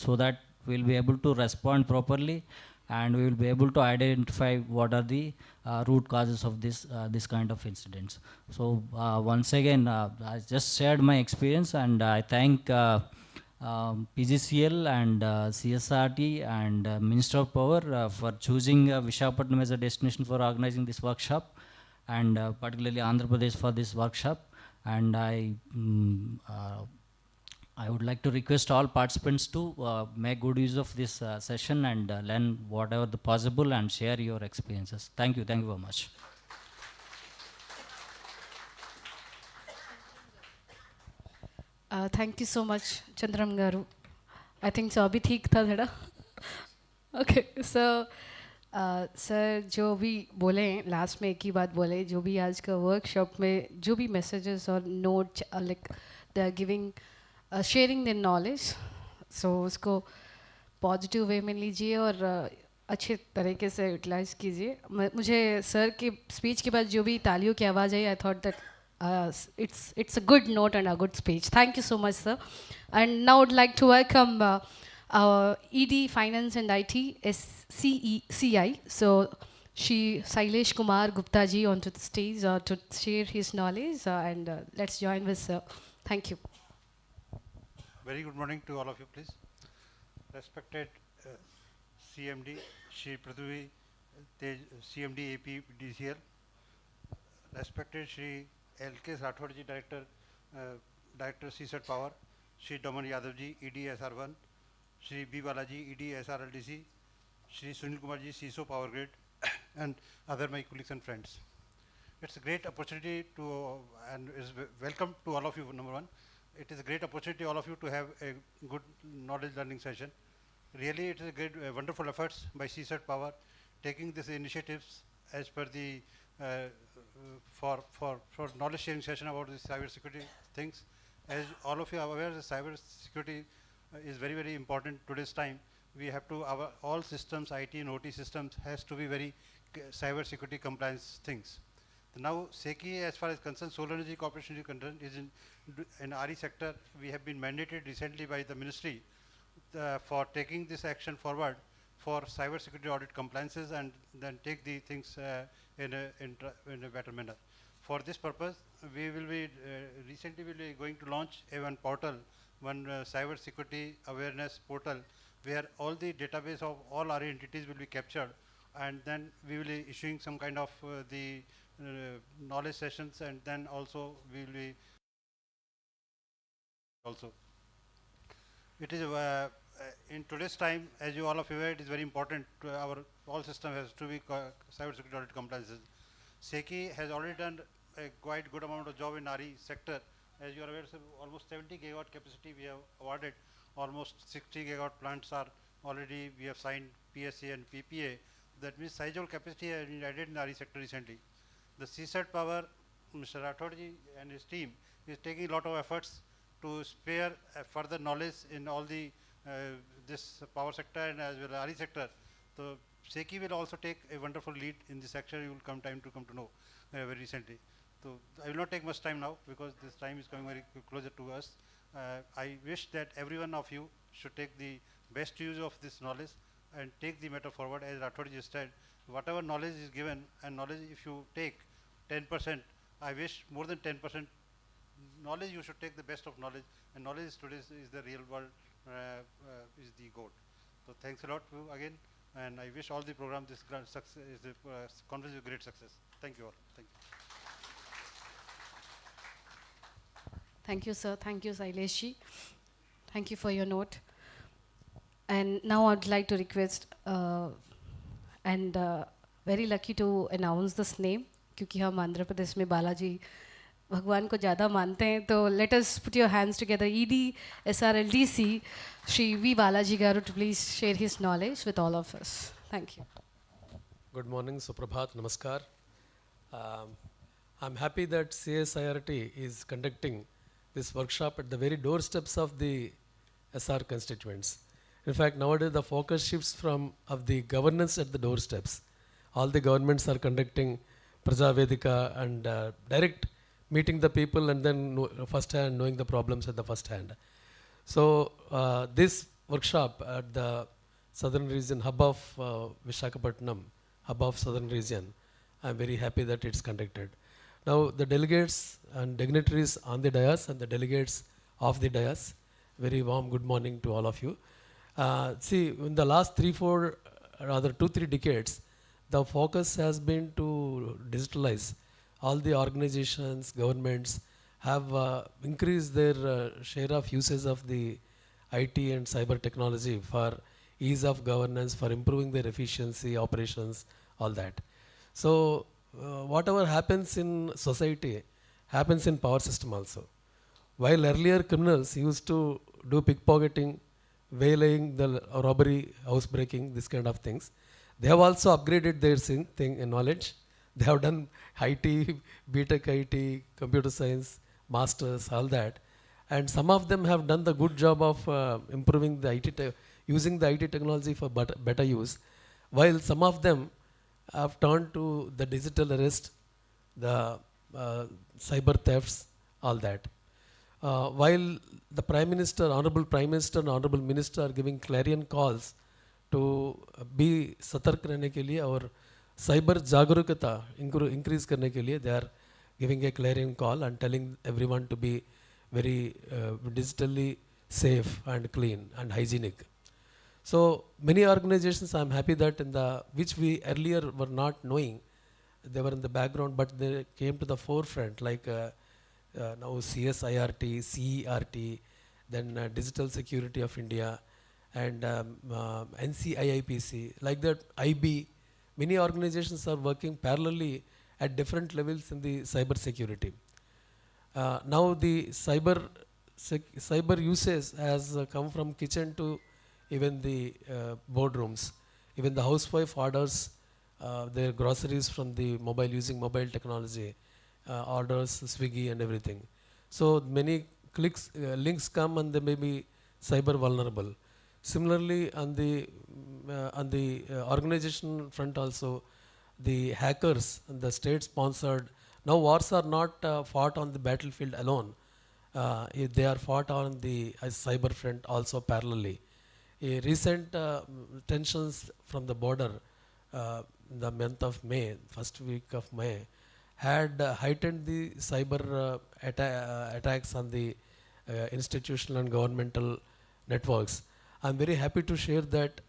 so that we'll be able to respond properly, and we will be able to identify what are the root causes of this kind of incidents. So once again, I just shared my experience, and I thank PGCL and CSRT and Minister of Power for choosing Visakhapatnam as a destination for organizing this workshop, and particularly Andhra Pradesh for this workshop. And I would like to request all participants to make good use of this session and learn whatever the possible and share your experiences. Thank you very much. Thank you so much, Chandram Garu. I think so. अभी ठीक था थोड़ा. Okay, so sir जो भी बोले last में एक ही बात बोले, जो भी आज का वर्कशॉप में जो भी मैसेजेस और not like they are giving sharing their knowledge, so उसको पॉजिटिव वे में लीजिए और अच्छे तरीके से यूटिलाइज कीजिए. मुझे सर की स्पीच के बाद जो भी तालियों की आवाज़ आई, I thought that it's a good note and a good speech. Thank you so much, sir. And now I would like to welcome our ED Finance and IT CI. So Sailesh Kumar Gupta ji onto the stage to share his knowledge, and let's join with sir. Thank you. Very good morning to all of you, please. Respected CMD Shri Pradhuvi Tej, CMD AP DCL. Respected Shri L.K. Rathod ji, Director CSET Power, Shri Daman Yadav ji, ED SR1, Shri B. Balaji, ED SRLDC, Shri Sunil Kumar ji, CISO Power Grid, and other my colleagues and friends. It's a great opportunity to, and is welcome to all of you, number one. It is a great opportunity all of you to have a good knowledge learning session. Really it is a great, wonderful efforts by CSET Power, taking these initiatives as per the for knowledge sharing session about the cyber security things. As all of you are aware, the cyber security is very, very important today's time. We have to, our all systems, IT and OT systems has to be very cyber security compliance things. Now SECI, as far as concerned, Solar Energy Corporation is concerned, is in RE sector. We have been mandated recently by the ministry for taking this action forward for cyber security audit compliances, and then take the things in a better manner. For this purpose, we will be recently will be going to launch a one portal, one cyber security awareness portal, where all the database of all RE entities will be captured, and then we will be issuing some kind of the knowledge sessions, and then also we will be also. It is in today's time, as you all of you aware, it is very important to our all system has to be cyber security audit compliances. SECI has already done a quite good amount of job in RE sector. As you are aware, so almost 70 gigawatt capacity we have awarded. Almost 60 gigawatt plants are already, we have signed PSA and PPA. That means sizable capacity has been added in RE sector recently. The CSET Power, Mr. Rathodji and his team is taking a lot of efforts to spare further knowledge in all the this power sector and as well as RE sector. So SECI will also take a wonderful lead in this sector. You will come to know very recently. So I will not take much time now because this time is coming very closer to us. I wish that every one of you should take the best use of this knowledge and take the matter forward. As Rathodji said, whatever knowledge is given, and knowledge if you take 10%, I wish more than 10% knowledge, you should take the best of knowledge, and knowledge today is the real world, is the goal. So thanks a lot to you again, and I wish all the program this success is the conference is a great success. Thank you all. Thank you. Thank you, sir. Thank you, Sailesh. Thank you for your note. And now I'd like to request, and very lucky to announce this name, क्योंकि हम आंध्र प्रदेश में बालाजी भगवान को ज़्यादा मानते हैं. तो let us put your hands together. ED SRLDC, Shri V. Balaji Garu, to please share his knowledge with all of us. Thank you. Good morning, Suprabhat, Namaskar. I'm happy that CSIRT is conducting this workshop at the very doorsteps of the SR constituents. In fact, nowadays the focus shifts from of the governance at the doorsteps. All the governments are conducting Praja Vedika and direct meeting the people and then first hand knowing the problems at the first hand. So this workshop at the southern region hub of Vishakhapatnam, hub of southern region. I'm very happy that it's conducted. Now the delegates and dignitaries on the dais and the delegates off the dais, very warm good morning to all of you. See, in the last 2-3 decades, the focus has been to digitalize. All the organizations, governments have increased their share of usage of the IT and cyber technology for ease of governance, for improving their efficiency, operations, all that. So whatever happens in society happens in power system also. While earlier criminals used to do pickpocketing, waylaying, the robbery, housebreaking, this kind of things, they have also upgraded their thing in knowledge. They have done IT, BTech IT, computer science, masters, all that. And some of them have done the good job of improving the using the IT technology for better use, while some of them have turned to the digital arrest, the cyber thefts, all that. While the Prime Minister, Honorable Prime Minister and Honorable Minister are giving clarion calls to be सतर्क रहने के लिए और cyber जागरूकता increase करने के लिए, they are giving a clarion call and telling everyone to be very digitally safe and clean and hygienic. So many organizations, I'm happy that in the which we earlier were not knowing, they were in the background, but they came to the forefront, like now CSIRT, CERT, then Digital Security of India, and NCIIPC, like that IB. Many organizations are working parallelly at different levels in the cyber security. Now the cyber usage has come from kitchen to even the boardrooms. Even the housewife orders their groceries from the mobile, using mobile technology, orders Swiggy and everything. So many links come and they may be cyber vulnerable. Similarly, on the organization front also, the hackers and the state-sponsored. Now wars are not fought on the battlefield alone. They are fought on the cyber front also parallelly. Recent tensions from the border, the month of May, first week of May, had heightened the cyber attacks on the institutional and governmental networks. I'm very happy to share that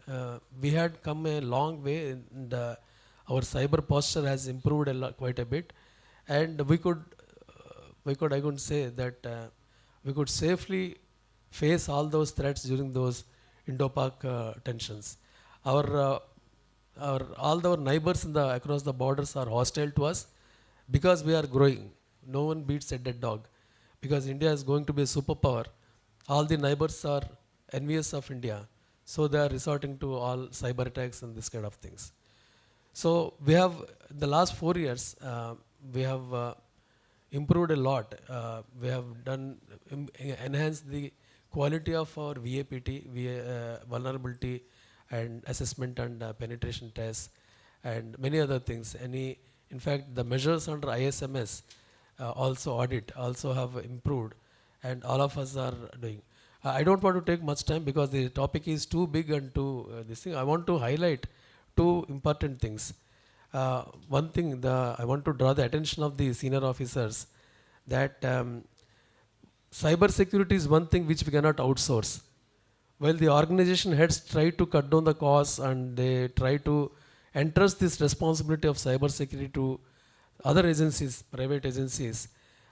we had come a long way, and our cyber posture has improved quite a bit, and I could say that we could safely face all those threats during those Indo-Pak tensions. All our neighbors across the borders are hostile to us because we are growing. No one beats a dead dog. Because India is going to be a superpower, all the neighbors are envious of India. So they are resorting to all cyber attacks and this kind of things. So we have, in the last 4 years, we have improved a lot. We have enhanced the quality of our VAPT, vulnerability and assessment and penetration tests, and many other things. In fact, the measures under ISMS, also audit, also have improved, and all of us are doing. I don't want to take much time because the topic is too big and too this thing. I want to highlight 2 important things. One thing, I want to draw the attention of the senior officers that cyber security is one thing which we cannot outsource. While the organization heads try to cut down the costs and they try to entrust this responsibility of cyber security to other agencies, private agencies,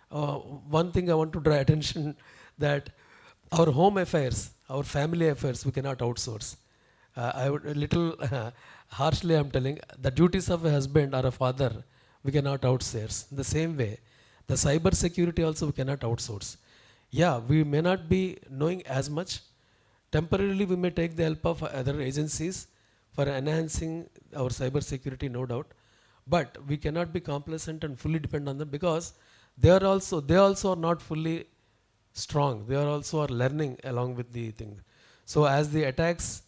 one thing I want to draw attention that our home affairs, our family affairs, we cannot outsource. I would a little harshly I'm telling, the duties of a husband or a father, we cannot outsource. In the same way, the cyber security also we cannot outsource. Yeah, we may not be knowing as much. Temporarily, we may take the help of other agencies for enhancing our cyber security, no doubt. But we cannot be complacent and fully depend on them because they also are not fully strong. They are also learning along with the thing. So as the attacks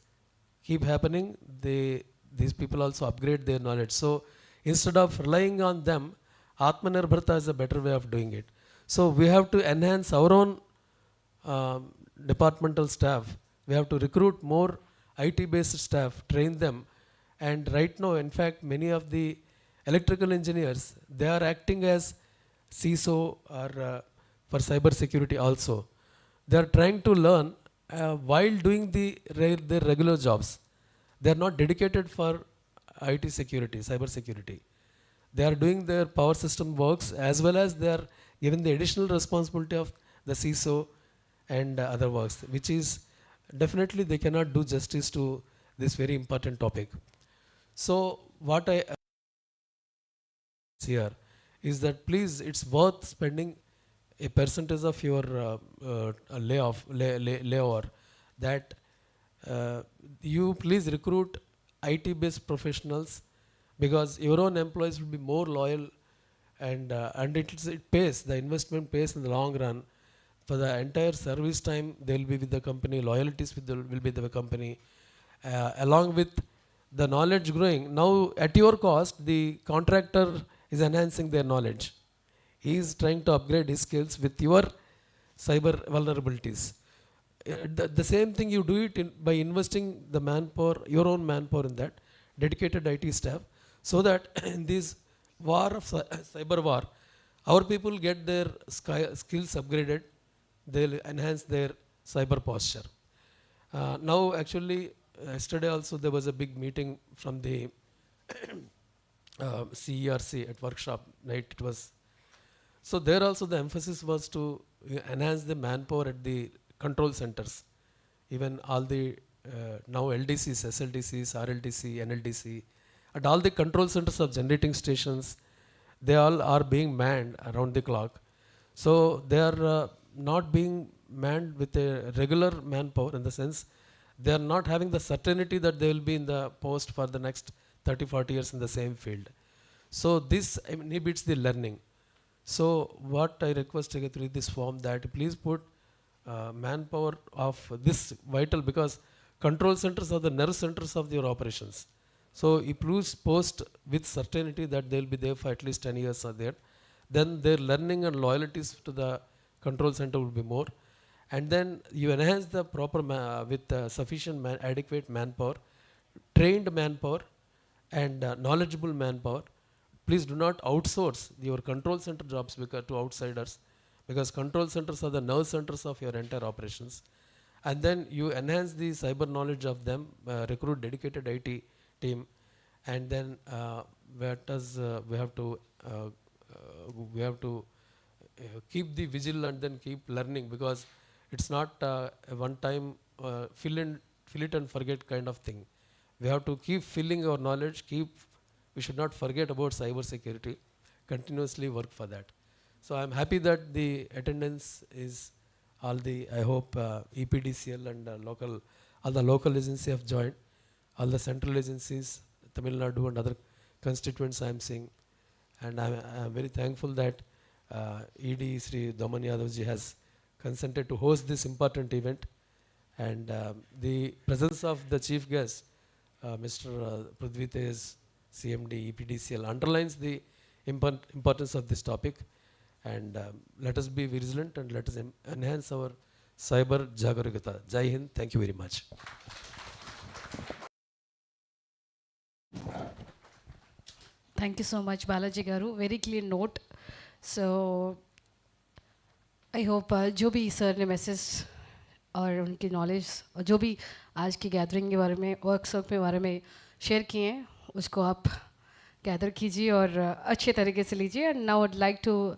keep happening, these people also upgrade their knowledge. So instead of relying on them, Atmanirbharta is a better way of doing it. So we have to enhance our own departmental staff We have to recruit more IT-based staff, train them. And right now, in fact, many of the electrical engineers, they are acting as CISO or for cyber security also. They are trying to learn while doing their regular jobs. They are not dedicated for IT security, cyber security. They are doing their power system works as well as they are given the additional responsibility of the CISO and other works, which is definitely they cannot do justice to this very important topic. So what I here is that please, it's worth spending a percentage of your layover that you please recruit IT-based professionals, because your own employees will be more loyal, and it pays, the investment pays in the long run. For the entire service time, they will be with the company, loyalties will be with the company, along with the knowledge growing. Now, at your cost, the contractor is enhancing their knowledge. He is trying to upgrade his skills with your cyber vulnerabilities. The same thing you do it by investing the manpower, your own manpower in that, dedicated IT staff, so that in this war of cyber war, our people get their skills upgraded, they'll enhance their cyber posture. Now, actually, yesterday also there was a big meeting from the CERC at workshop night. It was so there also the emphasis was to enhance the manpower at the control centers. Even all the now LDCs, SLDCs, RLDC, NLDC, and all the control centers of generating stations, they all are being manned around the clock. So they are not being manned with a regular manpower, in the sense they are not having the certainty that they will be in the post for the next 30, 40 years in the same field. So this inhibits the learning. So what I request to get through this form, that please put manpower of this vital, because control centers are the nerve centers of your operations. So if you post with certainty that they will be there for at least 10 years or there, then their learning and loyalties to the control center will be more. And then you enhance the proper with sufficient adequate manpower, trained manpower, and knowledgeable manpower. Please do not outsource your control center jobs to outsiders, because control centers are the nerve centers of your entire operations. And then you enhance the cyber knowledge of them, recruit dedicated IT team, and then we have to keep the vigil and then keep learning, because it's not a one-time fill it and forget kind of thing. We have to keep filling our knowledge. We should not forget about cyber security. Continuously work for that. So I'm happy that the attendance is all the. I hope EPDCL and all the local agencies have joined. All the central agencies, Tamil Nadu and other constituents I am seeing, and I'm very thankful that ED Sri Daman Yadavji has consented to host this important event, and the presence of the chief guest, Mr. Prithvi Tej, CMD, EPDCL, underlines the importance of this topic. And let us be vigilant and let us enhance our cyber jagaragata. Jai Hind. Thank you very much. Thank you so much, Balaji Garu. Very clear note. So I hope जो भी sir ने message और उनकी knowledge और जो भी आज की गैदरिंग के बारे में, वर्कशॉप के बारे में शेयर किए हैं, उसको आप गैदर कीजिए और अच्छे तरीके से लीजिए. And now would like to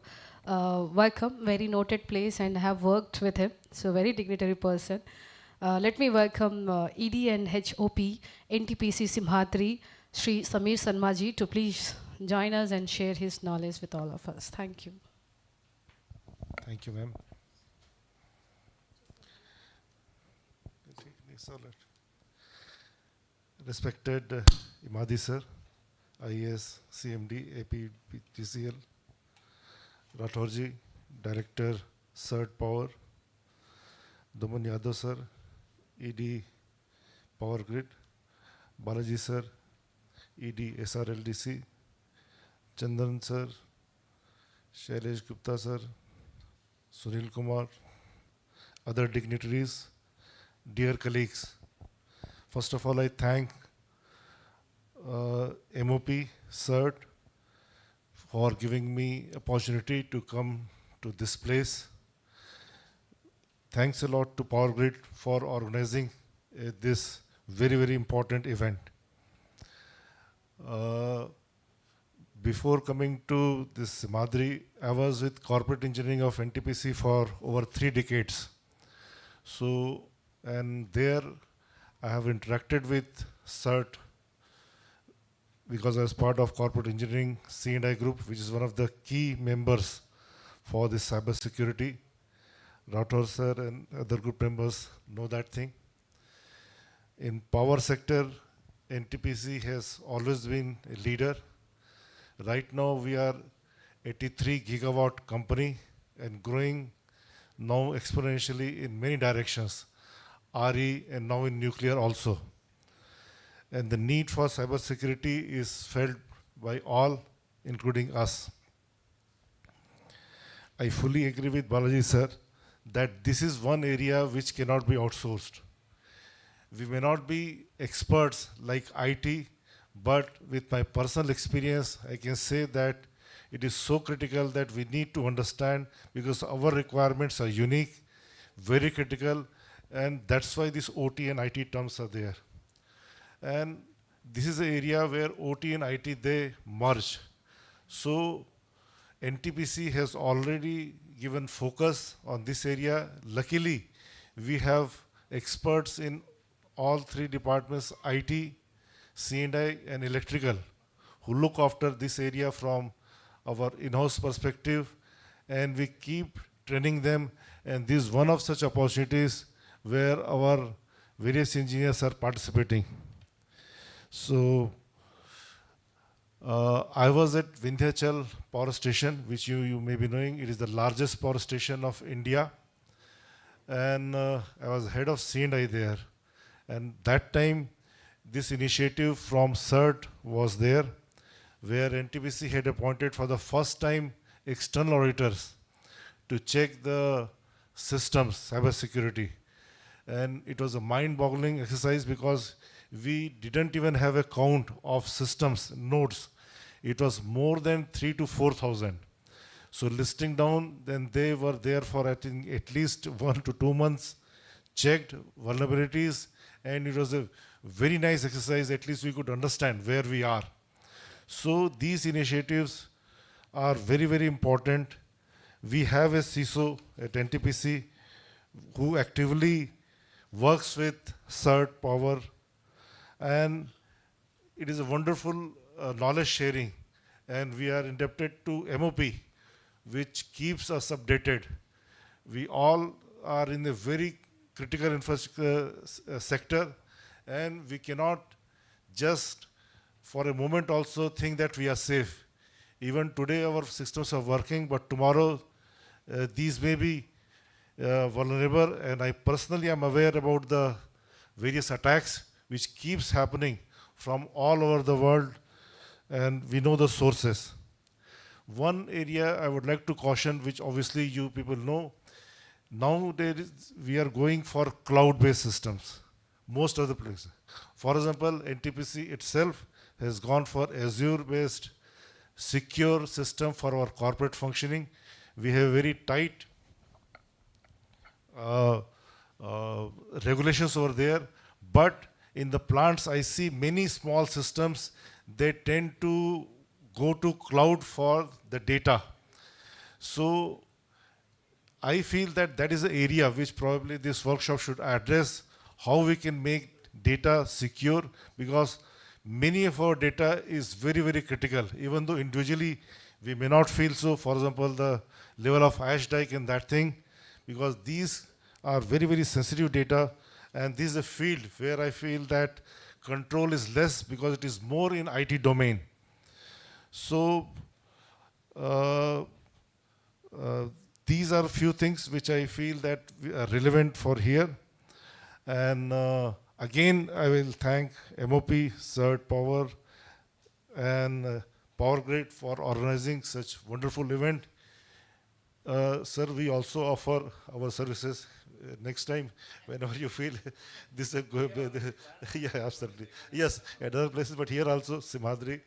welcome very noted place and have worked with him, so very dignitary person. Let me welcome ED and HOP NTPC Simhatri Shri Samir Sanmaji to please join us and share his knowledge with all of us. Thank you. Thank you, ma'am. Respected Imadi sir, IAS, CMD, APGCL, Rathorji, Director, CERT Power, Daman Yadav sir, ED Power Grid, Balaji sir, ED SRLDC, Chandan sir, Shailesh Gupta sir, Sunil Kumar, other dignitaries, dear colleagues. First of all, I thank MOP, CERT, for giving me opportunity to come to this place. Thanks a lot to Power Grid for organizing this very, very important event. Before coming to this Madri, I was with corporate engineering of NTPC for over 3 decades. So, and there I have interacted with CERT because I was part of corporate engineering C&I group, which is one of the key members for this cyber security. Rathore sir and other group members know that thing. In power sector, NTPC has always been a leader. Right now we are 83 gigawatt company and growing now exponentially in many directions, RE and now in nuclear also. And the need for cybersecurity is felt by all, including us. I fully agree with Balaji sir that this is one area which cannot be outsourced. We may not be experts like IT, but with my personal experience, I can say that it is so critical that we need to understand because our requirements are unique, very critical, and that's why these OT and IT terms are there. And this is an area where OT and IT, they merge. So NTPC has already given focus on this area. Luckily, we have experts in all 3 departments, IT, C&I and electrical, who look after this area from our in-house perspective, and we keep training them, and this is one of such opportunities where our various engineers are participating. So I was at Vindhyachal power station, which you may be knowing. It is the largest power station of India, and I was head of C&I there. And that time, this initiative from CERT was there, where NTPC had appointed for the first time external auditors to check the systems, cybersecurity. And it was a mind-boggling exercise because we didn't even have a count of systems, nodes. It was more than 3,000 to 4,000. So listing down, then they were there for I think at least 1 to 2 months, checked vulnerabilities, and it was a very nice exercise. At least we could understand where we are. So these initiatives are very, very important. We have a CISO at NTPC who actively works with CERT Power, and it is a wonderful knowledge sharing, and we are indebted to MOP, which keeps us updated. We all are in a very critical infrastructure sector, and we cannot just for a moment also think that we are safe. Even today our systems are working, but tomorrow these may be vulnerable, and I personally am aware about the various attacks which keeps happening from all over the world, and we know the sources. One area I would like to caution, which obviously you people know, nowadays we are going for cloud-based systems, most of the places. For example, NTPC itself has gone for Azure-based secure system for our corporate functioning. We have very tight regulations over there, but in the plants I see many small systems, they tend to go to cloud for the data. So I feel that that is the area which probably this workshop should address, how we can make data secure, because many of our data is very, very critical, even though individually we may not feel so. For example, the level of ash dike and that thing, because these are very, very sensitive data, and this is a field where I feel that control is less because it is more in IT domain. So these are a few things which I feel that are relevant for here. And again, I will thank MOP, CERT Power, and Power Grid for organizing such wonderful event. Sir, we also offer our services next time, whenever you feel this is a good, yeah, absolutely. Yes, at other places, but here also, Simhadri.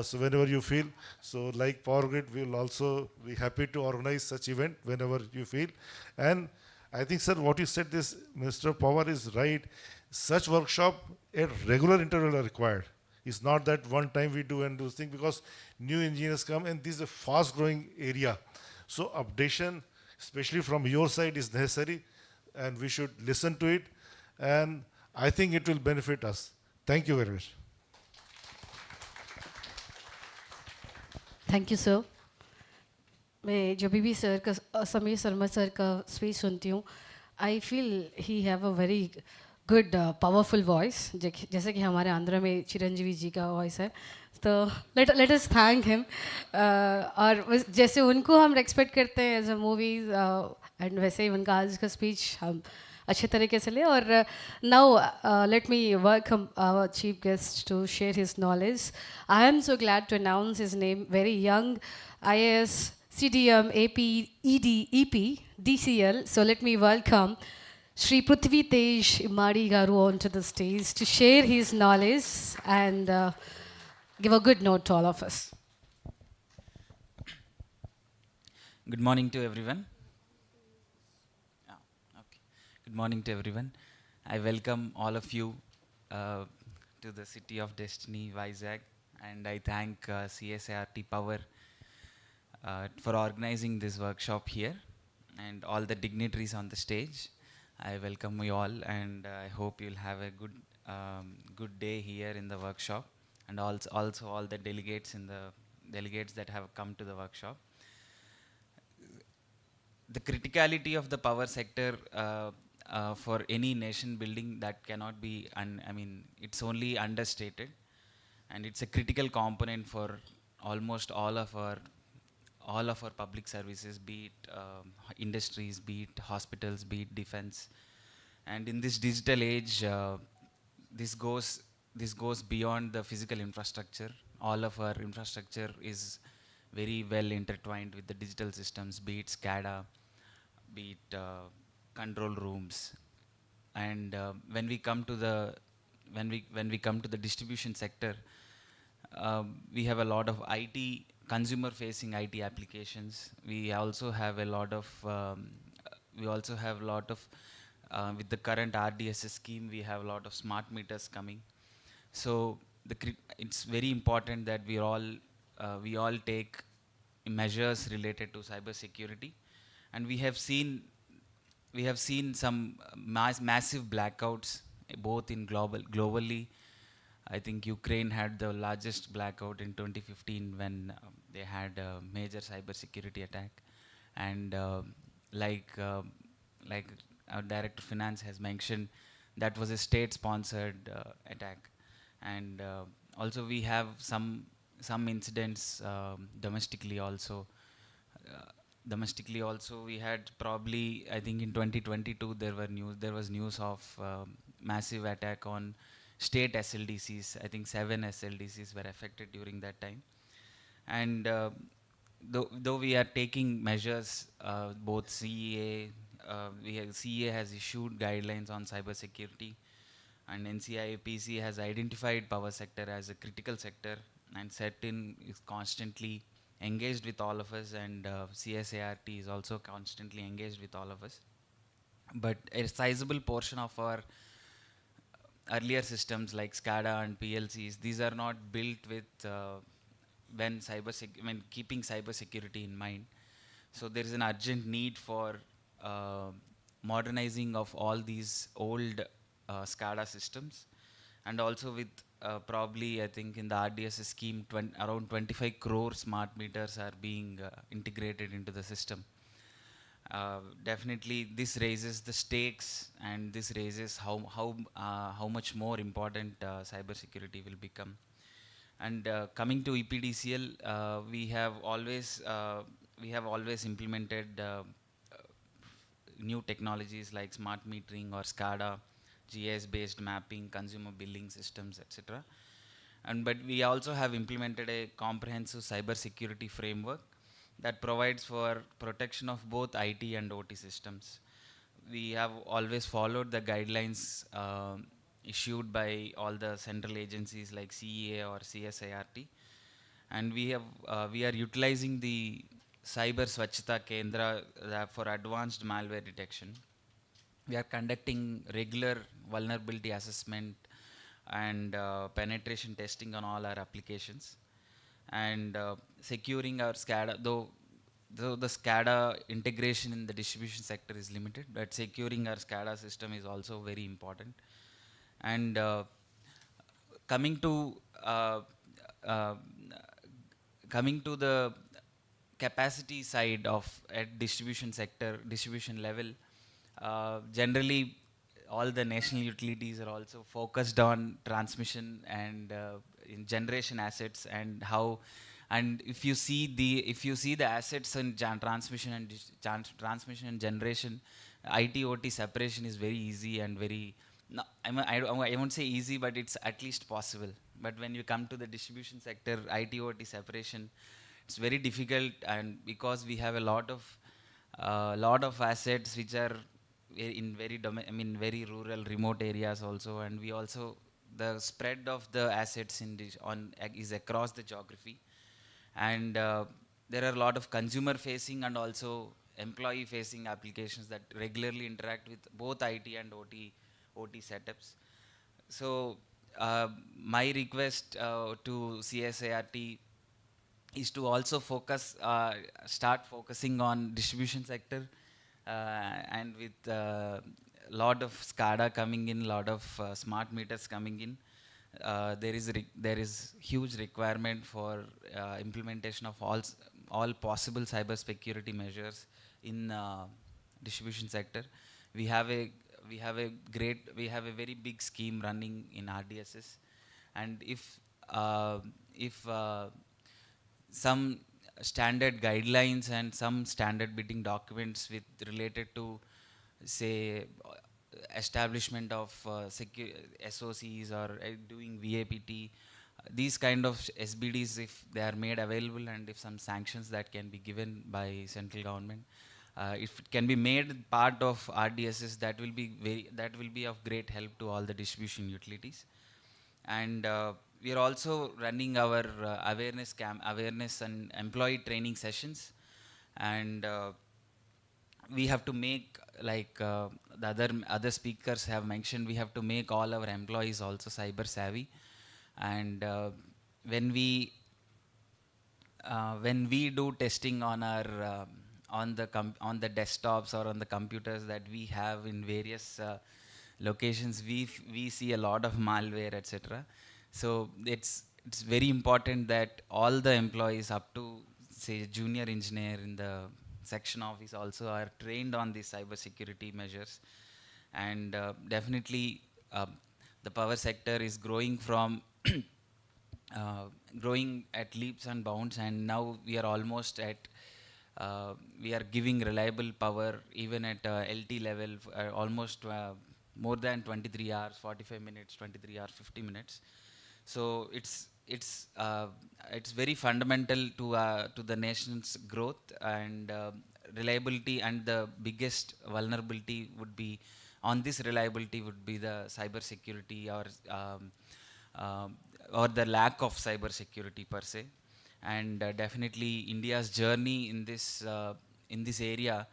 So whenever you feel, so like Power Grid, we will also be happy to organize such event whenever you feel. And I think, sir, what you said, this Minister of Power is right. Such workshop at regular interval are required. It's not that one time we do and do things, because new engineers come and this is a fast growing area. So updation, especially from your side, is necessary and we should listen to it. And I think it will benefit us. Thank you very much. Thank you sir. मैं जब भी sir का Sameer Sharma sir का speech सुनती हूँ, I feel he have a very good powerful voice, जैसे कि हमारे आंध्र में चिरंजीवी जी का वॉइस है. तो लेट अस थैंक हिम. और जैसे उनको हम रेस्पेक्ट करते हैं एज अ मूवीज, एंड वैसे ही उनका आज का स्पीच हम अच्छे तरीके से ले. और now let me welcome our chief guest to share his knowledge. I am so glad to announce his name, very young IAS, CDM, AP, ED, EP, DCL. So let me welcome Shri Prithvi Tej Imadi Garu onto the stage to share his knowledge and give a good note to all of us. Good morning to everyone. Okay. Good morning to everyone. I welcome all of you to the City of Destiny, Vizag, and I thank CSART Power for organizing this workshop here, and all the dignitaries on the stage. I welcome you all, and I hope you'll have a good day here in the workshop, and also all the delegates that have come to the workshop. The criticality of the power sector for any nation building, that cannot be, it's only understated, and it's a critical component for almost all of our public services, be it industries, be it hospitals, be it defense. And in this digital age, this goes beyond the physical infrastructure. All of our infrastructure is very well intertwined with the digital systems, be it SCADA, be it control rooms. And when we come to the distribution sector, we have a lot of IT, consumer-facing IT applications. We also have a lot of with the current RDSS scheme, we have a lot of smart meters coming. So it's very important that we all take measures related to cyber security. And we have seen some massive blackouts, both in globally. I think Ukraine had the largest blackout in 2015 when they had a major cyber security attack. And like our director of finance has mentioned, that was a state-sponsored attack. And also we have some incidents domestically also. We had probably, I think in 2022 there was news of massive attack on state SLDCs. I think 7 SLDCs were affected during that time. And though we are taking measures, both CEA has issued guidelines on cyber security, and NCIAPC has identified power sector as a critical sector, and CERTIN is constantly engaged with all of us, and CSART is also constantly engaged with all of us. But a sizable portion of our earlier systems like SCADA and PLCs, these are not built with keeping cyber security in mind. So there is an urgent need for modernizing of all these old SCADA systems, and also with probably, I think in the RDSS scheme, around 25 crore smart meters are being integrated into the system. Definitely this raises the stakes, and this raises how much more important cyber security will become. And coming to EPDCL, we have always implemented new technologies like smart metering or SCADA, GIS-based mapping, consumer billing systems, etc. But we also have implemented a comprehensive cyber security framework that provides for protection of both IT and OT systems. we have always followed the guidelines issued by all the central agencies like CEA or CSIRT, and we are utilizing the Cyber Swachhata Kendra for advanced malware detection. We are conducting regular vulnerability assessment and penetration testing on all our applications, and securing our SCADA, though the SCADA integration in the distribution sector is limited, but securing our SCADA system is also very important. And coming to uh, uh, coming to the capacity side of at distribution level, generally all the national utilities are also focused on transmission and in generation assets, and how, and if you see the assets in transmission and generation, IT OT separation is very easy and very, no, I won't say easy, but it's at least possible. But when you come to the distribution sector, IT OT separation, it's very difficult, and because we have a lot of assets which are in very rural, remote areas also, and we also, the spread of the assets in this on is across the geography, and there are a lot of consumer facing and also employee facing applications that regularly interact with both IT and OT setups. So my request to CSART is to also start focusing on distribution sector, and with lot of SCADA coming in, lot of smart meters coming in, there is huge requirement for implementation of all possible cyber security measures in distribution sector. We have a we have a very big scheme running in RDSS, and if some standard guidelines and some standard bidding documents with related to, say, establishment of SOCs or doing VAPT, these kind of SBDs, if they are made available, and if some sanctions that can be given by central government, if it can be made part of RDSS, that will be of great help to all the distribution utilities. And we are also running our awareness and employee training sessions, and we have to make, like the other speakers have mentioned, we have to make all our employees also cyber savvy. And when we do testing on our on the desktops or on the computers that we have in various locations, we see a lot of malware, etc. So it's very important that all the employees up to, say, junior engineer in the section office also are trained on these cyber security measures. And definitely the power sector is growing from growing at leaps and bounds, and now we are almost at we are giving reliable power even at LT level, almost more than 23 hours 45 minutes, 23 hours 50 minutes. So it's very fundamental to the nation's growth, and reliability, and the biggest vulnerability would be on this reliability would be the cyber security, or the lack of cyber security per se. And definitely India's journey in this area,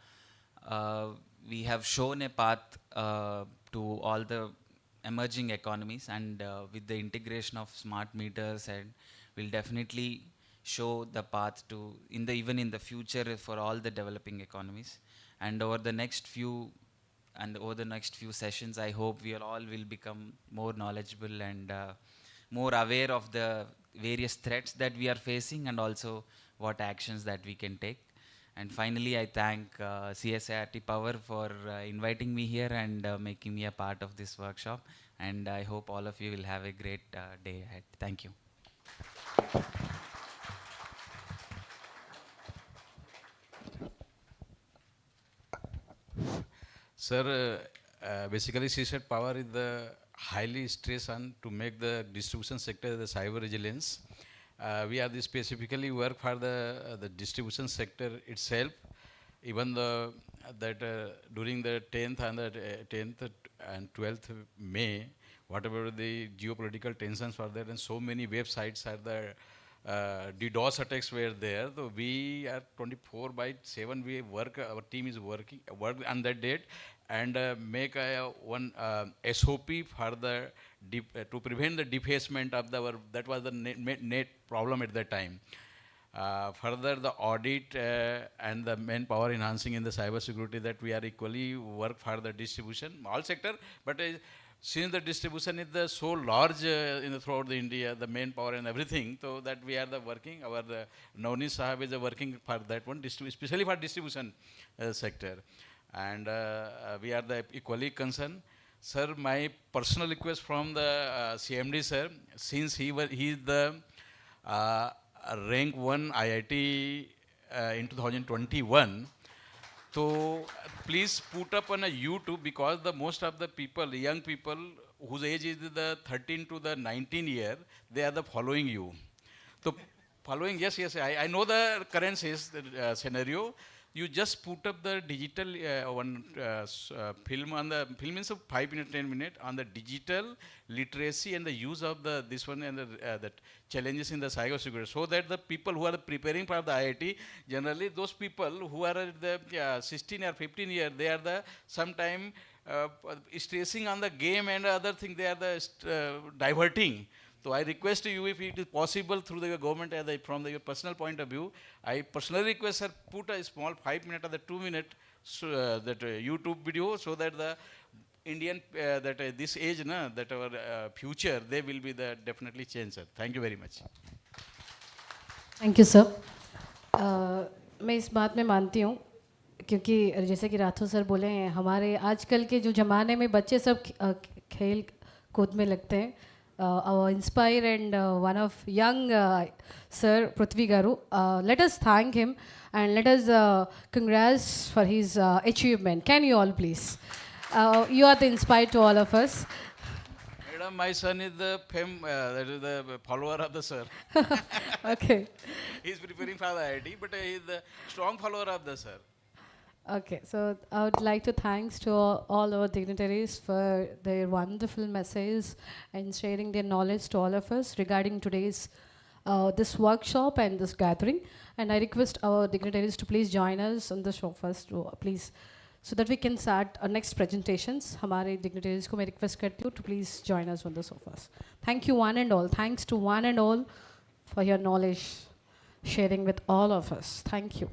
uh, we have shown a path to all the emerging economies, and with the integration of smart meters, and will definitely show the path to even in the future for all the developing economies. And over the next few sessions, I hope we all will become more knowledgeable and more aware of the various threats that we are facing, and also what actions that we can take. And finally, I thank CSIRT Power for inviting me here and making me a part of this workshop. And I hope all of you will have a great day ahead. Thank you. Sir, basically CSAT Power is the highly stressed on to make the distribution sector the cyber resilience. We are the specifically work for the distribution sector itself. Even the that during the 10th and the 10th and 12th May, whatever the geopolitical tensions were there, and so many websites are there, DDoS attacks were there. So we are 24/7. We work. Our team is work on that date, and make one SOP for the to prevent the defacement of our. That was the net problem at that time. Further, the audit and the manpower enhancing in the cyber security, that we are equally work for the distribution, all sector, but since the distribution is the so large in the throughout the India, the manpower and everything, so that we are the working, our Navni Sahab is working for that one, especially for distribution sector. And we are the equally concerned. Sir, my personal request from the CMD sir, since he is the rank 1 IIT in 2021. So please put up on a YouTube, because the most of the people, young people whose age is the 13 to the 19 year, they are the following you. So following, yes, I know the current scenario. You just put up the digital film on the film means of 5 minutes, 10 minutes on the digital literacy and the use of the this one and the that challenges in the cyber security, so that the people who are preparing for the IIT, generally those people who are at the 16 or 15 years, they are the sometime stressing on the game and other thing, they are the diverting. So I request you, if it is possible through the government, from your personal point of view, I personally request, sir, put a small 5 minute or the 2 minute YouTube video, so that the Indian that this age that our future, they will be the definitely change, sir. Thank you very much. Thank you sir. मैं इस बात में मानती हूँ, क्योंकि जैसे कि Rathore sir बोले हैं, हमारे आजकल के जो ज़माने में बच्चे सब खेल कूद में लगते हैं. Our inspire and one of young Sir Prithvi Garu. Let us thank him and let us congrats for his achievement. Can you all please? You are the inspire to all of us. Madam, my son is the that is the follower of the sir. Okay. He is preparing for the IIT, but he is the strong follower of the sir. Okay, so I would like to thanks to all our dignitaries for their wonderful message and sharing their knowledge to all of us regarding today's this workshop and this gathering. And I request our dignitaries to please join us on the show first, please, so that we can start our next presentations. हमारे dignitaries को मैं request करती हूँ to please join us on the show first. Thank you one and all. Thanks to one and all for your knowledge sharing with all of us. Thank you.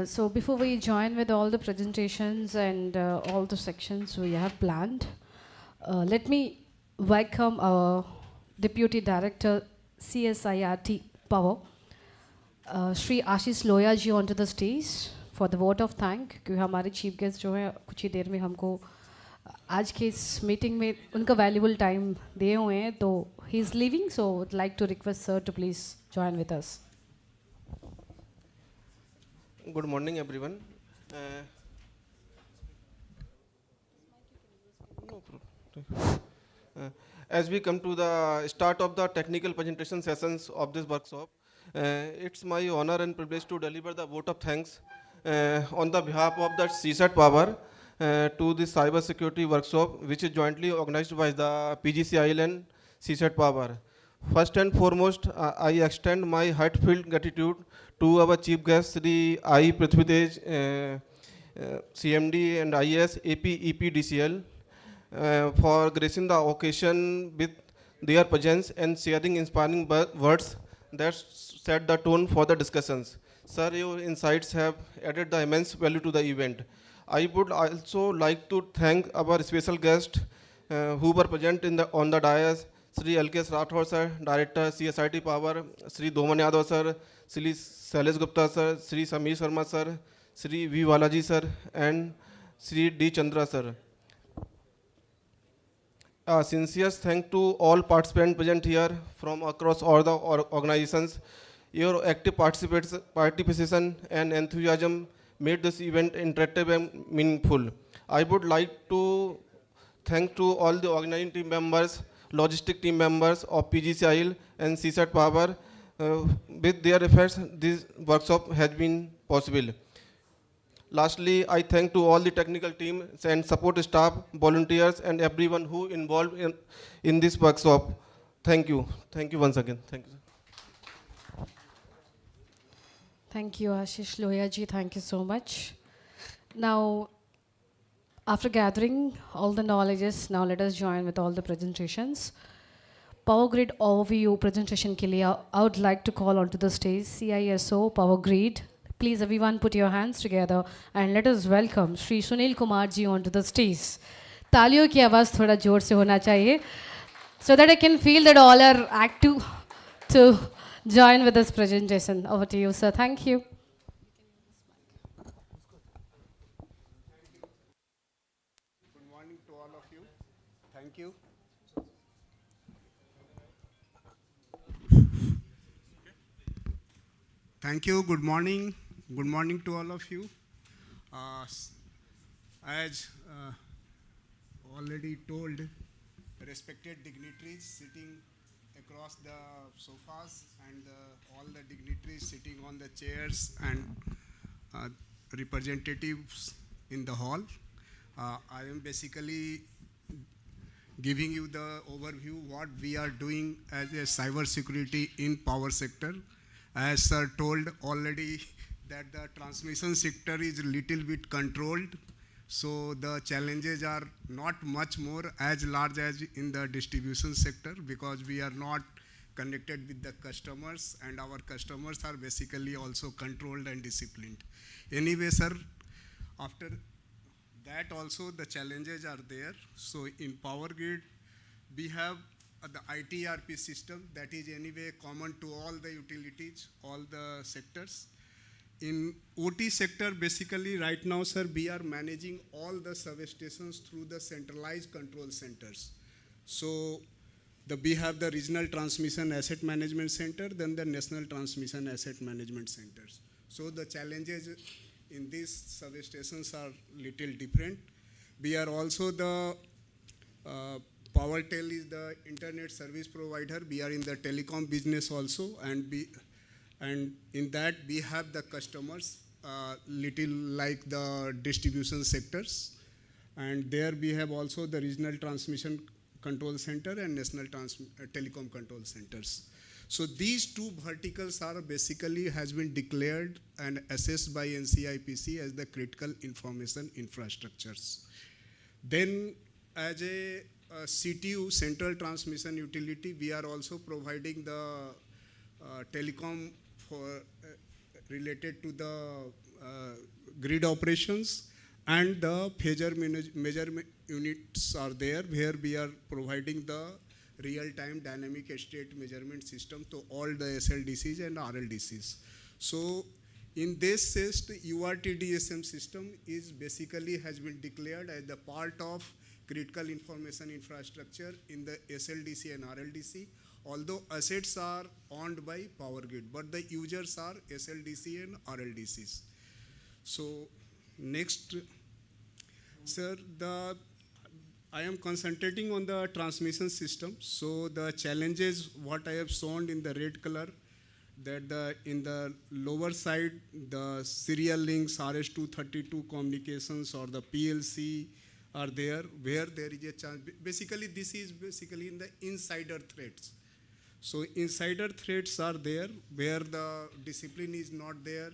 So before we join with all the presentations and all the sections we have planned, let me welcome our Deputy Director CSIRT Power, Shri Ashish Loya ji onto the stage for the vote of thank, क्योंकि हमारे chief guest जो हैं कुछ ही देर में हमको आज के इस मीटिंग में उनका वैल्यूबल टाइम दिए हुए हैं, तो he is living, so would like to request sir to please join with us. Good morning, everyone. No problem. As we come to the start of the technical presentation sessions of this workshop, it's my honor and privilege to deliver the vote of thanks on the behalf of the CSAT Power to the cyber security workshop, which is jointly organized by the PGCIL and CSAT Power. First and foremost, I extend my heartfelt gratitude to our chief guest, Sri I. Prithvi Tej, CMD and IS AP EPDCL, for gracing the occasion with their presence and sharing inspiring words that set the tone for the discussions. Sir, your insights have added the immense value to the event. I would also like to thank our special guests who were present on the dais, Sri L.K. Rathore sir, Director CSIT Power, Sri Doman Yadav sir, Sri Sailesh Gupta sir, Sri Samir Sharma sir, Sri V. Balaji sir, and Sri D. Chandra sir. Sincere thanks to all participants present here from across all the organizations. Your active participation and enthusiasm made this event interactive and meaningful. I would like to thank to all the organizing team members, logistic team members of PGCIL and CSAT Power. With their efforts, this workshop has been possible. Lastly, I thank to all the technical team and support staff, volunteers, and everyone who involved in this workshop. Thank you. Thank you once again. Thank you. Thank you, Ashish Lohia ji. Thank you so much. Now, after gathering all the knowledges, now let us join with all the presentations. Power Grid overview presentation ke liye, I would like to call onto the stage CISO Power Grid. Please everyone put your hands together and let us welcome Shri Sunil Kumar ji onto the stage. तालियों की आवाज़ थोड़ा जोर से होना चाहिए, so that I can feel that all are active to join with this presentation. Over to you, sir. Thank you. Good morning to all of you. Thank you. Thank you. Good morning. Good morning to all of you. As already told, respected dignitaries sitting across the sofas and all the dignitaries sitting on the chairs and representatives in the hall. I am basically giving you the overview what we are doing as a cyber security in power sector. As sir told already that the transmission sector is little bit controlled, so the challenges are not much more as large as in the distribution sector, because we are not connected with the customers and our customers are basically also controlled and disciplined. Anyway, sir, after that also the challenges are there. So in Power Grid, we have the ITRP system that is anyway common to all the utilities, all the sectors. In OT sector, basically right now, sir, we are managing all the substations through the centralized control centers. So we have the regional transmission asset management center, then the national transmission asset management centers. So the challenges in these substations are little different. We are also the PowerTel is the internet service provider. We are in the telecom business also, and in that we have the customers little like the distribution sectors, and there we have also the regional transmission control center and national telecom control centers. So these two verticals are basically has been declared and assessed by NCIPC as the critical information infrastructures. Then as a CTU, Central Transmission Utility, we are also providing the telecom for related to the grid operations, and the phaser measurement units are there where we are providing the real-time dynamic state measurement system to all the SLDCs and RLDCs. So in this system, URTDSM system is basically has been declared as the part of critical information infrastructure in the SLDC and RLDC, although assets are owned by Power Grid, but the users are SLDC and RLDCs. So next, sir, I am concentrating on the transmission system. So the challenges, what I have shown in the red color, that in the lower side, the serial links, RS-232 communications or the PLC are there, where there is a chance. Basically, this is basically in the insider threats. So insider threats are there, where the discipline is not there.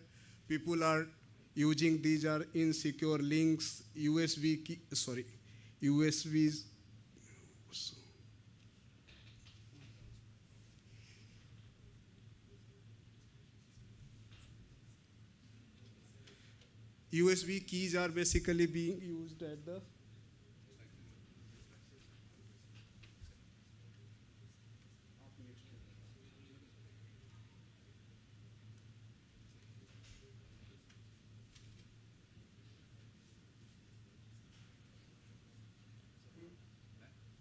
People are using, these are insecure links, USBs. USB keys are basically being used at the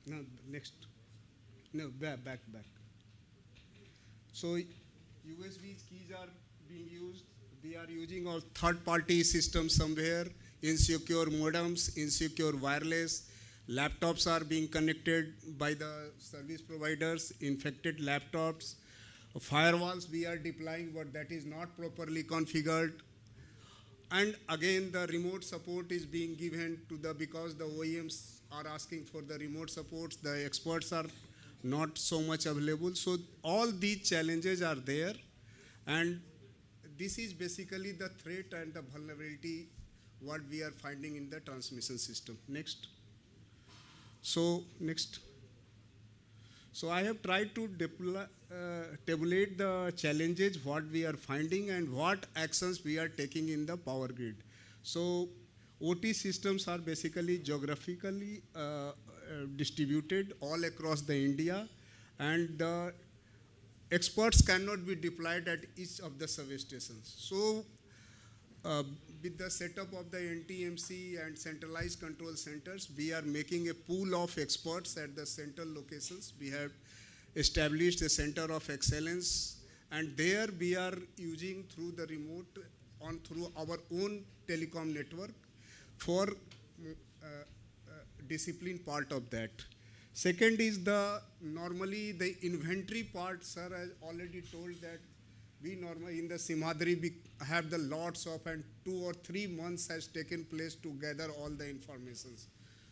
no next no back. So USB keys are being used. They are using a third-party system somewhere, insecure modems, insecure wireless. Laptops are being connected by the service providers, infected laptops. Firewalls we are deploying, but that is not properly configured. And again, the remote support is being given to because the OEMs are asking for the remote supports, the experts are not so much available. So all these challenges are there, and this is basically the threat and the vulnerability what we are finding in the transmission system. Next. So next. So I have tried to tabulate the challenges, what we are finding and what actions we are taking in the power grid. So OT systems are basically geographically distributed all across the India, and the experts cannot be deployed at each of the substations. So with the setup of the NTMC and centralized control centers, we are making a pool of experts at the central locations. We have established a center of excellence, and there we are using through the remote through our own telecom network for discipline part of that. Second is normally the inventory part. Sir has already told that we normally in the Simhadri we have the lots of, and 2 or 3 months has taken place to gather all the informations.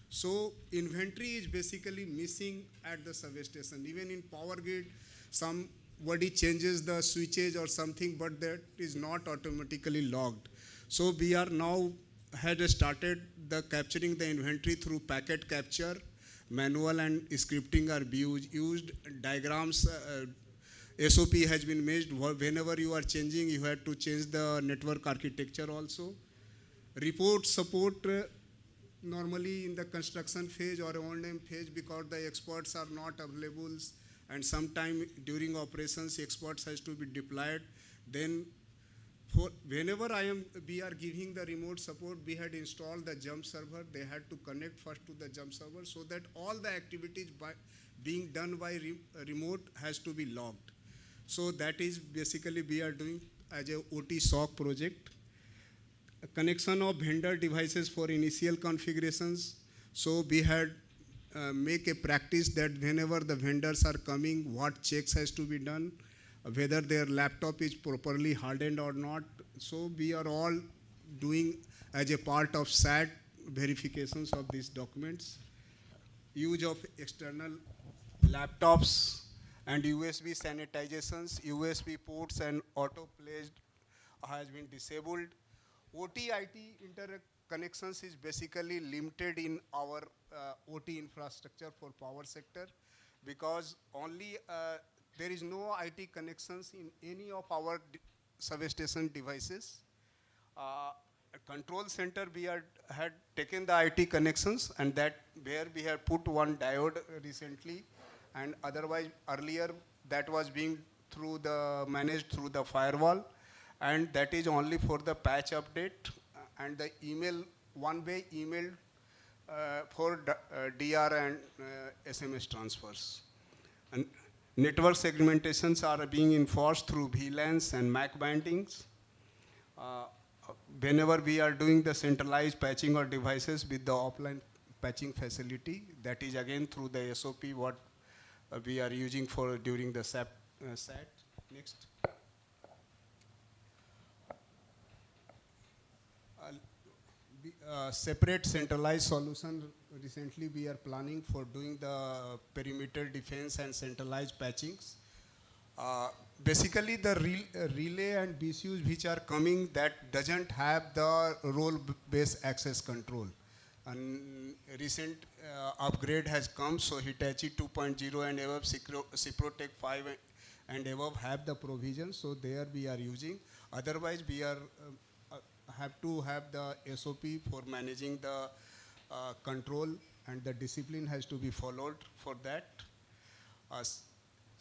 So inventory is basically missing at the substation. Even in power grid, somebody changes the switches or something, but that is not automatically logged. So we are now had started the capturing the inventory through packet capture. Manual and scripting are used. Diagrams, SOP has been made. Whenever you are changing, you have to change the network architecture also. Report support normally in the construction phase or O&M phase, because the experts are not available, and sometime during operations experts has to be deployed. Then whenever we are giving the remote support, we had installed the jump server. They had to connect first to the jump server, so that all the activities being done by remote has to be logged. So that is basically we are doing as a OT SOC project. A connection of vendor devices for initial configurations. So we had make a practice that whenever the vendors are coming, what checks has to be done, whether their laptop is properly hardened or not. So we are all doing as a part of SAT verifications of these documents. Use of external laptops and USB sanitizations, USB ports and auto-placed has been disabled. OT-IT interconnections is basically limited in our OT infrastructure for power sector, because only there is no IT connections in any of our substation devices. Control center, we had taken the IT connections, and that where we have put one diode recently, and otherwise earlier that was being managed through the firewall, and that is only for the patch update and the email, one-way email for DR and SMS transfers. And network segmentations are being enforced through VLANs and MAC bindings. Whenever we are doing the centralized patching of devices with the offline patching facility. That is again through the SOP what we are using for during the SAT. Next. Separate centralized solution. Recently we are planning for doing the perimeter defense and centralized patchings. Basically the relay and BCUs which are coming, that doesn't have the role-based access control. And recent upgrade has come, so Hitachi 2.0 and above, Ciprotech 5 and above have the provision, so there we are using. Otherwise we are have to have the SOP for managing the control, and the discipline has to be followed for that.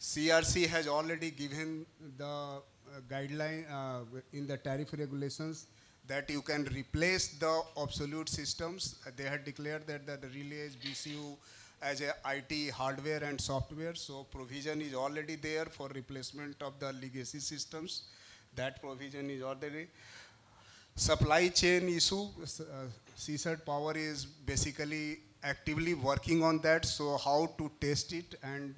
CRC has already given the guideline in the tariff regulations that you can replace the obsolete systems. They had declared that the relays BCU as a IT hardware and software, so provision is already there for replacement of the legacy systems. That provision is already. Supply chain issue, CSAT Power is basically actively working on that, so how to test it, and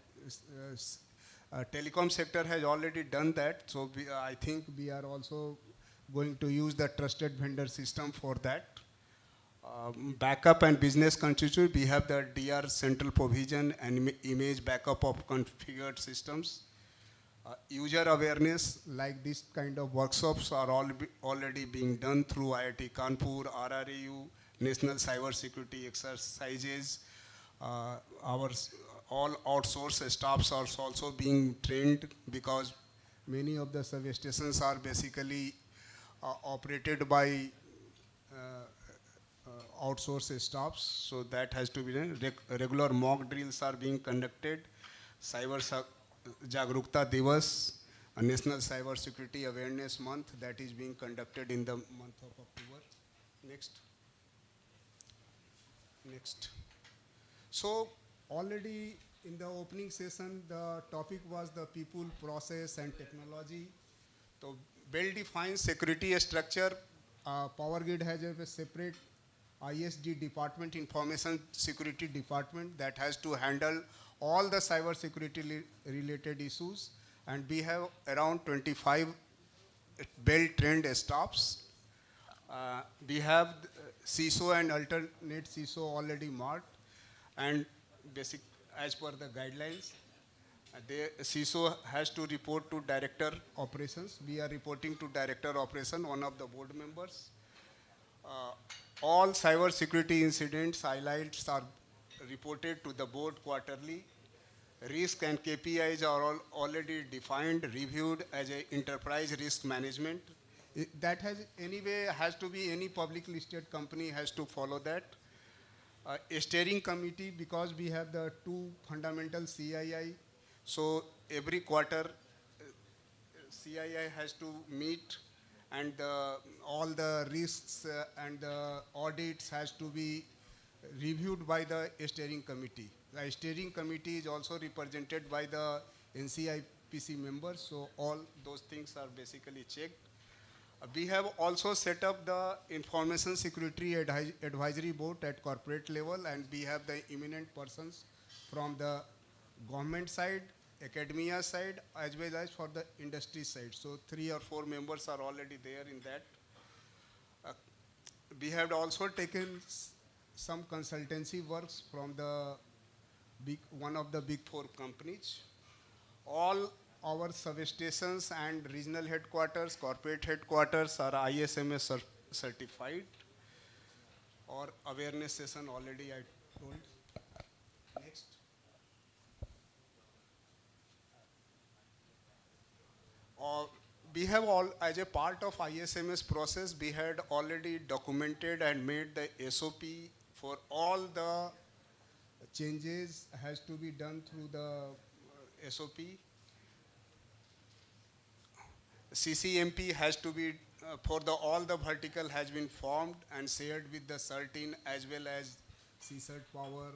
telecom sector has already done that, so I think we are also going to use the trusted vendor system for that. Backup and business continuity, we have the DR central provision and image backup of configured systems. User awareness, like this kind of workshops are already being done through IIT Kanpur, RRAU, National Cyber Security exercises. Our all outsourced staffs are also being trained, because many of the substations are basically operated by outsourced staffs, so that has to be done. Regular mock drills are being conducted. Cyber Jagrukta Divas, a National Cyber Security Awareness Month, that is being conducted in the month of October. Next. Next. So already in the opening session, the topic was the people, process and technology. So well-defined security structure. Power Grid has a separate ISD department, Information Security Department, that has to handle all the cyber security related issues, and we have around 25 well-trained staffs. We have CISO and alternate CISO already marked, and basic as per the guidelines. The CISO has to report to Director Operations. We are reporting to Director Operation, one of the board members. All cyber security incidents highlights are reported to the board quarterly. Risk and KPIs are already defined, reviewed as an enterprise risk management. That has anyway has to be, any public listed company has to follow that. A steering committee, because we have the two fundamental CII, so every quarter CII has to meet, and all the risks and the audits has to be reviewed by the steering committee. The steering committee is also represented by the NCIPC members, so all those things are basically checked. We have also set up the Information Security Advisory Board at corporate level, and we have the eminent persons from the government side, academia side, as well as for the industry side. So 3 or 4 members are already there in that. We have also taken some consultancy works from the one of the big 4 companies. All our substations and regional headquarters, corporate headquarters are ISMS certified. Or awareness session already I told. Next. We have all, as a part of ISMS process, we had already documented and made the SOP for all the changes has to be done through the SOP. CCMP has to be, for the all the vertical has been formed and shared with the CERTIN as well as CSAT Power.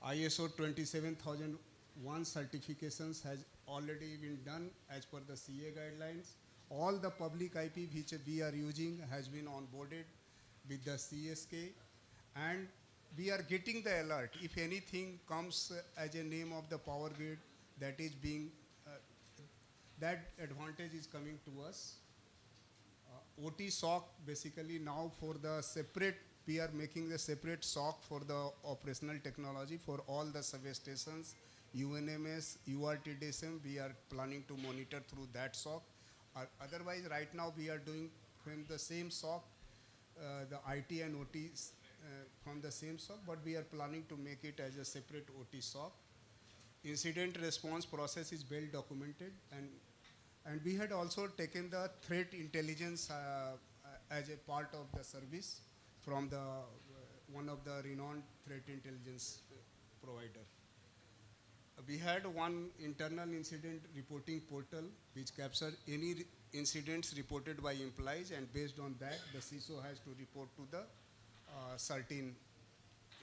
ISO 27001 certifications has already been done as per the CA guidelines. All the public IP which we are using has been onboarded with the CSK, and we are getting the alert. If anything comes as a name of the power grid that is being, that advantage is coming to us. OT SOC basically now for the separate, we are making the separate SOC for the operational technology for all the substations, UNMS, URTDSM, we are planning to monitor through that SOC. Otherwise, right now we are doing from the same SOC, the IT and OT from the same SOC, but we are planning to make it as a separate OT SOC. Incident response process is well documented, and we had also taken the threat intelligence as a part of the service from the one of the renowned threat intelligence provider. We had one internal incident reporting portal which captured any incidents reported by employees, and based on that, the CISO has to report to the certain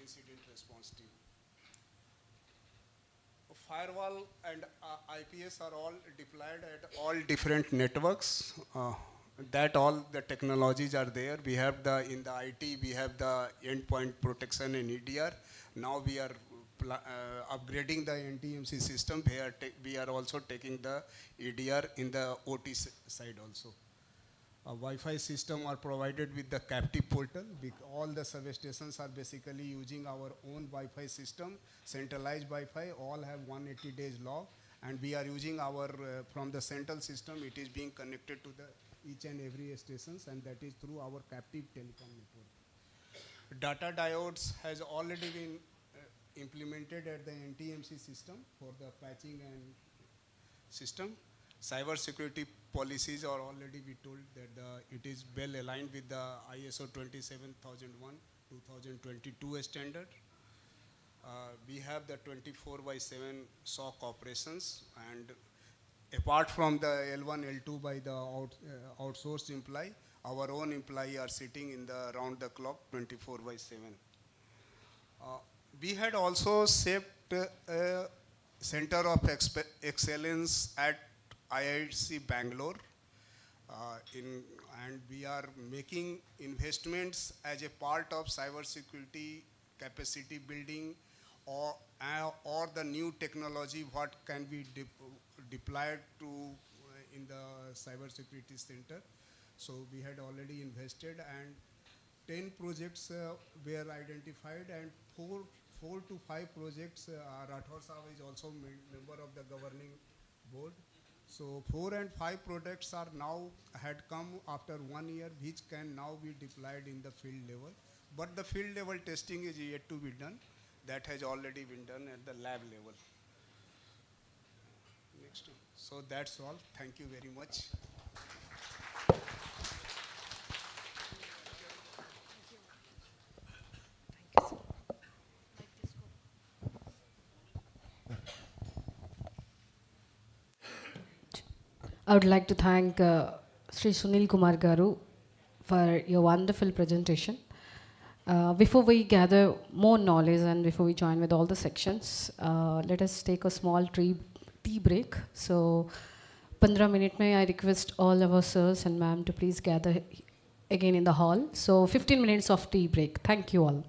incident response team. Firewall and IPS are all deployed at all different networks. That all the technologies are there. We have the, in the IT, we have the endpoint protection and EDR. Now we are upgrading the NTMC system. We are also taking the EDR in the OT side also. Wi-Fi system are provided with the captive portal. All the substations are basically using our own Wi-Fi system, centralized Wi-Fi, all have 180 days log, and we are using our, from the central system, it is being connected to the each and every stations, and that is through our captive telecom network. Data diodes has already been implemented at the NTMC system for the patching and system. Cyber security policies are already, we told that it is well aligned with the ISO 27001-2022 standard. We have the 24/7 SOC operations, and apart from the L1, L2 by the outsourced employee, our own employee are sitting in the round the clock 24/7. We had also set a center of excellence at IIT Bangalore, and we are making investments as a part of cybersecurity capacity building, or the new technology what can be deployed to in the cybersecurity center. So we had already invested, and 10 projects were identified, and four to five projects. Rathore Saab is also member of the governing board. So 4 and 5 products are now had come after 1 year, which can now be deployed in the field level. But the field level testing is yet to be done. That has already been done at the lab level. Next one. So that's all. Thank you very much. I would like to thank Sri Sunil Kumar Garu for your wonderful presentation. Before we gather more knowledge and before we join with all the sections, let us take a small tea break. So, 15 minutes may I request all our sirs and ma'am to please gather again in the hall. So, 15 minutes of tea break. Thank you all.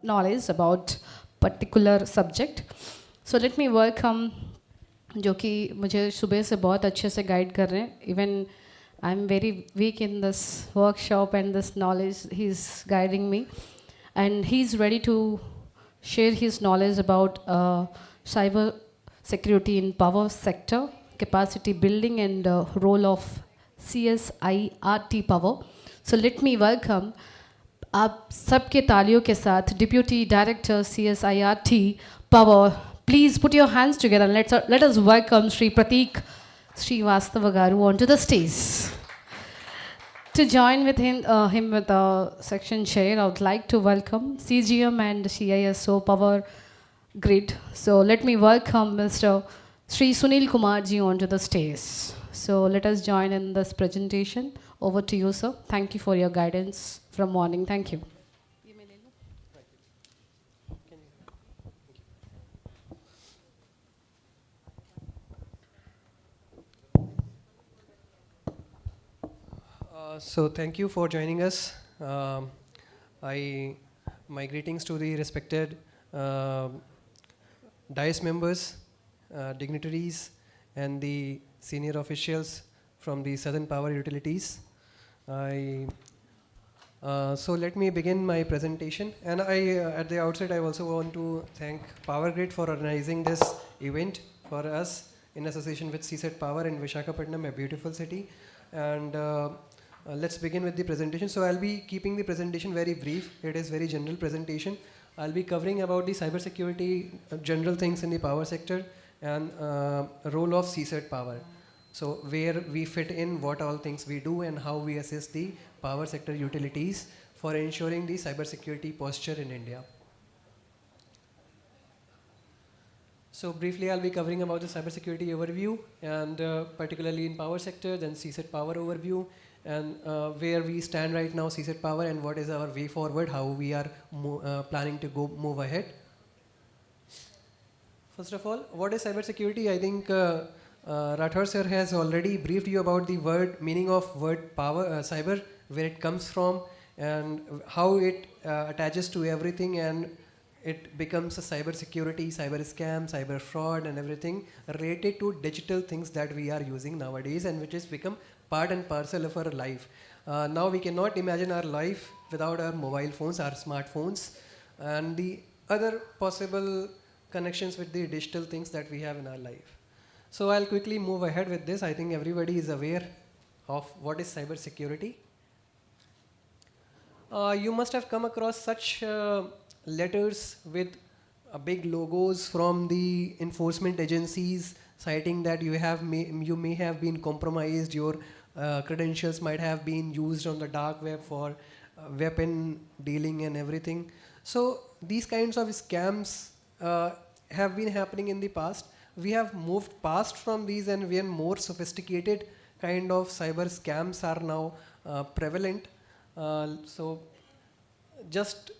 knowledge about particular subject. So let me welcome जो कि मुझे सुबह से बहुत अच्छे से guide कर रहे हैं. Even I'm very weak in this workshop and this knowledge, he's guiding me. And he's ready to share his knowledge about cyber security in power sector, capacity building and role of CSIRT power. So let me welcome आप सबके तालियों के साथ Deputy Director CSIRT Power. Please put your hands together and let us welcome Sri Pratik Srivastava Garu onto the stage. To join with him with the section chair, I would like to welcome CGM and CISO Power Grid. So let me welcome Mr. Sri Sunil Kumar ji onto the stage. So let us join in this presentation. Over to you, sir. Thank you for your guidance from morning. Thank you. So thank you for joining us. My greetings to the respected dais members, dignitaries, and the senior officials from the Southern Power Utilities. So let me begin my presentation. And at the outset, I also want to thank Power Grid for organizing this event for us in association with CSET Power in Visakhapatnam, a beautiful city. And let's begin with the presentation. So I'll be keeping the presentation very brief. It is very general presentation. I'll be covering about the cybersecurity, general things in the power sector, and role of CSET Power. So where we fit in, what all things we do, and how we assist the power sector utilities for ensuring the cybersecurity posture in India. So briefly, I'll be covering about the cybersecurity overview, and particularly in power sector, then CSET Power overview, and where we stand right now, CSET Power, and what is our way forward, how we are planning to move ahead. First of all, what is cybersecurity? I think Rathore sir has already briefed you about the meaning of word power, cyber, where it comes from, and how it attaches to everything, and it becomes a cyber security, cyber scam, cyber fraud, and everything related to digital things that we are using nowadays, and which has become part and parcel of our life. Now we cannot imagine our life without our mobile phones, our smartphones, and the other possible connections with the digital things that we have in our life. So I'll quickly move ahead with this. I think everybody is aware of what is cyber security. You must have come across such letters with big logos from the enforcement agencies citing that you may have been compromised, your credentials might have been used on the dark web for weapon dealing and everything. So these kinds of scams have been happening in the past. We have moved past from these, and we are more sophisticated kind of cyber scams are now prevalent. So just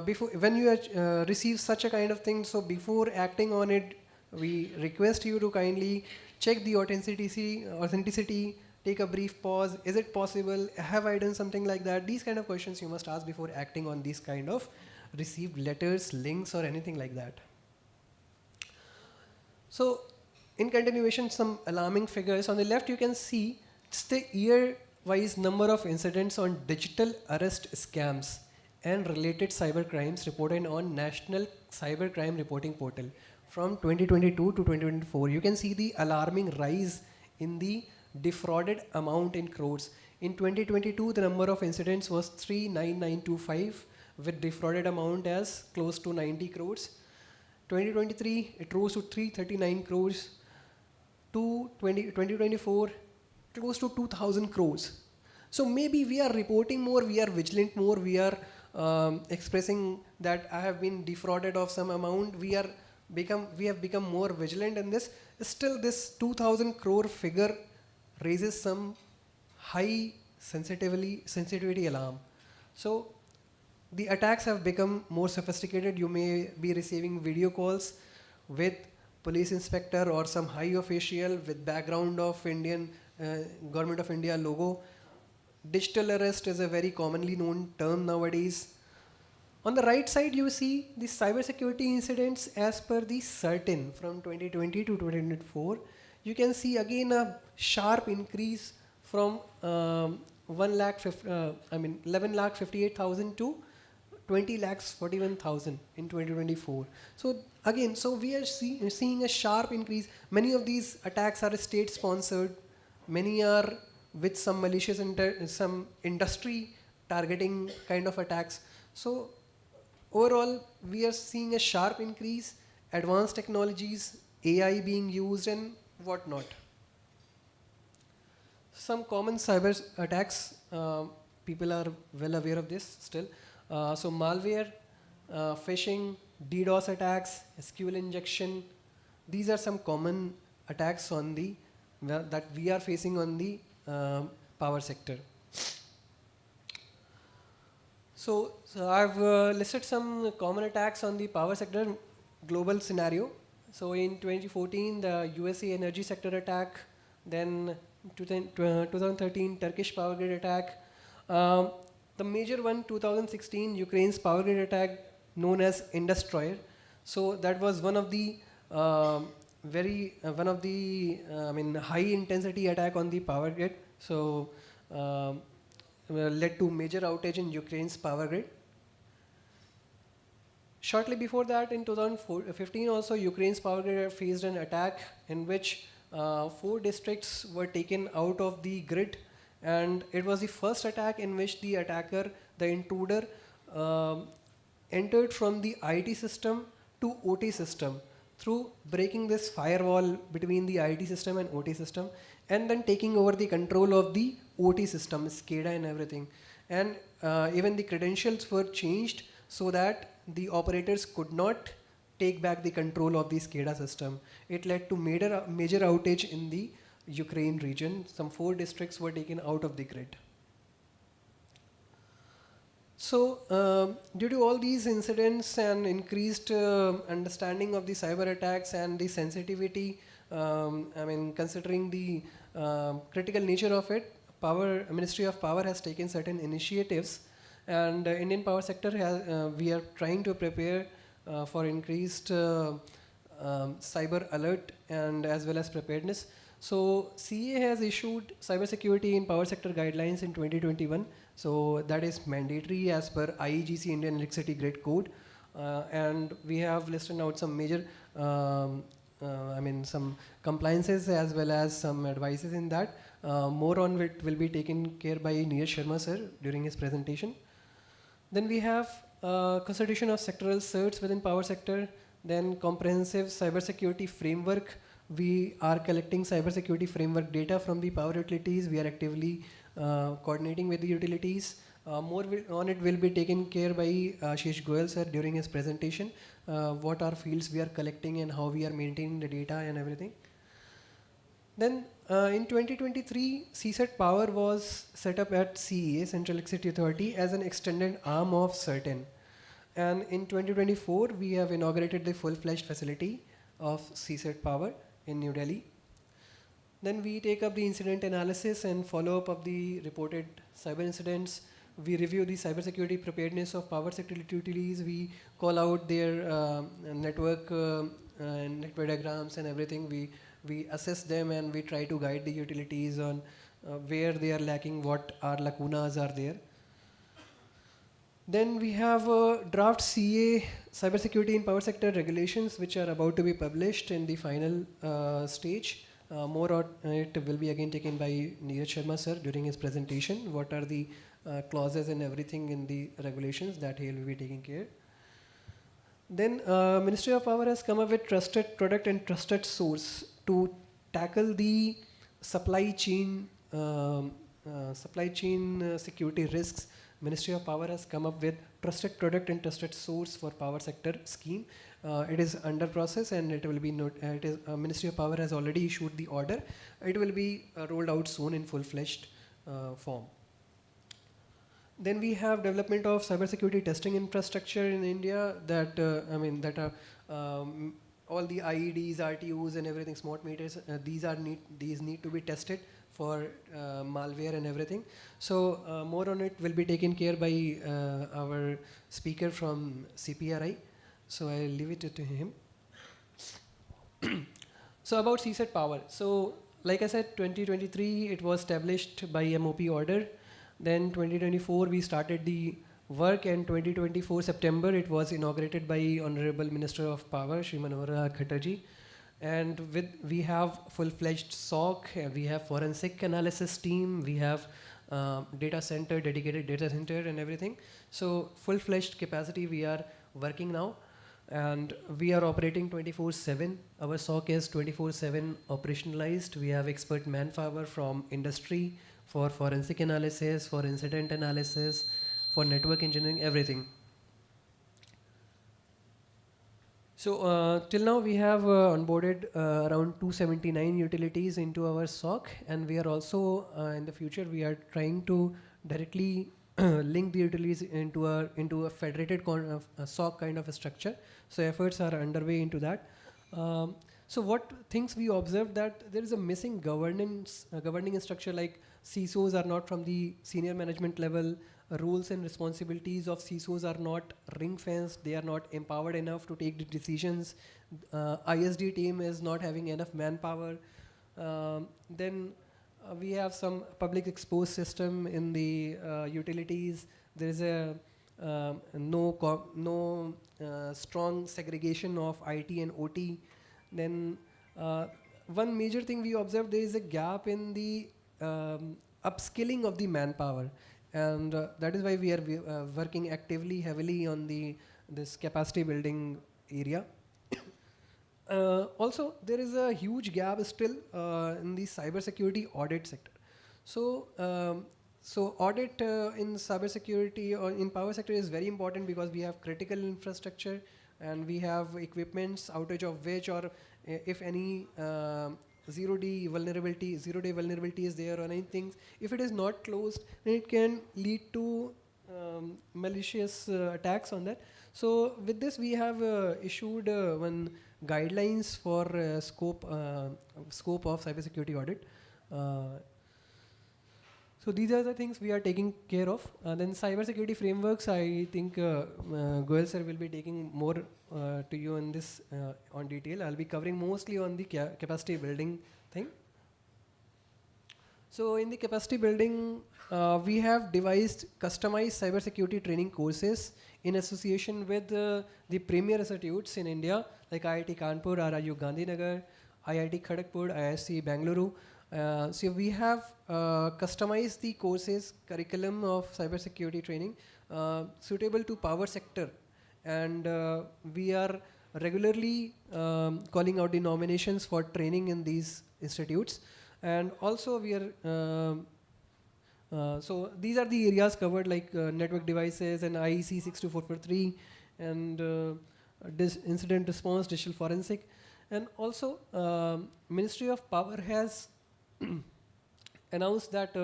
before, when you receive such a kind of thing, so before acting on it, we request you to kindly check the authenticity, take a brief pause. Is it possible? Have I done something like that? These kind of questions you must ask before acting on these kind of received letters, links, or anything like that. So in continuation, some alarming figures. On the left, you can see it's the year-wise number of incidents on digital arrest scams and related cyber crimes reported on National Cyber Crime Reporting Portal from 2022 to 2024. You can see the alarming rise in the defrauded amount in crores. In 2022, the number of incidents was 39925 with defrauded amount as close to 90 crores. 2023, it rose to 339 crores. 2024, close to 2000 crores. So maybe we are reporting more, we are vigilant more, we are expressing that I have been defrauded of some amount, we have become more vigilant in this. Still this 2000 crore figure raises some high sensitivity alarm. So the attacks have become more sophisticated. You may be receiving video calls with police inspector or some high official with background of Indian Government of India logo. Digital arrest is a very commonly known term nowadays. On the right side, you see the cybersecurity incidents as per the certain from 2020 to 2024. You can see again a sharp increase from 11 lakh 58,000 to 20 lakhs 41,000 in 2024. So again, so we are seeing a sharp increase. Many of these attacks are state sponsored. Many are with some malicious some industry targeting kind of attacks. So overall, we are seeing a sharp increase, advanced technologies, AI being used and whatnot. Some common cyber attacks, people are well aware of this still. So malware, phishing, DDoS attacks, SQL injection, these are some common attacks on the that we are facing on the power sector. So I've listed some common attacks on the power sector global scenario. So in 2014, the USA energy sector attack, then 2013 Turkish power grid attack. The major one, 2016, Ukraine's power grid attack known as Industroyer. So that was one of the high intensity attack on the power grid. So led to major outage in Ukraine's power grid. Shortly before that, in 2015 also, Ukraine's power grid faced an attack in which 4 districts were taken out of the grid, and it was the first attack in which the attacker, the intruder, entered from the IT system to OT system through breaking this firewall between the IT system and OT system, and then taking over the control of the OT system, SCADA and everything. And even the credentials were changed so that the operators could not take back the control of the SCADA system. It led to major outage in the Ukraine region. Some 4 districts were taken out of the grid. So due to all these incidents and increased understanding of the cyber attacks and the sensitivity, considering the critical nature of it, Ministry of Power has taken certain initiatives, and Indian power sector we are trying to prepare for increased cyber alert and as well as preparedness. So CA has issued cybersecurity in power sector guidelines in 2021. So that is mandatory as per IEGC Indian Electricity Grid Code, and we have listed out some major some compliances as well as some advices in that. More on it will be taken care by Neeraj Sharma sir during his presentation. Then we have consultation of sectoral certs within power sector, then comprehensive cybersecurity framework. We are collecting cybersecurity framework data from the power utilities. We are actively coordinating with the utilities. More on it will be taken care by Ashish Goyal sir during his presentation. What are fields we are collecting and how we are maintaining the data and everything. Then in 2023, CSET Power was set up at CEA, Central Electricity Authority, as an extended arm of CERTIN. And in 2024, we have inaugurated the full-fledged facility of CSET Power in New Delhi. Then we take up the incident analysis and follow-up of the reported cyber incidents. We review the cybersecurity preparedness of power sector utilities. We call out their network diagrams and everything. We assess them and we try to guide the utilities on where they are lacking, what our lacunas are there. Then we have draft CA cybersecurity in power sector regulations, which are about to be published in the final stage. More on it will be again taken by Neeraj Sharma sir during his presentation. What are the clauses and everything in the regulations that he will be taking care. Then Ministry of Power has come up with trusted product and trusted source to tackle the supply chain security risks. Ministry of Power has come up with trusted product and trusted source for power sector scheme. It is under process and it will be Ministry of Power has already issued the order. It will be rolled out soon in full-fledged form. Then we have development of cybersecurity testing infrastructure in India that all the IEDs, RTUs and everything, smart meters, these need to be tested for malware and everything. So more on it will be taken care by our speaker from CPRI. So I'll leave it to him. So about CSET power. So like I said, 2023 it was established by MOP order. Then 2024 we started the work, and 2024 September it was inaugurated by Honorable Minister of Power, Shri Manohar Khattarji. And we have full-fledged SOC, we have forensic analysis team, we have data center, dedicated data center and everything. So full-fledged capacity we are working now, and we are operating 24/7. Our SOC is 24/7 operationalized. We have expert manpower from industry for forensic analysis, for incident analysis, for network engineering, everything. So till now we have onboarded around 279 utilities into our SOC, and we are also in the future we are trying to directly link the utilities into a federated SOC kind of a structure. So efforts are underway into that. So what things we observed, that there is a missing governance, governing structure, like CISOs are not from the senior management level, roles and responsibilities of CISOs are not ring fenced, they are not empowered enough to take the decisions. ISD team is not having enough manpower. Then we have some public exposed system in the utilities. There is a no strong segregation of IT and OT. Then one major thing we observed, there is a gap in the upskilling of the manpower, and that is why we are working actively, heavily on this capacity building area. Also, there is a huge gap still in the cybersecurity audit sector. So, so audit in cybersecurity or in power sector is very important, because we have critical infrastructure and we have equipments outage of which, or if any zero-day vulnerability is there or anything, if it is not closed, then it can lead to malicious attacks on that. So with this we have issued one guidelines for scope of cybersecurity audit. So these are the things we are taking care of. Then cybersecurity frameworks, I think Goel sir will be taking more to you on this on detail. I'll be covering mostly on the capacity building thing. So in the capacity building, we have devised customized cybersecurity training courses in association with the premier institutes in India, like IIT Kanpur, RIU Gandhinagar, IIT Kharagpur, IISc Bangalore. So we have customized the courses curriculum of cybersecurity training suitable to power sector, and we are regularly calling out the nominations for training in these institutes. And also we are so these are the areas covered, like network devices and IEC 62443 and incident response, digital forensic. And also Ministry of Power has announced that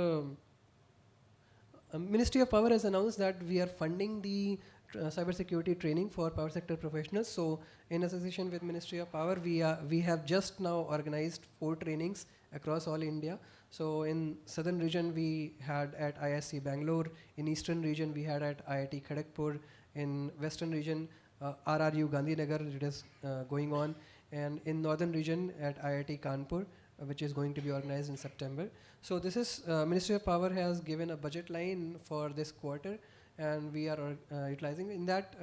Ministry of Power has announced that we are funding the cybersecurity training for power sector professionals. So in association with Ministry of Power, we have just now organized 4 trainings across all India. So in southern region we had at IISc Bangalore, in eastern region we had at IIT Kharagpur, in western region RRU Gandhinagar, it is going on, and in northern region at IIT Kanpur, which is going to be organized in September. So this is Ministry of Power has given a budget line for this quarter, and we are utilizing in that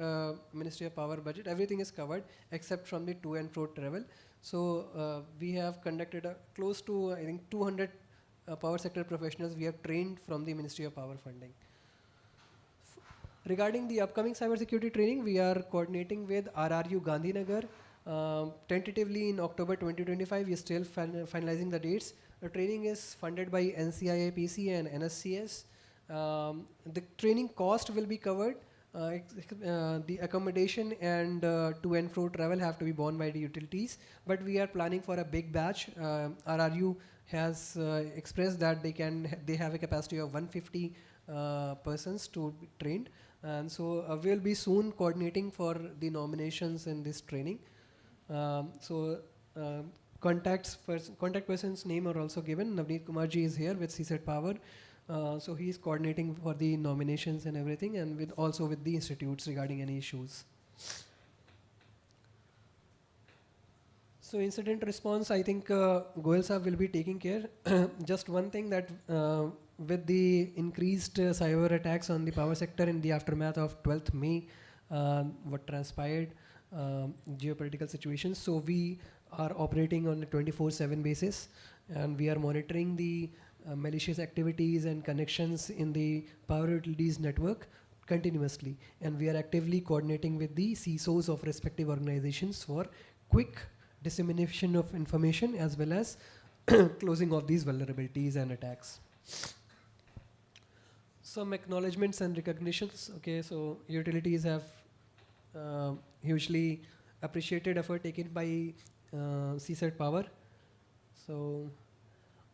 Ministry of Power budget. Everything is covered except from the to and fro travel. So we have conducted close to, I think, 200 power sector professionals we have trained from the Ministry of Power funding. Regarding the upcoming cybersecurity training, we are coordinating with RRU Gandhinagar. Tentatively in October 2025, we are still finalizing the dates. The training is funded by NCIAPC and NSCS. The training cost will be covered. The accommodation and to and fro travel have to be borne by the utilities. But we are planning for a big batch. RRU has expressed that they have a capacity of 150 persons to be trained. And so we'll be soon coordinating for the nominations in this training. contact person's name are also given. Navneet Kumar ji is here with CSET Power. So he is coordinating for the nominations and everything, and with also with the institutes regarding any issues. So incident response, I think Goel Saab will be taking care. Just one thing that with the increased cyber attacks on the power sector in the aftermath of 12th May, what transpired, geopolitical situations. So we are operating on a 24/7 basis, and we are monitoring the malicious activities and connections in the power utilities network continuously. And we are actively coordinating with the CISOs of respective organizations for quick dissemination of information as well as closing of these vulnerabilities and attacks. Some acknowledgements and recognitions. Okay, so utilities have hugely appreciated effort taken by CSET Power. So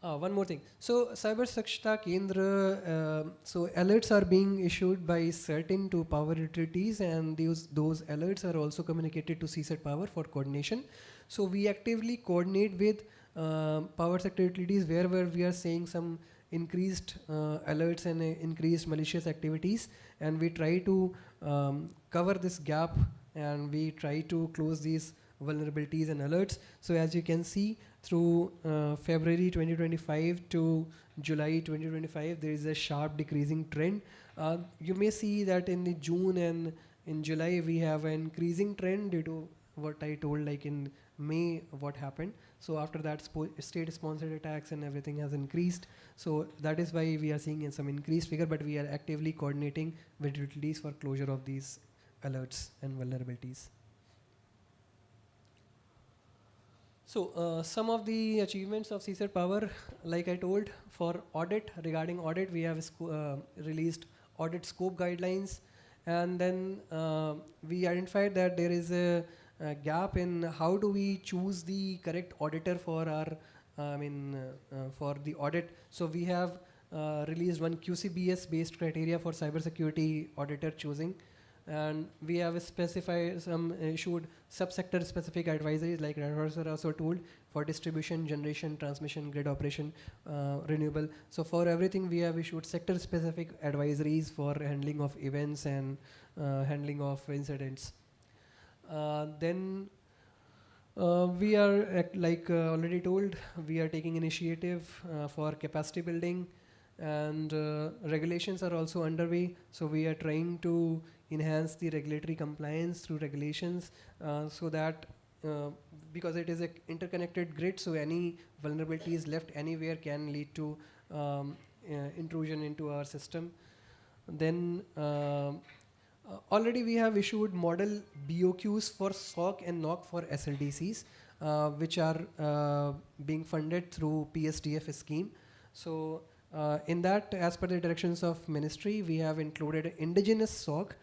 one more thing. So Cyber Sakshta Kendra, so alerts are being issued by certain to power utilities, and those alerts are also communicated to CSET Power for coordination. So we actively coordinate with power sector utilities wherever we are seeing some increased alerts and increased malicious activities, and we try to cover this gap, and we try to close these vulnerabilities and alerts. So as you can see, through February 2025 to July 2025, there is a sharp decreasing trend. You may see that in the June and in July we have an increasing trend due to what I told, like in May what happened. So after that, state sponsored attacks and everything has increased. So that is why we are seeing some increased figure, but we are actively coordinating with utilities for closure of these alerts and vulnerabilities. So some of the achievements of CSET Power, like I told, for audit, regarding audit, we have released audit scope guidelines, and then we identified that there is a gap in how do we choose the correct auditor for our, for the audit. So we have released one QCBS based criteria for cybersecurity auditor choosing. And we have specified some issued subsector specific advisories, like Radhar also told, for distribution, generation, transmission, grid operation, renewable. So for everything we have issued sector specific advisories for handling of events and handling of incidents. Then we are, like already told, we are taking initiative for capacity building, and regulations are also underway. So we are trying to enhance the regulatory compliance through regulations, so that because it is an interconnected grid, so any vulnerabilities left anywhere can lead to intrusion into our system. Then already we have issued model BOQs for SOC and NOC for SLDCs, which are being funded through PSDF scheme. So in that, as per the directions of ministry, we have included indigenous SOC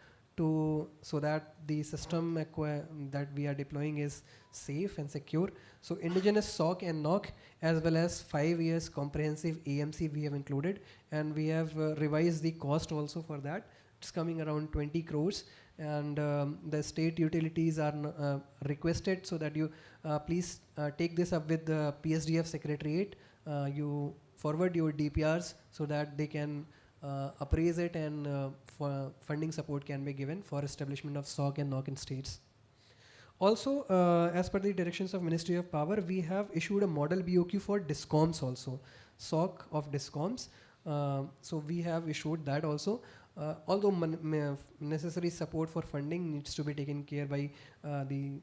so that the system that we are deploying is safe and secure. So indigenous SOC and NOC, as well as 5 years comprehensive AMC we have included, and we have revised the cost also for that. It's coming around 20 crores, and the state utilities are requested so that you please take this up with the PSDF Secretariat. You forward your DPRs so that they can appraise it, and funding support can be given for establishment of SOC and NOC in states. Also, as per the directions of Ministry of Power, we have issued a model BOQ for DISCOMs also, SOC of DISCOMs. So we have issued that also. Although necessary support for funding needs to be taken care by the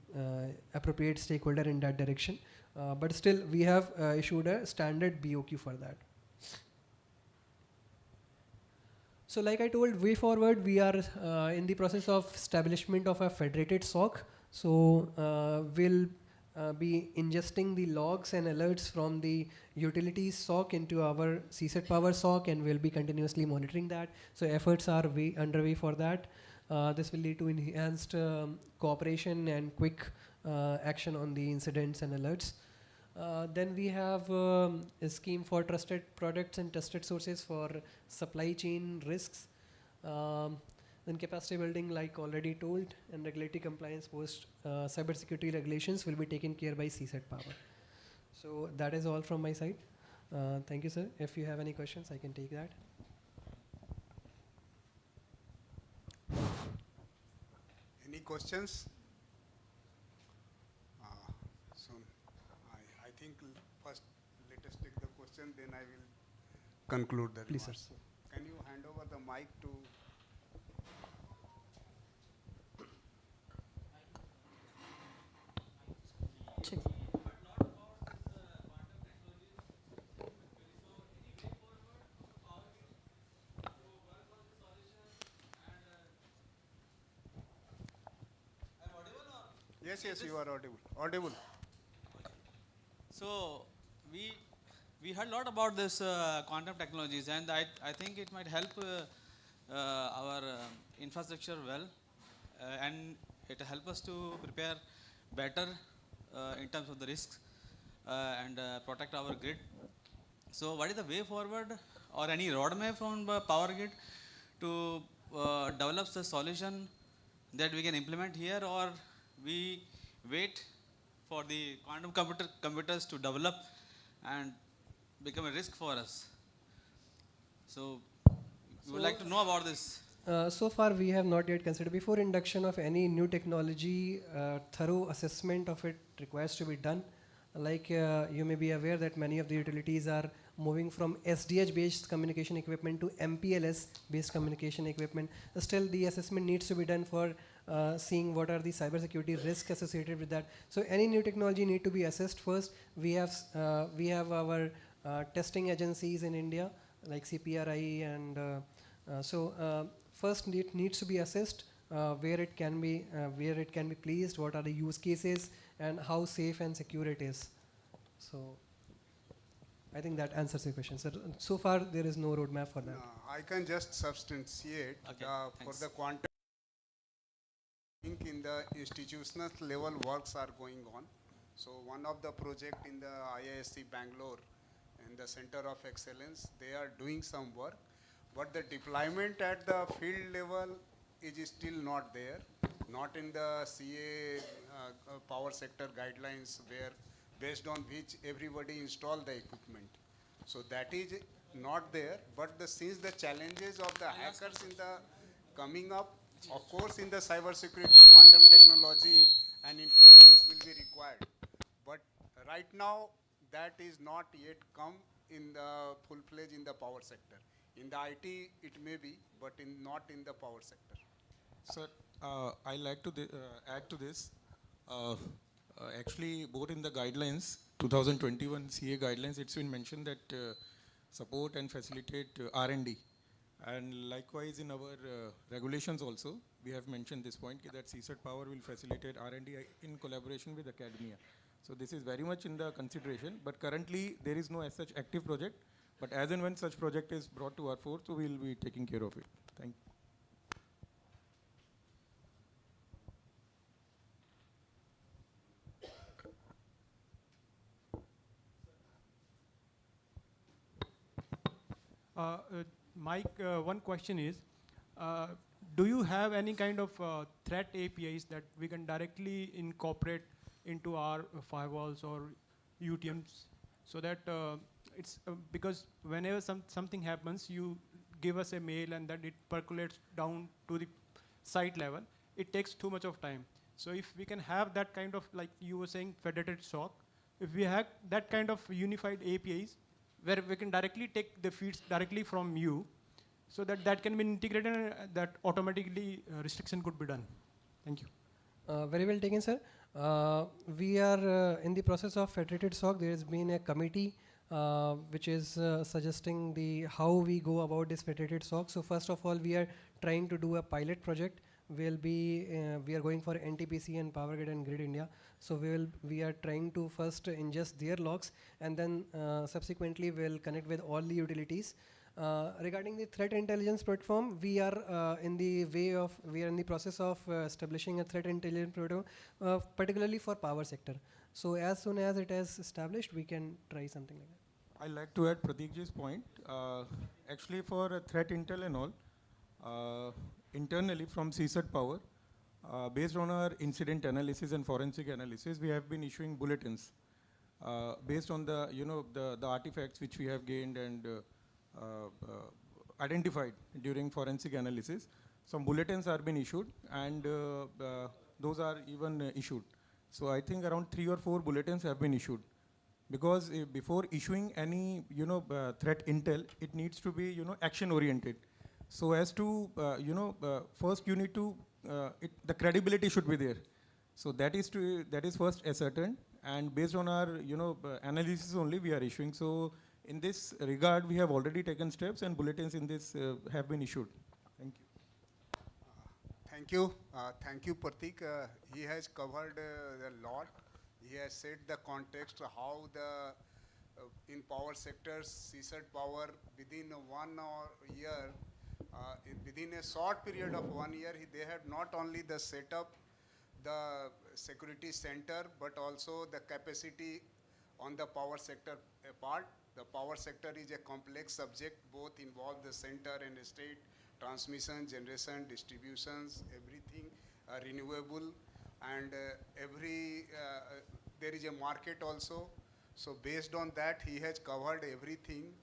appropriate stakeholder in that direction. But still, we have issued a standard BOQ for that. So like I told, way forward, we are in the process of establishment of a federated SOC. So we'll be ingesting the logs and alerts from the utilities SOC into our CSET Power SOC, and we'll be continuously monitoring that. So efforts are underway for that. This will lead to enhanced cooperation and quick action on the incidents and alerts. Then we have a scheme for trusted products and trusted sources for supply chain risks. Then capacity building, like already told, and regulatory compliance post cybersecurity regulations will be taken care by CSET Power. So that is all from my side. Thank you, sir. If you have any questions, I can take that. Any questions? So I think first let us take the question, then I will conclude the Please, sir. remarks. Can you hand over the mic to? Check. Yes, yes, you are audible. Audible. So we we heard a lot about this quantum technologies, and I think it might help our infrastructure well, and it help us to prepare better in terms of the risks and protect our grid. So what is the way forward or any roadmap from Power Grid to develop the solution that we can implement here, or we wait for the quantum computers to develop and become a risk for us? So we would like to know about this. So far, we have not yet considered. Before induction of any new technology, thorough assessment of it requires to be done. Like you may be aware that many of the utilities are moving from SDH-based communication equipment to MPLS-based communication equipment. Still, the assessment needs to be done for seeing what are the cybersecurity risks associated with that. So, any new technology need to be assessed first. We have our testing agencies in India like CPRI and first it needs to be assessed where it can be placed, what are the use cases, and how safe and secure it is. So I think that answers your question, sir. So far there is no roadmap for that. No, I can just substantiate for the quantum. I think in the institutional level works are going on. So one of the project in the IISc Bangalore in the Center of Excellence, they are doing some work, but the deployment at the field level is still not there, not in the CA power sector guidelines where based on which everybody install the equipment. So that is not there, but since the challenges of the hackers in the coming up, of course in the cyber security, quantum technology and encryptions will be required. But right now that is not yet come in the full-fledged in the power sector. In the IT it may be, but not in the power sector. Sir, I like to add to this. Actually, both in the guidelines, 2021 CA guidelines, it's been mentioned that support and facilitate R&D. And likewise in our regulations also, we have mentioned this point that CSET Power will facilitate R&D in collaboration with academia. So this is very much in the consideration, but currently there is no as such active project. But as and when such project is brought to our fore, so we will be taking care of it. Thank you. Mike, one question is, do you have any kind of threat APIs that we can directly incorporate into our firewalls or UTMs, so that it's because whenever something happens, you give us a mail and then it percolates down to the site level. It takes too much of time. So if we can have that kind of, like you were saying, federated SOC, if we have that kind of unified APIs, where we can directly take the feeds directly from you, so that can be integrated and that automatically restriction could be done. Thank you. Very well taken, sir. We are in the process of federated SOC. There has been a committee which is suggesting how we go about this federated SOC. So first of all, we are trying to do a pilot project. We are going for NTPC and Power Grid and Grid India. So we are trying to first ingest their logs, and then subsequently we'll connect with all the utilities. Regarding the threat intelligence platform, we are in the process of establishing a threat intelligence platform, particularly for power sector. So as soon as it is established, we can try something like that. I'd like to add Prateekji's point. Actually, for threat intel and all, internally from CSET Power, based on our incident analysis and forensic analysis, we have been issuing bulletins based on the, the artifacts which we have gained and identified during forensic analysis, some bulletins are been issued, and those are even issued. So I think around 3 or 4 bulletins have been issued, because before issuing any threat intel, it needs to be action oriented. So as to first you need to the credibility should be there. So that is first ascertained, and based on our analysis only we are issuing. So in this regard, we have already taken steps, and bulletins in this have been issued. Thank you. Thank you, Pratik. He has covered a lot. He has set the context how the in power sectors, CSAT power within 1 year, within a short period of 1 year, they have not only the setup, the security center, but also the capacity on the power sector part. The power sector is a complex subject, both involve the center and state, transmission, generation, distributions, everything renewable, and there is a market also. So based on that, he has covered everything,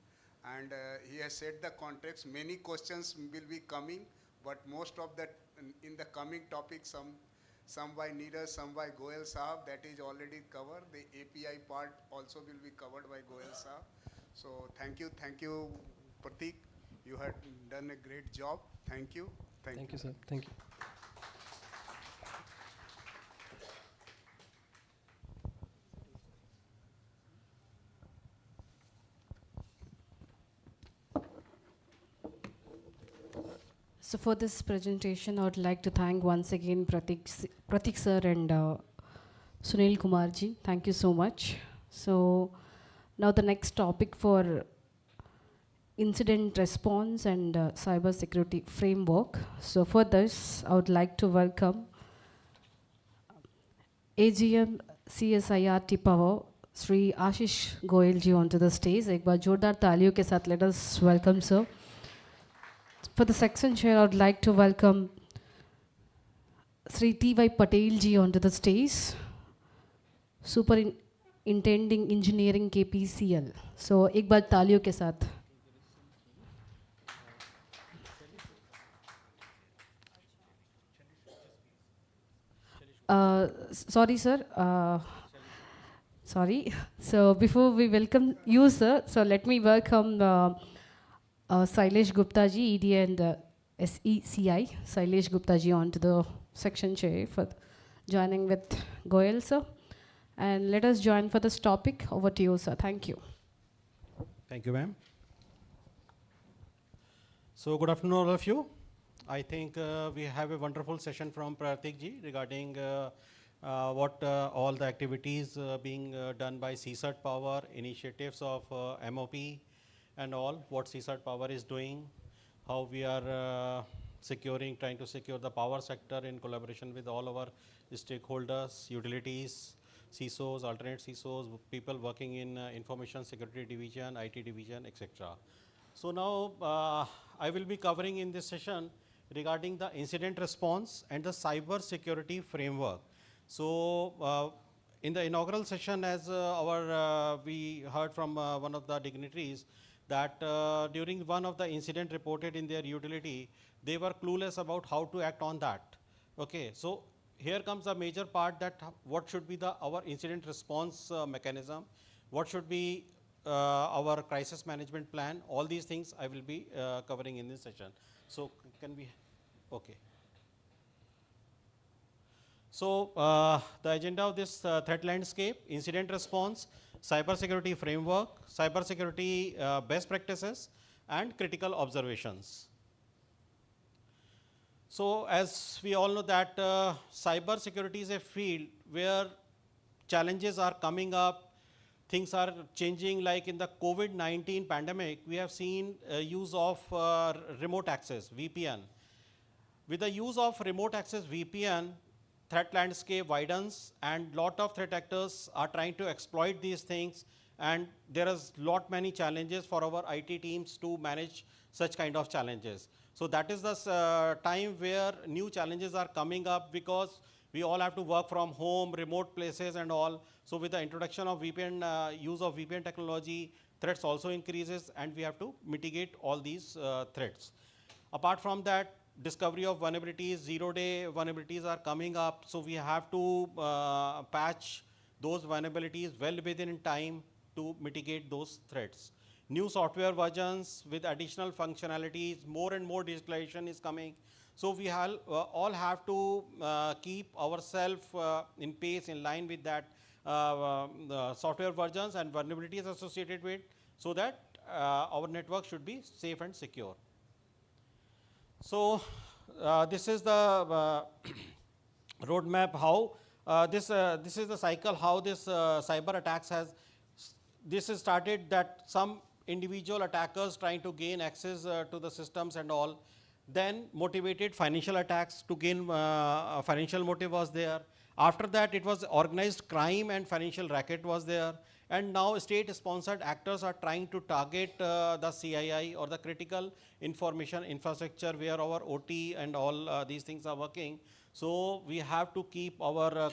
and he has set the context. Many questions will be coming, but most of that in the coming topics, some by Neeraj, some by Goel Saab, that is already covered. The API part also will be covered by Goel Saab. So thank you, Pratik. You have done a great job. Thank you. Thank you, sir. Thank you. So for this presentation, I would like to thank once again Pratik sir and Sunil Kumarji. Thank you so much. So now the next topic for incident response and cyber security framework. So for this, I would like to welcome AGM CSIRT Power, Sri Ashish Goyal ji onto the stage. एक बार जोरदार तालियों के साथ let us welcome sir. For the section chair, I would like to welcome Sri T.Y. Patel ji onto the stage, Superintending Engineering KPCL. So, एक बार तालियों के साथ. Sorry, sir. Sorry. So, before we welcome you, sir, so let me welcome Sailesh Gupta ji, ED and SECI. Sailesh Gupta ji onto the section chair for joining with Goel, sir. And let us join for this topic. Over to you, sir. Thank you. Thank you, ma'am. So, good afternoon, all of you. I think we have a wonderful session from Pratik ji regarding what all the activities being done by CSAT Power, initiatives of MOP and all, what CSAT Power is doing, how we are trying to secure the power sector in collaboration with all our stakeholders, utilities, CISOs, alternate CISOs, people working in information security division, IT division, etc. So now I will be covering in this session regarding the incident response and the cyber security framework. So in the inaugural session, as we heard from one of the dignitaries, that during one of the incident reported in their utility, they were clueless about how to act on that. Okay, so here comes a major part, that what should be our incident response mechanism, what should be our crisis management plan. All these things I will be covering in this session. So can we, okay. So the agenda of this threat landscape: incident response, cybersecurity framework, cybersecurity best practices, and critical observations. So as we all know that cybersecurity is a field where challenges are coming up, things are changing. Like in the COVID-19 pandemic, we have seen use of remote access, VPN. With the use of remote access VPN, threat landscape widens, and lot of threat actors are trying to exploit these things, and there is many challenges for our IT teams to manage such kind of challenges. So that is the time where new challenges are coming up, because We all have to work from home, remote places and all. So with the introduction of VPN, use of VPN technology, threats also increases, and we have to mitigate all these threats. Apart from that, discovery of vulnerabilities, zero-day vulnerabilities are coming up, so we have to patch those vulnerabilities well within time to mitigate those threats. New software versions with additional functionalities, more and more digitalization is coming. So we all have to keep ourselves in pace, in line with that the software versions and vulnerabilities associated with, so that our network should be safe and secure. So this is the roadmap how this is the cycle how this cyber attacks this is started, that some individual attackers trying to gain access to the systems and all, then motivated financial attacks to gain financial motive was there. After that, it was organized crime and financial racket was there, and now state-sponsored actors are trying to target the CII or the critical information infrastructure where our OT and all these things are working. So we have to keep our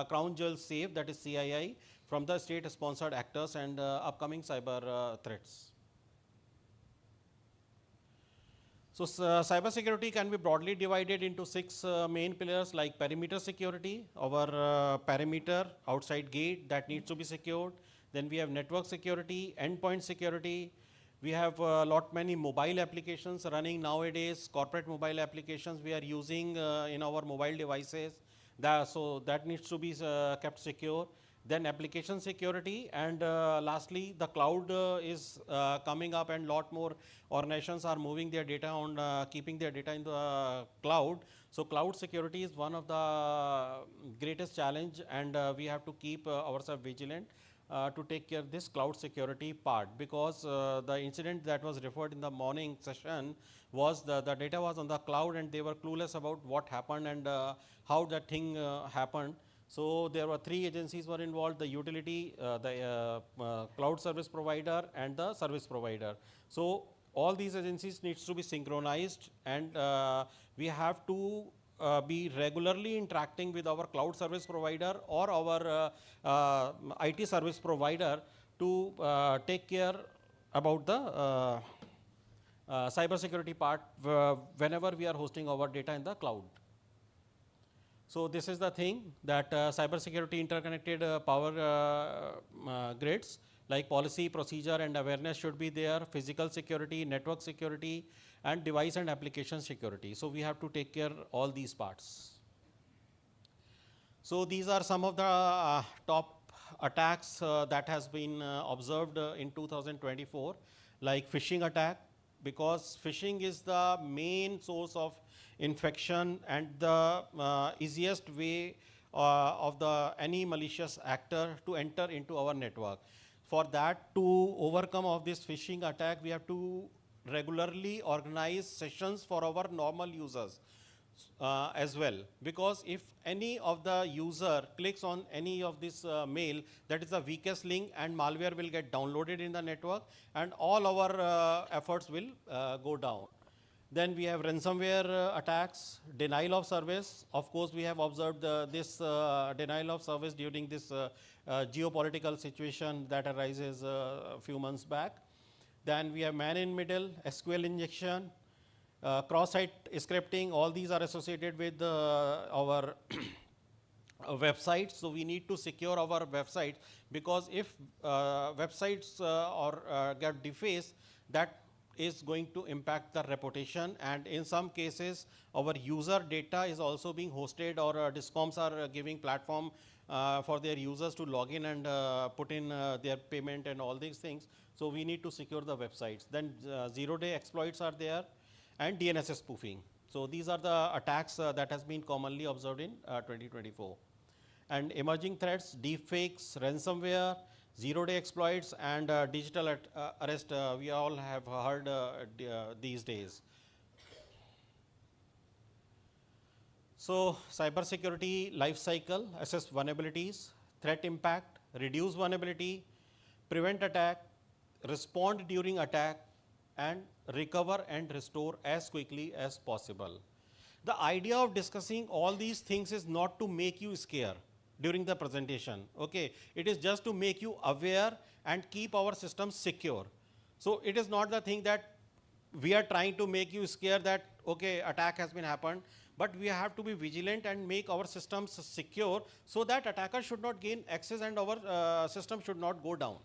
crown jewels safe, that is CII, from the state-sponsored actors and upcoming cyber threats. So cybersecurity can be broadly divided into 6 main pillars, like perimeter security, our perimeter outside gate that needs to be secured. Then we have network security, endpoint security. We have many mobile applications running nowadays, corporate mobile applications we are using in our mobile devices. So that needs to be kept secure. Then application security, and lastly the cloud is coming up, and lot more organizations are moving their data on keeping their data in the cloud. So cloud security is one of the greatest challenge, and we have to keep ourselves vigilant to take care of this cloud security part, because the incident that was referred in the morning session was the data was on the cloud, and they were clueless about what happened and how that thing happened. So there were 3 agencies were involved: the utility, the cloud service provider, and the service provider. So all these agencies needs to be synchronized, and we have to be regularly interacting with our cloud service provider or our IT service provider to take care about the cybersecurity part whenever we are hosting our data in the cloud. So this is the thing, that cybersecurity interconnected power grids, like policy, procedure and awareness should be there, physical security, network security, and device and application security. So we have to take care all these parts. So these are some of the top attacks that has been observed in 2024, like phishing attack, because phishing is the main source of infection and the easiest way of any malicious actor to enter into our network. For that, to overcome of this phishing attack, we have to regularly organize sessions for our normal users as well, because if any of the user clicks on any of this mail, that is the weakest link, and malware will get downloaded in the network, and all our efforts will go down. Then we have ransomware attacks, denial of service. Of course, we have observed this denial of service during this geopolitical situation that arises a few months back. Then we have man-in-middle, SQL injection, cross-site scripting. All these are associated with our websites. So we need to secure our websites, because if websites get defaced, that is going to impact the reputation, and in some cases our user data is also being hosted, or discoms are giving platform for their users to log in and put in their payment and all these things. So we need to secure the websites. Then zero-day exploits are there, and DNS spoofing. So these are the attacks that has been commonly observed in 2024. And emerging threats: deepfakes, ransomware, zero-day exploits, and digital arrest. We all have heard these days. So cybersecurity life cycle: assess vulnerabilities, threat impact, reduce vulnerability, prevent attack, respond during attack, and recover and restore as quickly as possible. The idea of discussing all these things is not to make you scare during the presentation, okay? It is just to make you aware and keep our systems secure. So it is not the thing that we are trying to make you scared that, okay, attack has been happened, but we have to be vigilant and make our systems secure so that attackers should not gain access and our system should not go down.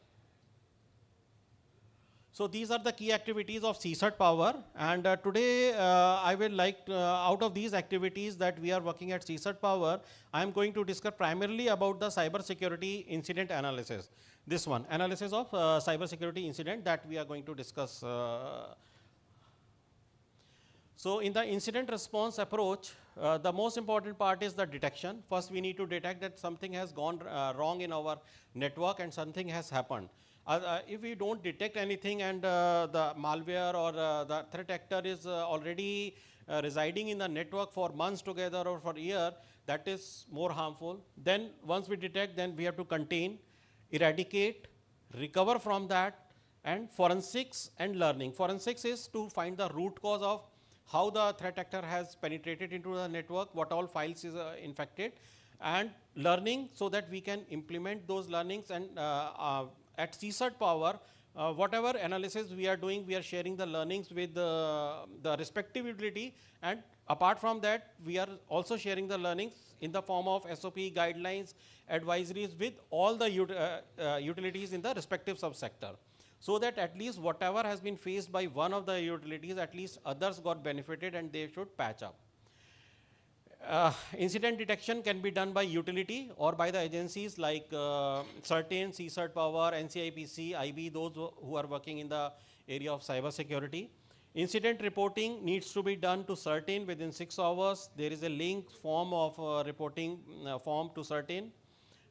So these are the key activities of CSAT Power, and today I will like, out of these activities that we are working at CSAT Power, I am going to discuss primarily about the cyber security incident analysis. This one, analysis of cyber security incident that we are going to discuss. So in the incident response approach, the most important part is the detection. First, we need to detect that something has gone wrong in our network and something has happened. If we don't detect anything and the malware or the threat actor is already residing in the network for months together or for a year, that is more harmful. Then once we detect, then we have to contain, eradicate, recover from that, and forensics and learning. Forensics is to find the root cause of how the threat actor has penetrated into the network, what all files is infected, and learning so that we can implement those learnings. And at CSAT Power, whatever analysis we are doing, we are sharing the learnings with the respective utility, and apart from that, we are also sharing the learnings in the form of SOP guidelines, advisories with all the utilities in the respective subsector, so that at least whatever has been faced by one of the utilities, at least others got benefited and they should patch up. Incident detection can be done by utility or by the agencies like CERTAIN, CSAT Power, NCIPC, IB, those who are working in the area of cyber security. Incident reporting needs to be done to CERTAIN within 6 hours. There is a link form of reporting form to CERTAIN.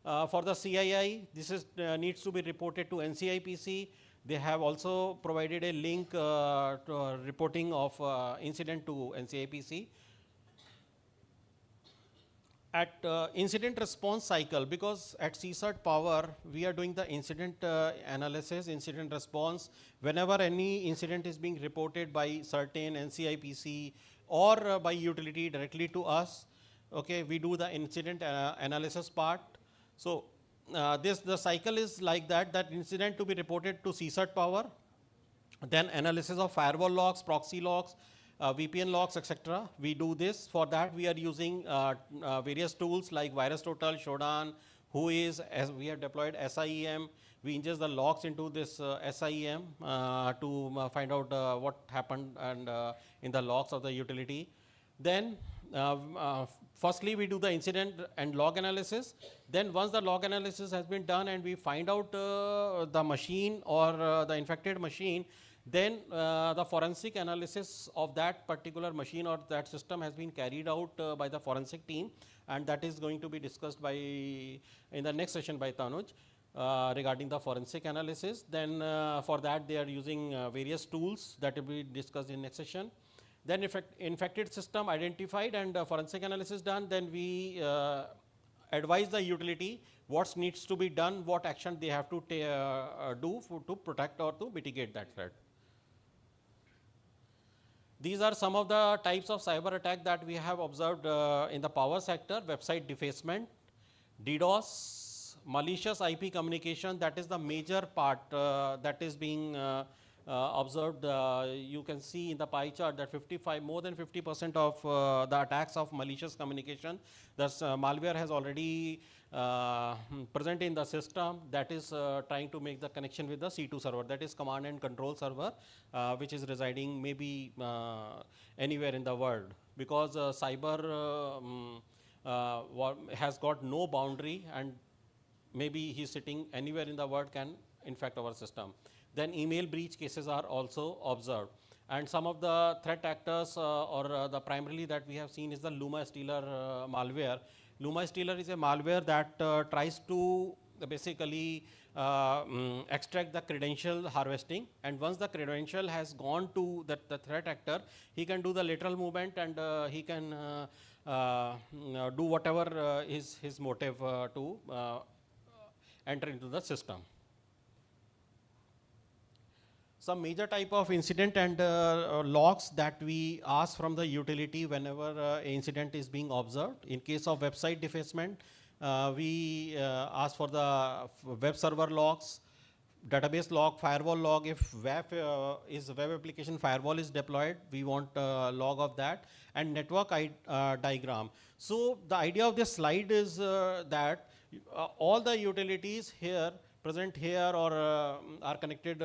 For the CII, this is needs to be reported to NCIPC. They have also provided a link to reporting of incident to NCIPC. At incident response cycle, because at CSAT Power, we are doing the incident analysis, incident response. Whenever any incident is being reported by CERTAIN, NCIPC, or by utility directly to us, okay, we do the incident analysis part. So the cycle is like that, that incident to be reported to CSAT Power, then analysis of firewall logs, proxy logs, VPN logs, etc. We do this. For that, we are using various tools like VirusTotal, Shodan, Whois, as we have deployed SIEM. We ingest the logs into this SIEM to find out what happened and in the logs of the utility. Then, firstly, we do the incident and log analysis. Then once the log analysis has been done and we find out the machine or the infected machine, then the forensic analysis of that particular machine or that system has been carried out by the forensic team, and that is going to be discussed by in the next session by Tanuj regarding the forensic analysis. Then for that they are using various tools that will be discussed in next session. Then infected system identified and forensic analysis done, then we advise the utility what needs to be done, what action they have to do to protect or to mitigate that threat. These are some of the types of cyber attack that we have observed in the power sector: website defacement, DDoS, malicious IP communication. That is the major part that is being observed. You can see in the pie chart that more than 50% of the attacks of malicious communication, thus malware has already present in the system that is trying to make the connection with the C2 server, that is command and control server, which is residing maybe anywhere in the world, because cyber has got no boundary and maybe he's sitting anywhere in the world can infect our system. Then email breach cases are also observed. And some of the threat actors or the primarily that we have seen is the Luma Stealer malware. Luma Stealer is a malware that tries to basically extract the credential harvesting, and once the credential has gone to the threat actor, he can do the lateral movement and he can do whatever is his motive to enter into the system. some major type of incident and logs that we ask from the utility whenever incident is being observed. In case of website defacement, we ask for the web server logs, database log, firewall log. If web application firewall is deployed, we want log of that, and network diagram. So the idea of this slide is that all the utilities here present here or are connected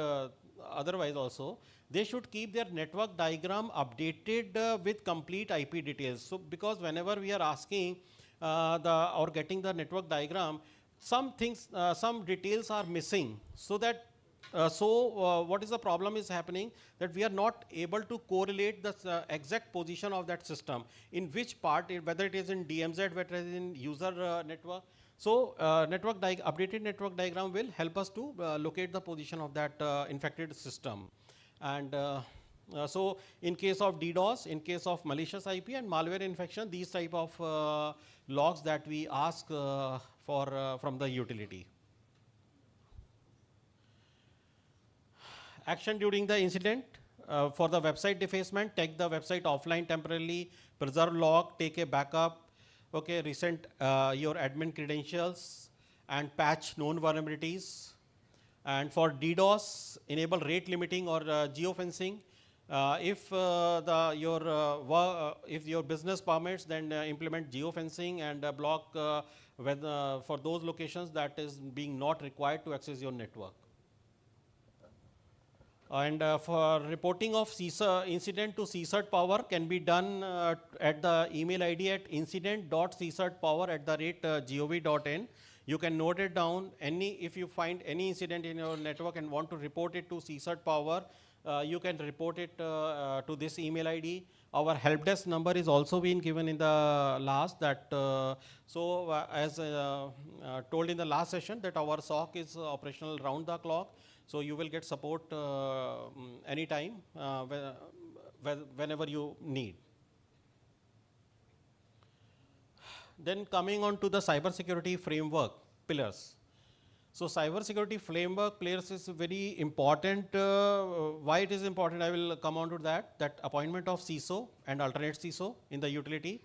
otherwise also, they should keep their network diagram updated with complete IP details. So because whenever we are asking or getting the network diagram, some things, some details are missing, so that what is the problem is happening, that we are not able to correlate the exact position of that system, in which part, whether it is in DMZ, whether it is in user network. So updated network diagram will help us to locate the position of that infected system. And so in case of DDoS, in case of malicious IP and malware infection, these type of logs that we ask from the utility. Action during the incident. For the website defacement, take the website offline temporarily, preserve log, take a backup, okay, reset your admin credentials and patch known vulnerabilities. And for DDoS, enable rate limiting or geofencing. If your business permits, then implement geofencing and block for those locations that is being not required to access your network. And for reporting of incident to CSIRT Power can be done at the email ID at incident.csirtpower@gov.in. You can note it down. If you find any incident in your network and want to report it to CSIRT Power, you can report it to this email ID. Our help desk number is also been given in the last. As told in the last session, that our SOC is operational round the clock. So you will get support anytime, whenever you need. Then coming on to the cybersecurity framework pillars. So cybersecurity framework pillars is very important. Why it is important, I will come on to that. That appointment of CISO and alternate CISO in the utility,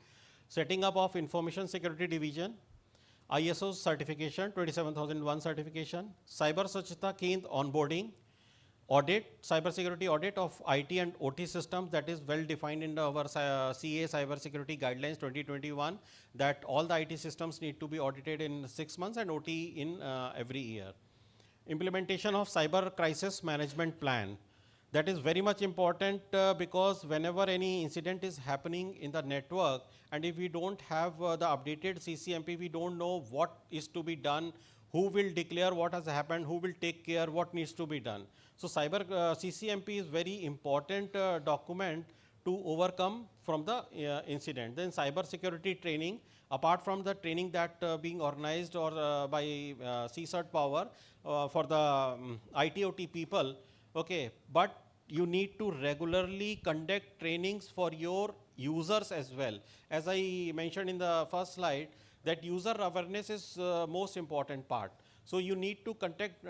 setting up of information security division, ISO certification, 27001 certification, Cyber Swachhata Kendra onboarding, audit, cybersecurity audit of IT and OT systems, that is well defined in our CA cybersecurity guidelines 2021, that all the IT systems need to be audited in 6 months and OT in every year. Implementation of cyber crisis management plan. That is very much important because whenever any incident is happening in the network, and if we don't have the updated CCMP, we don't know what is to be done, who will declare what has happened, who will take care, what needs to be done. So cyber CCMP is very important document to overcome from the incident. Then cyber security training, apart from the training that being organized or by CSIRT Power for the IT/OT people, okay, but you need to regularly conduct trainings for your users as well. As I mentioned in the first slide, that user awareness is most important part. So you need to conduct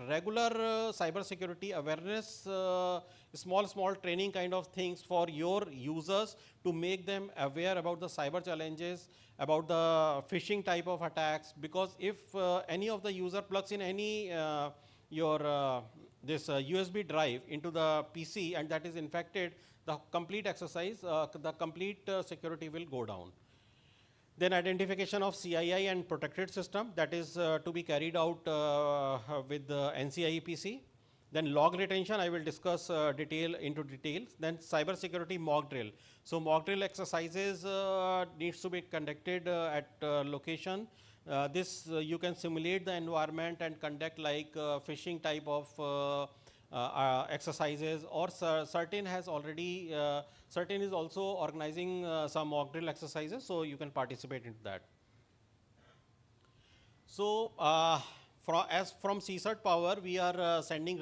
regular cyber security awareness, small training kind of things for your users to make them aware about the cyber challenges, about the phishing type of attacks. Because if any of the user plugs in any this USB drive into the PC and that is infected, the complete exercise, the complete security will go down. Then identification of CII and protected system, that is to be carried out with the NCIEPC. Then log retention, I will discuss into details. Then cyber security mock drill. So mock drill exercises needs to be conducted at location. You can simulate the environment and conduct like phishing type of exercises, or certain is also organizing some mock drill exercises, so you can participate into that. So from CSIRT Power, we are sending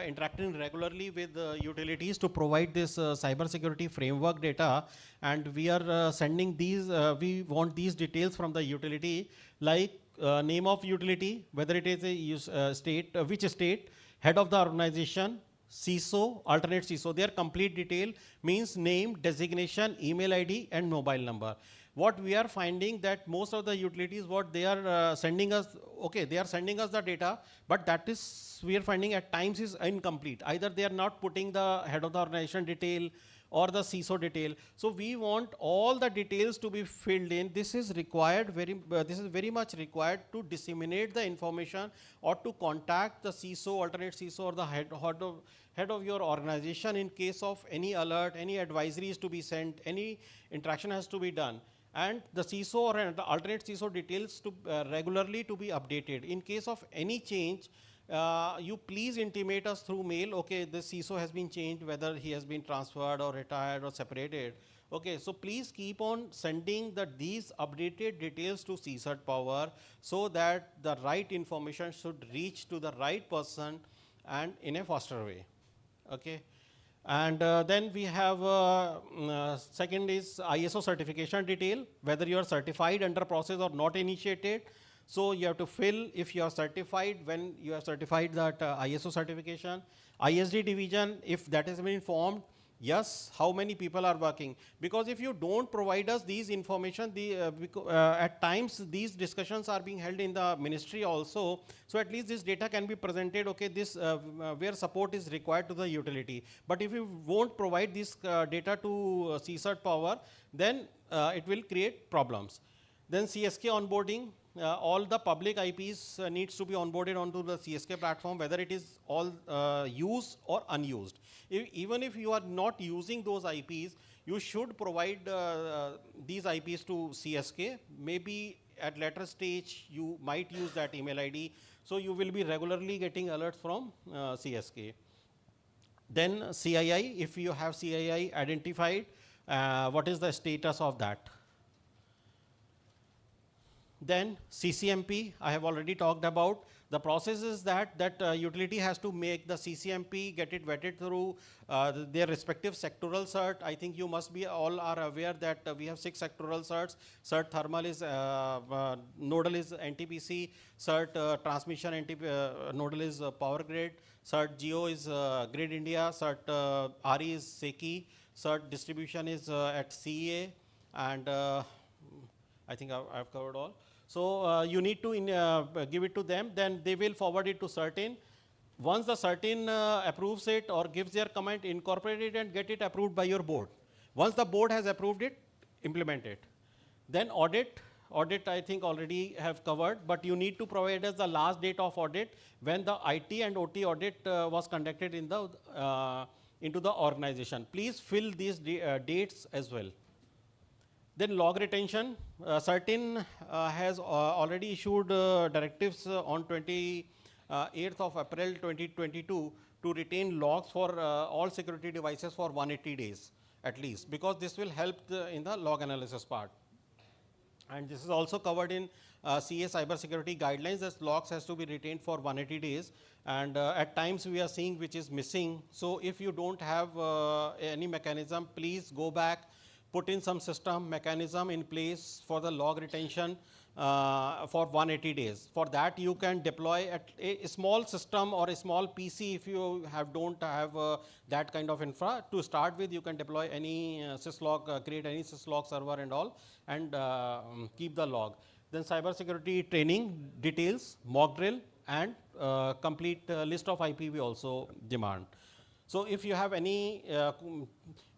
interacting regularly with utilities to provide this cybersecurity framework data, and we are sending these, we want these details from the utility, like name of utility, whether it is a state, which state, head of the organization, CISO, alternate CISO. Their complete detail means name, designation, email ID, and mobile number. What we are finding that most of the utilities, what they are sending us, okay, they are sending us the data, but that is, we are finding at times is incomplete. Either they are not putting the head of the organization detail or the CISO detail. So we want all the details to be filled in. This is required, this is very much required to disseminate the information or to contact the CISO, alternate CISO, or the head of your organization in case of any alert, any advisories to be sent, any interaction has to be done. And the CISO or the alternate CISO details to regularly to be updated. In case of any change, you please intimate us through mail, okay, the CISO has been changed, whether he has been transferred or retired or separated. Okay, so please keep on sending these updated details to CSAT Power so that the right information should reach to the right person and in a faster way. Okay. And then we have second is ISO certification detail, whether you are certified under process or not initiated. So you have to fill if you are certified, when you have certified that ISO certification. ISD division, if that has been informed, yes, how many people are working. Because if you don't provide us these information, at times these discussions are being held in the ministry also. So at least this data can be presented, okay, this where support is required to the utility. But if you won't provide this data to CSAT Power, then it will create problems. Then CSK onboarding. All the public IPs needs to be onboarded onto the CSK platform, whether it is all used or unused. Even if you are not using those IPs, you should provide these IPs to CSK. Maybe at later stage, you might use that email ID. So you will be regularly getting alerts from CSK. Then CII, if you have CII identified, what is the status of that? Then CCMP, I have already talked about. The process is that utility has to make the CCMP, get it vetted through their respective sectoral cert. I think you must be all are aware that we have 6 sectoral certs. Cert thermal is, nodal is NTPC, cert transmission nodal is power grid, cert geo is grid India, cert RE is SECI, cert distribution is at CEA, and I think I've covered all. So you need to give it to them, then they will forward it to certain. Once the certain approves it or gives their comment, incorporate it and get it approved by your board. Once the board has approved it, implement it. Then audit I think already have covered, but you need to provide us the last date of audit when the IT and OT audit was conducted in the into the organization. Please fill these dates as well. Then log retention, certain has already issued directives on 28th of April 2022 to retain logs for all security devices for 180 days at least, because this will help in the log analysis part. And this is also covered in CA cybersecurity guidelines, that logs has to be retained for 180 days. And at times we are seeing which is missing. So if you don't have any mechanism, please go back, put in some system mechanism in place for the log retention for 180 days. For that, you can deploy a small system or a small PC if you don't have that kind of infra. To start with, you can deploy any syslog, create any syslog server and all, and keep the log. Then cybersecurity training details, mock drill, and complete list of IP we also demand. So if you have any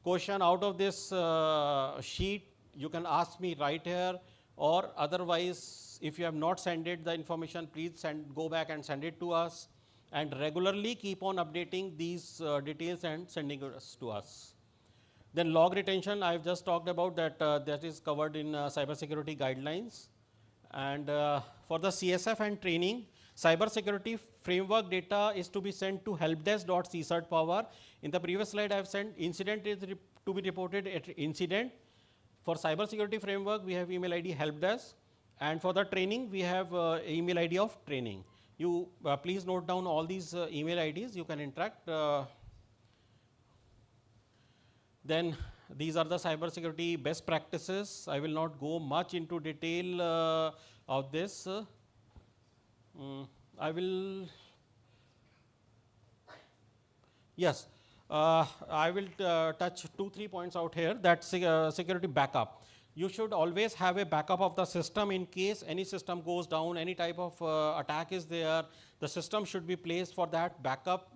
question out of this sheet, you can ask me right here, or otherwise, if you have not sent it the information, please go back and send it to us, and regularly keep on updating these details and sending it to us. Then log retention, I've just talked about that, that is covered in cybersecurity guidelines. And for the CSF and training, cybersecurity framework data is to be sent to helpdesk.csat-power. In the previous slide, I have sent incident is to be reported at incident. For cybersecurity framework, we have email ID helpdesk. And for the training, we have email ID of training. You please note down all these email IDs. You can interact. Then these are the cybersecurity best practices. I will not go much into detail of this. I will Yes, I will touch 2-3 points out here. That security backup. You should always have a backup of the system in case any system goes down, any type of attack is there. The system should be placed for that backup.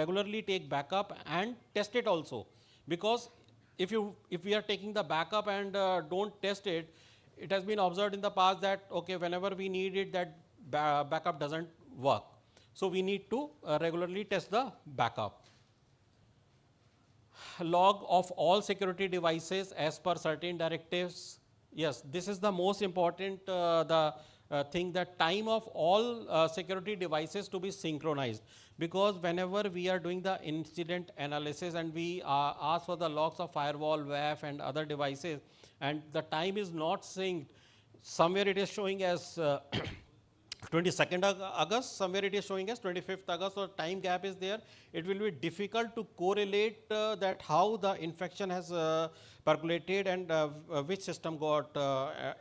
Regularly take backup and test it also, because if we are taking the backup and don't test it, it has been observed in the past that okay, whenever we need it, that backup doesn't work. So we need to regularly test the backup. Log of all security devices as per certain directives. Yes, this is the most important thing, that time of all security devices to be synchronized, because whenever we are doing the incident analysis and we ask for the logs of firewall, WAF and other devices, and the time is not synced, somewhere it is showing as 22nd August, somewhere it is showing as 25th August, so time gap is there. It will be difficult to correlate that how the infection has percolated and which system got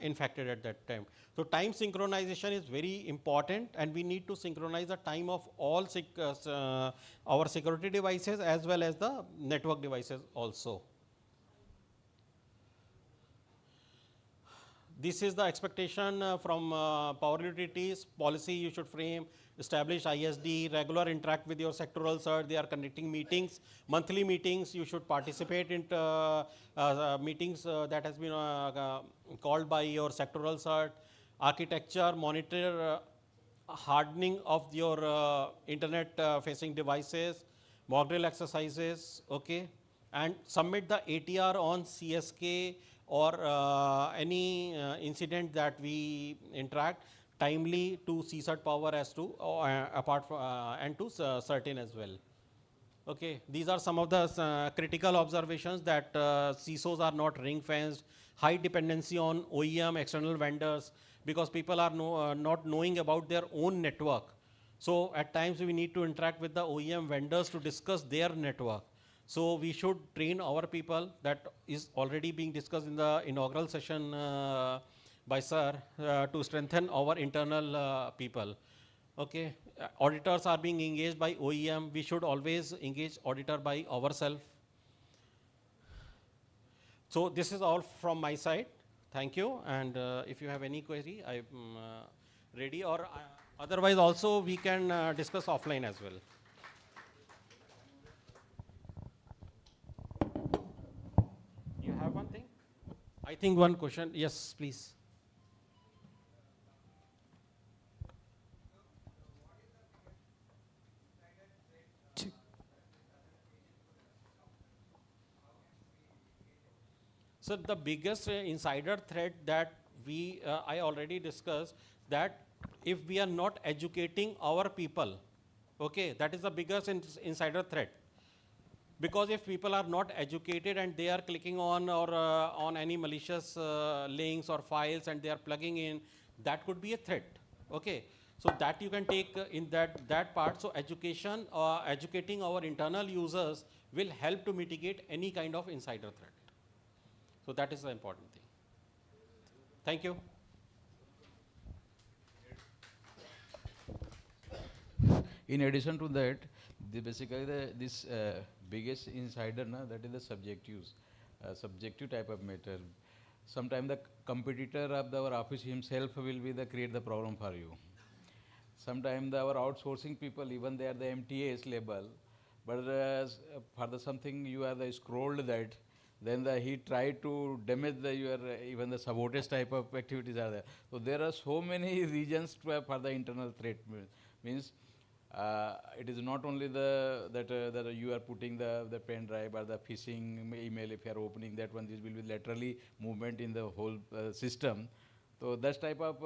infected at that time. So time synchronization is very important, and we need to synchronize the time of all our security devices as well as the network devices also. This is the expectation from power utilities. Policy you should frame, establish ISD, regular interact with your sectoral CERT. They are conducting meetings, monthly meetings. You should participate in meetings that has been called by your sectoral CERT. Architecture, monitor hardening of your internet facing devices, mock drill exercises, okay, and submit the ATR on CSK or any incident that we interact timely to CSAT power as to apart from and to certain as well. Okay, these are some of the critical observations, that CISOs are not ring fenced, high dependency on OEM external vendors, because people are not knowing about their own network. So at times we need to interact with the OEM vendors to discuss their network. So we should train our people. That is already being discussed in the inaugural session by sir, to strengthen our internal people. Okay, auditors are being engaged by OEM. We should always engage auditor by ourselves. So this is all from my side. Thank you. And if you have any query, I'm ready. Or otherwise also we can discuss offline as well. You have one thing? I think one question. Yes, please. So the biggest insider threat that I already discussed, that if we are not educating our people, okay, that is the biggest insider threat. Because if people are not educated and they are clicking on or on any malicious links or files and they are plugging in, that could be a threat. Okay, so that you can take in that part. So education, educating our internal users will help to mitigate any kind of insider threat. So that is the important thing. Thank you. In addition to that, basically this biggest insider, that is the subjective type of matter. Sometimes the competitor of our office himself will be create the problem for you. Sometimes our outsourcing people, even they are the MTAs label, but for the something you have scrolled that, then he tried to damage your even the sabotage type of activities are there. So there are so many regions for the internal threat. Means it is not only that you are putting the pen drive or the phishing email. If you are opening that one, this will be laterally movement in the whole system. So that type of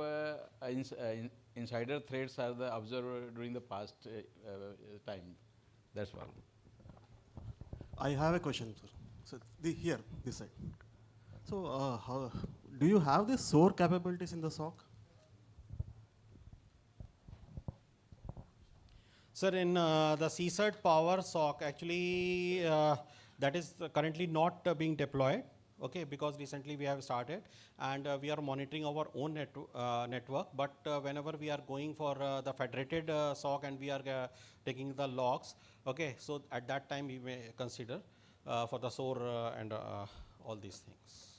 insider threats are the observed during the past time. That's all. I have a question, sir. So here, this side. So how do you have the SOAR capabilities in the SOC? Sir, in the CSAT Power SOC, actually that is currently not being deployed. okay, because recently we have started, and we are monitoring our own network, but whenever we are going for the federated SOC and we are taking the logs, okay, so at that time we may consider for the SOAR and all these things.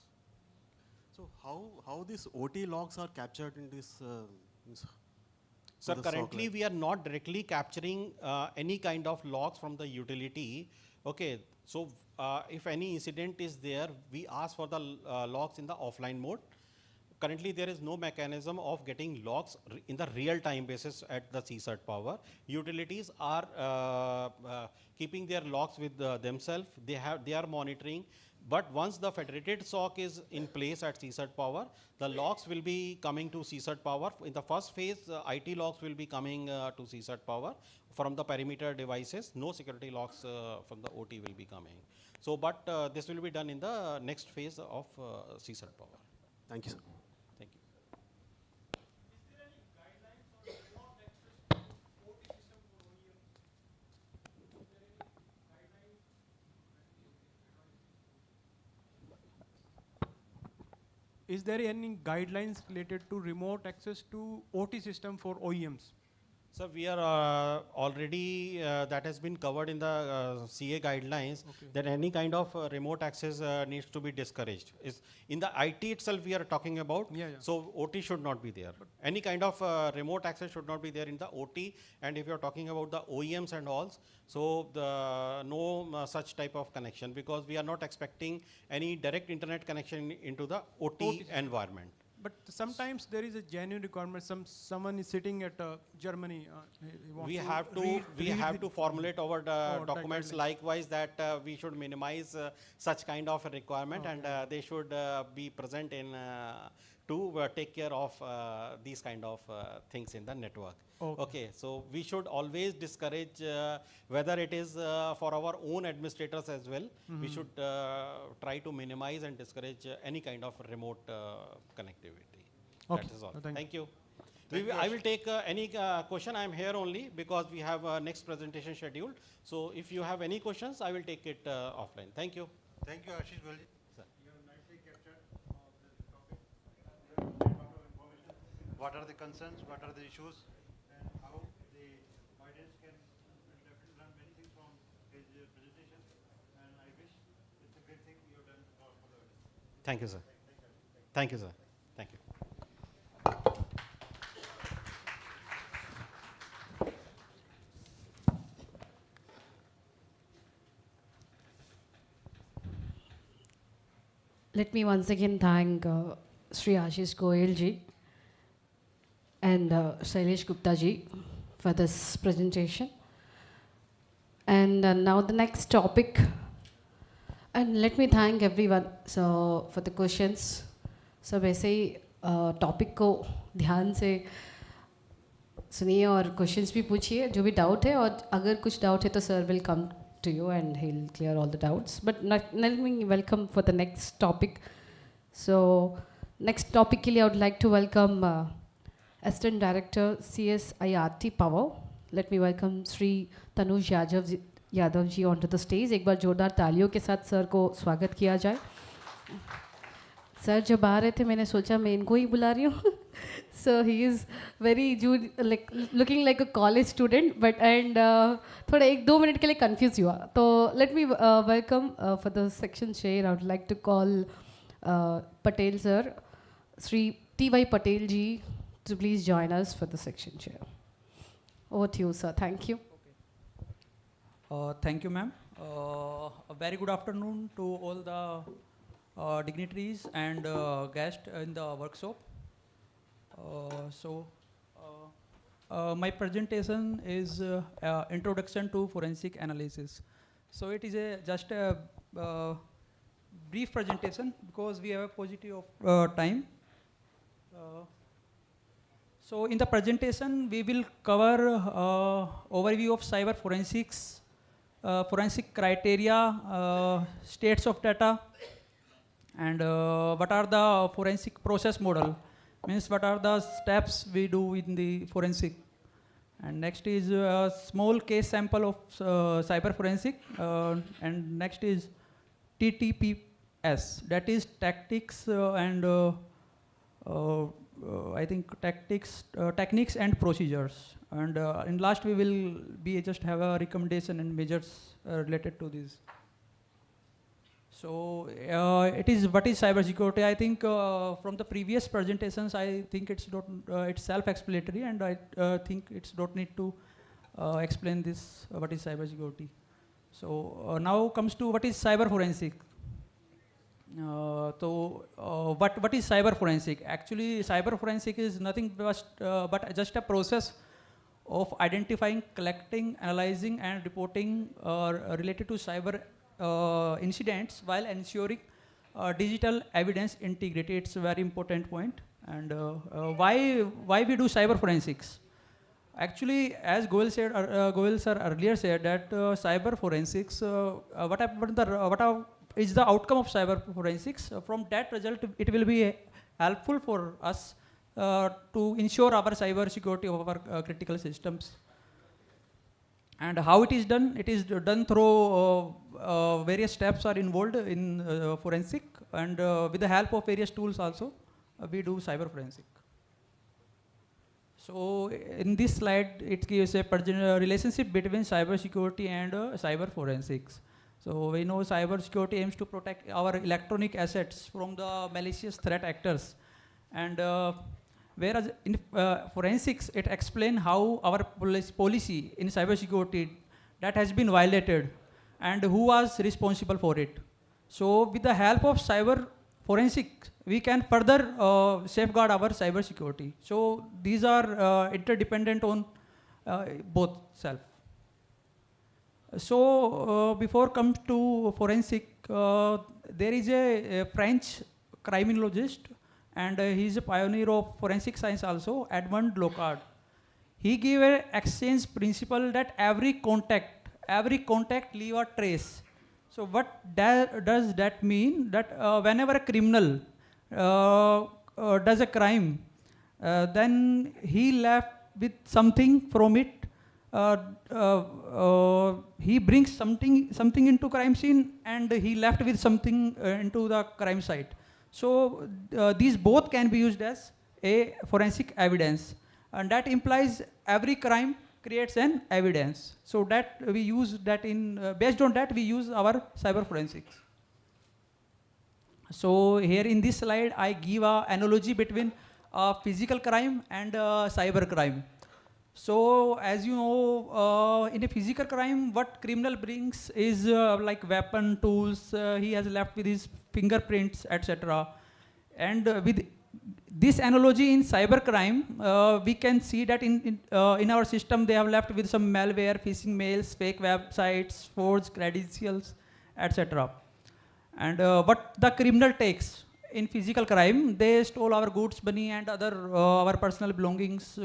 So how these OT logs are captured in this? So currently we are not directly capturing any kind of logs from the utility. Okay, so if any incident is there, we ask for the logs in the offline mode. Currently there is no mechanism of getting logs in the real time basis at the CSAT Power. Utilities are keeping their logs with themselves. They are monitoring. But once the federated SOC is in place at CSAT Power, the logs will be coming to CSAT Power. In the first phase, IT logs will be coming to CSAT Power from the perimeter devices. No security logs from the OT will be coming. So, but this will be done in the next phase of CSAT Power. Thank you, sir. Thank you. Is there any guidelines related to remote access to OT system for OEMs? So we are already, that has been covered in the CA guidelines, that any kind of remote access needs to be discouraged. In the IT itself we are talking about, so OT should not be there. Any kind of remote access should not be there in the OT, and if you are talking about the OEMs and all, so no such type of connection, because we are not expecting any direct internet connection into the OT environment. But sometimes there is a genuine requirement. Someone is sitting at Germany. We have to formulate our documents likewise that we should minimize such kind of a requirement, and they should be present in to take care of these kind of things in the network. Okay, so we should always discourage whether it is for our own administrators as well. We should try to minimize and discourage any kind of remote connectivity. Okay. That is all. Thank you. I will take any question. I am here only because we have next presentation scheduled. So if you have any questions, I will take it offline. Thank you. Thank you, Ashish Balji. What are the concerns, what are the issues, and how the audience can definitely learn many things from his presentation, and I wish it's a great thing you have done for the audience. Thank you, sir. Thank you, sir. Thank you. Let me once again thank Sri Ashish Goyal ji and Shailesh Gupta ji for this presentation. And now the next topic. And let me thank everyone for the questions. So वैसे ही topic को ध्यान से सुनिए और questions भी पूछिए जो भी doubt है, और अगर कुछ doubt है तो sir will come to you and he'll clear all the doubts. But let me welcome for the next topic. So next topic के लिए I would like to welcome Assistant Director CSIRT Power. Let me welcome Sri Tanuj Yadav ji onto the stage. एक बार जोरदार तालियों के साथ sir को स्वागत किया जाए. सर जब आ रहे थे मैंने सोचा मैं इनको ही बुला रही हूँ. So he is very like looking like a college student, but and थोड़ा 1-2 मिनट के लिए confused हुआ. तो let me welcome for the section chair. I would like to call Patel sir, Sri T.Y. Patel ji, to please join us for the section chair. Over to you, sir. Thank you. Thank you, ma'am. A very good afternoon to all the dignitaries and guests in the workshop. My presentation is Introduction to Forensic Analysis. So it is just a brief presentation because we have a paucity of time. So in the presentation, we will cover overview of cyber forensics, forensic criteria, states of data, and what are the forensic process model, means what are the steps we do in the forensic. And next is a small case sample of cyber forensic, and next is TTP S, that is tactics and I think techniques and procedures. And in last we will be just have a recommendation and measures related to this. So it is what is cybersecurity. I think from the previous presentations, I think it's not it's self-explanatory, and I think it's don't need to explain this what is cybersecurity. So now comes to what is cyber forensic. What is cyber forensic? Actually, cyber forensic is nothing but just a process of identifying, collecting, analyzing, and reporting related to cyber incidents while ensuring digital evidence integrity. It's a very important point. And why we do cyber forensics? Actually, as Goel sir earlier said that cyber forensics, what is the outcome of cyber forensics? From that result, it will be helpful for us to ensure our cyber security of our critical systems. And how it is done? It is done through various steps are involved in forensic, and with the help of various tools also, we do cyber forensic. So in this slide, it gives a relationship between cyber security and cyber forensics. So we know cyber security aims to protect our electronic assets from the malicious threat actors, and whereas in forensics, it explains how our policy in cybersecurity that has been violated and who was responsible for it. So with the help of cyber forensics, we can further safeguard our cybersecurity. So these are interdependent on both self. So before comes to forensic, there is a French criminologist, and he is a pioneer of forensic science also, Edmond Locard. He gave an exchange principle that every contact leave a trace. So what does that mean? That whenever a criminal does a crime, then he left with something from it. He brings something into crime scene, and he left with something into the crime site. So these both can be used as a forensic evidence, and that implies every crime creates an evidence. So that we use that in based on that we use our cyber forensics. So here in this slide, I give an analogy between physical crime and cyber crime. So as you know, in a physical crime, what criminal brings is like weapon, tools, he has left with his fingerprints, etc. And with this analogy in cyber crime, we can see that in our system, they have left with some malware, phishing mails, fake websites, forged credentials, etc. And what the criminal takes in physical crime, they stole our goods, money, and other our personal belongings,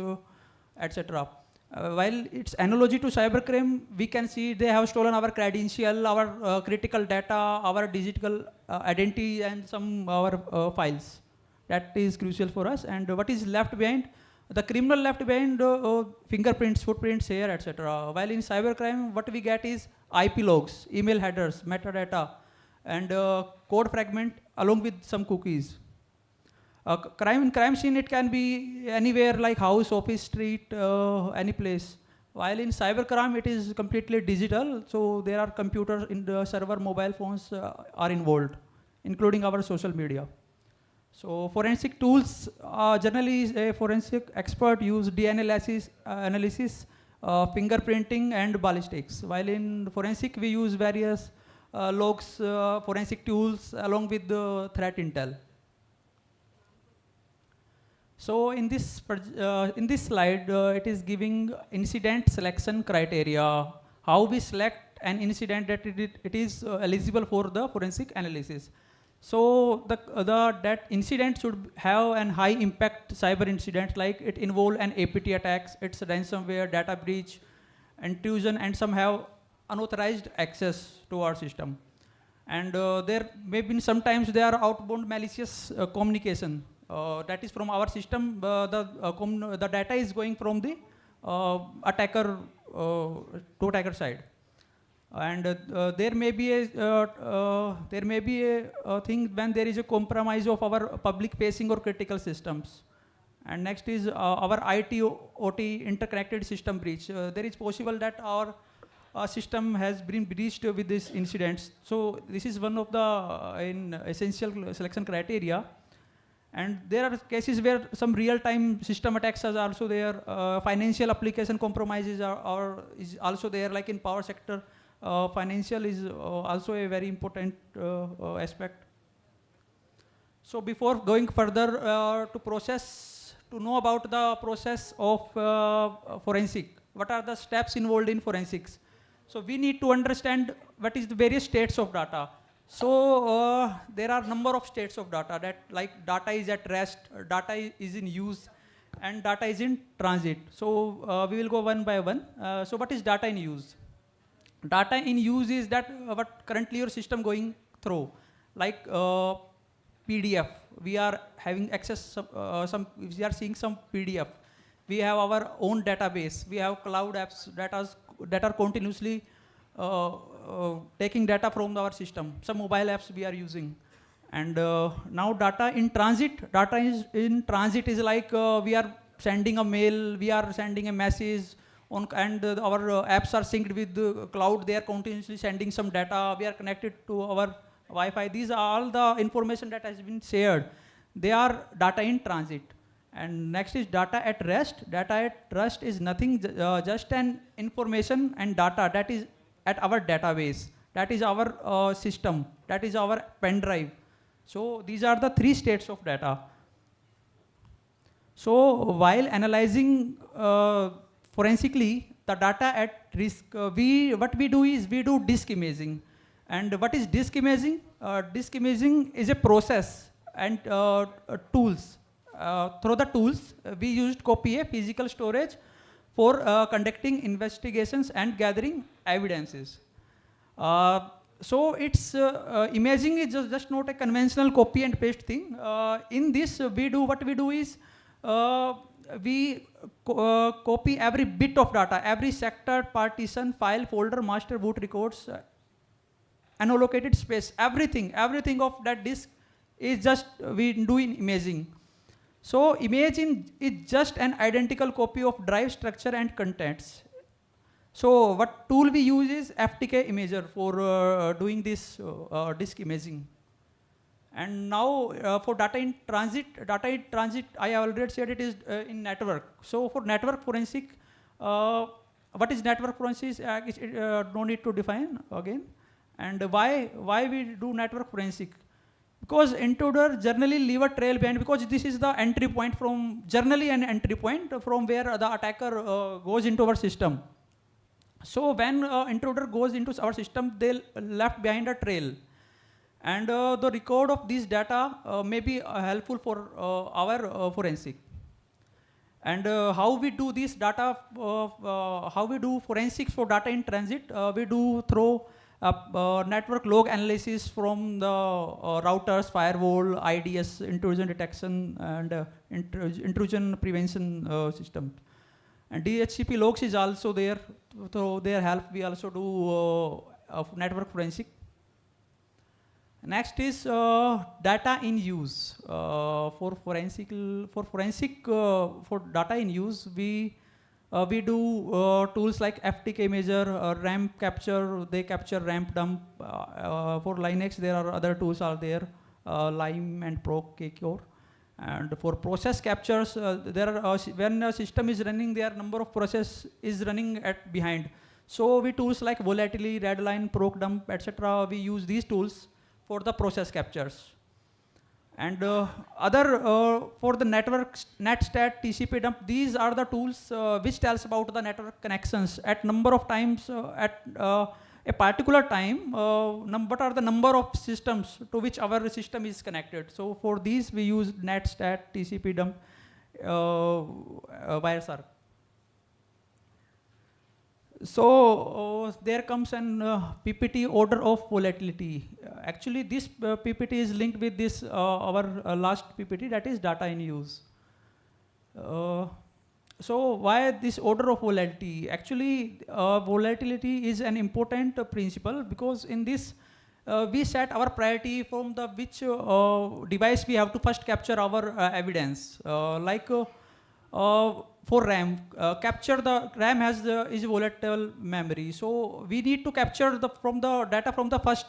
etc. While it's analogy to cybercrime, we can see they have stolen our credential, our critical data, our digital identity, and some our files. That is crucial for us. And what is left behind? The criminal left behind fingerprints, footprints here, etc. While in cybercrime, what we get is IP logs, email headers, metadata, and code fragment along with some cookies. Crime scene, it can be anywhere like house, office, street, any place. While in cybercrime, it is completely digital. So there are computers in the server, mobile phones are involved, including our social media. So forensic tools, generally a forensic expert use DNA analysis, fingerprinting, and ballistics. While in forensic, we use various logs, forensic tools, along with the threat intel. So in this slide, it is giving incident selection criteria, how we select an incident that it is eligible for the forensic analysis. So that incident should have an high impact cyber incident, like it involve an APT attacks, it's ransomware, data breach, intrusion, and some have unauthorized access to our system. And there may be sometimes there are outbound malicious communication. That is from our system, the data is going from the attacker to attacker side. And there may be a thing when there is a compromise of our public facing or critical systems. And next is our IT OT interconnected system breach. There is possible that our system has been breached with these incidents. So this is one of the essential selection criteria. And there are cases where some real-time system attacks are also there. Financial application compromises is also there, like in power sector. Financial is also a very important aspect. So before going further to know about the process of forensic, what are the steps involved in forensics? So we need to understand what is the various states of data. So there are number of states of data, that like data is at rest, data is in use, and data is in transit. So we will go one by one. So what is data in use? Data in use is that what currently your system going through, like PDF. We are having access we are seeing some PDF. We have our own database. We have cloud apps that are continuously taking data from our system. Some mobile apps we are using. And now data in transit. Data in transit is like we are sending a mail, we are sending a message, and our apps are synced with the cloud. They are continuously sending some data. We are connected to our Wi-Fi. These are all the information that has been shared. They are data in transit. And next is data at rest. Data at rest is nothing, just an information and data that is at our database. That is our system. That is our pen drive. So these are the three states of data. So while analyzing forensically the data at risk, what we do is we do disk imaging. And what is disk imaging? Disk imaging is a process and tools. Through the tools, we used copy a physical storage for conducting investigations and gathering evidences. So it's imaging is just not a conventional copy and paste thing. In this, what we do is we copy every bit of data, every sector, partition, file, folder, master, boot records, unallocated space, everything of that disk is just we do in imaging. So imaging is just an identical copy of drive structure and contents. So what tool we use is FTK Imager for doing this disk imaging. And now for data in transit, I already said it is in network. So for network forensic, what is network forensic? No need to define again. And why we do network forensic? Because intruder generally leave a trail behind, because this is the entry point from, generally an entry point from where the attacker goes into our system. So when intruder goes into our system, they left behind a trail. And the record of these data may be helpful for our forensic. And how we do this data, how we do forensics for data in transit, we do through network log analysis from the routers, firewall, IDS, intrusion detection, and intrusion prevention system. And DHCP logs is also there. Through their help, we also do network forensic. Next is data in use. For data in use, we do tools like FTK Imager, ramp capture. They capture ramp dump. For Linux, there are other tools are there, Lime and Procure. And for process captures, there are when a system is running, there are number of process is running at behind. So we tools like Volatility, Redline, Procdump, etc. We use these tools for the process captures. And for the network, netstat, TCP dump, these are the tools which tells about the network connections at number of times at a particular time. What are the number of systems to which our system is connected? So for these we use netstat, TCP dump, Wireshark. So there comes an PPT order of volatility. Actually, this PPT is linked with this our last PPT, that is data in use. So why this order of volatility? Actually, volatility is an important principle, because in this we set our priority from the which device we have to first capture our evidence. For RAM, capture the RAM has the is volatile memory. So we need to capture the from the data from the first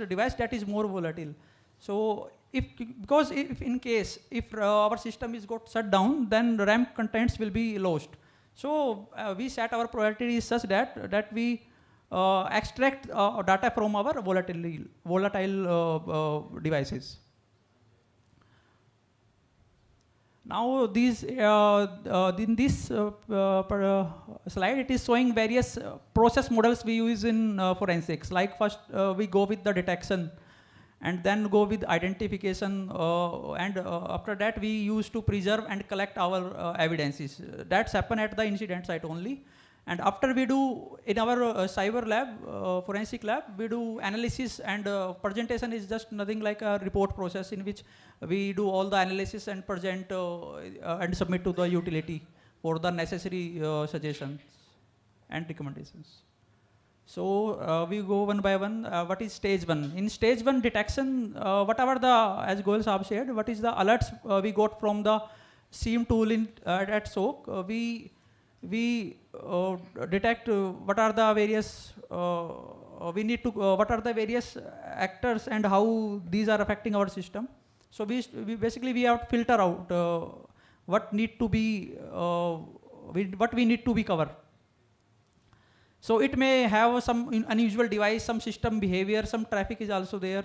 device that is more volatile. So because if in case if our system is got shut down, then RAM contents will be lost. So we set our priorities such that we extract data from our volatile devices. Now these in this slide, it is showing various process models we use in forensics. Like first we go with the detection, and then go with identification, and after that we use to preserve and collect our evidences. That's happen at the incident site only. And after we do in our cyber lab, forensic lab, we do analysis, and presentation is just nothing like a report process in which we do all the analysis and present and submit to the utility for the necessary suggestions and recommendations. So we go one by one. What is stage one? In stage one detection, whatever as Goel Saab said, what is the alerts we got from the SIEM tool at SOAK, we detect what are the various what are the various actors and how these are affecting our system. So we basically we have to filter out what need to be what we need to be covered. So it may have some unusual device, some system behavior, some traffic is also there.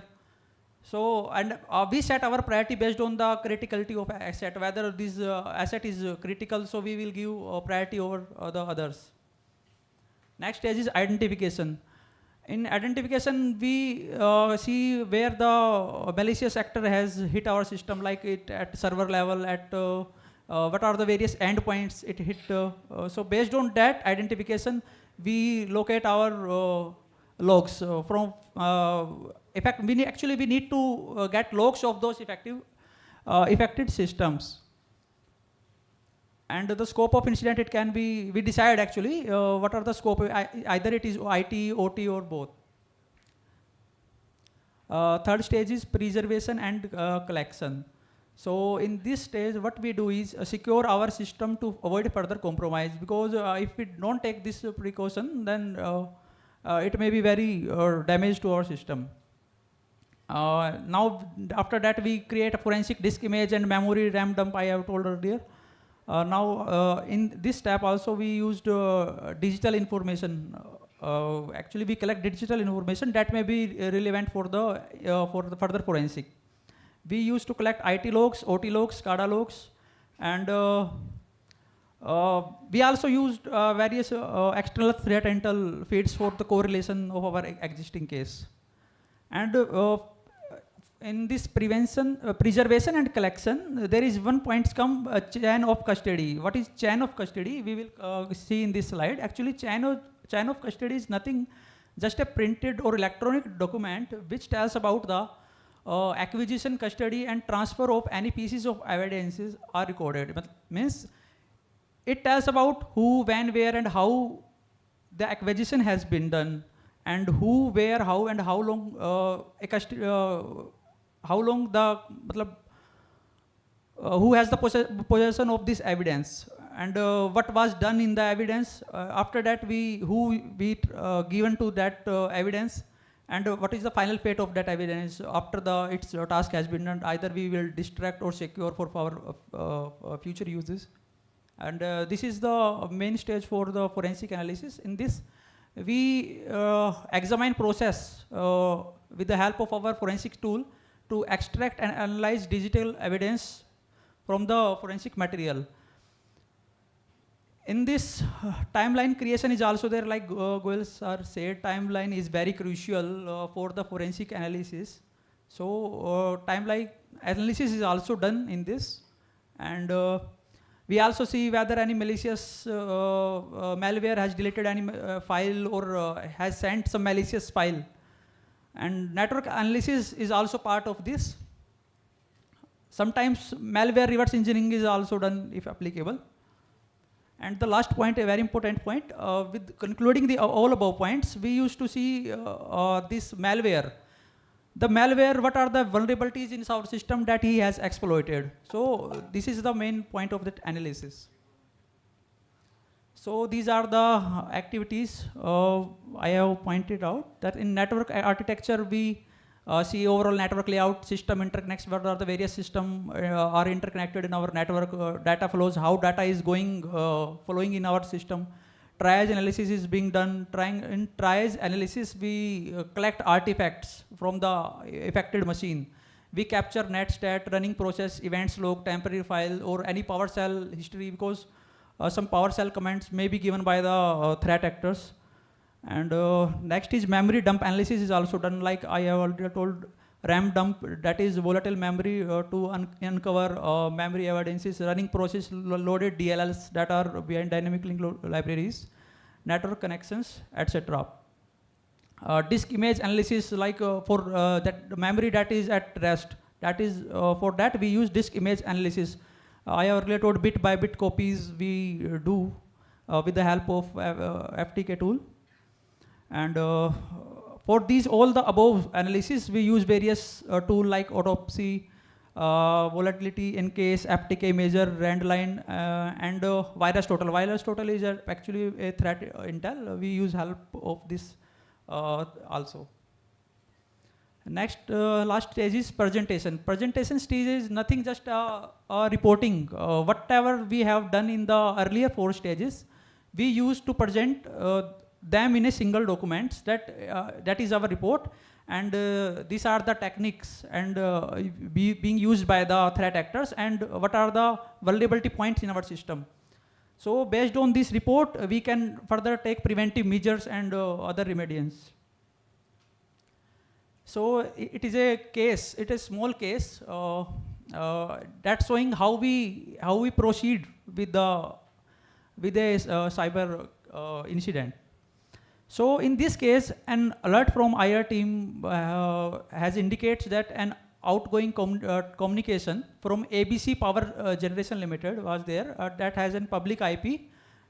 So, and we set our priority based on the criticality of asset, whether this asset is critical, so we will give priority over the others. Next stage is identification. In identification, we see where the malicious actor has hit our system, like it at server level, at what are the various endpoints it hit. So based on that identification, we locate our logs from effect. We need to get logs of those affected systems. And the scope of incident, it can be, we decide actually what are the scope, either it is IT, OT, or both. Third stage is preservation and collection. So in this stage, what we do is secure our system to avoid further compromise, because if we don't take this precaution, then it may be very damage to our system. Now, after that, we create a forensic disk image and memory RAM dump, I have told earlier. Now, in this step also, we used digital information. Actually, we collect digital information that may be relevant for the further forensic. We used to collect IT logs, OT logs, SCADA logs, and we also used various external threat intel feeds for the correlation of our existing case. And in this preservation and collection, there is one point come chain of custody. What is chain of custody? We will see in this slide. Actually, chain of custody is nothing, just a printed or electronic document which tells about the acquisition, custody, and transfer of any pieces of evidences are recorded. But means it tells about who, when, where, and how the acquisition has been done, and who, where, how, and how long who has the possession of this evidence, and what was done in the evidence. After that, who we given to that evidence, and what is the final fate of that evidence after its task has been done. Either we will distract or secure for our future uses. And this is the main stage for the forensic analysis. In this, we examine process with the help of our forensic tool to extract and analyze digital evidence from the forensic material. In this, timeline creation is also there, like Goel sir said, timeline is very crucial for the forensic analysis. So timeline analysis is also done in this. And we also see whether any malicious malware has deleted any file or has sent some malicious file. And network analysis is also part of this. Sometimes malware reverse engineering is also done if applicable. And the last point, a very important point, with concluding the all above points, we used to see this malware. The malware, what are the vulnerabilities in our system that he has exploited? So this is the main point of that analysis. So these are the activities I have pointed out, that in network architecture we see overall network layout, system interconnects, what are the various systems are interconnected in our network, data flows, how data is going, flowing in our system. Triage analysis is being done. In triage analysis, we collect artifacts from the affected machine. We capture net stat, running process, events log, temporary file, or any PowerShell history, because some PowerShell commands may be given by the threat actors. And next is memory dump analysis is also done, like I have already told. RAM dump, that is volatile memory to uncover memory evidences, running process loaded DLLs that are behind dynamic link libraries, network connections, etc. Disk image analysis, like for that memory that is at rest, that is for that we use disk image analysis. I have already told bit by bit copies we do with the help of FTK tool. And for these all the above analysis, we use various tools like autopsy, volatility in case, FTK measure, Randline, and virus total. Virus total is actually a threat intel. We use help of this also. Next, last stage is presentation. Presentation stage is nothing, just reporting. Whatever we have done in the earlier 4 stages, we use to present them in a single document. That is our report, and these are the techniques and being used by the threat actors, and what are the vulnerability points in our system. So based on this report, we can further take preventive measures and other remedies. So it is a case, it is a small case that's showing how we proceed with a cyber incident. So in this case, an alert from IR team has indicates that an outgoing communication from ABC Power Generation Limited was there that has a public IP.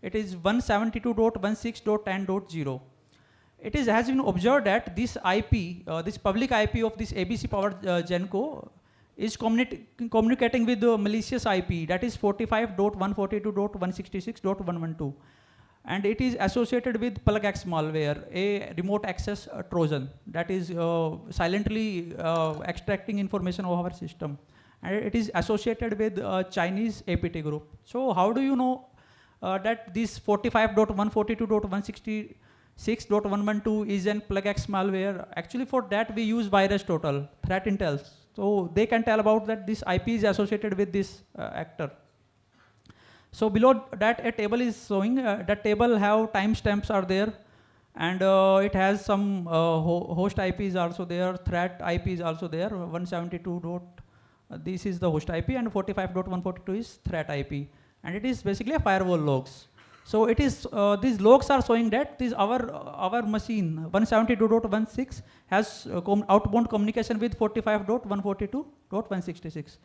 It is 172.16.10.0. It has been observed that this IP, this public IP of this ABC Power Genco is communicating with the malicious IP, that is 45.142.166.112. And it is associated with PlugX malware, a remote access Trojan that is silently extracting information of our system. And it is associated with Chinese APT group. So how do you know that this 45.142.166.112 is an PlugX malware? Actually for that we use virus total, threat intels. So they can tell about that this IP is associated with this actor. So below that a table is showing, that table have timestamps are there, and it has some host IP is also there, threat IP is also there, 172. This is the host IP, and 45.142 is threat IP, and it is basically a firewall logs. So it is these logs are showing that this our machine 172.16 has outbound communication with 45.142.166.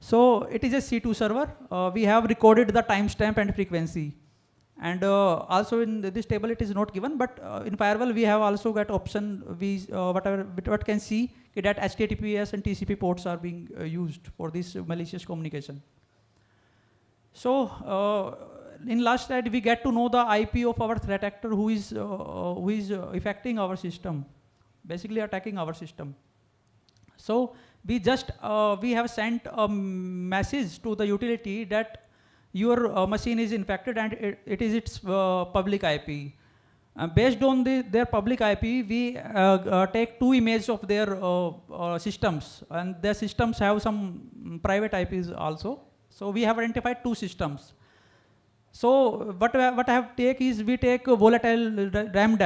So it is a C2 server. We have recorded the timestamp and frequency. And also in this table it is not given, but in firewall we have also got option, what can see that HTTPS and TCP ports are being used for this malicious communication. So in last slide we get to know the IP of our threat actor who is affecting our system, basically attacking our system. So we have sent a message to the utility that your machine is infected and it is its public IP. Based on their public IP, we take 2 images of their systems, and their systems have some private IPs also. So we have identified 2 systems. So what I have take is we take volatile RAM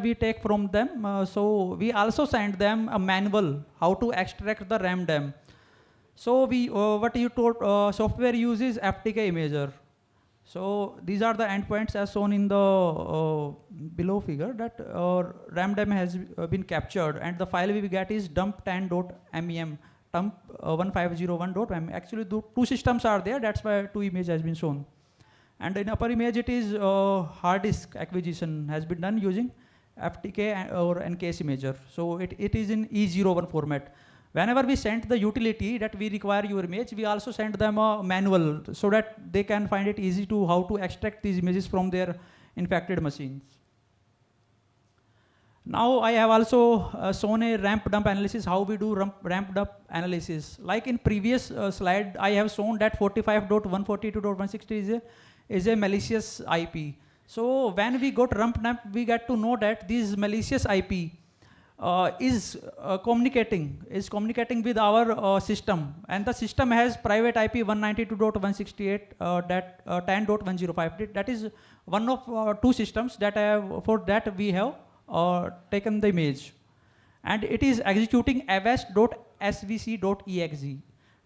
we take from them. So we also send them a manual how to extract the RAM. So we what you told software uses FTK imager. So these are the endpoints as shown in the below figure, that RAM has been captured, and the file we get is dump10.mem, dump 1501.mem. Actually 2 systems are there, that's why 2 images has been shown. And in upper image, it is hard disk acquisition has been done using FTK or NKS imager. So it is in E01 format. Whenever we send the utility that we require your image, we also send them a manual so that they can find it easy to how to extract these images from their infected machines. Now I have also shown a ramp dump analysis, how we do ramp dump analysis. Like in previous slide, I have shown that 45.142.160 is a malicious IP. So when we got ramp dump, we get to know that this malicious IP is communicating with our system, and the system has private IP 192.168 that 10.105. That is one of two systems that I have, for that we have taken the image, and it is executing avast.svc.exe.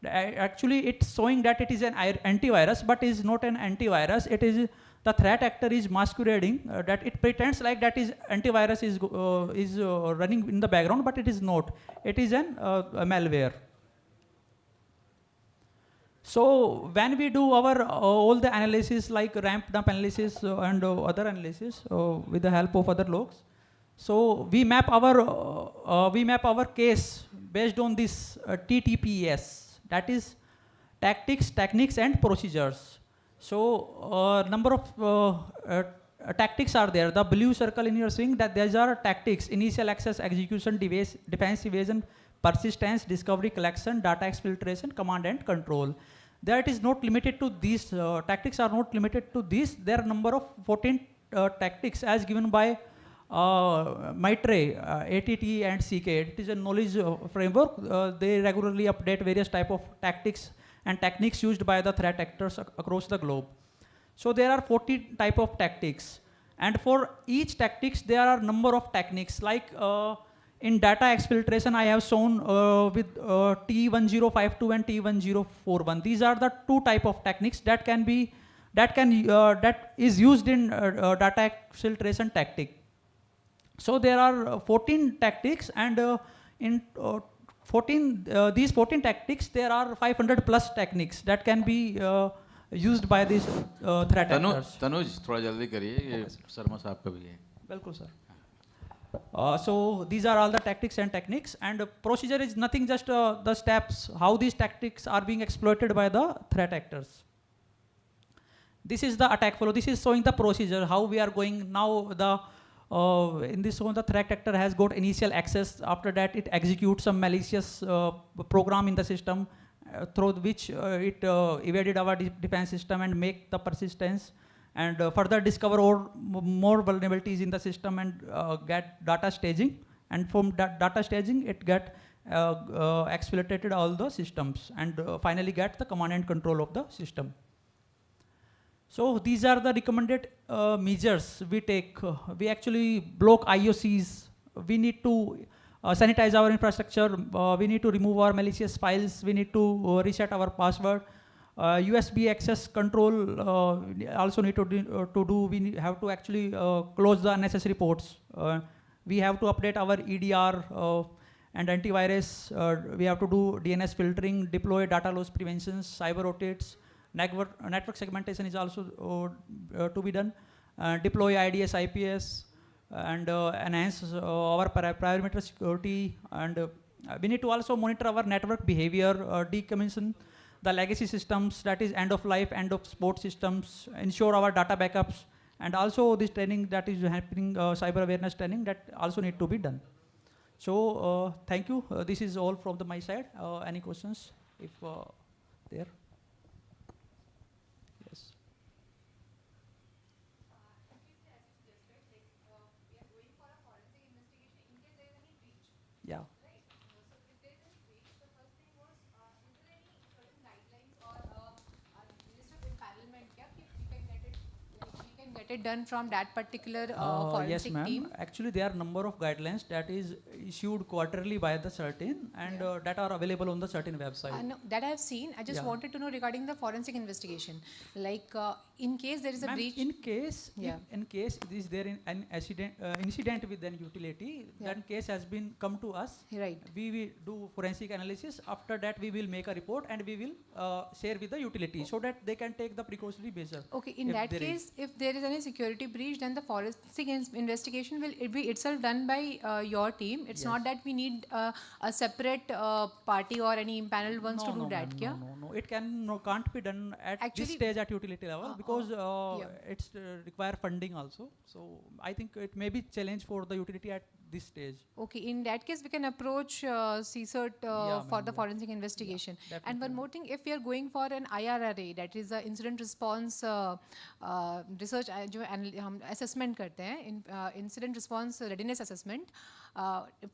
Actually, it's showing that it is an antivirus, but is not an antivirus. It is the threat actor is masquerading that it pretends like that is antivirus is running in the background, but it is not. It is a malware. So when we do our all the analysis like ramp dump analysis and other analysis with the help of other logs, so we map our case based on this TTPS, that is tactics, techniques, and procedures. So number of tactics are there. The blue circle in your swing, that these are tactics: initial access, execution, defense, evasion, persistence, discovery, collection, data exfiltration, command and control. That is not limited to these tactics are not limited to these. There are number of 14 tactics as given by Maitre, ATT and CK. It is a knowledge framework. They regularly update various type of tactics and techniques used by the threat actors across the globe. So there are 40 type of tactics, and for each tactics there are number of techniques. Like in data exfiltration, I have shown with T1052 and T1041. These are the two type of techniques that is used in data exfiltration tactic. So there are 14 tactics, and in these 14 tactics, there are 500 plus techniques that can be used by these threat actors. Tanuj थोड़ा जल्दी करिए, ये शर्मा साहब का भी है. बिल्कुल sir. So these are all the tactics and techniques, and procedure is nothing, just the steps how these tactics are being exploited by the threat actors. This is the attack flow. This is showing the procedure how we are going now. In this one, the threat actor has got initial access. After that, it executes some malicious program in the system through which it evaded our defense system and make the persistence, and further discover more vulnerabilities in the system and get data staging. And from that data staging, it get exfiltrated all the systems and finally get the command and control of the system. So these are the recommended measures we take. We actually block IOCs. We need to sanitize our infrastructure. We need to remove our malicious files. We need to reset our password. USB access control also need to do. We have to actually close the unnecessary ports. We have to update our EDR and antivirus. We have to do DNS filtering, deploy data loss prevention, cyber rotates. Network segmentation is also to be done. Deploy IDS, IPS, and enhance our parameter security. And we need to also monitor our network behavior, decommission the legacy systems, that is end of life, end of support systems, ensure our data backups, and also this training that is happening, cyber awareness training, that also need to be done. So thank you. This is all from my side. Any questions, if there? Yes. Yeah. get it done from that particular Yes, forensic ma'am. team? Actually, there are number of guidelines that is issued quarterly by the certain and that are available on the certain website. No, that I have seen. I just Yeah. wanted to know regarding the forensic investigation. Like, in case there is a Ma'am, breach. in case, Yeah. in case is there an incident with an utility, Yeah. then case has been come to us. Right. We will do forensic analysis. After that, we will make a report and we will share with the utility so that they can take the precautionary measure. Okay, in if that there is. case, if there is any security breach, then the forensic investigation will it be itself done by your team. It's not that we need a separate party or any impaneled ones to do no, that. ma'am, Yeah. no. It can't be done at Actually, this stage at utility level because yeah. it's require funding also. So I think it may be challenge for the utility at this stage. Okay, in that case, we can approach CSERT Yeah, for ma'am, the yeah. forensic investigation. Yeah, And one definitely. more thing, if we are going for an IRRA, that is the incident response research जो हम assessment करते हैं, incident response readiness assessment.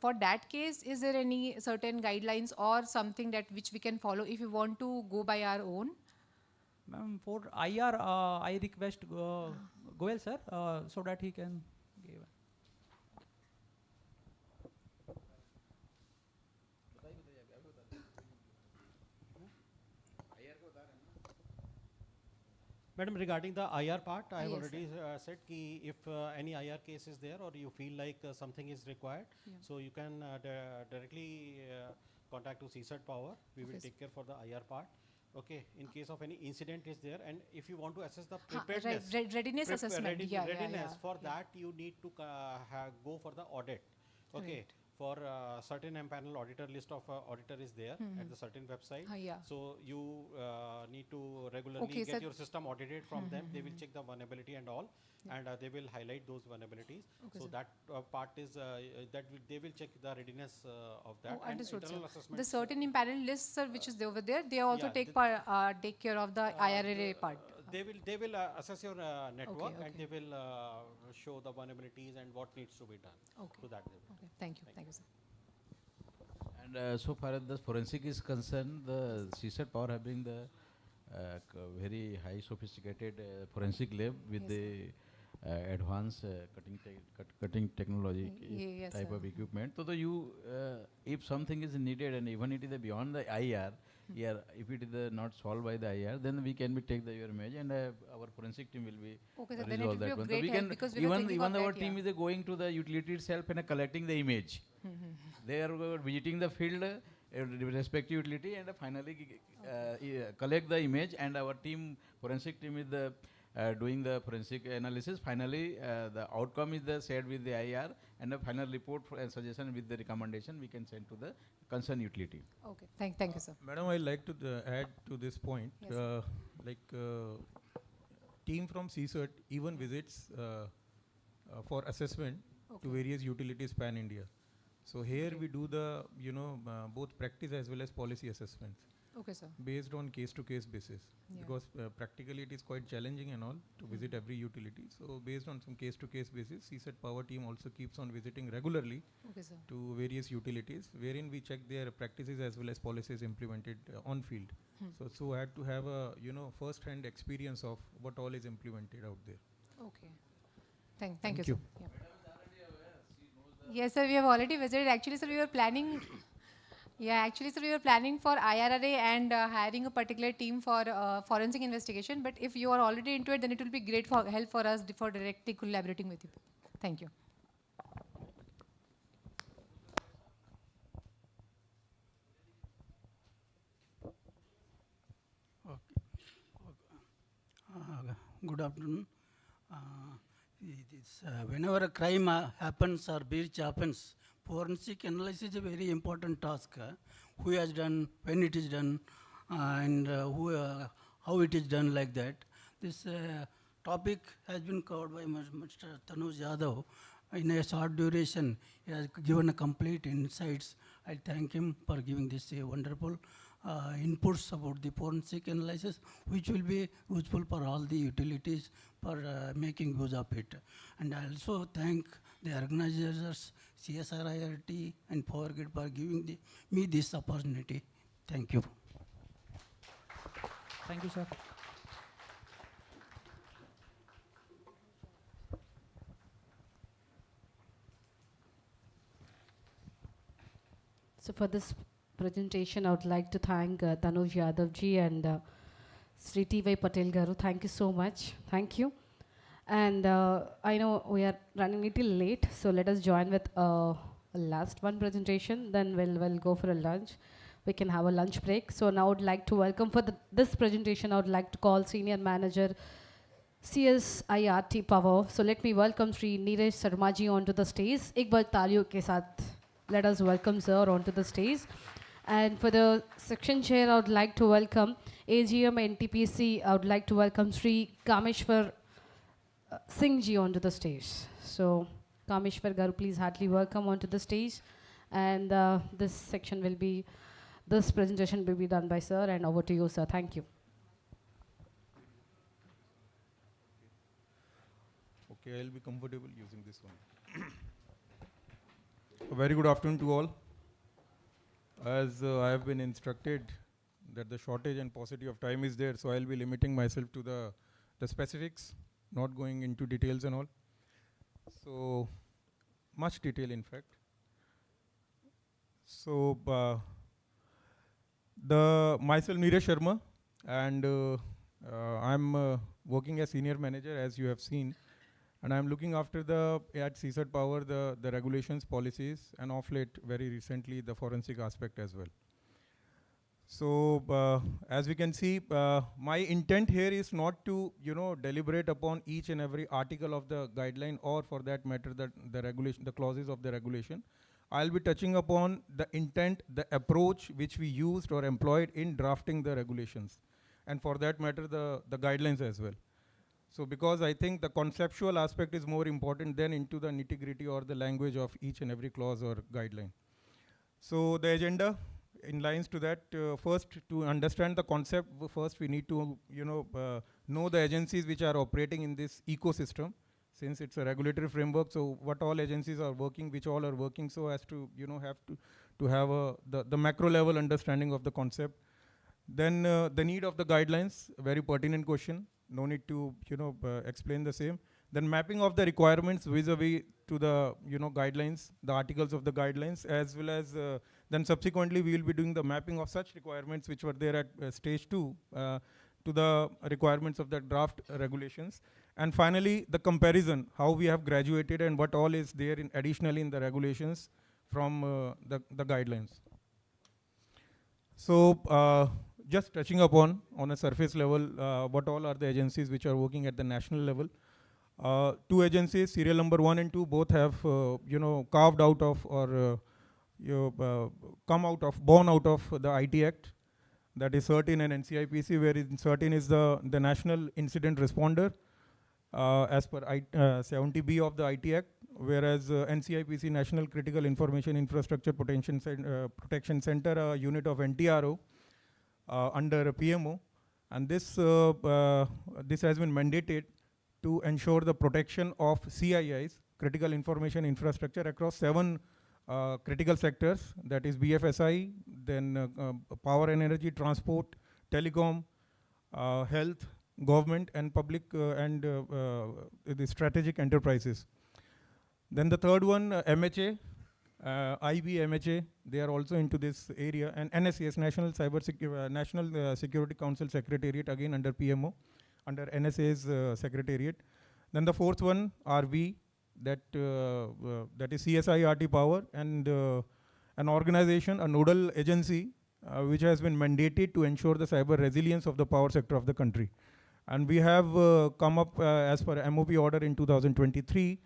For that case, is there any certain guidelines or something that which we can follow if we want to go by our own? Ma'am, for IR, I request Goel sir so that he can give. Madam, regarding the IR part, I have Yes, already said ki if any IR case is there or you feel like something is required, so you can directly contact to CSERT Power. We will Okay, take care for the IR part. Okay, in case of any incident is there, and if you want to assess the right, preparedness, readiness assessment, yeah, readiness, for yeah. that you need to go for the audit. Okay. Right. For certain panel auditor, list of auditor is there at the certain website. Yeah. So you need to regularly Okay, get sir. your system audited from them. They will check the vulnerability and all, and they will highlight those vulnerabilities. Okay, So sir. that part is they will check the readiness of that. Oh, and understood, sir. internal assessment. The certain impaneled lists, sir, which is over there, they also Yeah, take care of the IRA part. They will assess your network Okay, and they will show the vulnerabilities and what needs to be done. Okay. So that they will. Okay, thank you, sir. And so far as the forensic is concerned, the CSET Power having the very high sophisticated forensic lab with Yes, the advanced cutting technology Yes, type sir. of equipment. So you, if something is needed and even it is beyond the IR, yeah, if it is not solved by the IR, then we can take your image and our forensic team will be Okay, sir, then it resolve will be that of one. So great we help can because we were thinking even of our that, team yeah. is going to the utility itself and collecting the image. They are visiting the field, respective utility, and finally collect the image. And our team, forensic team, is the doing the forensic analysis. Finally, the outcome is the shared with the IR, and the final report and suggestion with the recommendation we can send to the concerned utility. Okay, thank you, sir. Madam, I'd like to add to this point. Yes, Team from CSERT even visits for assessment to various utilities pan India. So here we do the both practice as well as policy assessments. Okay, sir. Based on case-to-case basis, Yeah. because practically it is quite challenging and all to visit every utility. So based on some case-to-case basis, CSET Power team also keeps on visiting regularly Okay, sir. to various utilities, wherein we check their practices as well as policies implemented on field. So I had to have a first-hand experience of what all is implemented out there. Okay. Thank you, you. sir. Yeah. Yes, sir, we have already visited. Actually, sir, we were planning. Yeah, actually, sir, we were planning for IRRA and hiring a particular team for forensic investigation. But if you are already into it, then it will be great for help for us for directly collaborating with you. Thank you. Good afternoon. Whenever a crime happens or breach happens, forensic analysis is a very important task. Who has done, when it is done, and how it is done, like that. This topic has been covered by Mr. Tanuj Yadav in a short duration. He has given a complete insights. I thank him for giving this wonderful inputs about the forensic analysis, which will be useful for all the utilities for making use of it. And I also thank the organizers, CSRIRT and PowerGrid for giving me this opportunity. Thank you. Thank you, sir. for this presentation, I would like to thank Tanuj Yadav ji and Sri T.Y. Patel Garu. Thank you so much. Thank you. And I know we are running a little late, so let us join with a last one presentation. Then we'll go for a lunch. We can have a lunch break. So now I would like to welcome for this presentation, I would like to call Senior Manager CSIRT Power. So let me welcome Sri Neeraj Sharma ji onto the stage. Ek baar taaliyon ke saath let us welcome sir onto the stage. And for the section chair, I would like to welcome AGM NTPC. I would like to welcome Sri Kameshwar Singh ji onto the stage. So Kameshwar Garu, please heartily welcome onto the stage. And this presentation will be done by sir, and over to you, sir. Thank you. Okay, I'll be comfortable using this one. A very good afternoon to all. As I have been instructed that the shortage and paucity of time is there, so I'll be limiting myself to the specifics, not going into details and all. So much detail, in fact. So myself Neeraj Sharma, and I'm working as senior manager, as you have seen, and I'm looking after at CSAT Power the regulations, policies, and of late, very recently, the forensic aspect as well. So as we can see, my intent here is not to deliberate upon each and every article of the guideline, or for that matter the clauses of the regulation. I'll be touching upon the intent, the approach which we used or employed in drafting the regulations, and for that matter the guidelines as well. So because I think the conceptual aspect is more important than into the nitty-gritty or the language of each and every clause or guideline. So the agenda in lines to that, first, to understand the concept, first we need to know the agencies which are operating in this ecosystem, since it's a regulatory framework. So what all agencies are working, which all are working, so as to have the macro level understanding of the concept. Then the need of the guidelines, very pertinent question, no need to explain the same. Then mapping of the requirements vis-a-vis to the guidelines, the articles of the guidelines, as well as then subsequently we will be doing the mapping of such requirements which were there at stage 2 to the requirements of the draft regulations. And finally, the comparison, how we have graduated and what all is there additionally in the regulations from the guidelines. So just touching upon on a surface level, what all are the agencies which are working at the national level. 2 agencies, serial number 1 and 2, both have carved out of or born out of the IT Act. That is CERT-In and NCIPC, wherein CERT-In is the National Incident Responder as per 70B of the IT Act, whereas NCIPC, National Critical Information Infrastructure Protection Center, a unit of NTRO under PMO, and this has been mandated to ensure the protection of CIIs, Critical Information Infrastructure, across 7 critical sectors, that is BFSI, then power and energy, transport, telecom, health, government, and public and the strategic enterprises. Then the third one, MHA, IB, MHA, they are also into this area, and NSCS, National Security Council Secretariat, again under PMO, under NSA's Secretariat. Then the fourth one, RV, that is CSIRT Power, and an organization, a nodal agency, which has been mandated to ensure the cyber resilience of the power sector of the country. And we have come up as per MOP order in 2023.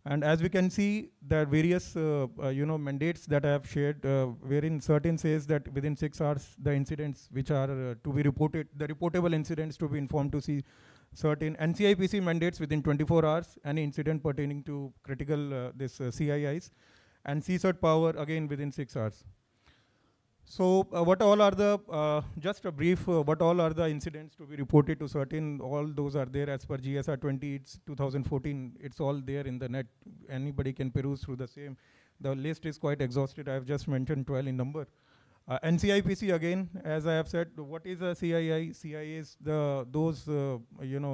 And as we can see, there are various mandates that I have shared, wherein certain says that within 6 hours, the incidents which are to be reported, the reportable incidents to be informed to see certain. NCIPC mandates within 24 hours, any incident pertaining to critical CIIs, and CSAT Power again within 6 hours. So what all are the, just a brief, what all are the incidents to be reported to certain, all those are there as per GSR 20, it's 2014, it's all there in the net, anybody can peruse through the same. The list is quite exhausted, I have just mentioned 12 in number. NCIPC again, as I have said, what is a CII? CII is those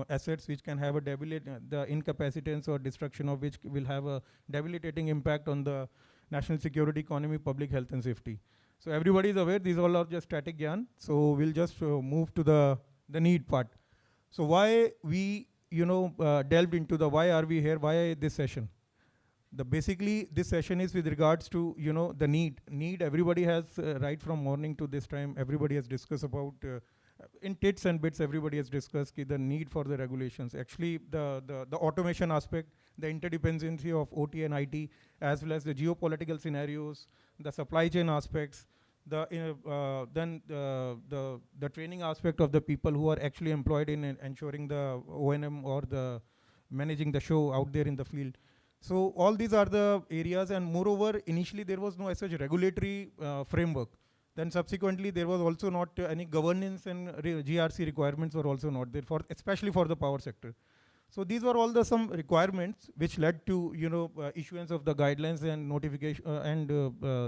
assets which can have the incapacitance or destruction of which will have a debilitating impact on the national security, economy, public health and safety. So everybody is aware, these all are just static gyan. So we'll just move to the need part. So why we, delved into the why are we here, why this session? Basically this session is with regards to, the need everybody has, right from morning to this time, everybody has discussed about, in tits and bits, everybody has discussed the need for the regulations. Actually, the automation aspect, the interdependency of OT and IT, as well as the geopolitical scenarios, the supply chain aspects, then the training aspect of the people who are actually employed in ensuring the O&M or the managing the show out there in the field. So all these are the areas, and moreover, initially there was no such regulatory framework. Then subsequently there was also not any governance, and GRC requirements were also not there, especially for the power sector. So these were all the some requirements which led to issuance of the guidelines and notification and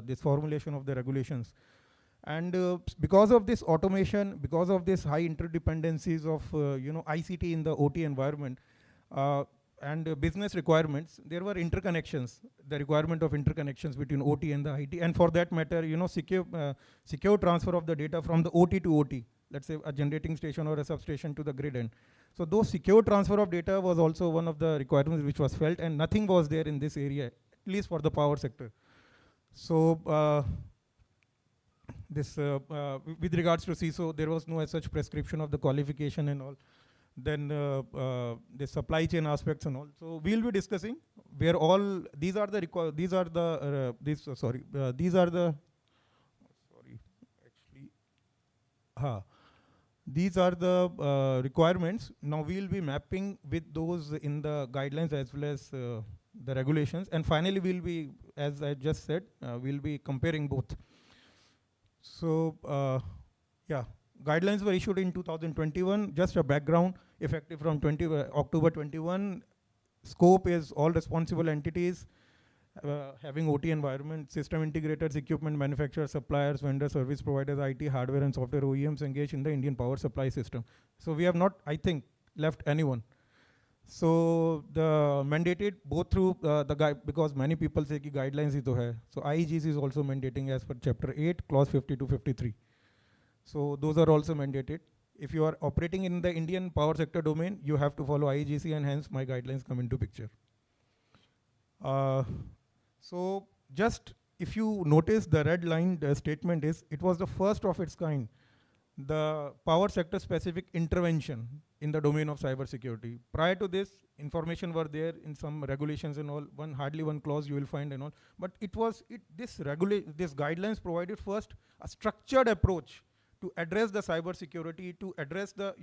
this formulation of the regulations. And because of this automation, because of this high interdependencies of ICT in the OT environment, and business requirements, there were interconnections, the requirement of interconnections between OT and the IT, and for that matter, secure transfer of the data from the OT to OT, let's say a generating station or a substation to the grid end. So those secure transfer of data was also one of the requirements which was felt, and nothing was there in this area, at least for the power sector. So with regards to CISO, there was no such prescription of the qualification and all. Then the supply chain aspects and all. So we'll be discussing where all these are the these are the requirements. Now we'll be mapping with those in the guidelines as well as the regulations, and finally we'll be, as I just said, we'll be comparing both. So yeah. Guidelines were issued in 2021, just a background, effective from October 21. Scope is all responsible entities having OT environment, system integrators, equipment manufacturers, suppliers, vendors, service providers, IT, hardware and software OEMs engaged in the Indian power supply system. So we have not, I think, left anyone. So the mandated both through because many people say ki guidelines hi to hai. So IEGC is also mandating as per chapter 8, clause 50 to 53. So those are also mandated. If you are operating in the Indian power sector domain, you have to follow IEGC, and hence my guidelines come into picture. So just if you notice the red line, the statement is, it was the first of its kind, the power sector specific intervention in the domain of cyber security. Prior to this, information were there in some regulations and all, hardly one clause you will find and all, but this guidelines provided first a structured approach to address the cyber security, to address the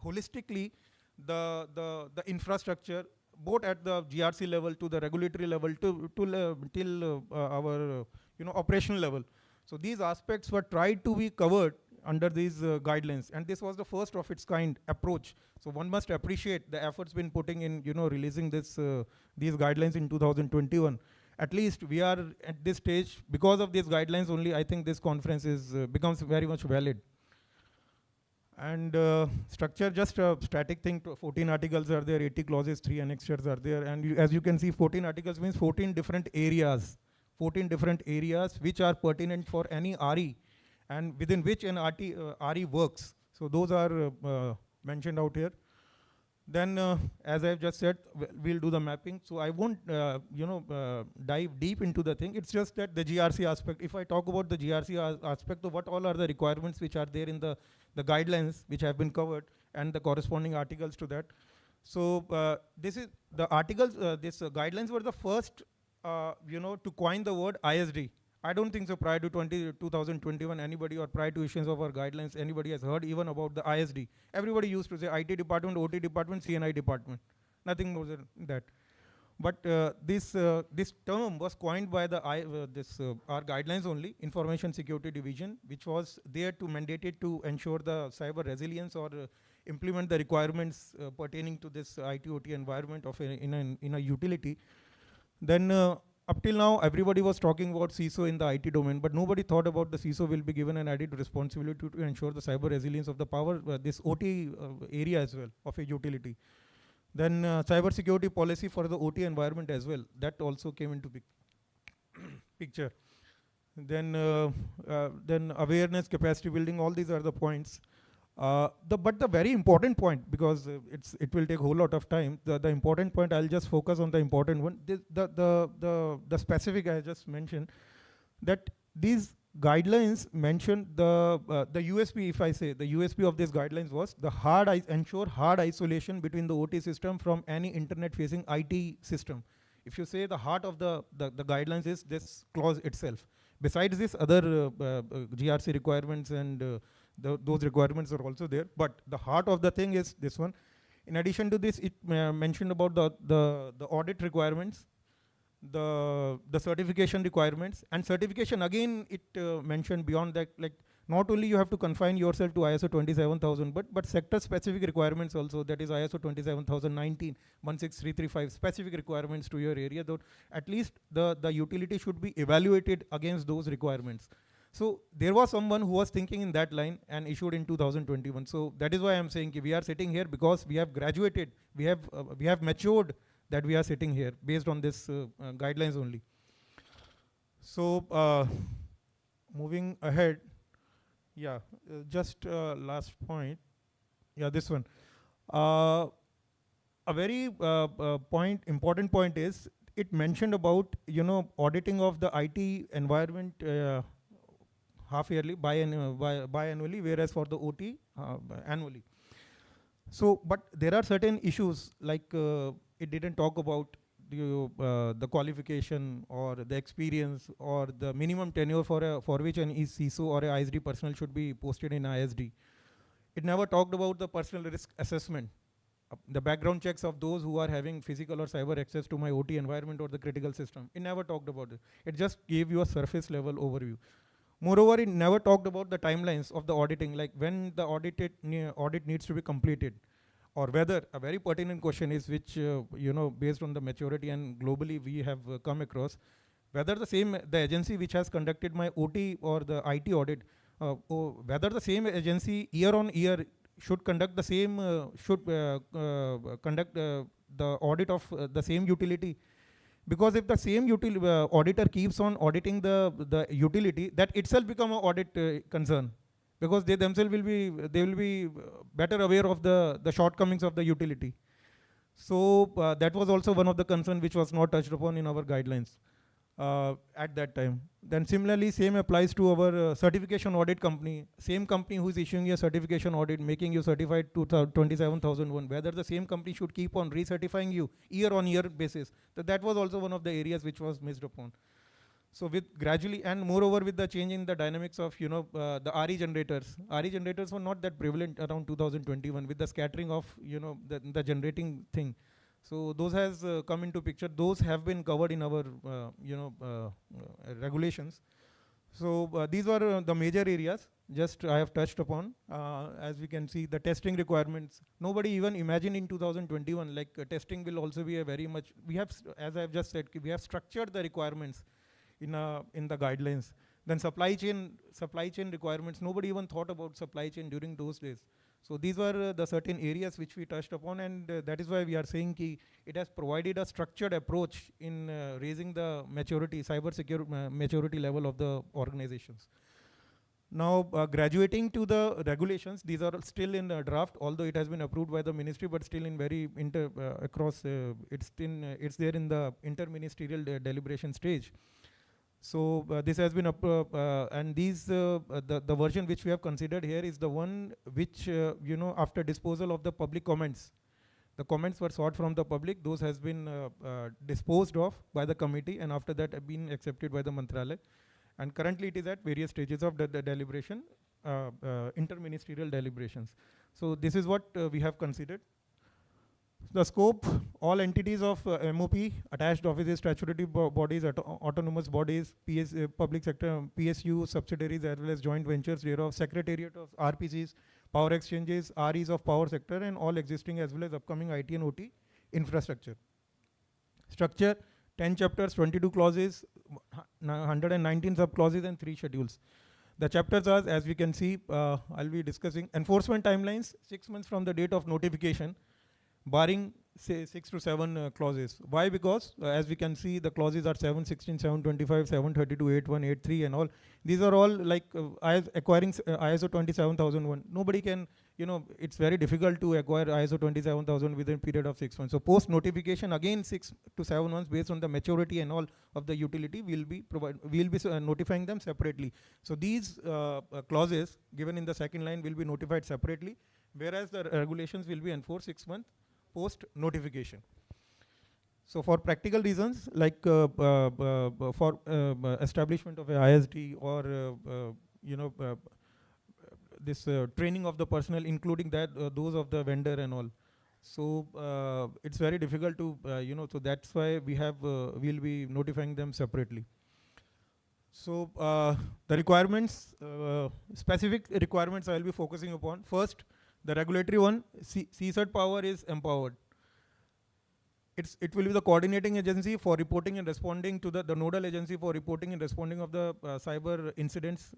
holistically the infrastructure, both at the GRC level, to the regulatory level, till our operational level. So these aspects were tried to be covered under these guidelines, and this was the first of its kind approach. So one must appreciate the efforts been putting in releasing these guidelines in 2021. At least we are at this stage, because of these guidelines only, I think this conference becomes very much valid. And structure, just a static thing, 14 articles are there, 80 clauses, 3 annexures are there, and as you can see, 14 articles means 14 different areas. 14 different areas which are pertinent for any RE, and within which an RE works. So those are mentioned out here. Then, as I've just said, we'll do the mapping. So I won't, dive deep into the thing. It's just that the GRC aspect, if I talk about the GRC aspect of what all are the requirements which are there in the guidelines which have been covered, and the corresponding articles to that. So this is the articles, guidelines were the first, to coin the word ISD. I don't think so prior to 2021 anybody, or prior to issuance of our guidelines, anybody has heard even about the ISD. Everybody used to say IT department, OT department, CNI department. Nothing more than that. But this term was coined by our guidelines only, Information Security Division, which was there to mandated to ensure the cyber resilience or implement the requirements pertaining to this IT/OT environment of in a utility. Then up till now, everybody was talking about CISO in the IT domain, but nobody thought about the CISO will be given an added responsibility to ensure the cyber resilience of the power, this OT area as well of a utility. Then cyber security policy for the OT environment as well, that also came into picture. picture. Then awareness, capacity building, all these are the points. But the very important point, because it will take a whole lot of time, the important point, I'll just focus on the important one. The specific I just mentioned, that these guidelines mentioned the USP, if I say, the USP of these guidelines was the ensure hard isolation between the OT system from any internet facing IT system. If you say the heart of the guidelines is this clause itself. Besides this, other GRC requirements and those requirements are also there, but the heart of the thing is this one. In addition to this, it mentioned about the audit requirements, the certification requirements, and certification again it mentioned beyond that, like not only you have to confine yourself to ISO 27000, but sector specific requirements also, that is ISO 27019, 16335 specific requirements to your area, though at least the utility should be evaluated against those requirements. So there was someone who was thinking in that line and issued in 2021. So that is why I'm saying we are sitting here because we have graduated, we have matured, that we are sitting here based on this guidelines only. So moving ahead, yeah, just last point. Yeah, this one. A very important point is it mentioned about auditing of the IT environment half yearly, biannually, whereas for the OT annually. So, but there are certain issues like it didn't talk about the qualification or the experience or the minimum tenure for which an CISO or a ISD personnel should be posted in ISD. It never talked about the personal risk assessment, the background checks of those who are having physical or cyber access to my OT environment or the critical system. It never talked about it. It just gave you a surface level overview. Moreover, it never talked about the timelines of the auditing, like when the audit needs to be completed, or whether, a very pertinent question is, which based on the maturity and globally we have come across, whether the agency which has conducted my OT or the IT audit, whether the same agency year on year should conduct the same, conduct the audit of the same utility. Because if the same auditor keeps on auditing the utility, that itself become an audit concern, because they themselves will be better aware of the shortcomings of the utility. So that was also one of the concerns which was not touched upon in our guidelines at that time. Then similarly, same applies to our certification audit company. Same company who is issuing a certification audit, making you certified to 27001, whether the same company should keep on recertifying you year on year basis. That was also one of the areas which was missed upon. So with gradually, and moreover with the change in the dynamics of the RE generators were not that prevalent around 2021 with the scattering of the generating thing. So those has come into picture. Those have been covered in our regulations. So these were the major areas. Just I have touched upon. As we can see, the testing requirements. Nobody even imagined in 2021 like testing will also be a very much. We have, as I have just said, we have structured the requirements in the guidelines. Then supply chain requirements. Nobody even thought about supply chain during those days. So these were the certain areas which we touched upon, and that is why we are saying ki it has provided a structured approach in raising the maturity, cyber security maturity level of the organizations. Now graduating to the regulations, these are still in draft, although it has been approved by the ministry, but still in very across, it's there in the interministerial deliberation stage. So this has been and these the version which we have considered here is the one which after disposal of the public comments, the comments were sought from the public. Those has been disposed of by the committee, and after that have been accepted by the Mantralaya. And currently it is at various stages of the deliberation, interministerial deliberations. So this is what we have considered. The scope, all entities of MOP, attached offices, statutory bodies, autonomous bodies, public sector, PSU, subsidiaries, as well as joint ventures, thereof, secretariat of RPCs, power exchanges, REs of power sector, and all existing as well as upcoming IT and OT infrastructure. Structure, 10 chapters, 22 clauses, 119 sub-clauses, and 3 schedules. The chapters are, as we can see, I'll be discussing enforcement timelines, 6 months from the date of notification, barring say 6 to 7 clauses. Why? Because as we can see, the clauses are 716, 725, 732, 81, 83 and all. These are all like acquiring ISO 27001. Nobody can, it's very difficult to acquire ISO 27000 within a period of 6 months. So post notification, again 6 to 7 months based on the maturity and all of the utility, we'll be notifying them separately. So these clauses given in the second line will be notified separately, whereas the regulations will be enforced 6 months post notification. So for practical reasons, like for establishment of a ISD or this training of the personnel, including that those of the vendor and all. So it's very difficult to so that's why we'll be notifying them separately. So the requirements, specific requirements I will be focusing upon. First, the regulatory one, CSERT power is empowered. It will be the coordinating agency for reporting and responding to the nodal agency for reporting and responding of the cyber incidents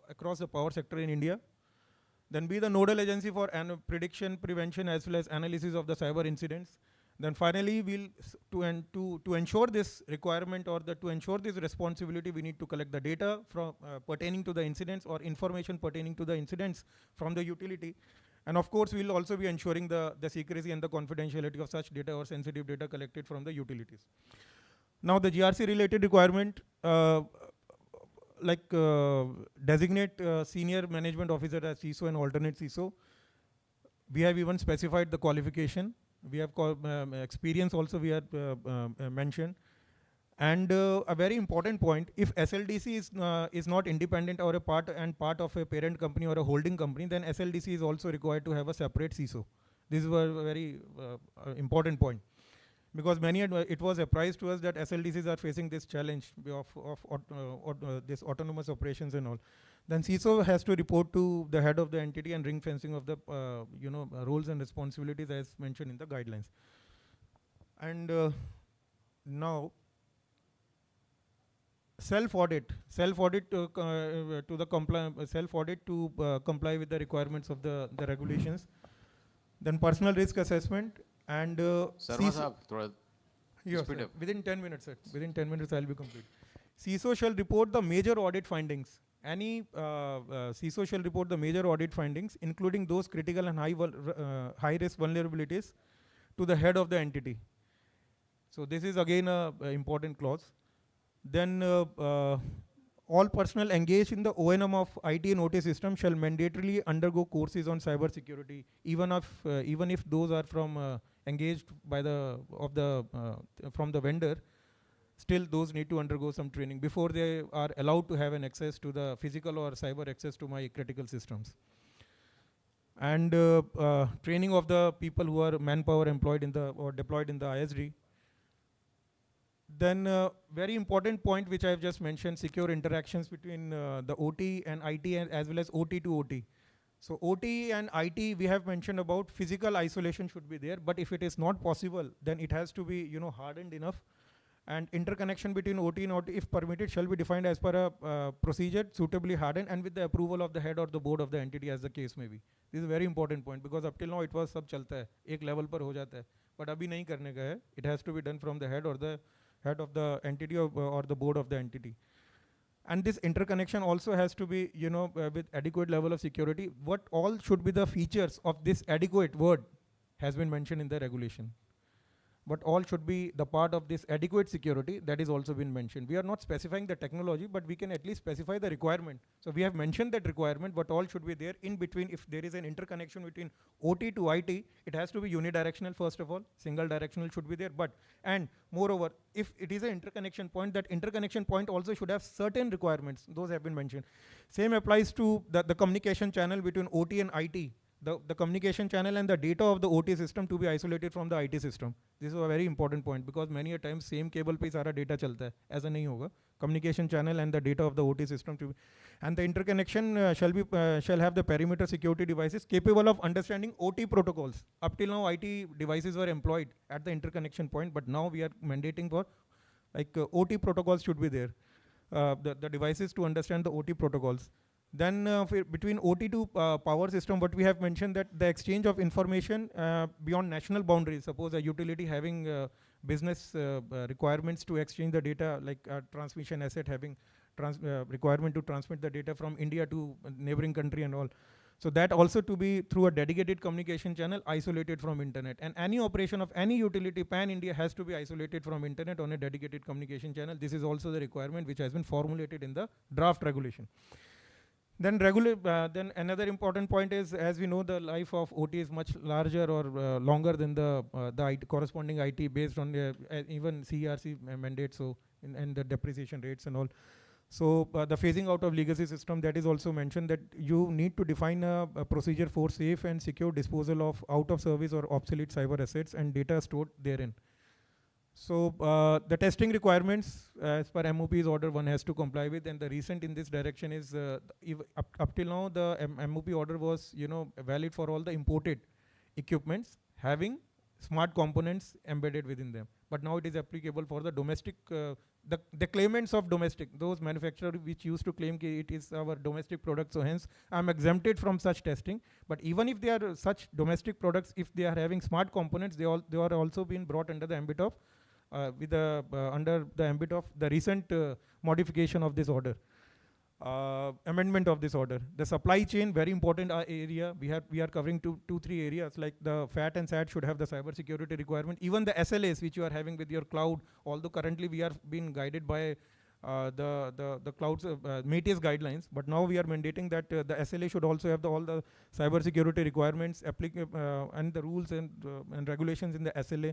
across the power sector in India. Then be the nodal agency for prediction, prevention, as well as analysis of the cyber incidents. Then finally, to ensure this requirement or to ensure this responsibility, we need to collect the data from pertaining to the incidents or information pertaining to the incidents from the utility. And of course, we'll also be ensuring the secrecy and the confidentiality of such data or sensitive data collected from the utilities. Now, the GRC related requirement, designate senior management officer as CISO and alternate CISO. We have even specified the qualification. We have experience also we have mentioned. And a very important point, if SLDC is not independent or a part of a parent company or a holding company, then SLDC is also required to have a separate CISO. This is a very important point. Because it was a surprise to us that SLDCs are facing this challenge of this autonomous operations and all. Then CISO has to report to the head of the entity and ring fencing of the roles and responsibilities as mentioned in the guidelines. And now, self-audit to comply with the requirements of the regulations. Then personal risk assessment and yes, within 10 minutes, sir. Within 10 minutes, I'll be complete. CISO shall report the major audit findings. Any CISO shall report the major audit findings, including those critical and high risk vulnerabilities, to the head of the entity. So this is again an important clause. Then all personnel engaged in the O&M of IT and OT system shall mandatorily undergo courses on cyber security, even if those are from engaged by from the vendor. Still, those need to undergo some training before they are allowed to have an access to the physical or cyber access to my critical systems. And training of the people who are manpower employed or deployed in the ISD. Then very important point which I have just mentioned, secure interactions between the OT and IT as well as OT to OT. So OT and IT we have mentioned about physical isolation should be there, but if it is not possible, then it has to be hardened enough. And interconnection between OT and OT, if permitted, shall be defined as per a procedure suitably hardened and with the approval of the head or the board of the entity, as the case may be. This is a very important point because up till now it was sab chalta hai, ek level par ho jata hai, but abhi nahi karne ka hai. It has to be done from the head or the head of the entity or the board of the entity. And this interconnection also has to be, with adequate level of security. What all should be the features of this adequate word has been mentioned in the regulation. But all should be the part of this adequate security that is also been mentioned. We are not specifying the technology, but we can at least specify the requirement. So we have mentioned that requirement, but all should be there in between. If there is an interconnection between OT to IT, it has to be unidirectional first of all, single directional should be there. And moreover, if it is an interconnection point, that interconnection point also should have certain requirements. Those have been mentioned. Same applies to the communication channel between OT and IT. The communication channel and the data of the OT system to be isolated from the IT system. This is a very important point because many a times same cable pe sara data chalta hai. Aisa nahi hoga. Communication channel and the data of the OT system to be, and the interconnection shall have the perimeter security devices capable of understanding OT protocols. Up till now, IT devices were employed at the interconnection point, but now we are mandating for OT protocols should be there. The devices to understand the OT protocols. Then between OT to power system, what we have mentioned that the exchange of information beyond national boundaries, suppose a utility having business requirements to exchange the data, like a transmission asset having requirement to transmit the data from India to neighboring country and all. So that also to be through a dedicated communication channel isolated from internet. And any operation of any utility pan-India has to be isolated from internet on a dedicated communication channel. This is also the requirement which has been formulated in the draft regulation. Then then another important point is, as we know, the life of OT is much larger or longer than the IT corresponding IT based on even CERC mandate, so and the depreciation rates and all. So the phasing out of legacy system, that is also mentioned, that you need to define a procedure for safe and secure disposal of out of service or obsolete cyber assets and data stored therein. So the testing requirements as per MOP's order one has to comply with, and the recent in this direction is up till now the MOP order was valid for all the imported equipments having smart components embedded within them. But now it is applicable for the domestic, the claimants of domestic, those manufacturers which used to claim it is our domestic product, so hence I'm exempted from such testing. But even if they are such domestic products, if they are having smart components, they are also being brought under the ambit of under the ambit of the recent modification of this order, amendment of this order. The supply chain, very important area. We are covering three areas, like the FAT and SAT should have the cyber security requirement. Even the SLAs which you are having with your cloud, although currently we are being guided by the cloud's Metis guidelines, but now we are mandating that the SLA should also have all the cyber security requirements and the rules and regulations in the SLA.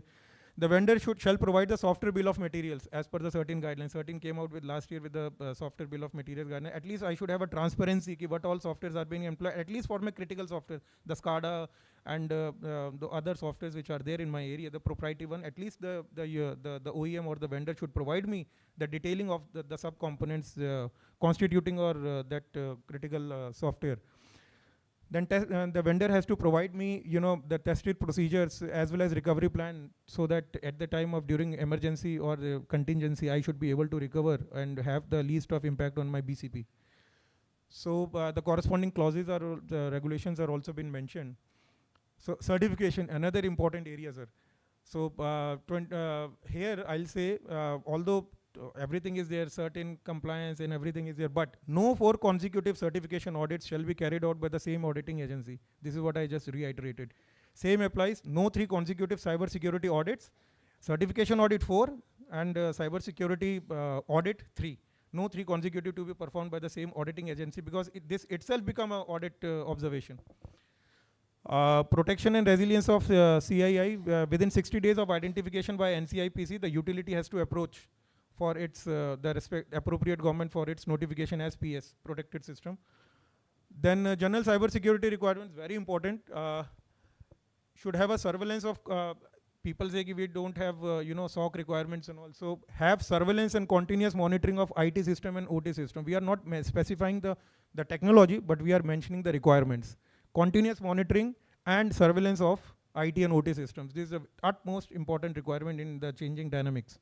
The vendor shall provide the software bill of materials as per the certain guidelines. Certain came out with last year with the software bill of materials guideline. At least I should have a transparency ki what all softwares are being employed, at least for my critical software, the SCADA and the other softwares which are there in my area, the proprietary one. At least the OEM or the vendor should provide me the detailing of the sub-components constituting or that critical software. Then the vendor has to provide me, the tested procedures as well as recovery plan, so that at the time of during emergency or contingency, I should be able to recover and have the least of impact on my BCP. So the corresponding clauses or the regulations are also been mentioned. So certification, another important area, sir. So here I'll say, although everything is there, certain compliance and everything is there, but no 4 consecutive certification audits shall be carried out by the same auditing agency. This is what I just reiterated. Same applies, no 3 consecutive cyber security audits, certification audit 4 and cyber security audit 3. No 3 consecutive to be performed by the same auditing agency, because this itself become an audit observation. Protection and resilience of CII, within 60 days of identification by NCIPC, the utility has to approach for its the appropriate government for its notification as PS, protected system. Then general cyber security requirements, very important. Should have a surveillance of people say we don't have SOC requirements, and also have surveillance and continuous monitoring of IT system and OT system. We are not specifying the technology, but we are mentioning the requirements. Continuous monitoring and surveillance of IT and OT systems. This is the utmost important requirement in the changing dynamics.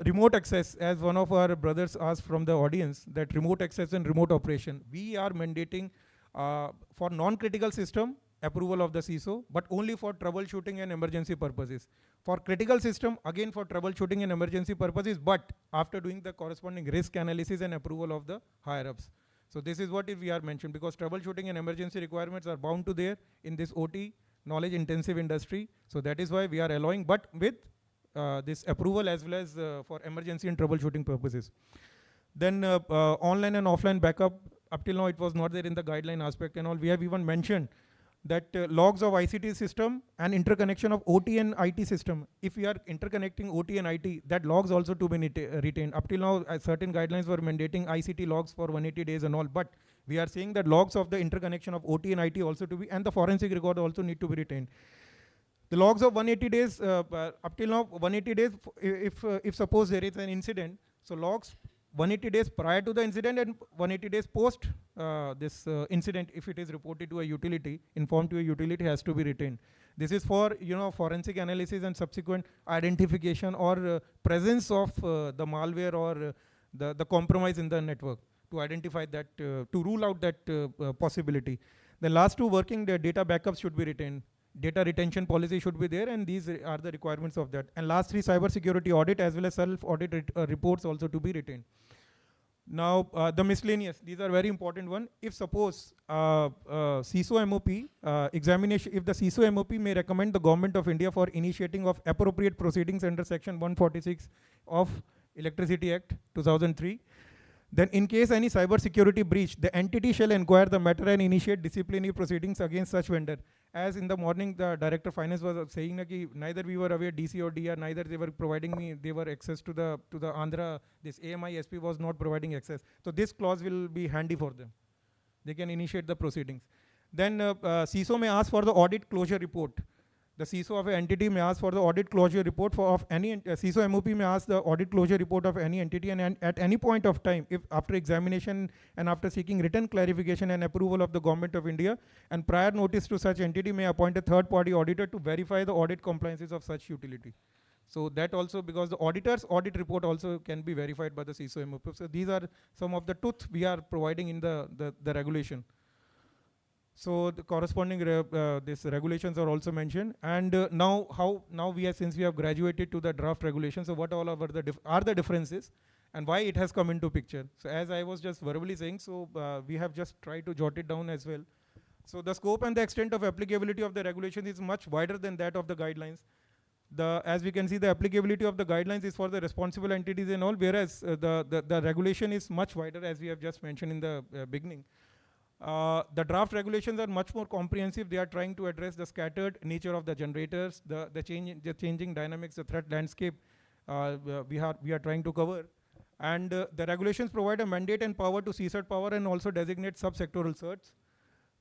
Remote access, as one of our brothers asked from the audience, that remote access and remote operation. We are mandating for non-critical system approval of the CISO, but only for troubleshooting and emergency purposes. For critical system, again for troubleshooting and emergency purposes, but after doing the corresponding risk analysis and approval of the higher-ups. So this is what we are mentioned, because troubleshooting and emergency requirements are bound to there in this OT, knowledge intensive industry. So that is why we are allowing, but with this approval as well as for emergency and troubleshooting purposes. Then online and offline backup, up till now it was not there in the guideline aspect and all. We have even mentioned that logs of ICT system and interconnection of OT and IT system. If we are interconnecting OT and IT, that logs also to be retained. Up till now, certain guidelines were mandating ICT logs for 180 days and all, but we are saying that logs of the interconnection of OT and IT also to be, and the forensic record also need to be retained. The logs of 180 days, up till now 180 days, if suppose there is an incident, so logs 180 days prior to the incident and 180 days post this incident, if it is reported to a utility, informed to a utility, has to be retained. This is for forensic analysis and subsequent identification or presence of the malware or the compromise in the network. to identify that, to rule out that possibility. The last two working, the data backups should be retained. Data retention policy should be there, and these are the requirements of that. And last three, cyber security audit as well as self-audit reports also to be retained. Now, the miscellaneous, these are very important one. If suppose CISO MOP examination, if the CISO MOP may recommend the Government of India for initiating of appropriate proceedings under Section 146 of Electricity Act 2003, then in case any cyber security breach, the entity shall inquire the matter and initiate disciplinary proceedings against such vendor. As in the morning, the Director of Finance was saying that neither we were aware, DC or DR, neither they were providing me, they were access to the Andhra, this AMI SP was not providing access. So this clause will be handy for them. They can initiate the proceedings. Then CISO may ask for the audit closure report. The CISO of an entity may ask for the audit closure report of any, CISO MOP may ask the audit closure report of any entity, and at any point of time, if after examination and after seeking written clarification and approval of the Government of India, and prior notice to such entity, may appoint a third party auditor to verify the audit compliances of such utility. So that also, because the auditor's audit report also can be verified by the CISO MOP. So these are some of the truth we are providing in the regulation. So the corresponding these regulations are also mentioned. And now we are, since we have graduated to the draft regulations, so what all are the differences and why it has come into picture. So as I was just verbally saying, so we have just tried to jot it down as well. So the scope and the extent of applicability of the regulation is much wider than that of the guidelines. As we can see, the applicability of the guidelines is for the responsible entities and all, whereas the regulation is much wider, as we have just mentioned in the beginning. The draft regulations are much more comprehensive. They are trying to address the scattered nature of the generators, the changing dynamics, the threat landscape we are trying to cover. And the regulations provide a mandate and power to CSIRT power and also designate sub-sectoral certs.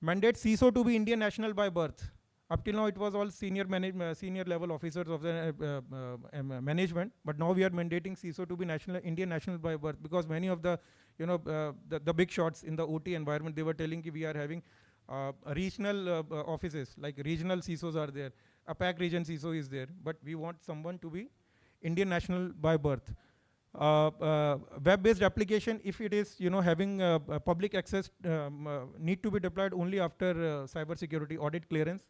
Mandate CISO to be Indian national by birth. Up till now, it was all senior level officers of the management, but now we are mandating CISO to be Indian national by birth, because many of the, the big shots in the OT environment, they were telling we are having regional offices, like regional CISOs are there, a PAC region CISO is there, but we want someone to be Indian national by birth. Web-based application, if it is having public access, need to be deployed only after cyber security audit clearance.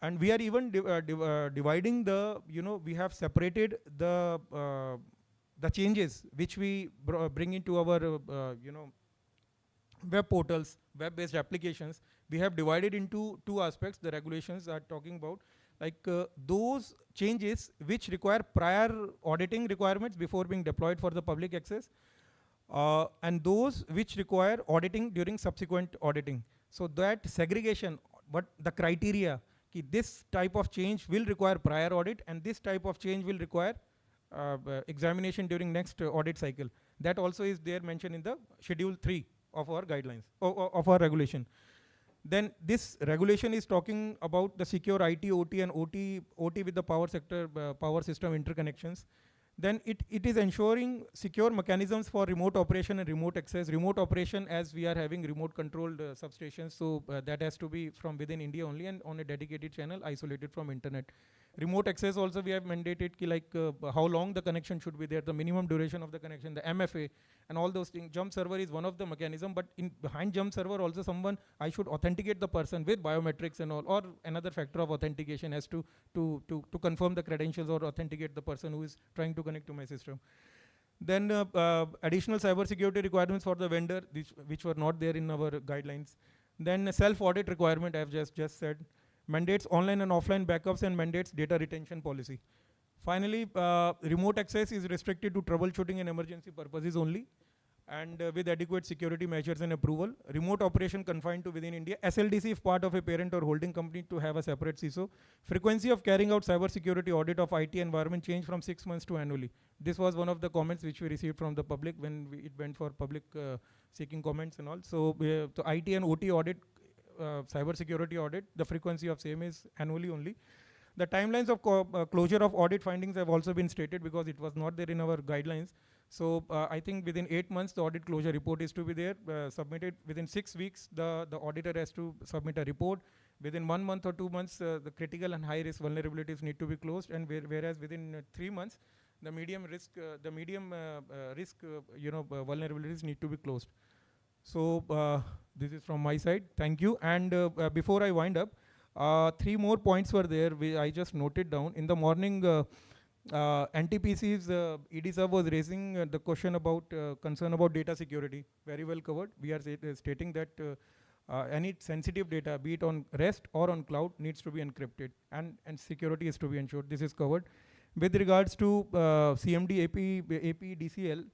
And we are even dividing the, we have separated the changes which we bring into our, web portals, web-based applications. We have divided into two aspects. The regulations are talking about, like those changes which require prior auditing requirements before being deployed for the public access, and those which require auditing during subsequent auditing. So that segregation, but the criteria, this type of change will require prior audit and this type of change will require examination during next audit cycle. That also is there mentioned in the schedule 3 of our guidelines, of our regulation. Then this regulation is talking about the secure IT, OT and OT with the power sector, power system interconnections. Then it is ensuring secure mechanisms for remote operation and remote access. Remote operation, as we are having remote controlled substations, so that has to be from within India only and on a dedicated channel, isolated from internet. Remote access also we have mandated how long the connection should be there, the minimum duration of the connection, the MFA and all those things. Jump server is one of the mechanism, but behind jump server also I should authenticate the person with biometrics and all, or another factor of authentication as to confirm the credentials or authenticate the person who is trying to connect to my system. Then additional cyber security requirements for the vendor, which were not there in our guidelines. Then self-audit requirement, I have just said. Mandates online and offline backups and mandates data retention policy. Finally, remote access is restricted to troubleshooting and emergency purposes only, and with adequate security measures and approval. Remote operation confined to within India. SLDC if part of a parent or holding company to have a separate CISO. Frequency of carrying out cyber security audit of IT environment change from 6 months to annually. This was one of the comments which we received from the public when it went for public seeking comments and all. So the IT and OT audit, cyber security audit, the frequency of same is annually only. The timelines of closure of audit findings have also been stated because it was not there in our guidelines. So I think within 8 months the audit closure report is to be there, submitted. Within 6 weeks the auditor has to submit a report. Within 1 month or 2 months the critical and high risk vulnerabilities need to be closed, and whereas within 3 months vulnerabilities need to be closed. So this is from my side. Thank you. And before I wind up, 3 more points were there. I just noted down. In the morning, NTPC's ED sir was raising the question about concern about data security. Very well covered. We are stating that any sensitive data, be it on REST or on cloud, needs to be encrypted, and security is to be ensured. This is covered. With regards to CMD AP DCL,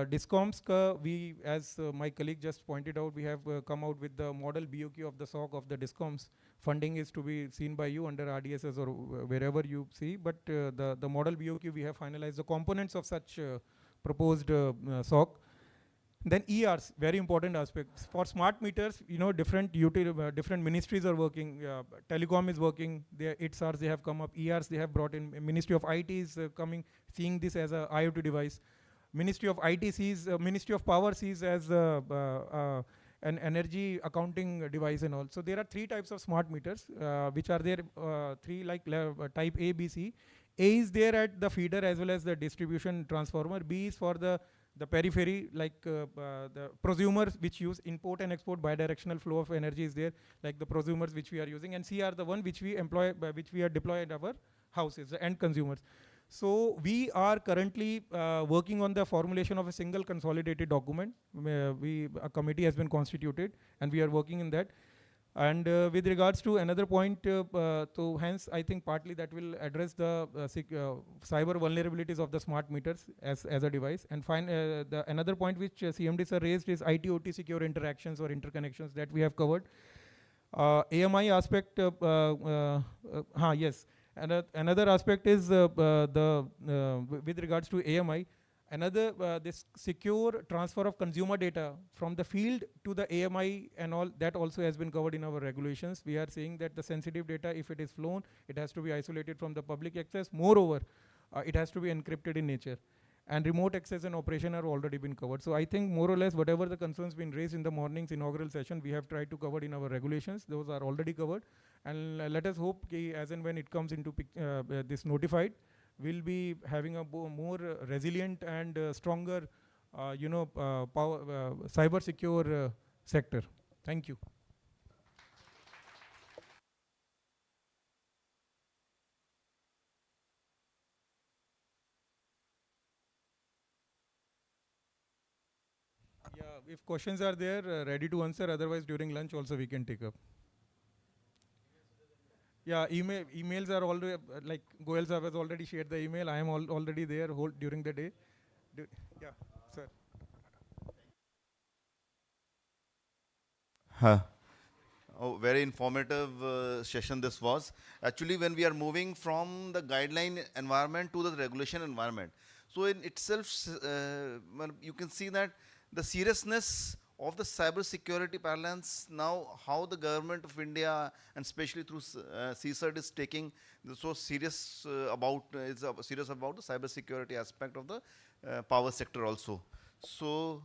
DISCOMs, we, as my colleague just pointed out, we have come out with the model BOQ of the SOC of the DISCOMs. Funding is to be seen by you under RDSS or wherever you see, but the model BOQ, we have finalized the components of such proposed SOC. Then ERs, very important aspects. For smart meters, different ministries are working. Telecom is working. ITSRs, they have come up. ERs, they have brought in. Ministry of IT is coming, seeing this as a IoT device. Ministry of IT sees, Ministry of Power sees as an energy accounting device and all. So there are 3 types of smart meters, which are there, 3 like type A, B, C. A is there at the feeder as well as the distribution transformer. B is for the periphery, like the prosumers which use import and export bidirectional flow of energy is there, like the prosumers which we are using. And C are the one which we employ, which we are deployed at our houses, the end consumers. So we are currently working on the formulation of a single consolidated document. A committee has been constituted and we are working in that. And with regards to another point, so hence I think partly that will address the cyber vulnerabilities of the smart meters as a device. And another point which CMD sir raised is IT-OT secure interactions or interconnections that we have covered. AMI aspect, yes. Another aspect is with regards to AMI, this secure transfer of consumer data from the field to the AMI and all, that also has been covered in our regulations. We are saying that the sensitive data, if it is flown, it has to be isolated from the public access. Moreover, it has to be encrypted in nature. And remote access and operation are already been covered. So I think more or less whatever the concerns been raised in the morning's inaugural session, we have tried to cover in our regulations. Those are already covered. And let us hope as and when it comes into this notified, we'll be having a more resilient and stronger, cyber secure sector. Thank you. Yeah, if questions are there, ready to answer. Otherwise, during lunch also we can take up. Yeah, emails are already, like Goel sir has already shared the email. I am already there during the day. Yeah, sir. Oh, very informative session this was. Actually, when we are moving from the guideline environment to the regulation environment, so in itself, you can see that the seriousness of the cyber security parlance now, how the government of India and especially through CSIRT is taking so serious about the cyber security aspect of the power sector also. So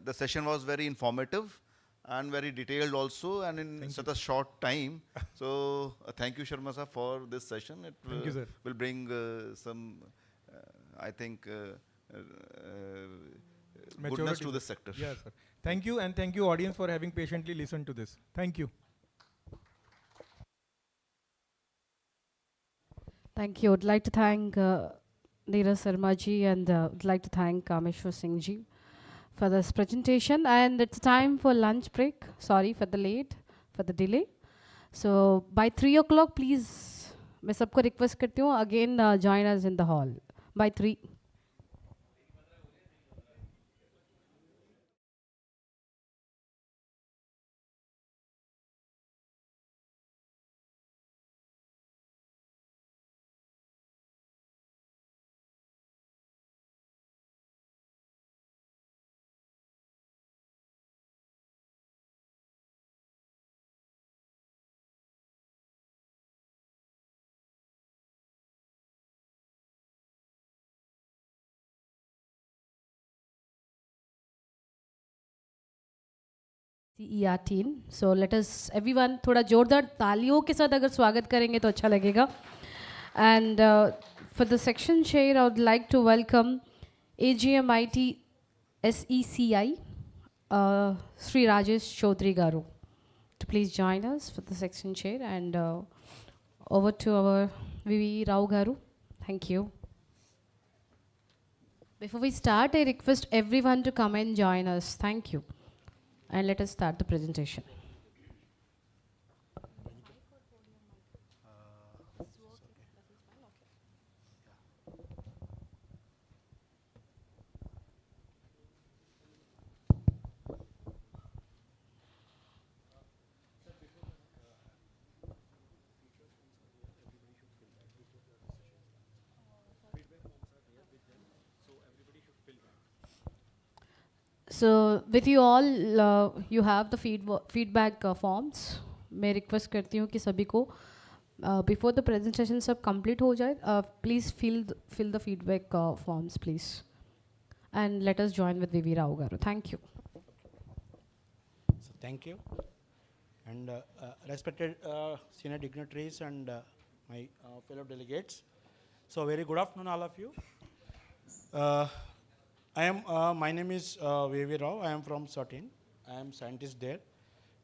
the session was very informative and very detailed also, and in such a short time. So thank you, Sharma sir, for this session. It will bring some, I think, goodness to this sector. Yes, sir. Thank you, and thank you, audience, for having patiently listened to this. Thank you. Thank you. I'd like to thank Neeraj Sharma ji, and I'd like to thank Kameshwar Singh ji for this presentation. And it's time for lunch break. Sorry for the delay. So by 3 o'clock, please, मैं सबको request करती हूँ, again join us in the hall by 3. CER team. So let us everyone थोड़ा जोरदार तालियों के साथ अगर स्वागत करेंगे तो अच्छा लगेगा. And For the section chair, I would like to welcome AGMIT SECI, Sri Rajesh Chaudhary Garu, to please join us for the section chair, and over to our VV Rao Garu. Thank you. Before we start, I request everyone to come and join us. Thank you. And let us start the presentation. So with you all, you have the feedback forms. मैं request करती हूँ कि सभी को before the presentation सब complete हो जाए, please fill the feedback forms, please. And let us join with VV Rao Garu. Thank you. So thank you. And respected senior dignitaries and my fellow delegates. So very good afternoon, all of you. My name is VV Rao. I am from CERTIN. I am scientist there,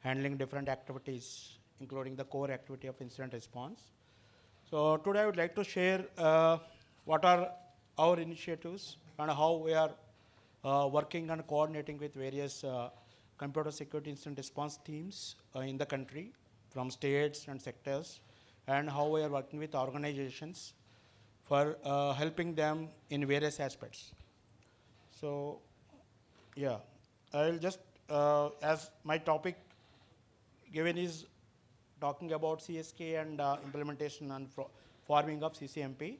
handling different activities, including the core activity of incident response. So today I would like to share what are our initiatives and how we are working and coordinating with various computer security incident response teams in the country, from states and sectors, and how we are working with organizations for helping them in various aspects. So, yeah, I'll just, as my topic given is talking about CSK and implementation and forming of CCMP,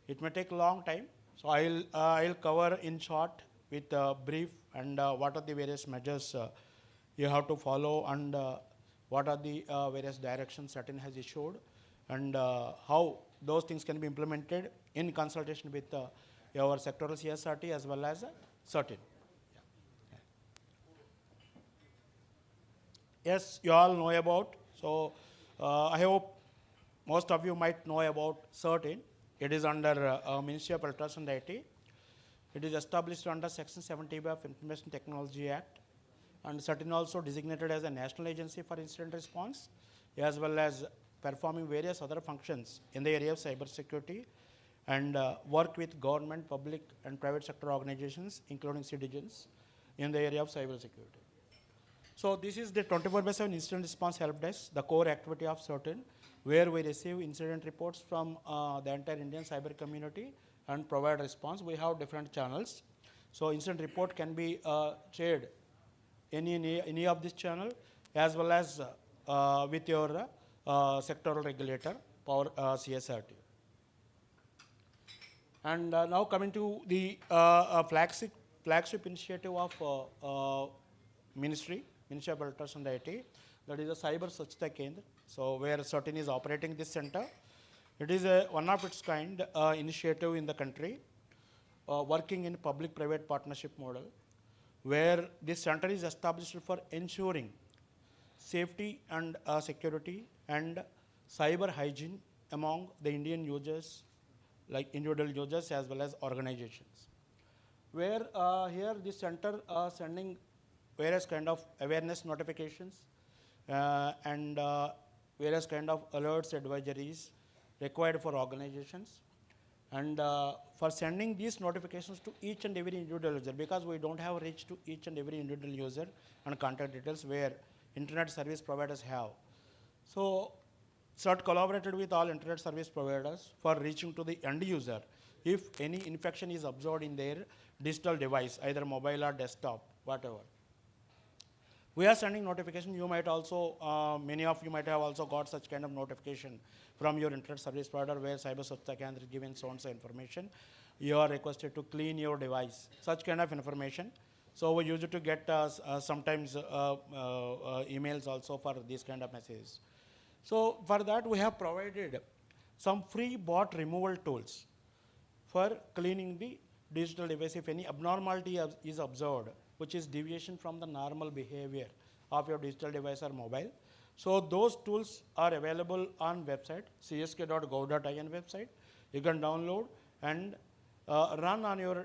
it may take a long time. So I'll cover in short with a brief and what are the various measures you have to follow, and what are the various directions CERTIN has issued, and how those things can be implemented in consultation with our sectoral CSRT as well as CERTIN. Yeah. Yes, you all know about. So I hope most of you might know about CERTIN. It is under Ministry of Electronics and IT. It is established under Section 70 of Information Technology Act, and CERTIN also designated as a national agency for incident response, as well as performing various other functions in the area of cybersecurity, and work with government, public, and private sector organizations, including citizens, in the area of cybersecurity. So this is the 24/7 incident response help desk, the core activity of CERTIN, where we receive incident reports from the entire Indian cyber community and provide response. We have different channels. So incident report can be shared any of this channel, as well as with your sectoral regulator, CSRT. And now coming to the flagship initiative of Ministry of Electronics and IT, that is a Cyber Swachhta Kendra. So where CERTIN is operating this center. It is one of its kind initiative in the country, working in public-private partnership model, where this center is established for ensuring safety and security and cyber hygiene among the Indian users, like individual users as well as organizations. Where here this center sending various kind of awareness notifications and various kind of alerts, advisories required for organizations, and for sending these notifications to each and every individual user, because we don't have reach to each and every individual user and contact details where internet service providers have. So CERT collaborated with all internet service providers for reaching to the end user if any infection is observed in their digital device, either mobile or desktop, whatever. We are sending notification. You might also, many of you might have also got such kind of notification from your internet service provider, where Cyber Swachhta Kendra is given so and so information. You are requested to clean your device, such kind of information. So we used to get sometimes emails also for these kind of messages. So for that we have provided some free bot removal tools for cleaning the digital device if any abnormality is observed, which is deviation from the normal behavior of your digital device or mobile. So those tools are available on website, csk.gov.in website. you can download and run on your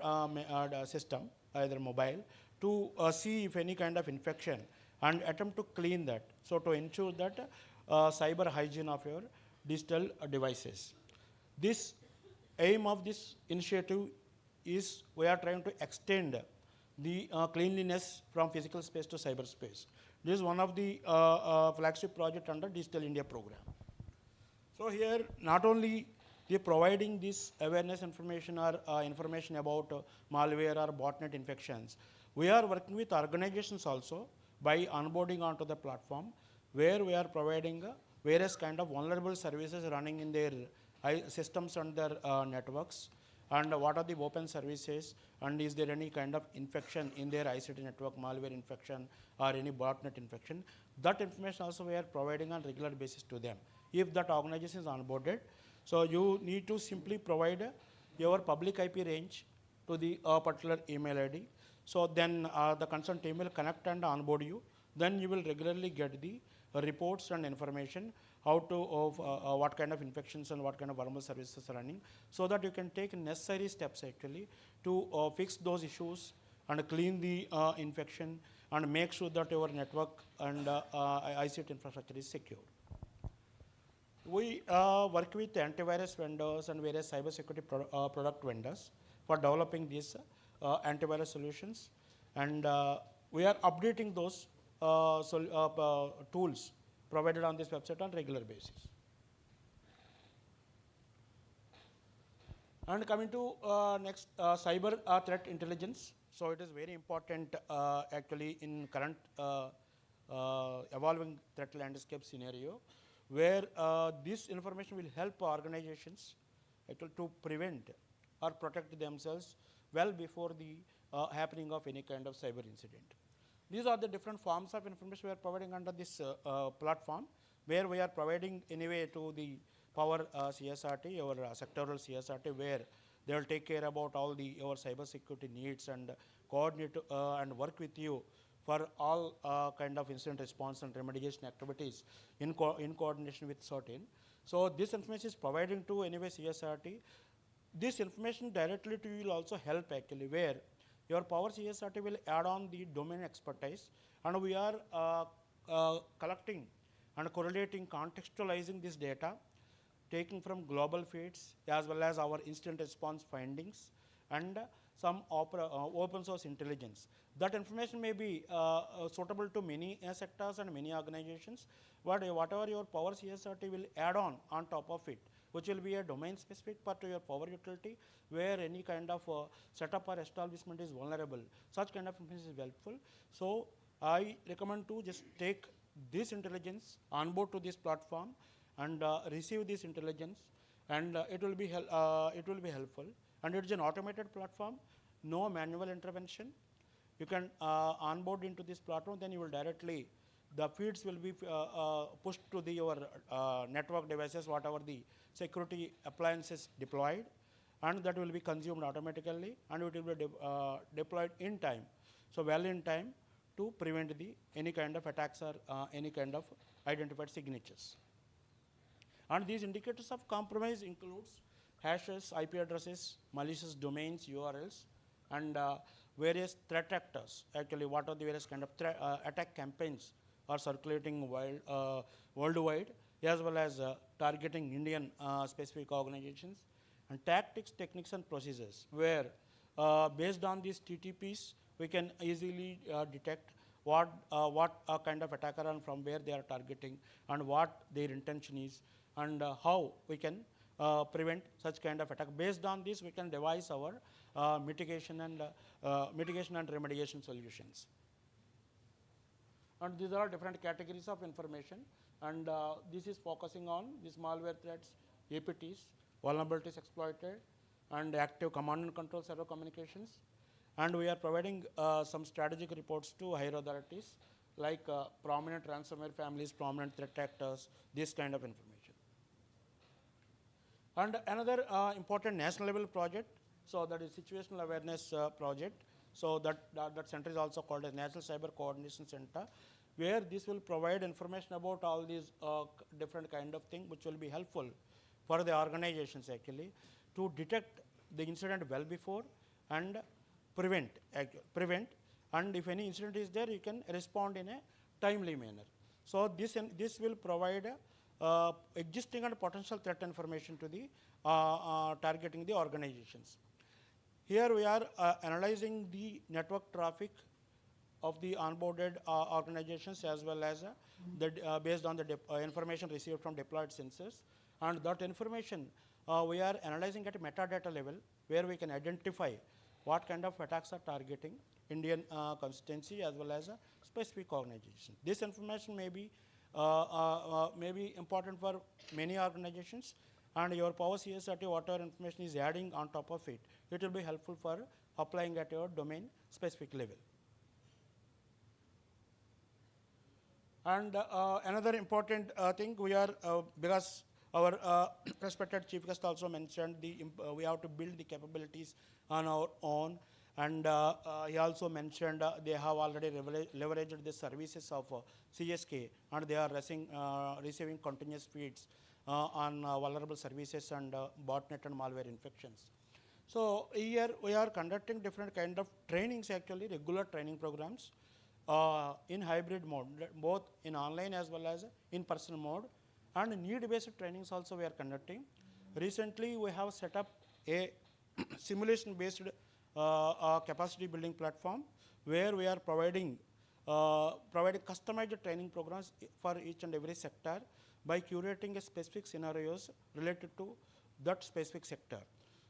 system, either mobile, to see if any kind of infection and attempt to clean that. So to ensure that cyber hygiene of your digital devices. This aim of this initiative is we are trying to extend the cleanliness from physical space to cyberspace. This is one of the flagship project under Digital India program. So here, not only they providing this awareness information or information about malware or botnet infections, we are working with organizations also by onboarding onto the platform, where we are providing various kind of vulnerable services running in their systems and their networks, and what are the open services, and is there any kind of infection in their ICT network, malware infection or any botnet infection. That information also we are providing on regular basis to them. If that organization is onboarded, so you need to simply provide your public IP range to the particular email ID. So then the concerned team will connect and onboard you. Then you will regularly get the reports and information how to what kind of infections and what kind of vulnerable services are running, so that you can take necessary steps actually to fix those issues and clean the infection and make sure that your network and ICT infrastructure is secure. We work with antivirus vendors and various cybersecurity product vendors for developing these antivirus solutions, and we are updating those tools provided on this website on regular basis. And coming to next, cyber threat intelligence. So it is very important actually in current evolving threat landscape scenario, where this information will help organizations to prevent or protect themselves well before the happening of any kind of cyber incident. These are the different forms of information we are providing under this platform, where we are providing anyway to the power CSRT, our sectoral CSRT, where they will take care about all the your cyber security needs and coordinate and work with you for all kind of incident response and remediation activities in coordination with certain. So this information is providing to anyway CSRT. This information directly to you will also help actually, where your power CSRT will add on the domain expertise, and we are collecting and correlating, contextualizing this data, taking from global feeds as well as our incident response findings and some open source intelligence. That information may be suitable to many sectors and many organizations, but whatever your power CSRT will add on top of it, which will be a domain specific part to your power utility, where any kind of setup or establishment is vulnerable. Such kind of information is helpful. So I recommend to just take this intelligence on board to this platform and receive this intelligence, and it will be helpful. And it is an automated platform, no manual intervention. You can onboard into this platform, then you will directly, the feeds will be pushed to your network devices, whatever the security appliances deployed, and that will be consumed automatically, and it will be deployed in time, so well in time, to prevent any kind of attacks or any kind of identified signatures. And these indicators of compromise includes hashes, IP addresses, malicious domains, URLs, and various threat actors. Actually, what are the various kind of attack campaigns are circulating worldwide, as well as targeting Indian specific organizations, and tactics, techniques, and procedures, where based on these TTPs, we can easily detect what kind of attacker and from where they are targeting, and what their intention is, and how we can prevent such kind of attack. Based on this, we can devise our mitigation and remediation solutions. And these are different categories of information, and this is focusing on these malware threats, APTs, vulnerabilities exploited, and active command and control server communications. And we are providing some strategic reports to higher authorities, like prominent ransomware families, prominent threat actors, this kind of information. And another important national level project, so that is situational awareness project. So that center is also called as National Cyber Coordination Center, where this will provide information about all these different kind of things, which will be helpful for the organizations actually to detect the incident well before and prevent, and if any incident is there, you can respond in a timely manner. So this will provide existing and potential threat information to the targeting the organizations. Here we are analyzing the network traffic of the onboarded organizations as well as based on the information received from deployed sensors. And that information we are analyzing at a metadata level where we can identify what kind of attacks are targeting Indian constituency as well as a specific organization. This information may be important for many organizations, and your Power CSRT, whatever information is adding on top of it, it will be helpful for applying at your domain specific level. And another important thing we are, because our respected chief guest also mentioned we have to build the capabilities on our own, and he also mentioned they have already leveraged the services of CSK, and they are receiving continuous feeds on vulnerable services and botnet and malware infections. So here we are conducting different kind of trainings, actually regular training programs in hybrid mode, both in online as well as in-person mode, and need-based trainings also we are conducting. Recently we have set up a simulation-based capacity building platform where we are providing customized training programs for each and every sector by curating a specific scenarios related to that specific sector.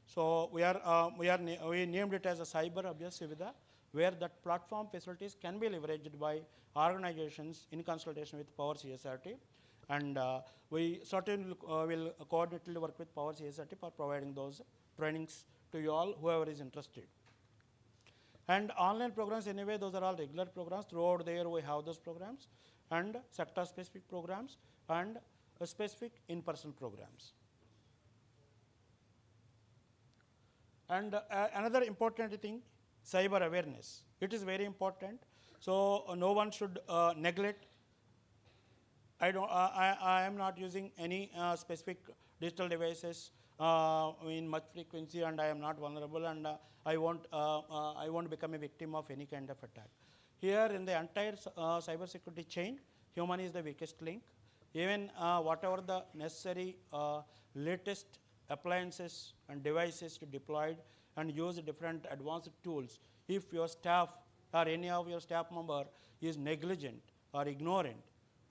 So we named it as a Cyber Abhyas Suvidha, where that platform facilities can be leveraged by organizations in consultation with Power CSRT, and we certainly will coordinately work with Power CSRT for providing those trainings to you all, whoever is interested. And online programs, anyway, those are all regular programs. Throughout there we have those programs, and sector specific programs, and specific in-person programs. And another important thing, cyber awareness. It is very important. So no one should neglect. I am not using any specific digital devices in much frequency, and I am not vulnerable, and I won't become a victim of any kind of attack. Here in the entire cyber security chain, human is the weakest link. Even whatever the necessary latest appliances and devices to deployed and use different advanced tools, if your staff or any of your staff member is negligent or ignorant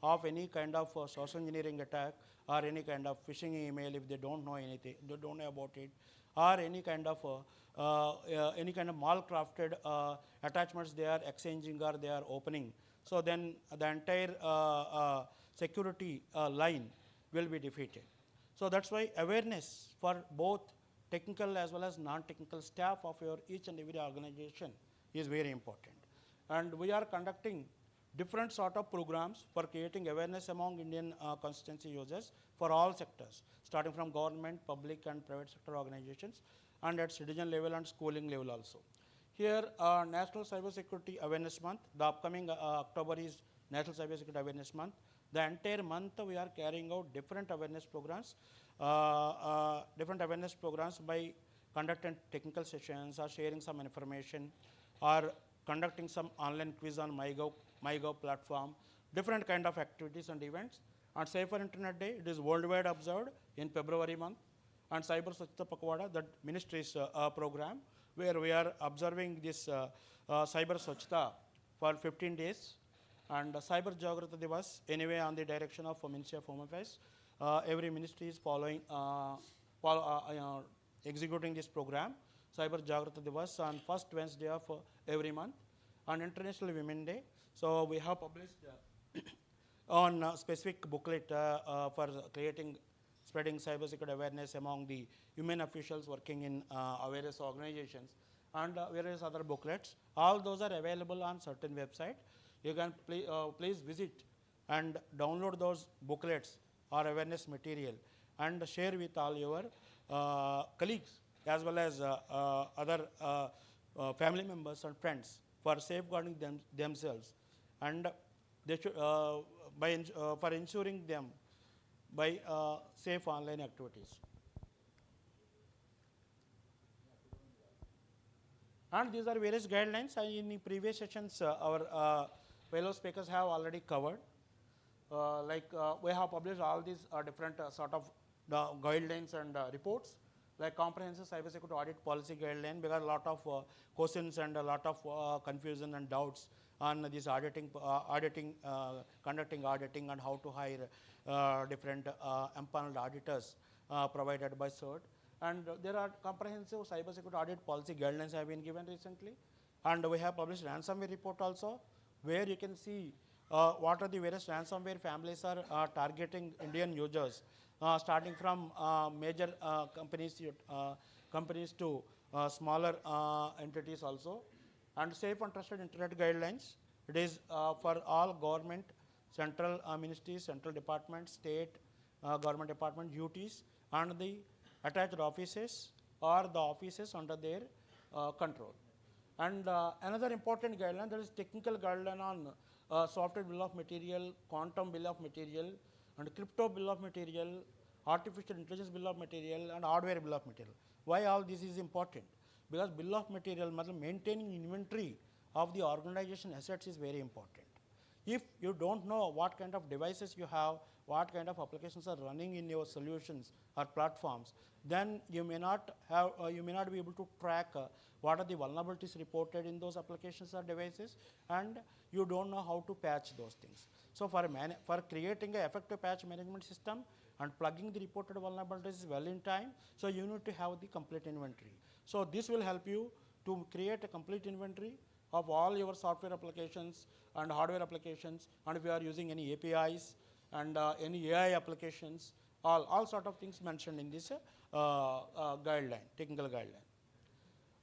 of any kind of social engineering attack or any kind of phishing email, if they don't know anything, they don't know about it, or any kind of mal-crafted attachments they are exchanging or they are opening, so then the entire security line will be defeated. So that's why awareness for both technical as well as non-technical staff of your each and every organization is very important. And we are conducting different sort of programs for creating awareness among Indian constituency users for all sectors, starting from government, public and private sector organizations, and at citizen level and schooling level also. Here, National Cyber Security Awareness Month, the upcoming October is National Cyber Security Awareness Month. The entire month we are carrying out different awareness programs by conducting technical sessions or sharing some information or conducting some online quiz on MyGov platform, different kind of activities and events. On Safer Internet Day, it is worldwide observed in February month. And Cyber Swachhta Pakwada, that ministry's program, where we are observing this Cyber Swachhta for 15 days. And Cyber Jagrata Divas, anyway, on the direction of Ministry of Home Affairs, every ministry is following, executing this program, Cyber Jagrata Divas, on first Wednesday of every month. On International Women Day, so we have published on specific booklet for spreading cybersecurity awareness among the women officials working in various organizations, and various other booklets. All those are available on certain website. You can please visit and download those booklets or awareness material and share with all your colleagues as well as other family members and friends for safeguarding themselves, and they should, for ensuring them by safe online activities. And these are various guidelines. In the previous sessions, our fellow speakers have already covered. We have published all these different sort of guidelines and reports, like comprehensive cybersecurity audit policy guideline, because a lot of questions and a lot of confusion and doubts on this conducting auditing and how to hire different empaneled auditors provided by CERT. And there are comprehensive cybersecurity audit policy guidelines have been given recently. And we have published ransomware report also, where you can see what are the various ransomware families are targeting Indian users, starting from major companies to smaller entities also. And safe and trusted internet guidelines. It is for all government, central ministries, central departments, state government department duties, and the attached offices or the offices under their control. And another important guideline, there is technical guideline on software bill of material, quantum bill of material, and crypto bill of material, artificial intelligence bill of material, and hardware bill of material. Why all this is important? Because bill of material, maintaining inventory of the organization assets is very important. If you don't know what kind of devices you have, what kind of applications are running in your solutions or platforms, then you may not be able to track what are the vulnerabilities reported in those applications or devices, and you don't know how to patch those things. So for creating an effective patch management system and plugging the reported vulnerabilities well in time, so you need to have the complete inventory. So this will help you to create a complete inventory of all your software applications and hardware applications, and if you are using any APIs and any AI applications, all sort of things mentioned in this guideline, technical guideline.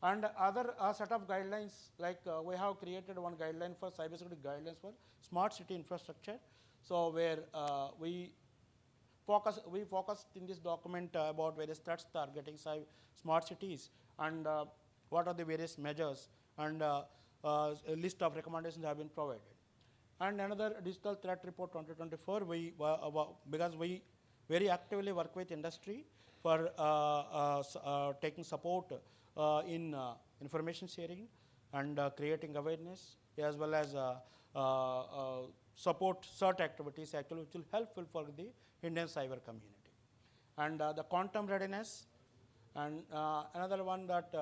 And other set of guidelines, like we have created one guideline for cybersecurity guidelines for smart city infrastructure. So where we focused in this document about various threats targeting smart cities, and what are the various measures, and a list of recommendations have been provided. And another digital threat report 2024, because we very actively work with industry for taking support in information sharing and creating awareness, as well as support CERT activities actually, which will helpful for the Indian cyber community. And the quantum readiness, and another one, that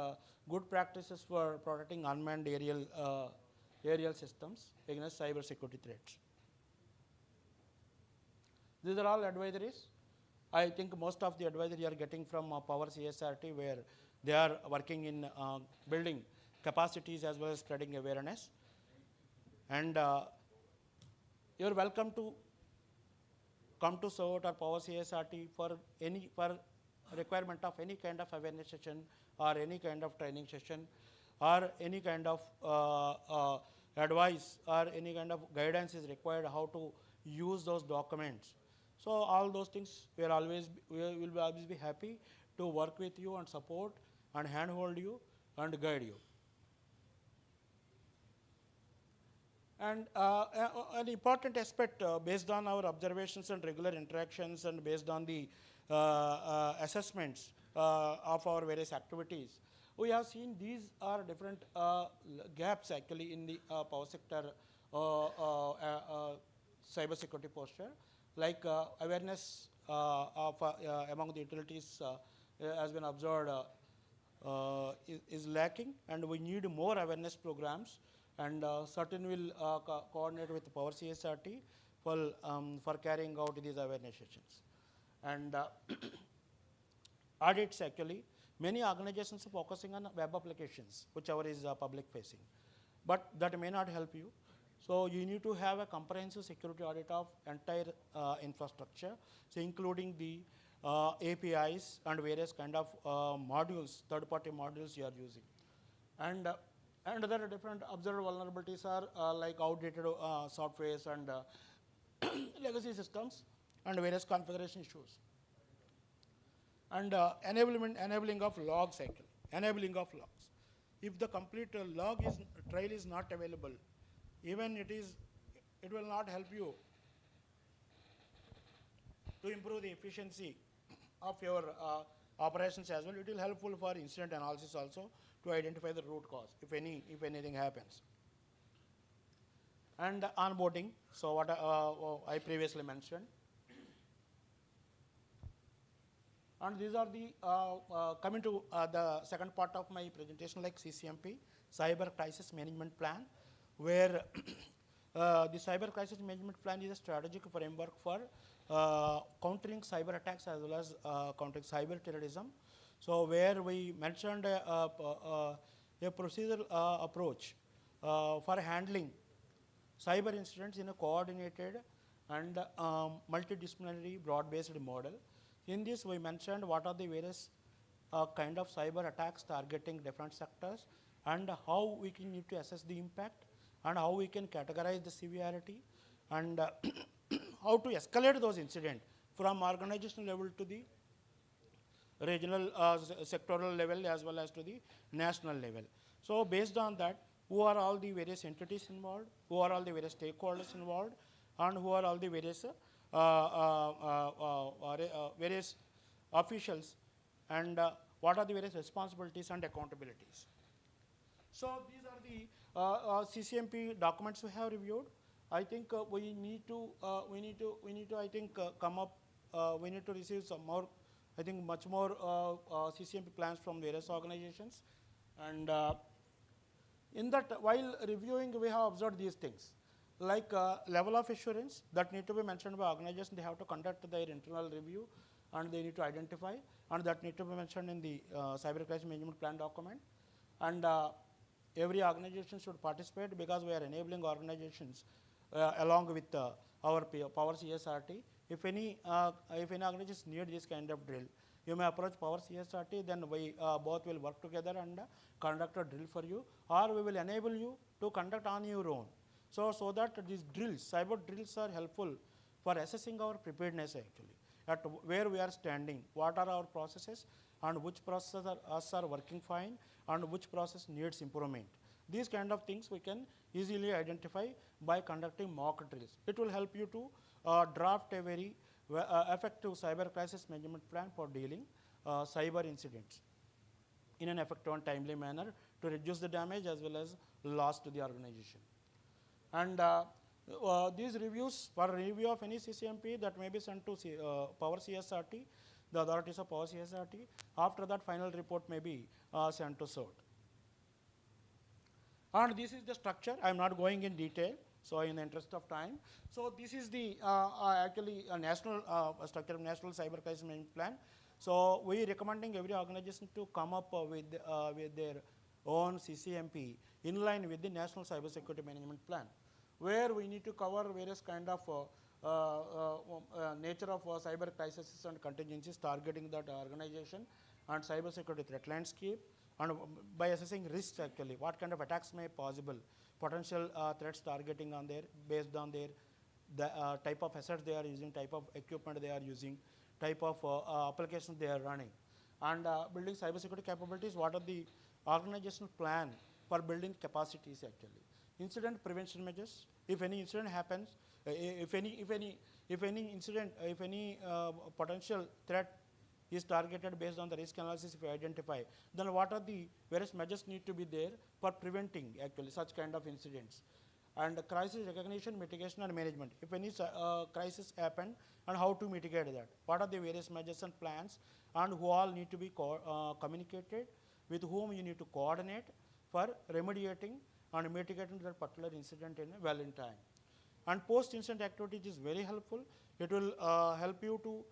good practices for protecting unmanned aerial systems against cyber security threats. These are all advisories. I think most of the advisory are getting from Power CSRT, where they are working in building capacities as well as spreading awareness. And you're welcome to come to CERT or Power CSRT for requirement of any kind of awareness session or any kind of training session or any kind of advice or any kind of guidance is required how to use those documents. So all those things we will always be happy to work with you and support and handhold you and guide you. And an important aspect based on our observations and regular interactions and based on the assessments of our various activities, we have seen these are different gaps actually in the power sector cybersecurity posture, like awareness among the utilities has been observed is lacking, and we need more awareness programs, and certain will coordinate with Power CSRT for carrying out these awareness sessions. And audits actually, many organizations are focusing on web applications, whichever is public facing, but that may not help you. So you need to have a comprehensive security audit of entire infrastructure, so including the APIs and various kind of modules, third-party modules you are using. And other different observed vulnerabilities are like outdated softwares and legacy systems and various configuration issues. And enabling of logs actually, enabling of logs. If the complete trail is not available, even it will not help you to improve the efficiency of your operations as well. It will helpful for incident analysis also to identify the root cause if anything happens. And onboarding, so what I previously mentioned. And these are the, coming to the second part of my presentation, like CCMP, Cyber Crisis Management Plan, where the Cyber Crisis Management Plan is a strategic framework for countering cyber attacks as well as countering cyber terrorism. So where we mentioned a procedural approach for handling cyber incidents in a coordinated and multidisciplinary broad-based model. In this, we mentioned what are the various kind of cyber attacks targeting different sectors and how we can need to assess the impact and how we can categorize the severity and how to escalate those incidents from organizational level to the regional sectoral level as well as to the national level. So based on that, who are all the various entities involved, who are all the various stakeholders involved, and who are all the various various officials, and what are the various responsibilities and accountabilities. So these are the CCMP documents we have reviewed. I think we need to I think come up. We need to receive some more. I think much more CCMP plans from various organizations, and in that while reviewing, we have observed these things, like level of assurance that need to be mentioned by organization. They have to conduct their internal review, and they need to identify, and that need to be mentioned in the cyber crisis management plan document. And every organization should participate because we are enabling organizations along with our Power CSRT. If any organizations need this kind of drill, you may approach Power CSRT, then we both will work together and conduct a drill for you, or we will enable you to conduct on your own. So that these drills, cyber drills, are helpful for assessing our preparedness actually, at where we are standing, what are our processes, and which processes are working fine, and which process needs improvement. These kind of things we can easily identify by conducting mock drills. It will help you to draft a very effective cyber crisis management plan for dealing cyber incidents in an effective and timely manner to reduce the damage as well as loss to the organization. And these reviews, for review of any CCMP, that may be sent to Power CSRT, the authorities of Power CSRT. After that, final report may be sent to CERT. And this is the structure. I am not going in detail, so in the interest of time. So this is the actually a national structure of National Cyber Crisis Management Plan. So we are recommending every organization to come up with their own CCMP in line with the National Cyber Security Management Plan, where we need to cover various kind of nature of cyber crises and contingencies targeting that organization and cyber security threat landscape, and by assessing risks actually, what kind of attacks may be possible, potential threats targeting on their, based on their type of assets they are using, type of equipment they are using, type of applications they are running, and building cybersecurity capabilities. What are the organizational plan for building capacities actually? Incident prevention measures. If any incident happens, if any potential threat is targeted based on the risk analysis if we identify, then what are the various measures need to be there for preventing actually such kind of incidents? And crisis recognition, mitigation, and management. If any crisis happen, and how to mitigate that? What are the various measures and plans, and who all need to be communicated, with whom you need to coordinate for remediating and mitigating that particular incident in time. And post-incident activities is very helpful. It will help you to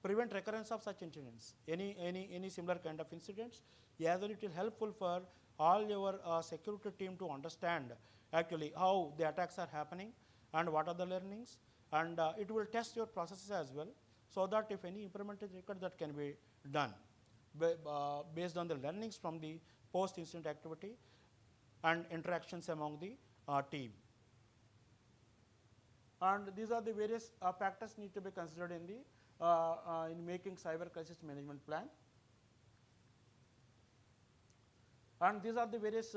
prevent recurrence of such incidents, any similar kind of incidents. As well, it will helpful for all your security team to understand actually how the attacks are happening and what are the learnings, and it will test your processes as well, so that if any improvement is required, that can be done based on the learnings from the post-incident activity and interactions among the team. And these are the various factors need to be considered in the in making cyber crisis management plan. And these are the various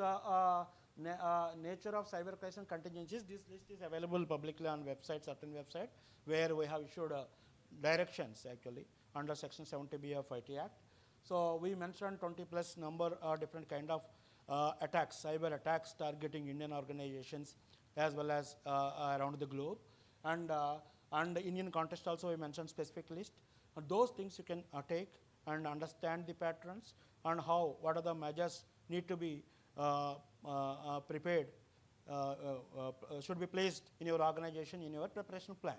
nature of cyber crisis contingencies. This list is available publicly on website, certain website, where we have issued directions actually under Section 70B of IT Act. So we mentioned 20 plus number different kind of attacks, cyber attacks targeting Indian organizations as well as around the globe. And Indian context also we mentioned specific list. And those things you can take and understand the patterns and how, what are the measures need to be prepared, should be placed in your organization in your preparation plan.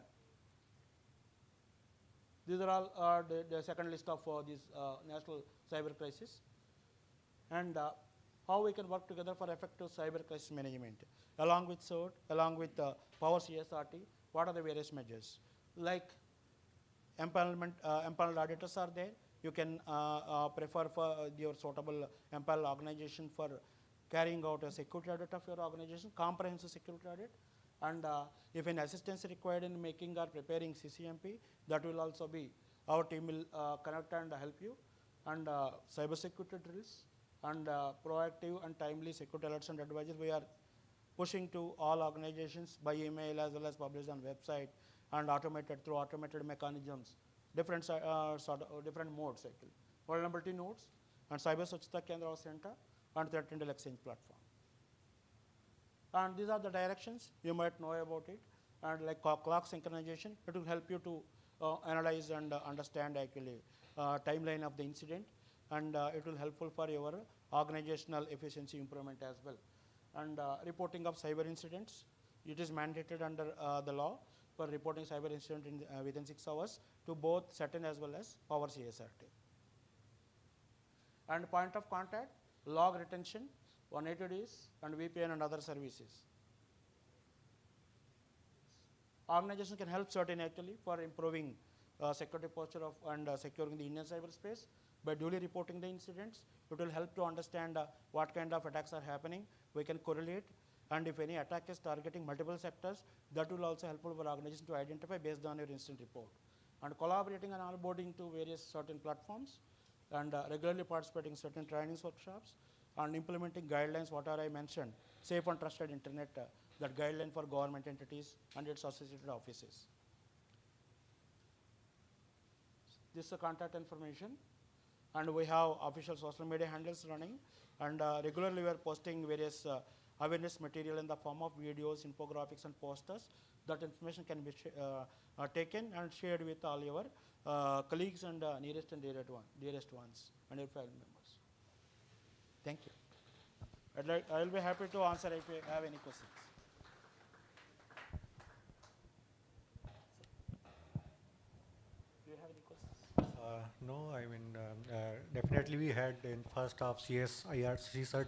These are all the second list of this national cyber crisis. And how we can work together for effective cyber crisis management. Along with CERT, along with Power CSRT, what are the various measures? Like empanelment, empaneled auditors are there. You can prefer for your suitable empaneled organization for carrying out a security audit of your organization, comprehensive security audit. And if any assistance required in making or preparing CCMP, that will also be, our team will connect and help you. And cyber security drills and proactive and timely security alerts and advices we are pushing to all organizations by email as well as published on website and automated through automated mechanisms, different different modes actually. Vulnerability nodes and Cyber Swachhata Kendra Center and Threat Intel Exchange platform. And these are the directions, you might know about it. And like clock synchronization, it will help you to analyze and understand actually timeline of the incident, and it will helpful for your organizational efficiency improvement as well. And reporting of cyber incidents, it is mandated under the law for reporting cyber incident in, within 6 hours to both certain as well as Power CSRT. And point of contact, log retention, 180 days, and VPN and other services. Organization can help certain actually for improving security posture of and securing the Indian cyberspace by duly reporting the incidents. It will help to understand what kind of attacks are happening. We can correlate, and if any attack is targeting multiple sectors, that will also helpful for organization to identify based on your incident report. And collaborating and onboarding to various certain platforms, and regularly participating in certain trainings workshops, and implementing guidelines, what are I mentioned, safe and trusted internet, that guideline for government entities and its associated offices. This is the contact information, and we have official social media handles running, and regularly we are posting various awareness material in the form of videos, infographics, and posters. That information can be taken and shared with all your colleagues and nearest and dearest ones and your family members. Thank you. I will be happy to answer if you have any questions. Do you have any questions? No, I mean, definitely we had in first half CSIR, CSERT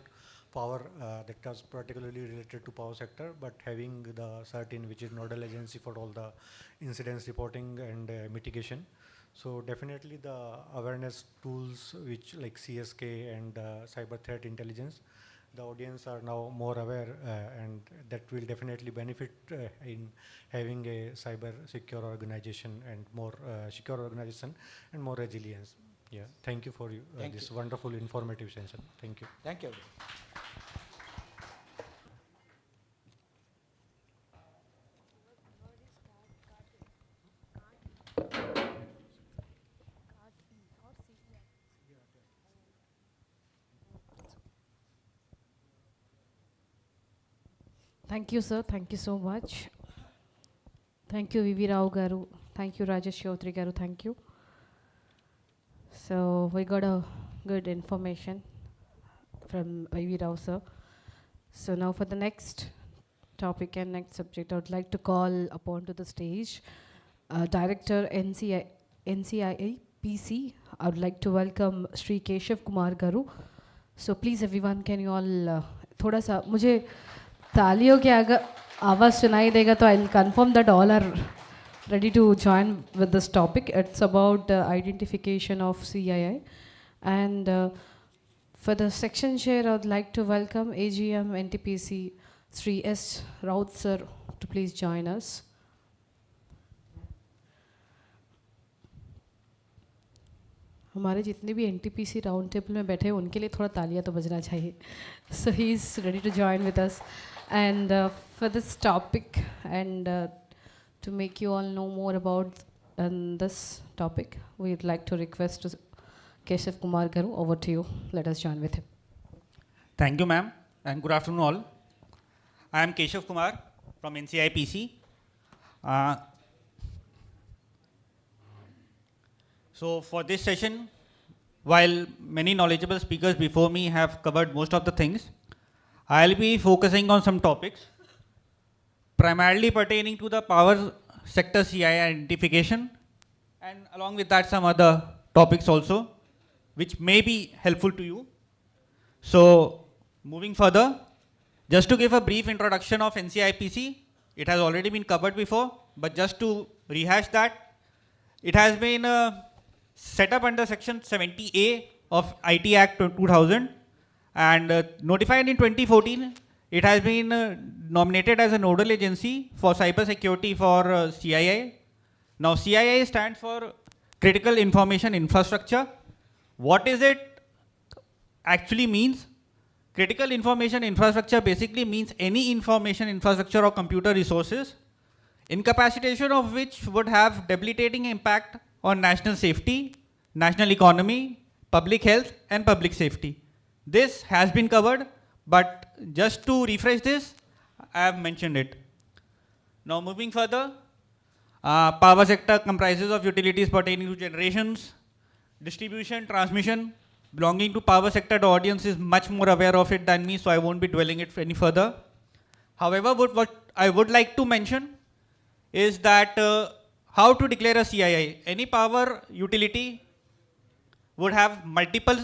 power that was particularly related to power sector, but having the CERT which is nodal agency for all the incidents reporting and mitigation. So definitely the awareness tools which like CSK and cyber threat intelligence, the audience are now more aware and that will definitely benefit in having a cyber secure organization and more secure organization and more resilience. Yeah, thank you for this wonderful informative session. Thank you. Thank you. Thank you, sir. Thank you so much. Thank you, V.V. Rao Garu. Thank you, Rajesh Chaudhary Garu. Thank you. So we got a good information from V.V. Rao, sir. So now for the next topic and next subject, I would like to call upon to the stage Director NCIA PC. I would like to welcome Sri Keshav Kumar Garu. So please everyone, can you all थोड़ा सा मुझे तालियों के अगर आवाज़ सुनाई देगा तो I'll confirm that all are ready to join with this topic. It's about identification of CII. And for the section chair, I would like to welcome AGM NTPC Sri S. Raut sir to please join us. हमारे जितने भी NTPC round table में बैठे हैं उनके लिए थोड़ा तालियां तो बजना चाहिए. So he is ready to join with us. And for this topic and to make you all know more about in this topic. We'd like to request to Keshav Kumar Garu, over to you. Let us join with him. Thank you, ma'am, and good afternoon all. I am Keshav Kumar from NCIPC. So for this session, while many knowledgeable speakers before me have covered most of the things, I'll be focusing on some topics primarily pertaining to the power sector CII identification, and along with that some other topics also which may be helpful to you. So moving further, just to give a brief introduction of NCIPC, it has already been covered before, but just to rehash that, it has been set up under Section 70A of IT Act 2000 and notified in 2014. It has been nominated as a nodal agency for cyber security for CII. Now CII stands for Critical Information Infrastructure. What is it actually means? Critical information infrastructure basically means any information infrastructure or computer resources, incapacitation of which would have debilitating impact on national safety, national economy, public health, and public safety. This has been covered, but just to refresh this, I have mentioned it. Now moving further, power sector comprises of utilities pertaining to generations, distribution, transmission. Belonging to power sector, the audience is much more aware of it than me, so I won't be dwelling it any further. However, what I would like to mention is that how to declare a CII. Any power utility would have multiple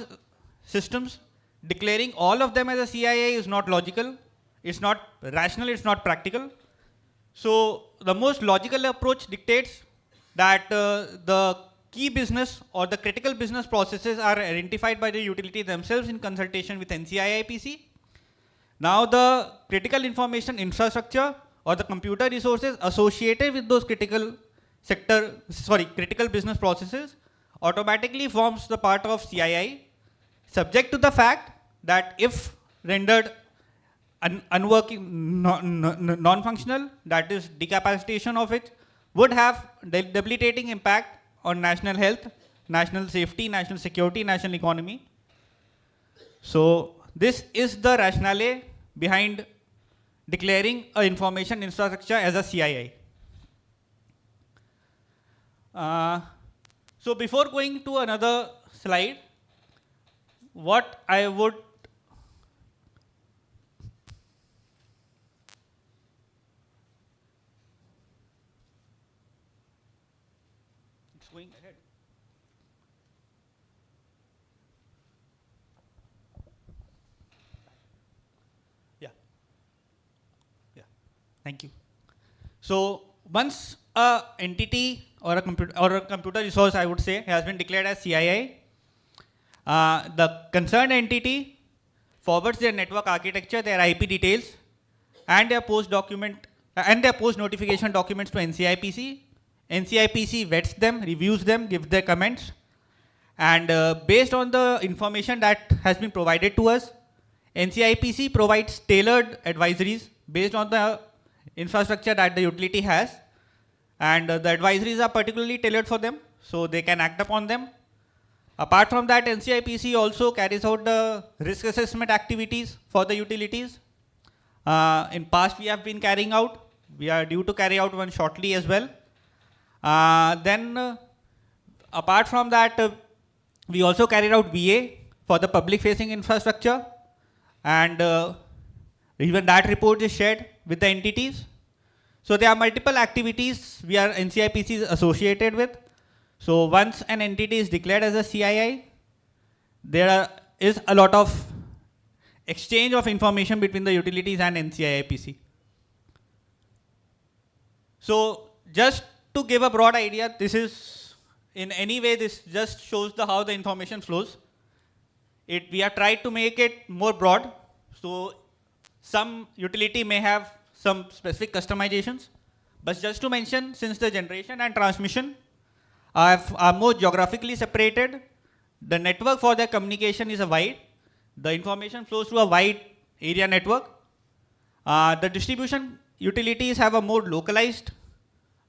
systems. Declaring all of them as a CII is not logical, it's not rational, it's not practical. So the most logical approach dictates that the key business or the critical business processes are identified by the utility themselves in consultation with NCIIPC. Now the critical information infrastructure or the computer resources associated with those critical business processes automatically forms the part of CII, subject to the fact that if rendered unworking, non-functional, that is decapacitation of it, would have debilitating impact on national health, national safety, national security, national economy. So this is the rationale behind declaring an information infrastructure as a CII. So before going to another slide, what I would going ahead. Yeah. Thank you. So once a entity or a computer resource, I would say, has been declared as CII, the concerned entity forwards their network architecture, their IP details, and their post notification documents to NCIPC. NCIPC vets them, reviews them, gives their comments, and based on the information that has been provided to us, NCIPC provides tailored advisories based on the infrastructure that the utility has, and the advisories are particularly tailored for them, so they can act upon them. Apart from that, NCIPC also carries out the risk assessment activities for the utilities. In past, we have been carrying out. We are due to carry out one shortly as well. Apart from that, we also carried out VA for the public-facing infrastructure, and even that report is shared with the entities. So there are multiple activities we are NCIPC is associated with. So once an entity is declared as a CII, there is a lot of exchange of information between the utilities and NCIPC. So just to give a broad idea, this is in any way, this just shows how the information flows. We have tried to make it more broad. So some utility may have some specific customizations, but just to mention, since the generation and transmission are more geographically separated, the network for their communication is a wide. The information flows through a wide area network. The distribution utilities have a more localized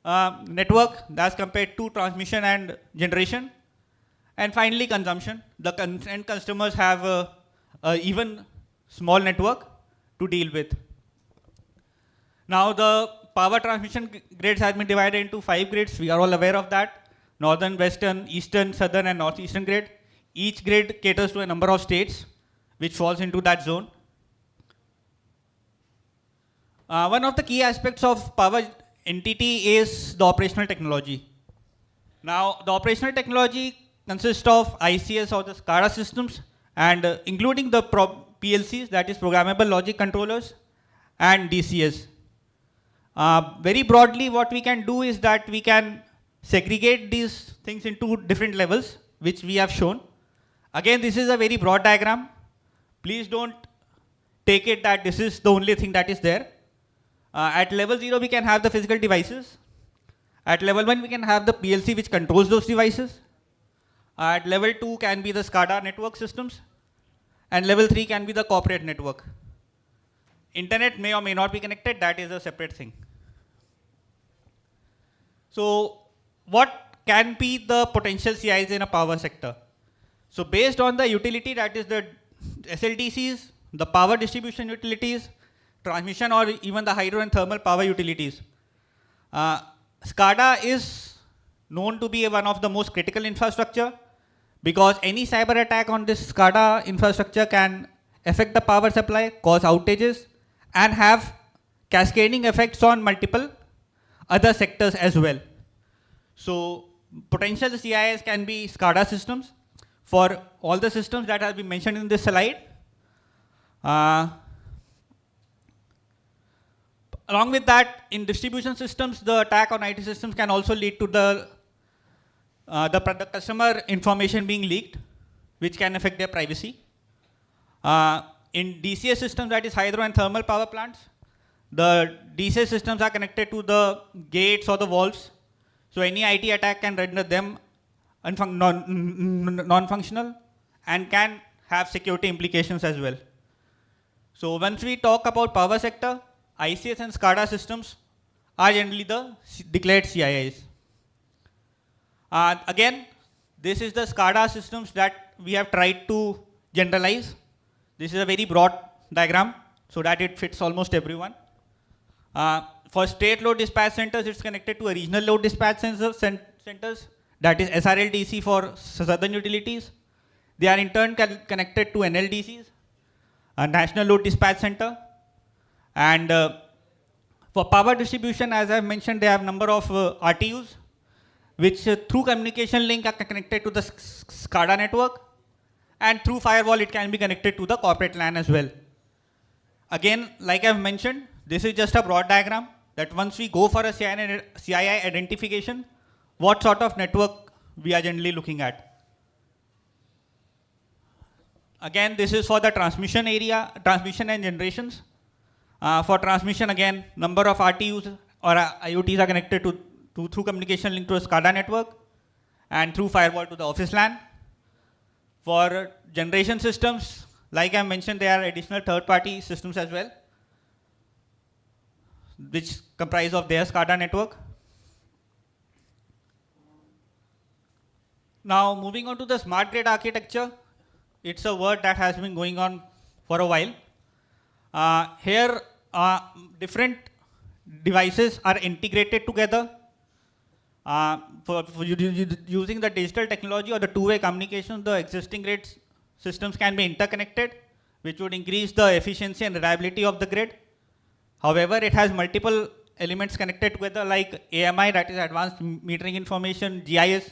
network as compared to transmission and generation. And finally, consumption. The end customers have a even small network to deal with. Now, the power transmission grids have been divided into 5 grids. We are all aware of that. Northern, western, eastern, southern, and northeastern grid. Each grid caters to a number of states which falls into that zone. One of the key aspects of power entity is the operational technology. Now, the operational technology consists of ICS or the SCADA systems, and including the PLCs, that is programmable logic controllers, and DCS. Very broadly, what we can do is that we can segregate these things into different levels, which we have shown. Again, this is a very broad diagram. Please don't take it that this is the only thing that is there. At level 0, we can have the physical devices. At level 1, we can have the PLC which controls those devices. At level 2 can be the SCADA network systems. And level 3 can be the corporate network. Internet may or may not be connected, that is a separate thing. So what can be the potential CIs in a power sector? So based on the utility, that is the SLDCs, the power distribution utilities, transmission or even the hydro and thermal power utilities. SCADA is known to be one of the most critical infrastructure because any cyber attack on this SCADA infrastructure can affect the power supply, cause outages, and have cascading effects on multiple other sectors as well. So potential CIS can be SCADA systems for all the systems that have been mentioned in this slide. Along with that, in distribution systems, the attack on IT systems can also lead to the customer information being leaked, which can affect their privacy. In DCS systems, that is hydro and thermal power plants, the DCS systems are connected to the gates or the valves. So any IT attack can render them non-functional and can have security implications as well. So once we talk about power sector, ICS and SCADA systems are generally the declared CIIs. Again, this is the SCADA systems that we have tried to generalize. This is a very broad diagram so that it fits almost everyone. For state load dispatch centers, it's connected to a regional load dispatch centers, that is SRLDC for southern utilities. They are in turn connected to NLDCs, a national load dispatch center. And for power distribution, as I mentioned, they have a number of RTUs, which through communication link are connected to the SCADA network. And through firewall, it can be connected to the corporate LAN as well. Again, like I've mentioned, this is just a broad diagram that once we go for a CII identification, what sort of network we are generally looking at. Again, this is for the transmission area, transmission and generations. For transmission, again, number of RTUs or IoTs are connected to through communication link to a SCADA network and through firewall to the office LAN. For generation systems, like I mentioned, there are additional third-party systems as well, which comprise of their SCADA network. Now, moving on to the smart grid architecture, it's a word that has been going on for a while. Here, different devices are integrated together. For using the digital technology or the two-way communication, the existing grid systems can be interconnected, which would increase the efficiency and reliability of the grid. However, it has multiple elements connected together like AMI, that is advanced metering information, GIS,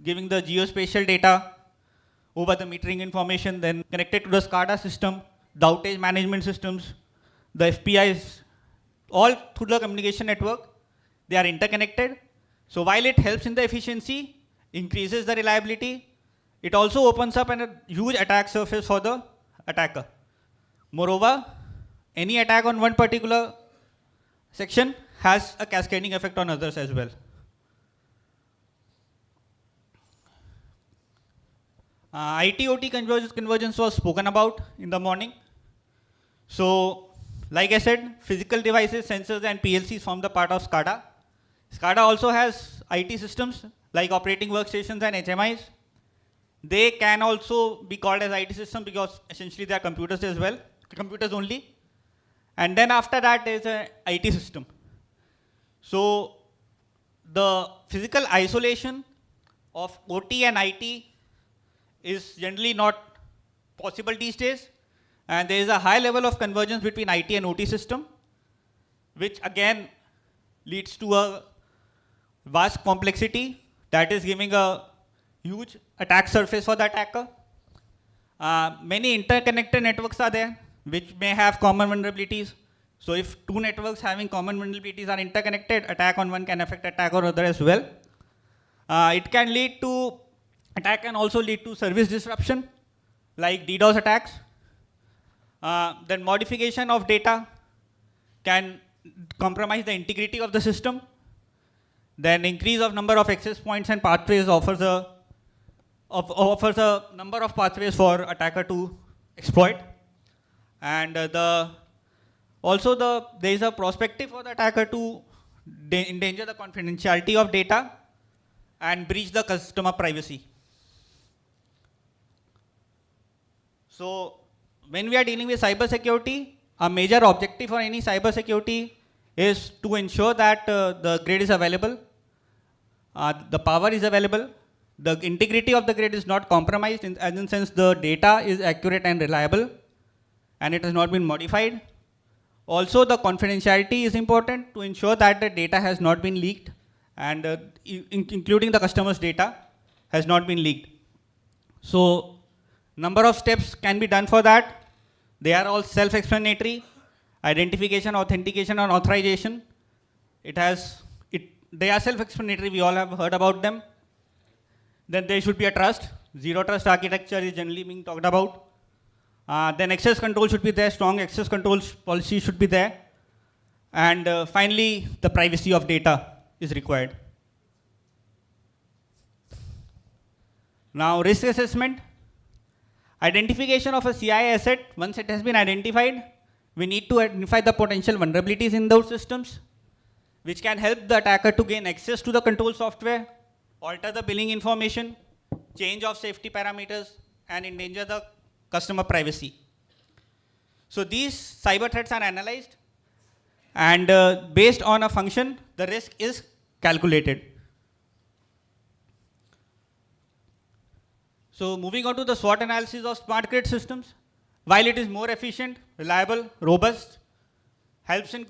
giving the geospatial data over the metering information, then connected to the SCADA system, the outage management systems, the FPIs, all through the communication network. They are interconnected. So while it helps in the efficiency, increases the reliability, it also opens up a huge attack surface for the attacker. Moreover, any attack on one particular section has a cascading effect on others as well. IT-OT convergence was spoken about in the morning. So, like I said, physical devices, sensors and PLCs form the part of SCADA. SCADA also has IT systems like operating workstations and HMIs. They can also be called as IT system because essentially they are computers as well, computers only. And then after that there is an IT system. So the physical isolation of OT and IT is generally not possible these days. And there is a high level of convergence between IT and OT system, which again leads to a vast complexity that is giving a huge attack surface for the attacker. Many interconnected networks are there, which may have common vulnerabilities. So if two networks having common vulnerabilities are interconnected, attack on one can affect attack on other as well. It can lead to, attack can also lead to service disruption, like DDoS attacks. Then modification of data can compromise the integrity of the system. Then increase of number of access points and pathways offers a number of pathways for attacker to exploit. And there is a perspective for the attacker to endanger the confidentiality of data and breach the customer privacy. So when we are dealing with cybersecurity, a major objective for any cybersecurity is to ensure that the grid is available, the power is available, the integrity of the grid is not compromised, as in sense the data is accurate and reliable, and it has not been modified. Also, the confidentiality is important to ensure that the data has not been leaked, and including the customer's data has not been leaked. So, number of steps can be done for that. They are all self-explanatory: identification, authentication, and authorization. They are self-explanatory. We all have heard about them. Then there should be a trust. Zero trust architecture is generally being talked about. Then access control should be there. Strong access control policy should be there. And finally, the privacy of data is required. Now, risk assessment. Identification of a CI asset. Once it has been identified, we need to identify the potential vulnerabilities in those systems, which can help the attacker to gain access to the control software, alter the billing information, change of safety parameters, and endanger the customer privacy. So these cyber threats are analyzed, and based on a function, the risk is calculated. So moving on to the SWOT analysis of smart grid systems, while it is more efficient, reliable, robust, helps in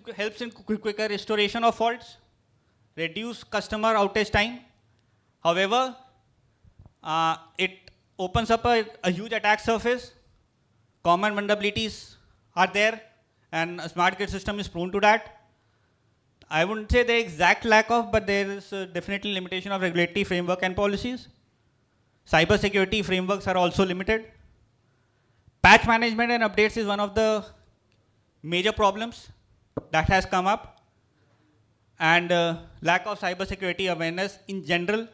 quicker restoration of faults, reduce customer outage time. However, it opens up a huge attack surface. Common vulnerabilities are there, and a smart grid system is prone to that. I wouldn't say the exact lack of, but there is definitely limitation of regulatory framework and policies. Cybersecurity frameworks are also limited. Patch management and updates is one of the major problems that has come up, and lack of cybersecurity awareness in general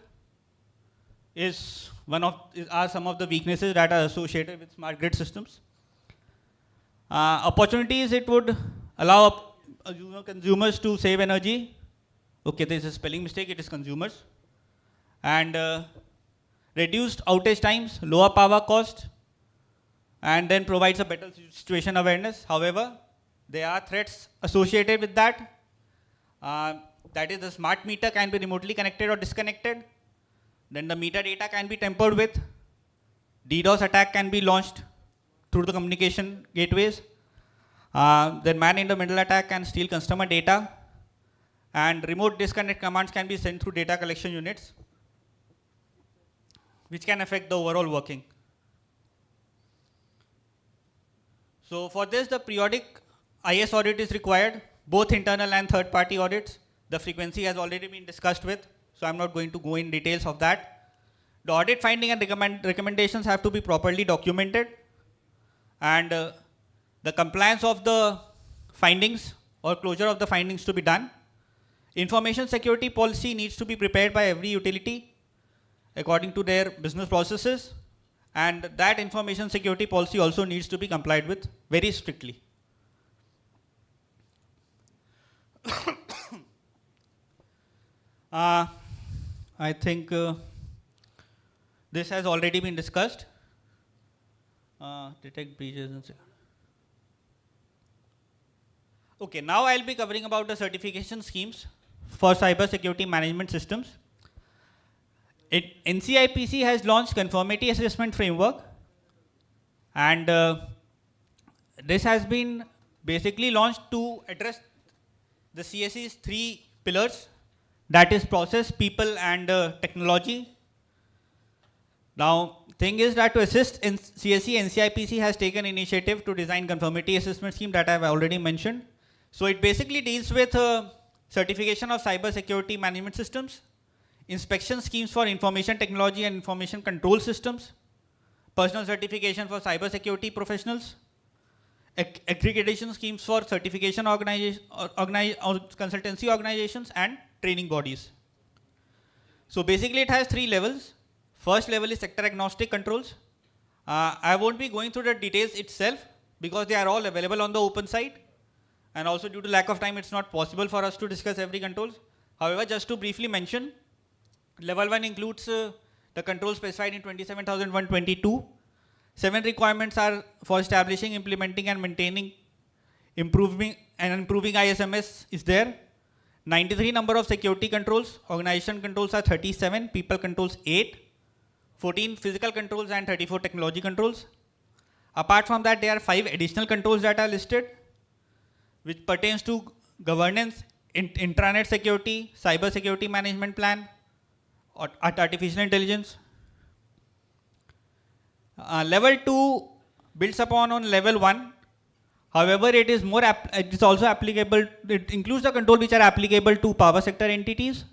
are some of the weaknesses that are associated with smart grid systems. Opportunities: it would allow consumers to save energy. Okay, there is a spelling mistake, it is consumers. And reduced outage times, lower power cost, and then provides a better situation awareness. However, there are threats associated with that. That is, the smart meter can be remotely connected or disconnected. Then the meter data can be tampered with. DDoS attack can be launched through the communication gateways. Then man-in-the-middle attack can steal customer data. And remote disconnect commands can be sent through data collection units, which can affect the overall working. So for this, the periodic IS audit is required, both internal and third-party audits. The frequency has already been discussed with, so I'm not going to go in details of that. The audit finding and recommendations have to be properly documented, and the compliance of the findings or closure of the findings to be done. Information security policy needs to be prepared by every utility according to their business processes, and that information security policy also needs to be complied with very strictly. I think this has already been discussed. Detect breaches and okay, now I'll be covering about the certification schemes for cyber security management systems. NCIPC has launched conformity assessment framework, and this has been basically launched to address the CSE's 3 pillars, that is process, people, and technology. Now, thing is that to assist in CSE, NCIPC has taken initiative to design conformity assessment scheme that I've already mentioned. So it basically deals with certification of cyber security management systems, inspection schemes for information technology and information control systems, personal certification for cyber security professionals, accreditation schemes for certification consultancy organizations, and training bodies. So basically it has 3 levels. First level is sector agnostic controls. I won't be going through the details itself because they are all available on the open site, and also due to lack of time it's not possible for us to discuss every controls. However, just to briefly mention, level 1 includes the controls specified in 27122. 7 requirements are for establishing, implementing, and maintaining, improving ISMS is there. 93 number of security controls. Organization controls are 37, people controls 8, 14 physical controls, and 34 technology controls. Apart from that, there are 5 additional controls that are listed, which pertains to governance, intranet security, cyber security management plan, artificial intelligence. Level 2 builds upon on level 1. However, it is more it is also applicable, it includes the control which are applicable to power sector entities,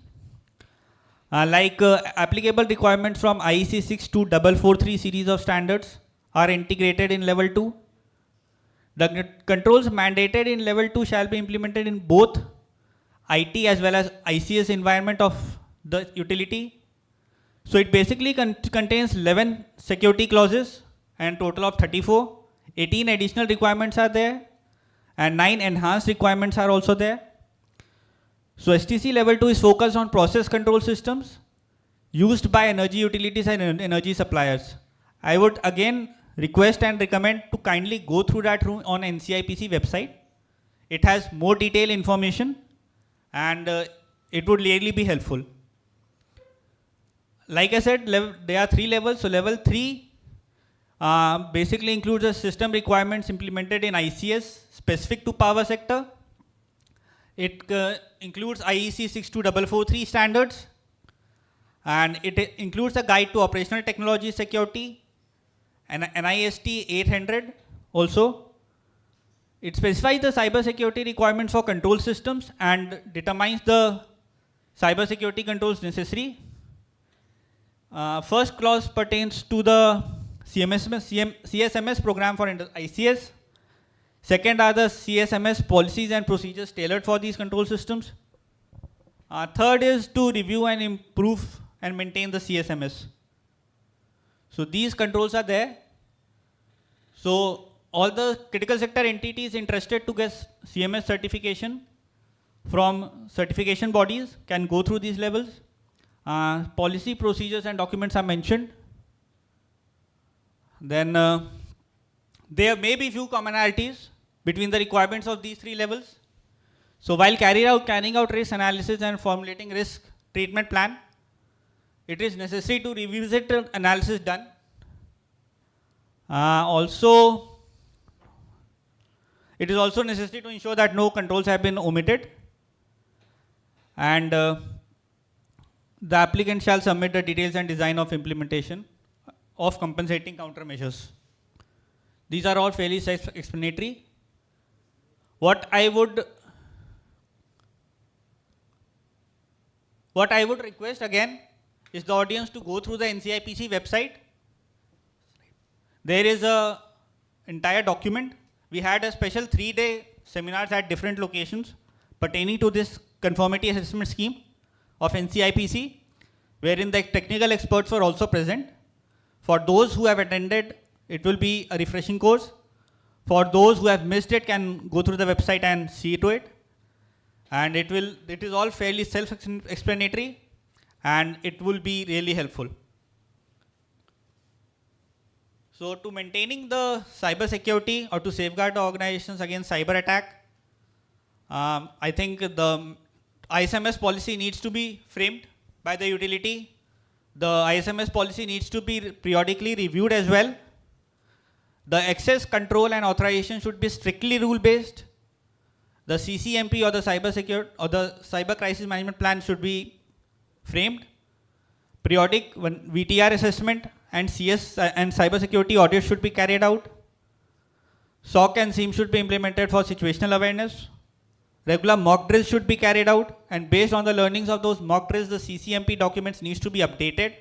like applicable requirements from IEC 62443 series of standards are integrated in level 2. The controls mandated in level 2 shall be implemented in both IT as well as ICS environment of the utility. So it basically contains 11 security clauses and total of 34. 18 additional requirements are there, and 9 enhanced requirements are also there. So STC level 2 is focused on process control systems used by energy utilities and energy suppliers. I would again request and recommend to kindly go through that on NCIPC website. It has more detailed information, and it would really be helpful. Like I said, there are 3 levels. So level 3 basically includes the system requirements implemented in ICS specific to power sector. It includes IEC 62443 standards, and it includes a guide to operational technology security and NIST 800 also. It specifies the cyber security requirements for control systems and determines the cyber security controls necessary. First clause pertains to the CSMS program for ICS. Second are the CSMS policies and procedures tailored for these control systems. Third is to review and improve and maintain the CSMS. So these controls are there. So all the critical sector entities interested to get CMS certification from certification bodies can go through these levels. Policy, procedures, and documents are mentioned. Then there may be few commonalities between the requirements of these 3 levels. So while carrying out risk analysis and formulating risk treatment plan, it is necessary to revisit the analysis done. Also, it is also necessary to ensure that no controls have been omitted, and the applicant shall submit the details and design of implementation of compensating countermeasures. These are all fairly self-explanatory. What I would request again is the audience to go through the NCIPC website. There is a entire document. We had a special 3-day seminars at different locations pertaining to this conformity assessment scheme of NCIPC, wherein the technical experts were also present. For those who have attended, it will be a refreshing course. For those who have missed it, can go through the website and see to it. and it is all fairly self-explanatory, and it will be really helpful. So to maintaining the cyber security or to safeguard the organizations against cyber attack, I think the ISMS policy needs to be framed by the utility. The ISMS policy needs to be periodically reviewed as well. The access control and authorization should be strictly rule-based. The CCMP or the cyber crisis management plan should be framed. Periodic VTR assessment and CS and cyber security audits should be carried out. SOC and SIEM should be implemented for situational awareness. Regular mock drills should be carried out, and based on the learnings of those mock drills, the CCMP documents needs to be updated.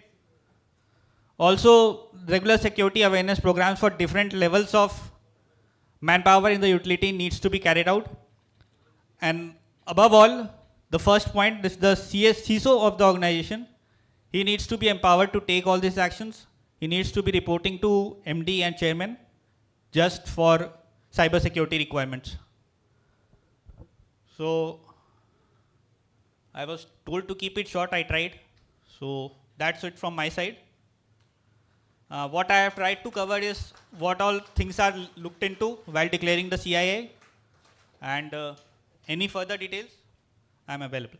Also, regular security awareness programs for different levels of manpower in the utility needs to be carried out. And above all, the first point is the CISO of the organization. He needs to be empowered to take all these actions. He needs to be reporting to MD and chairman just for cyber security requirements. So I was told to keep it short, I tried. So that's it from my side. What I have tried to cover is what all things are looked into while declaring the CIA, and any further details, I am available.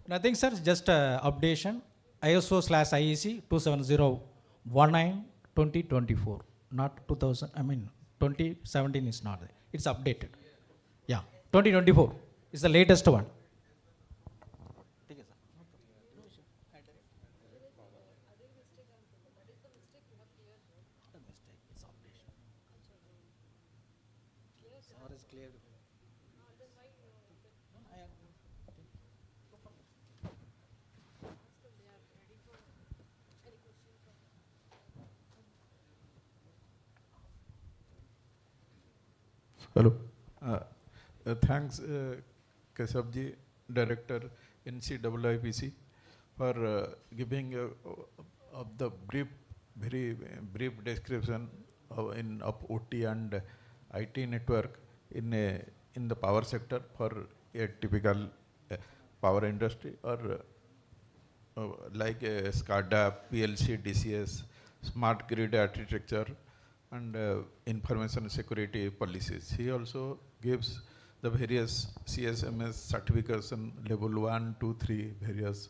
Nothing, sir. Just updation. ISO/IEC 27019/2024. Not 2000. I mean 2017 is not there. It's updated. Yeah, 2024 is the latest one. Hello. Thanks, Keshavji, Director, NCIIPC, for giving the very brief description of OT and IT network in the power sector for a typical power industry, or like SCADA, PLC, DCS, smart grid architecture, and information security policies. He also gives the various CSMS certification level 1, 2, 3, various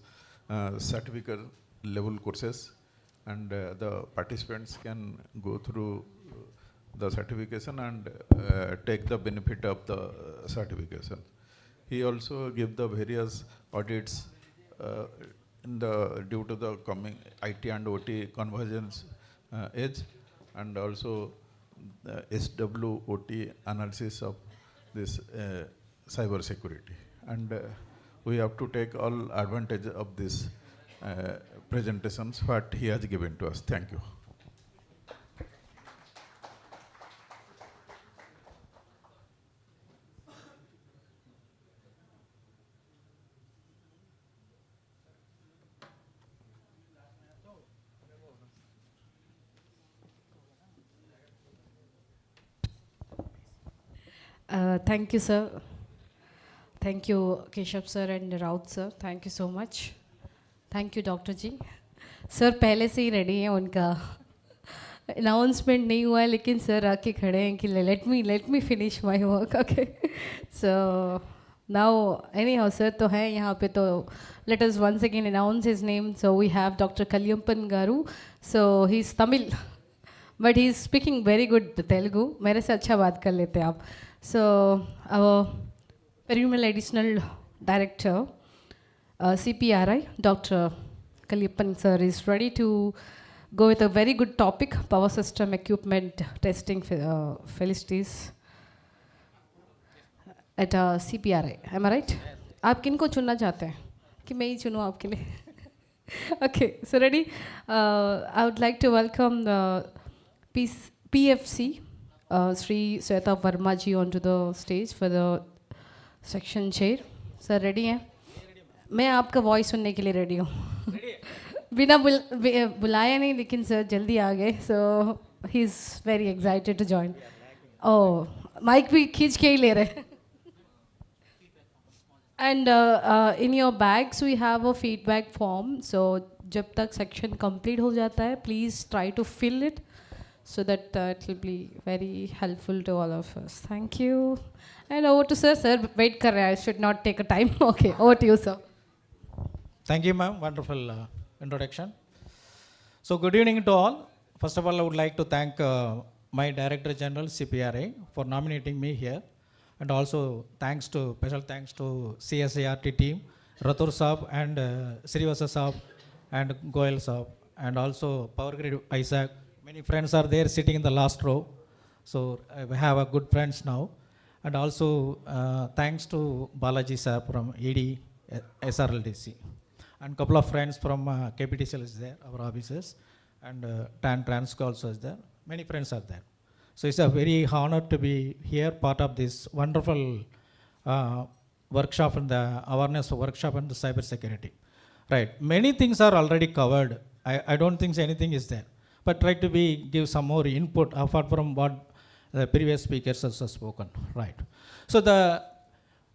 certificate level courses, and the participants can go through the certification and take the benefit of the certification. He also gives the various audits due to the coming IT and OT convergence age, and also the SWOT analysis of this cyber security. And we have to take all advantage of this presentations what he has given to us. Thank you. Thank you, sir. Thank you, Keshav sir and Raut sir. Thank you so much. Thank you, Dr. Ji. Sir पहले से ही ready हैं, उनका announcement नहीं हुआ है, लेकिन sir आके खड़े हैं कि let me finish my work. Okay, so now anyhow sir तो हैं यहाँ पे, तो let us once again announce his name. So we have doctor Kaliyampan garu. So he is Tamil but he is speaking very good Telugu. मेरे से अच्छा बात कर लेते हैं आप. So our perennial additional director, CPRI, Dr. Kalippan sir is ready to go with a very good topic, power system equipment testing felicities at CPRI. Am I right? आप किनको चुनना चाहते हैं कि मैं ही चुनूँ आपके लिए? Okay, so ready? I would like to welcome PFC, Sri Sweta Verma ji onto the stage for the section chair. Sir, ready हैं? मैं आपका voice सुनने के लिए ready हूँ. बिना बुलाया नहीं लेकिन सर जल्दी आ गए, so he's very excited to join. Oh, mic भी खींच के ही ले रहे. And in your bags we have a feedback form, so जब तक section complete हो जाता है, please try to fill it so that it will be very helpful to all of us. Thank you. And over to sir. Sir, wait कर रहे हैं. I should not take a time. Okay, over to you, sir. Thank you, ma'am. Wonderful introduction. So good evening to all. First of all, I would like to thank my Director General CPRA for nominating me here. And also special thanks to CSIRT team, Ratur Saab and Srivasa Saab and Goel Saab, and also Power Grid Isaac. Many friends are there sitting in the last row. So we have a good friends now. And also thanks to Balaji sir from ED SRLDC. And couple of friends from KPTCL is there, our officers. And Transco also is there. Many friends are there. So it's a very honor to be here, part of this wonderful workshop and the awareness workshop on the cyber security. Right, many things are already covered. I don't think anything is there, but try to give some more input apart from what the previous speakers have spoken. Right. So the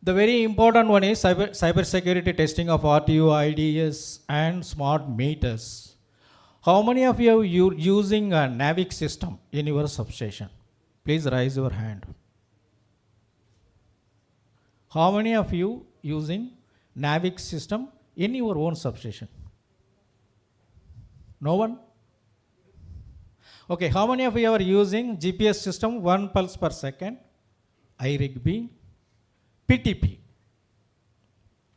very important one is cyber security testing of RTU, IDS, and smart meters. How many of you are using a NAVIC system in your substation? Please raise your hand. How many of you using NAVIC system in your own substation? No one? Okay, how many of you are using GPS system 1 pulse per second, iRigby, PTP?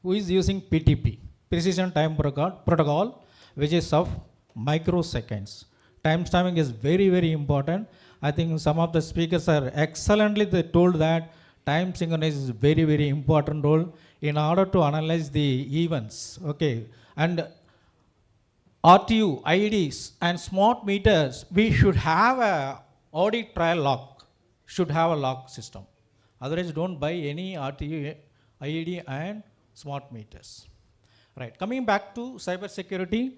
Who is using PTP? Precision time protocol, which is of microseconds. Timestamping is very, very important. I think some of the speakers are excellently told that time synchronize is very, very important role in order to analyze the events. Okay, and RTU, IDs, and smart meters, we should have a audit trial lock. Should have a lock system. Otherwise, don't buy any RTU, IED, and smart meters. Right. Coming back to cyber security.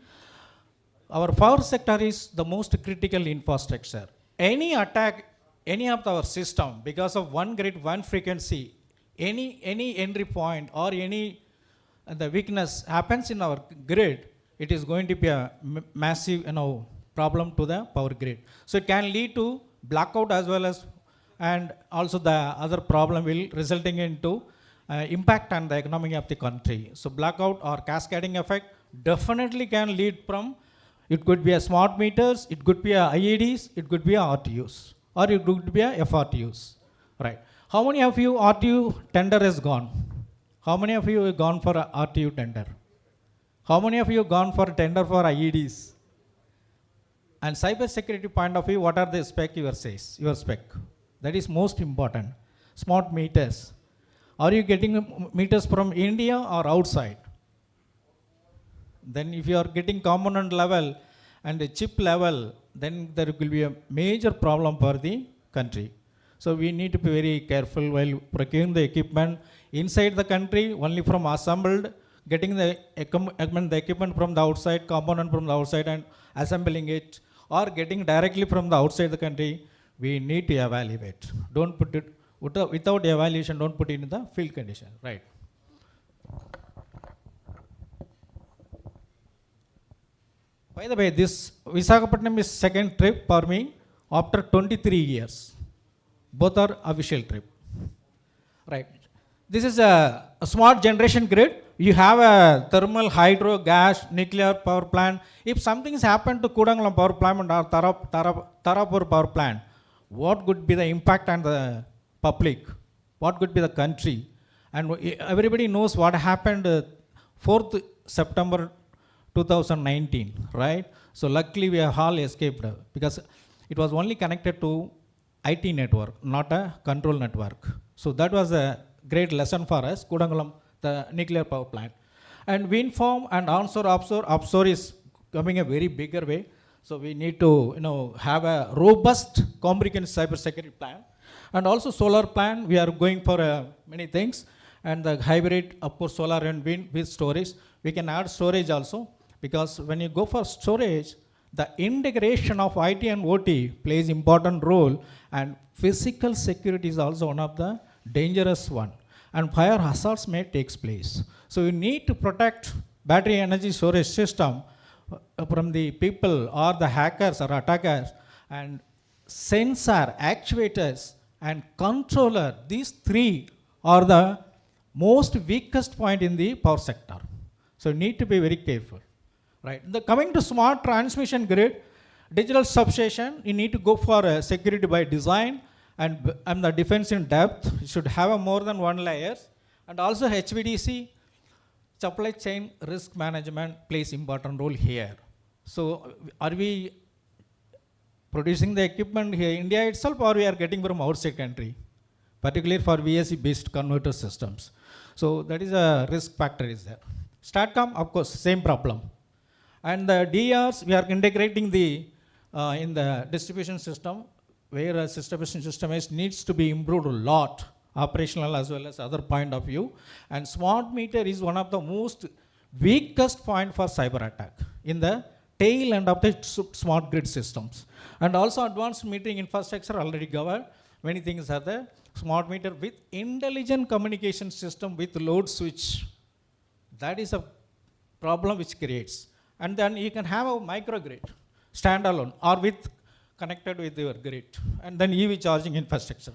Our power sector is the most critical infrastructure. Any attack, any of our system, because of one grid, one frequency, any entry point or any the weakness happens in our grid, it is going to be a massive problem to the power grid. So it can lead to blackout as well as, and also the other problem will resulting into impact on the economy of the country. So blackout or cascading effect definitely can lead from. It could be a smart meters, it could be a IEDs, it could be a RTUs, or it could be a FRTUs. Right. How many of you RTU tender has gone? How many of you have gone for a RTU tender? How many of you have gone for tender for IEDs? And cyber security point of view, what are the spec your spec? That is most important. Smart meters. Are you getting meters from India or outside? Then if you are getting component level and a chip level, then there will be a major problem for the country. So we need to be very careful while procuring the equipment inside the country, only from assembled, getting the equipment from the outside, component from the outside and assembling it, or getting directly from the outside the country, we need to evaluate. Don't put it, without evaluation, don't put it in the field condition, right? By the way, this Visakhapatnam is second trip for me after 23 years. Both are official trip. Right. This is a smart generation grid. You have a thermal, hydro, gas, nuclear power plant. If something has happened to Kudangalam power plant or Tarapur power plant, what could be the impact on the public? What could be the country? And everybody knows what happened 4th September 2019, right? So luckily we have all escaped because it was only connected to IT network, not a control network. So that was a great lesson for us, Kudangalam, the nuclear power plant. And wind farm and onshore, offshore is coming a very bigger way. So we need to, have a robust, comprehensive cybersecurity plan. And also solar plan, we are going for many things. And the hybrid, of course, solar and wind with storage. We can add storage also, because when you go for storage, the integration of IT and OT plays important role, and physical security is also one of the dangerous one. And fire hazards may take place. So you need to protect battery energy storage system from the people or the hackers or attackers. And sensor, actuators, and controller, these three are the most weakest point in the power sector. So you need to be very careful. Right. Coming to smart transmission grid, digital substation, you need to go for security by design and the defense in depth. You should have more than one layer. And also HVDC, supply chain risk management plays important role here. So are we producing the equipment here in India itself, or we are getting from outside country, particularly for VSC based converter systems? So that is a risk factor is there. STATCOM, of course, same problem. And the DRs, we are integrating in the distribution system, where a distribution system needs to be improved a lot, operational as well as other point of view. And smart meter is one of the most weakest point for cyber attack in the tail end of the smart grid systems. And also advanced metering infrastructure already covered. Many things are there. Smart meter with intelligent communication system with load switch. That is a problem which creates. And then you can have a microgrid, standalone, or connected with your grid. And then EV charging infrastructure,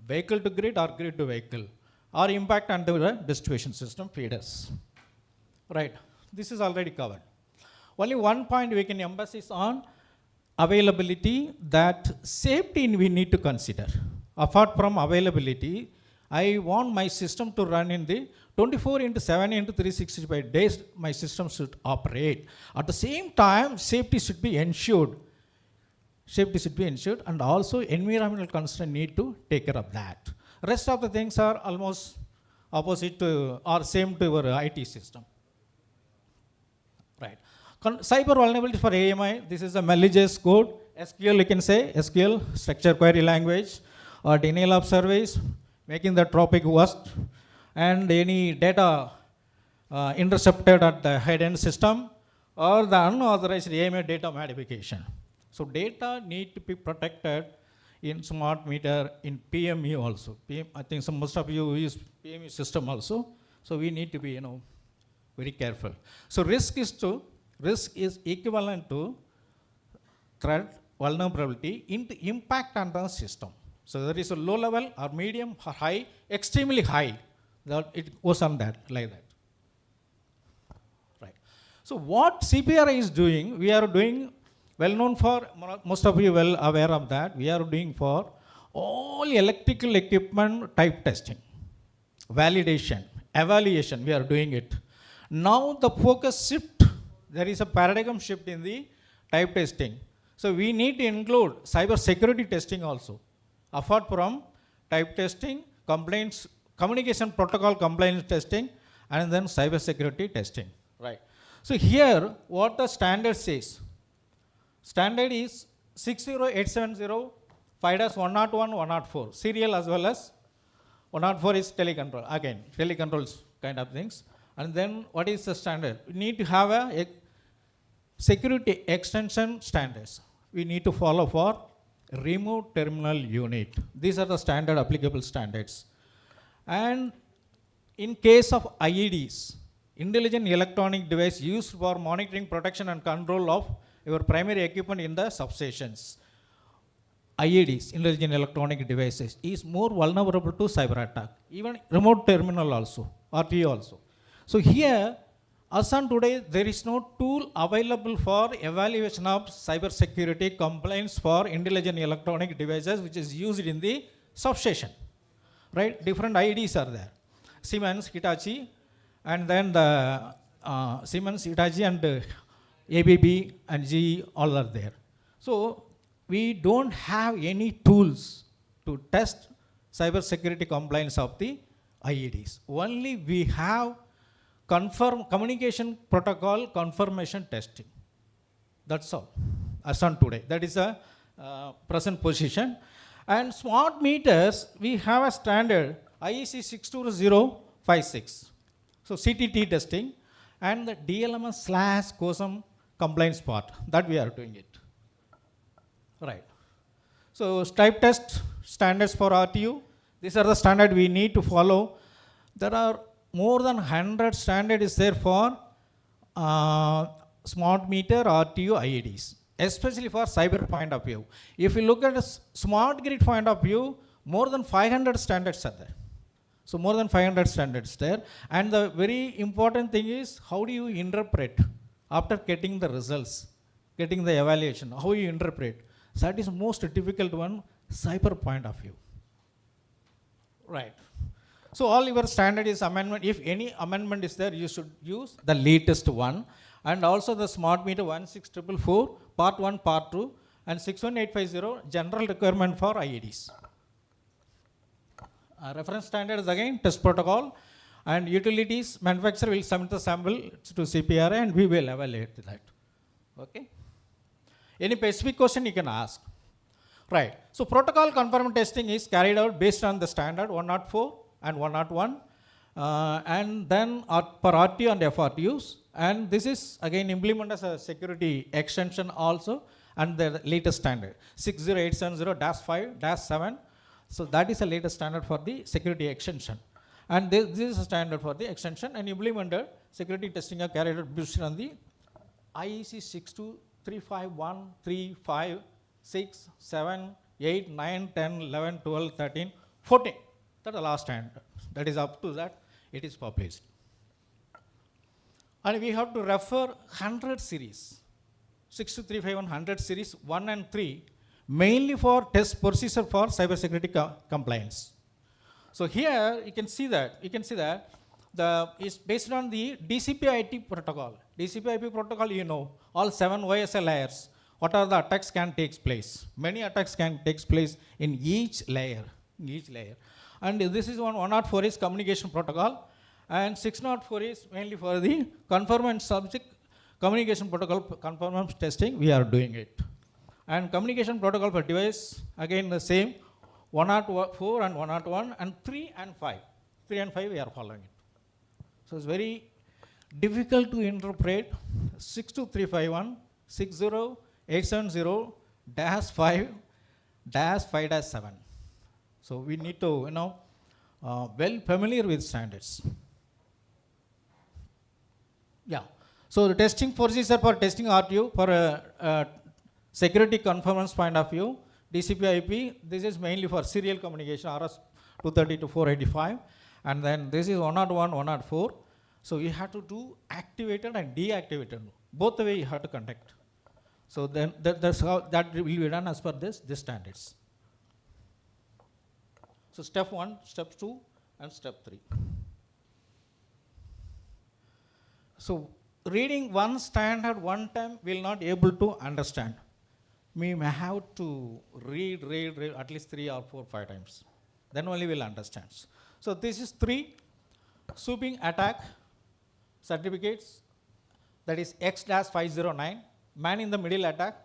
vehicle to grid or grid to vehicle, or impact on the distribution system feeders. Right, this is already covered. Only one point we can emphasize on availability, that safety we need to consider. Apart from availability, I want my system to run in the 24/7 into 365 days, my system should operate. At the same time, safety should be ensured. Safety should be ensured, and also environmental constraint need to take care of that. Rest of the things are almost opposite to or same to your IT system. Right. Cyber vulnerability for AMI, this is a malicious code. SQL, you can say, SQL, structure query language, or denial of service, making the traffic worst, and any data intercepted at the head-end system, or the unauthorized AMI data modification. So data need to be protected in smart meter, in PMU also. I think most of you use PMU system also. So we need to be, very careful. So risk is equivalent to threat, vulnerability, into impact on the system. So there is a low level or medium or high, extremely high. That it goes on that, like that. Right. So what CPRI is doing, we are doing, well known for, most of you well aware of that, we are doing for all electrical equipment type testing, validation, evaluation, we are doing it. Now the focus shift, there is a paradigm shift in the type testing. So we need to include cyber security testing also. Apart from type testing, complaints, communication protocol compliance testing, and then cyber security testing. Right. So here, what the standard says, standard is 60870 5-101 104, serial as well as 104 is telecontrol. Again, telecontrols kind of things. And then what is the standard? We need to have a security extension standards. We need to follow for remote terminal unit. These are the standard applicable standards. And in case of IEDs, intelligent electronic device used for monitoring, protection and control of your primary equipment in the substations, IEDs, intelligent electronic devices, is more vulnerable to cyber attack. Even remote terminal also, RTO also. So here, as on today, there is no tool available for evaluation of cyber security compliance for intelligent electronic devices which is used in the substation. Right? Different IDs are there. Siemens, Hitachi, and then the Siemens, Hitachi, and ABB and GE all are there. So we don't have any tools to test cyber security compliance of the IEDs. Only we have communication protocol confirmation testing. That's all, as on today. That is a present position. And smart meters, we have a standard IEC 62056. So CTT testing and the DLMS/COSM compliance part, that we are doing it. Right. So stripe test standards for RTU, these are the standard we need to follow. There are more than 100 standard is there for smart meter RTU IEDs, especially for cyber point of view. If you look at a smart grid point of view, more than 500 standards are there. So more than 500 standards there. And the very important thing is, how do you interpret after getting the results, getting the evaluation, how you interpret? So that is the most difficult one, cyber point of view. Right. So all your standard is amendment. If any amendment is there, you should use the latest one. And also the smart meter 16444, part 1, part 2, and 61850, general requirement for IEDs. Reference standard is again test protocol, and utilities manufacturer will submit the sample to CPRA and we will evaluate that. Okay. Any specific question you can ask. Right. So protocol conform testing is carried out based on the standard 104 and 101, and then per RTU and FRTUs. And this is again implemented as a security extension also, and the latest standard 60870-5-7. So that is the latest standard for the security extension. And this is a standard for the extension, and implemented security testing are carried out based on the IEC 62351, 3, 5, 6, 7, 8, 9, 10, 11, 12, 13, 14. That's the last standard. That is up to that, it is published. And we have to refer 100 series, 62351 100 series 1 and 3, mainly for test procedure for cyber security compliance. So here you can see that is based on the DCP-IP protocol. DCP-IP protocol, you know, all 7 OSI layers. What are the attacks can take place? Many attacks can take place in each layer. And this is 104 is communication protocol, and 604 is mainly for the conformance subject communication protocol conformance testing. We are doing it. And communication protocol for device, again the same, 104 and 101, and 3 and 5. 3 and 5 we are following it. So it's very difficult to interpret 62351, 60870-5-5-7. So we need to, well familiar with standards. Yeah. So the testing procedure for testing RTU for security conformance point of view, DCP-IP, this is mainly for serial communication, RS 230 to 485, and then this is 101, 104. So you have to do activated and deactivated. Both the way you have to conduct. So then that's how that will be done as per this standards. So step 1, step 2, and step 3. So reading one standard one time will not able to understand. We may have to read at least 3 or 4, 5 times. Then only we'll understand. So this is 3 sweeping attack certificates, that is X-509, man in the middle attack,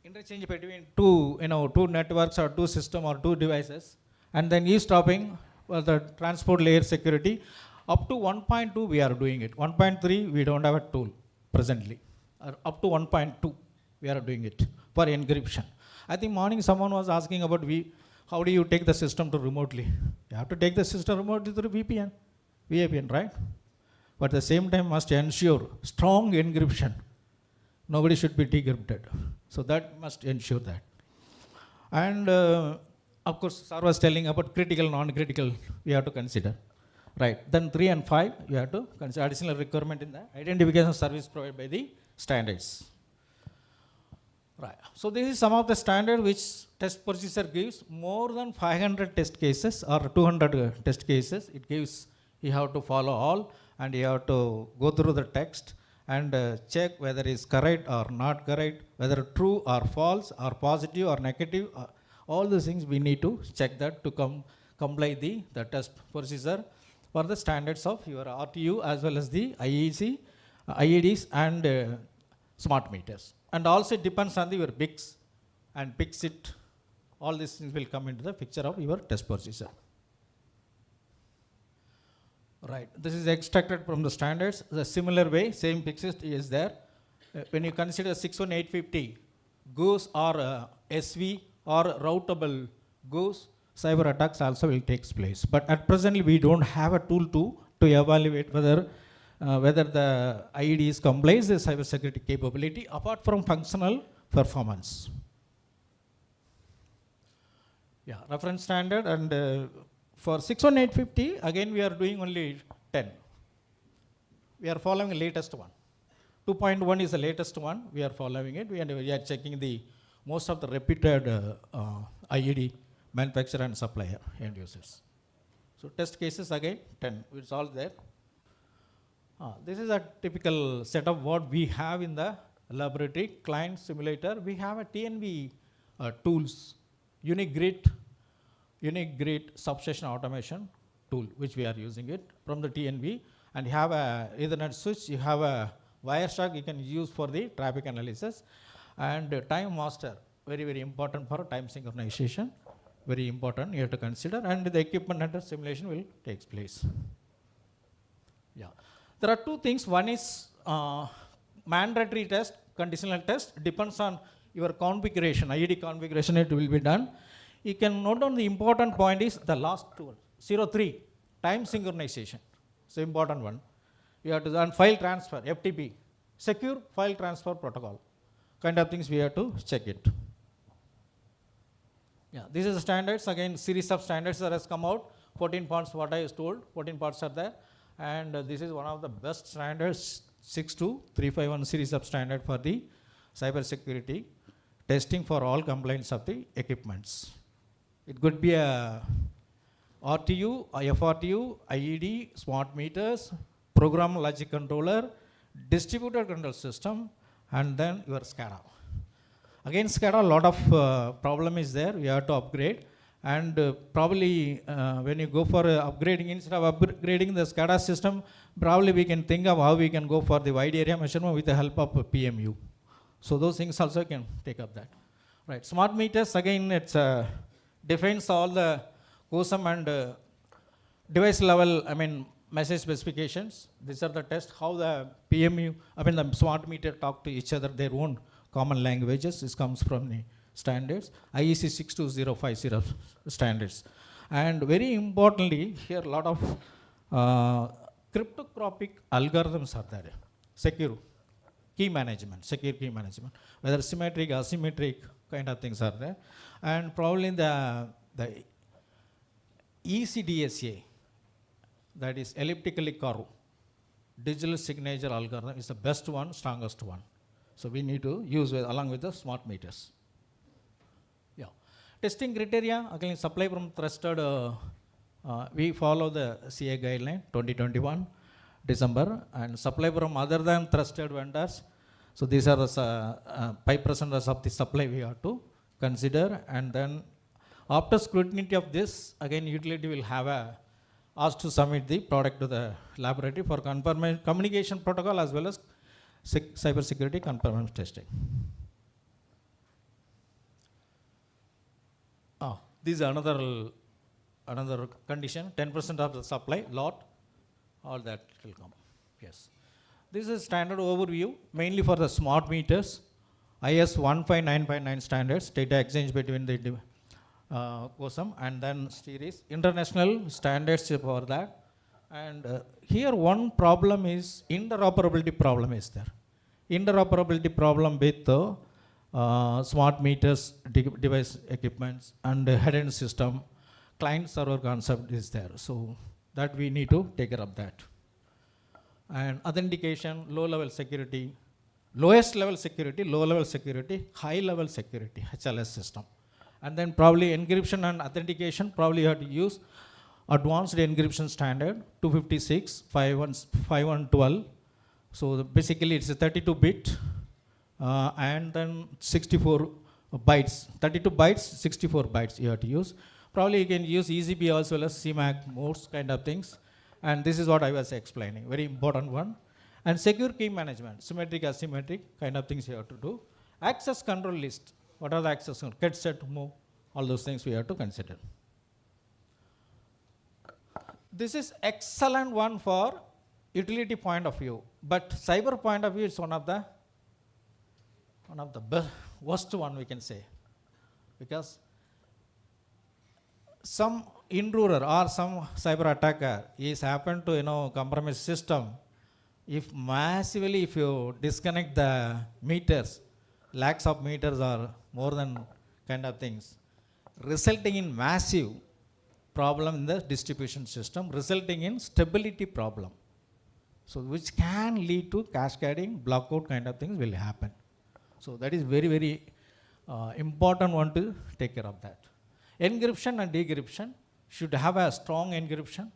interchange between two networks or 2 systems or 2 devices, and then eavesdropping for the transport layer security. Up to 1.2 we are doing it. 1.3 we don't have a tool presently. Up to 1.2 we are doing it for encryption. I think morning someone was asking about how do you take the system to remotely? You have to take the system remotely through VPN, right? But at the same time must ensure strong encryption. Nobody should be decrypted. So that must ensure that. And of course, sir was telling about critical, non-critical, we have to consider. Right. Then 3 and 5, you have to consider additional requirement in the identification service provided by the standards. Right. So this is some of the standard which test procedure gives. More than 500 test cases or 200 test cases, it gives, you have to follow all. and you have to go through the text and check whether it's correct or not correct, whether true or false or positive or negative. All those things we need to check that to comply the test procedure for the standards of your RTU as well as the IEC, IEDs and smart meters. And also it depends on your BICs and PICSIT. All these things will come into the picture of your test procedure. Right, this is extracted from the standards. The similar way, same PICSIT is there. When you consider 61850 goes or SV or routable goes, cyber attacks also will take place. But at present we don't have a tool to evaluate whether the IEDs complies the cyber security capability apart from functional performance. Yeah, reference standard, and for 61850 again we are doing only 10. We are following the latest one. 2.1 is the latest one. We are following it. We are checking the most of the repeated IED manufacturer and supplier end users. So test cases again 10. It's all there. This is a typical setup what we have in the laboratory client simulator. We have a TNV tools, unique grid substation automation tool which we are using it from the TNV, and you have a Ethernet switch, you have a Wireshark you can use for the traffic analysis, and time master, very important for time synchronization, very important you have to consider, and the equipment under simulation will take place. Yeah, there are two things. One is mandatory test, conditional test, depends on your configuration, IED configuration it will be done. You can note down the important point is the last tool, 03, time synchronization. It's an important one. You have to do file transfer, FTP, secure file transfer protocol. Kind of things we have to check it. Yeah, this is the standards. Again, series of standards that has come out. 14 parts, what I was told, 14 parts are there. And this is one of the best standards, 62351 series of standard for the cyber security testing for all complaints of the equipments. It could be a RTU, FRTU, IED, smart meters, program logic controller, distributed control system, and then your SCADA. Again, SCADA, a lot of problem is there. We have to upgrade. And probably when you go for upgrading, instead of upgrading the SCADA system, probably we can think of how we can go for the wide area measurement with the help of PMU. So those things also can take up that. Right, smart meters, again, it's defines all the COSM and device level, message specifications. These are the tests, how the PMU, the smart meter talk to each other, their own common languages. This comes from the standards, IEC 62050 standards. And very importantly, here a lot of cryptographic algorithms are there. Secure key management, secure key management, whether symmetric, asymmetric kind of things are there. And probably the ECDSA, that is elliptically curved digital signature algorithm, is the best one, strongest one. So we need to use along with the smart meters. Yeah, testing criteria, again supply from trusted, we follow the CA guideline 2021 December, and supply from other than trusted vendors. So these are the 5% of the supply we have to consider. And then after scrutiny of this, again utility will have asked to submit the product to the laboratory for communication protocol as well as cyber security conformance testing. This is another condition, 10% of the supply lot, all that will come. Yes. This is standard overview, mainly for the smart meters, IS 15959 standards, data exchange between the COSM and then series, international standards for that. And here one problem is interoperability problem is there. Interoperability problem with smart meters, device equipments, and head-end system, client server concept is there. So that we need to take care of that. And authentication, low-level security, lowest level security, low-level security, high-level security, HLS system. And then probably encryption and authentication, probably you have to use advanced encryption standard 256 5112. So basically it's a 32 bit and then 64 bytes, 32 bytes, 64 bytes you have to use. Probably you can use EZB as well as CMAC modes kind of things. And this is what I was explaining, very important one. And secure key management, symmetric, asymmetric kind of things you have to do. Access control list, what are the access control? Get, set, move, all those things we have to consider. This is excellent one for utility point of view, but cyber point of view is one of the worst one we can say, because some intruder or some cyber attacker is happened to compromise system. If massively if you disconnect the meters, lakhs of meters or more than kind of things, resulting in massive problem in the distribution system, resulting in stability problem. So which can lead to cascading, blackout kind of things will happen. So that is very, very important one to take care of that. Encryption and decryption should have a strong encryption.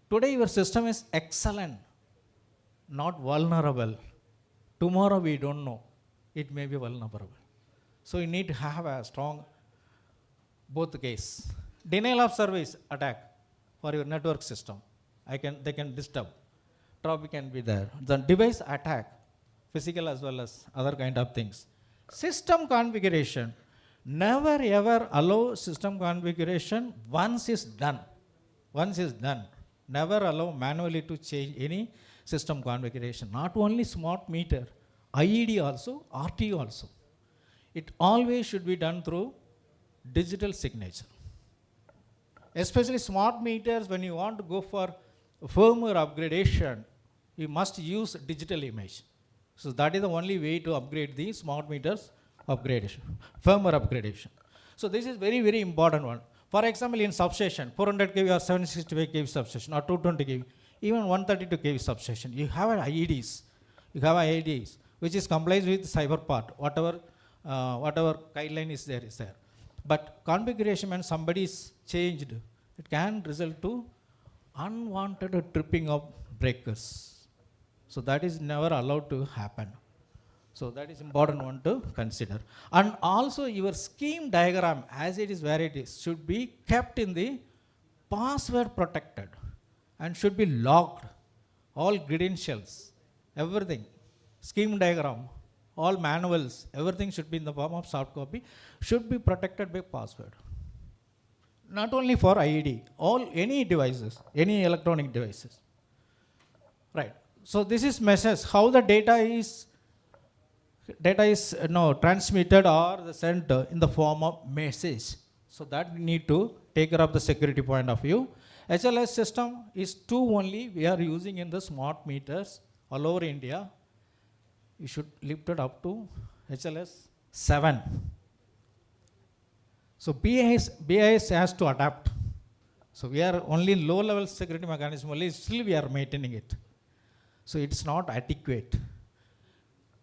Today your system is excellent, not vulnerable. Tomorrow we don't know, it may be vulnerable. So you need to have a strong both case. Denial of service attack for your network system. They can disturb. Traffic can be there. The device attack, physical as well as other kind of things. System configuration. Never ever allow system configuration once is done. Once is done. Never allow manually to change any system configuration. Not only smart meter, IED also, RT also. It always should be done through digital signature. Especially smart meters, when you want to go for firmware upgradation, you must use digital image. So that is the only way to upgrade the smart meters upgradation, firmware upgradation. So this is very, very important one. For example, in substation, 400 kV or 765 kV substation or 220 kV, even 132 kV substation, you have an IEDs. You have IEDs, which is complies with cyber part, whatever guideline is there. But configuration when somebody is changed, it can result to unwanted tripping of breakers. So that is never allowed to happen. So that is important one to consider. And also your scheme diagram, as it is where it is, should be kept in the password protected and should be logged. All credentials, everything, scheme diagram, all manuals, everything should be in the form of soft copy, should be protected by password. Not only for IED, any devices, any electronic devices. Right. So this is message, how the data is transmitted or sent in the form of message. So that we need to take care of the security point of view. HLS system is 2 only we are using in the smart meters all over India. You should lift it up to HLS 7. So BIS has to adapt. So we are only low level security mechanism only, still we are maintaining it. So it's not adequate.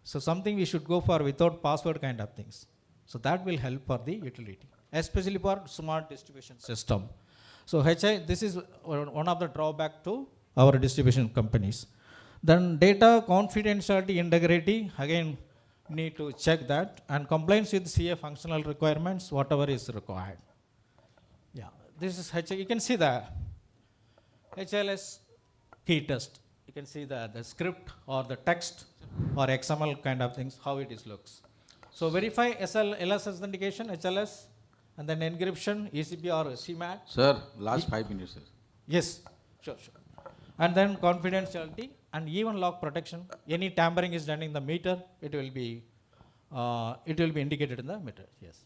So something we should go for without password kind of things. So that will help for the utility, especially for smart distribution system. So this is one of the drawback to our distribution companies. Then data confidentiality integrity, again need to check that, and compliance with CA functional requirements, whatever is required. Yeah, this is you can see the HLS key test. You can see the script or the text or XML kind of things, how it looks. So verify LS authentication, HLS, and then encryption, ECP or CMAC. Sir, last 5 minutes, sir. Yes, sure. And then confidentiality and even log protection. Any tampering is done in the meter, it will be indicated in the meter. Yes.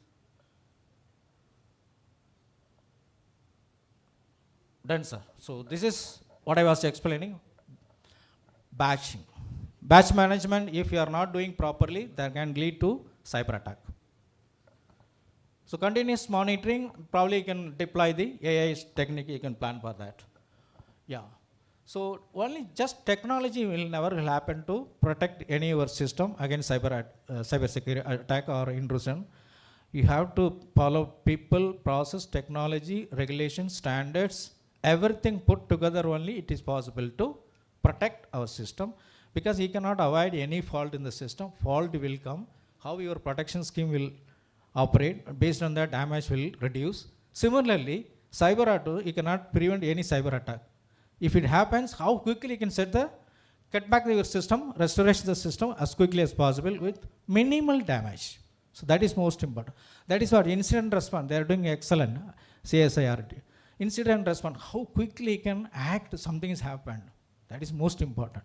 Done, sir. So this is what I was explaining. Batching. Batch management, if you are not doing properly, that can lead to cyber attack. So continuous monitoring, probably you can deploy the AI technique, you can plan for that. Yeah. So only just technology will never happen to protect any of your system against cyber security attack or intrusion. You have to follow people, process, technology, regulation, standards, everything put together only it is possible to protect our system, because you cannot avoid any fault in the system. Fault will come. How your protection scheme will operate, based on that damage will reduce. Similarly, cyber attack, you cannot prevent any cyber attack. If it happens, how quickly you can set the cut back your system, restoration the system as quickly as possible with minimal damage. So that is most important. That is what incident response, they are doing excellent, CSIRT. Incident response, how quickly you can act, something has happened. That is most important.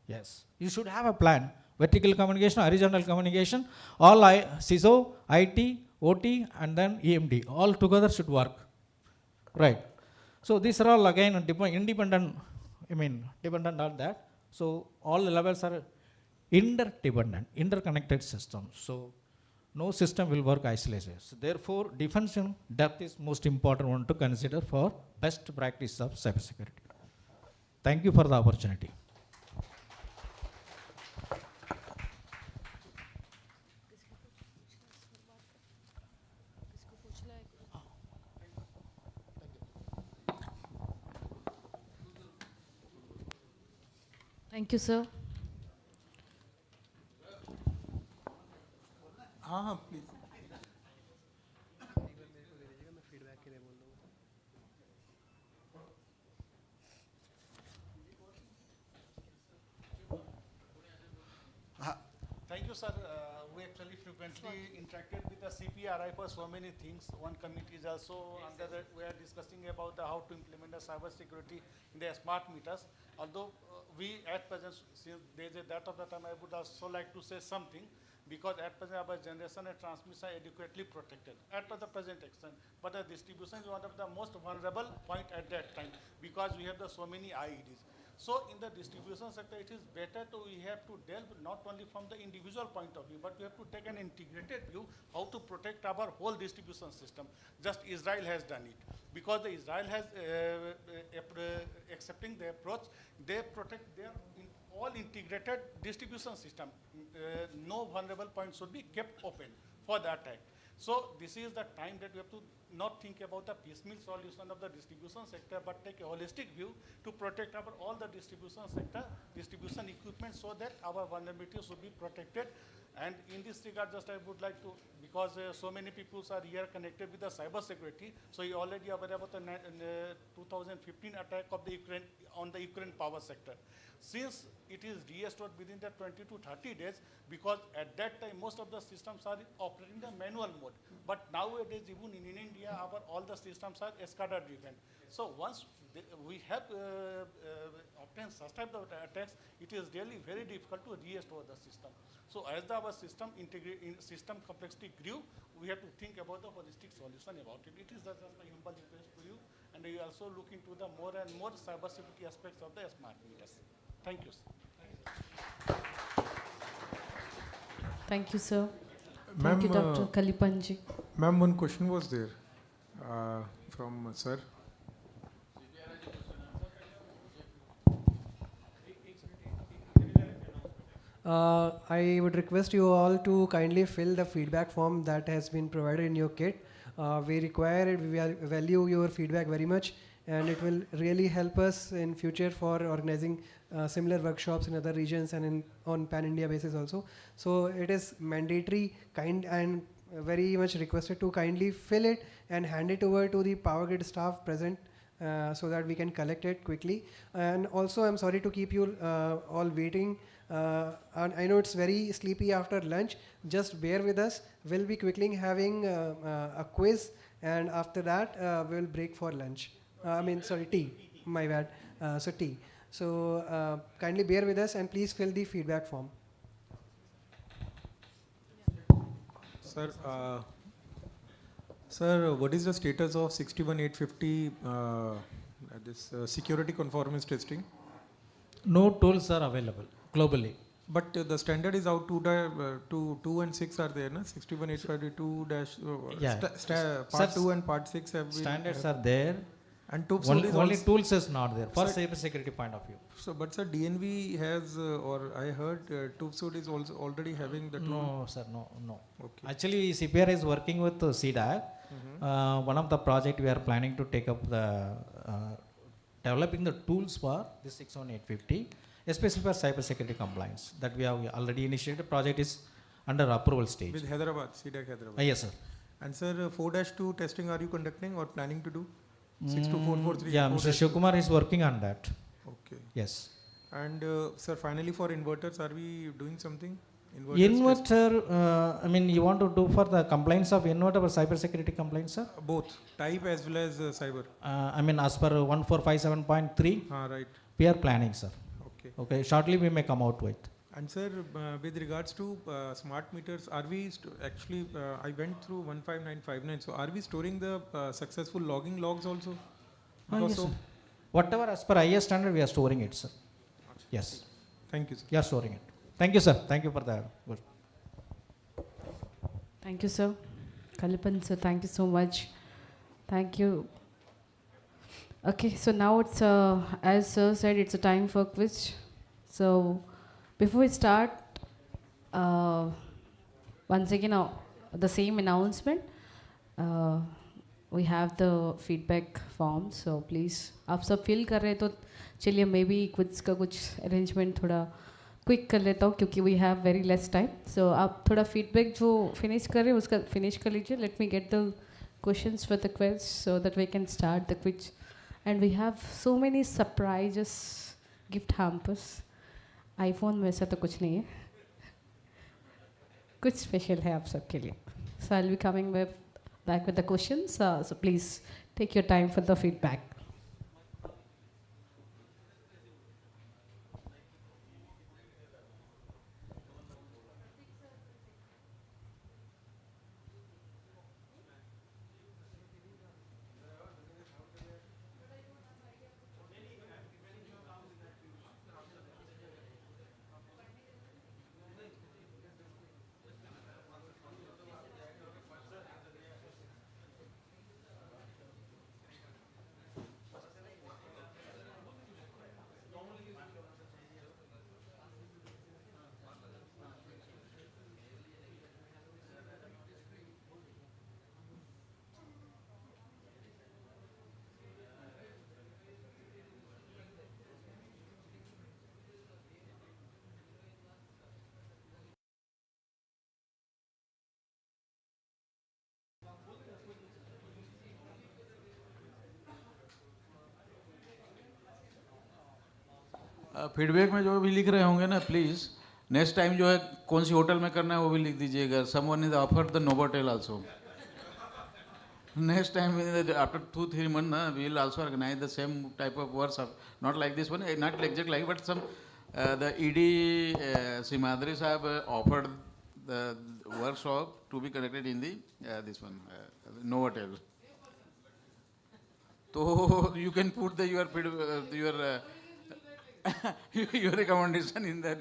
Yes, you should have a plan. Vertical communication, horizontal communication, all CISO, IT, OT, and then EMD, all together should work. Right. So these are all again independent, dependent on that. So all the levels are interdependent, interconnected systems. So no system will work isolated. So therefore, defense in depth is most important one to consider for best practice of cybersecurity. Thank you for the opportunity. Thank you, sir. Please. Thank you, sir. We actually frequently interacted with the CPRI for so many things. One committee is also under that we are discussing about how to implement the cyber security in the smart meters. Although we at present, since there is a that of the time, I would also like to say something, because at present our generation and transmission are adequately protected at the present extent. But the distribution is one of the most vulnerable point at that time, because we have so many IEDs. So in the distribution sector, it is better we have to delve not only from the individual point of view, but we have to take an integrated view how to protect our whole distribution system. Just Israel has done it. Because the Israel has accepting the approach, they protect their all integrated distribution system. No vulnerable point should be kept open for the attack. So this is the time that we have to not think about the piecemeal solution of the distribution sector, but take a holistic view to protect all the distribution sector, distribution equipment, so that our vulnerability should be protected. And in this regard, just I would like to, because so many people are here connected with the cyber security, so you already aware about the 2015 attack of the Ukraine on the Ukraine power sector. Since it is restored within the 20 to 30 days, because at that time most of the systems are operating the manual mode. But nowadays, even in India, all the systems are SCADA driven. So once we have obtained such type of attacks, it is really very difficult to restore the system. So as our system system complexity grew, we have to think about the holistic solution about it. It is just my humble request to you, and we also look into the more and more cybersecurity aspects of the smart meters. Thank you, sir. Thank you, sir. Thank you, Dr. Kalipanji. Ma'am, one question was there from sir. I would request you all to kindly fill the feedback form that has been provided in your kit. We require it, we value your feedback very much, and it will really help us in future for organizing similar workshops in other regions and on pan-India basis also. So it is mandatory and very much requested to kindly fill it and hand it over to the Power Grid staff present so that we can collect it quickly. And also I'm sorry to keep you all waiting. And I know it's very sleepy after lunch. Just bear with us. We'll be quickly having a quiz, and after that we'll break for lunch. Tea. My bad. So tea. So kindly bear with us and please fill the feedback form. Sir, what is the status of 61850 this security conformance testing? No tools are available globally. But the standard is out 2 and 6 are there, na? 61852 part 2 and part 6 have been. Standards are there. And only tools is not there for cyber security point of view. So, but sir, DNV has, or I heard TUFSUD is also already having the tool. No, sir, no. Okay. Actually, CPR is working with CDAC. One of the project we are planning to take up the developing the tools for the 61850, especially for cybersecurity compliance. That we have already initiated. Project is under approval stage. With Hyderabad, CDAC Hyderabad. Yes, sir. And sir, 4-2 testing are you conducting or planning to do? 62443. Yeah, Mr. Shivkumar is working on that. Okay. Yes. And sir, finally for inverters, are we doing something? Inverter, I mean, you want to do for the compliance of inverter or cyber security compliance, sir? Both, type as well as cyber. I mean, as per 1457.3, right. we are planning, sir. Okay. Okay, shortly we may come out with. And sir, with regards to smart meters, are we actually, I went through 15959, so are we storing the successful logging logs also? Yes, sir. Whatever as per IS standard, we are storing it, sir. Yes. Thank you, sir. You are storing it. Thank you, sir. Thank you for that. Good. Thank you, sir. Kalipan, sir, thank you so much. Thank you. Okay, so now it's, as sir said, it's a time for quiz. So before we start, once again, the same announcement. We have the feedback form, so please, आप सब fill कर रहे हैं तो चलिए maybe quiz का कुछ arrangement थोड़ा quick कर लेता हूँ क्योंकि we have very less time. So आप थोड़ा feedback जो finish कर रहे हैं उसका finish कर लीजिए. Let me get the questions for the quiz so that we can start the quiz. And we have so many surprises, gift hampers. iPhone में ऐसा तो कुछ नहीं है. कुछ special है आप सबके लिए. So I'll be coming back with the questions. So please take your time for the feedback. Feedback में जो भी लिख रहे होंगे ना प्लीज़ नेक्स्ट टाइम जो है कौन सी होटल में करना है वो भी लिख दीजिएगा. Someone is offer the Novotel also. Next time, after 2-3 months, we will also organize the same type of workshop. Not like this one, not exactly like, but some the ED Simadri Sahab offered the workshop to be conducted in the this one Novotel. So you can put the your your recommendation in that.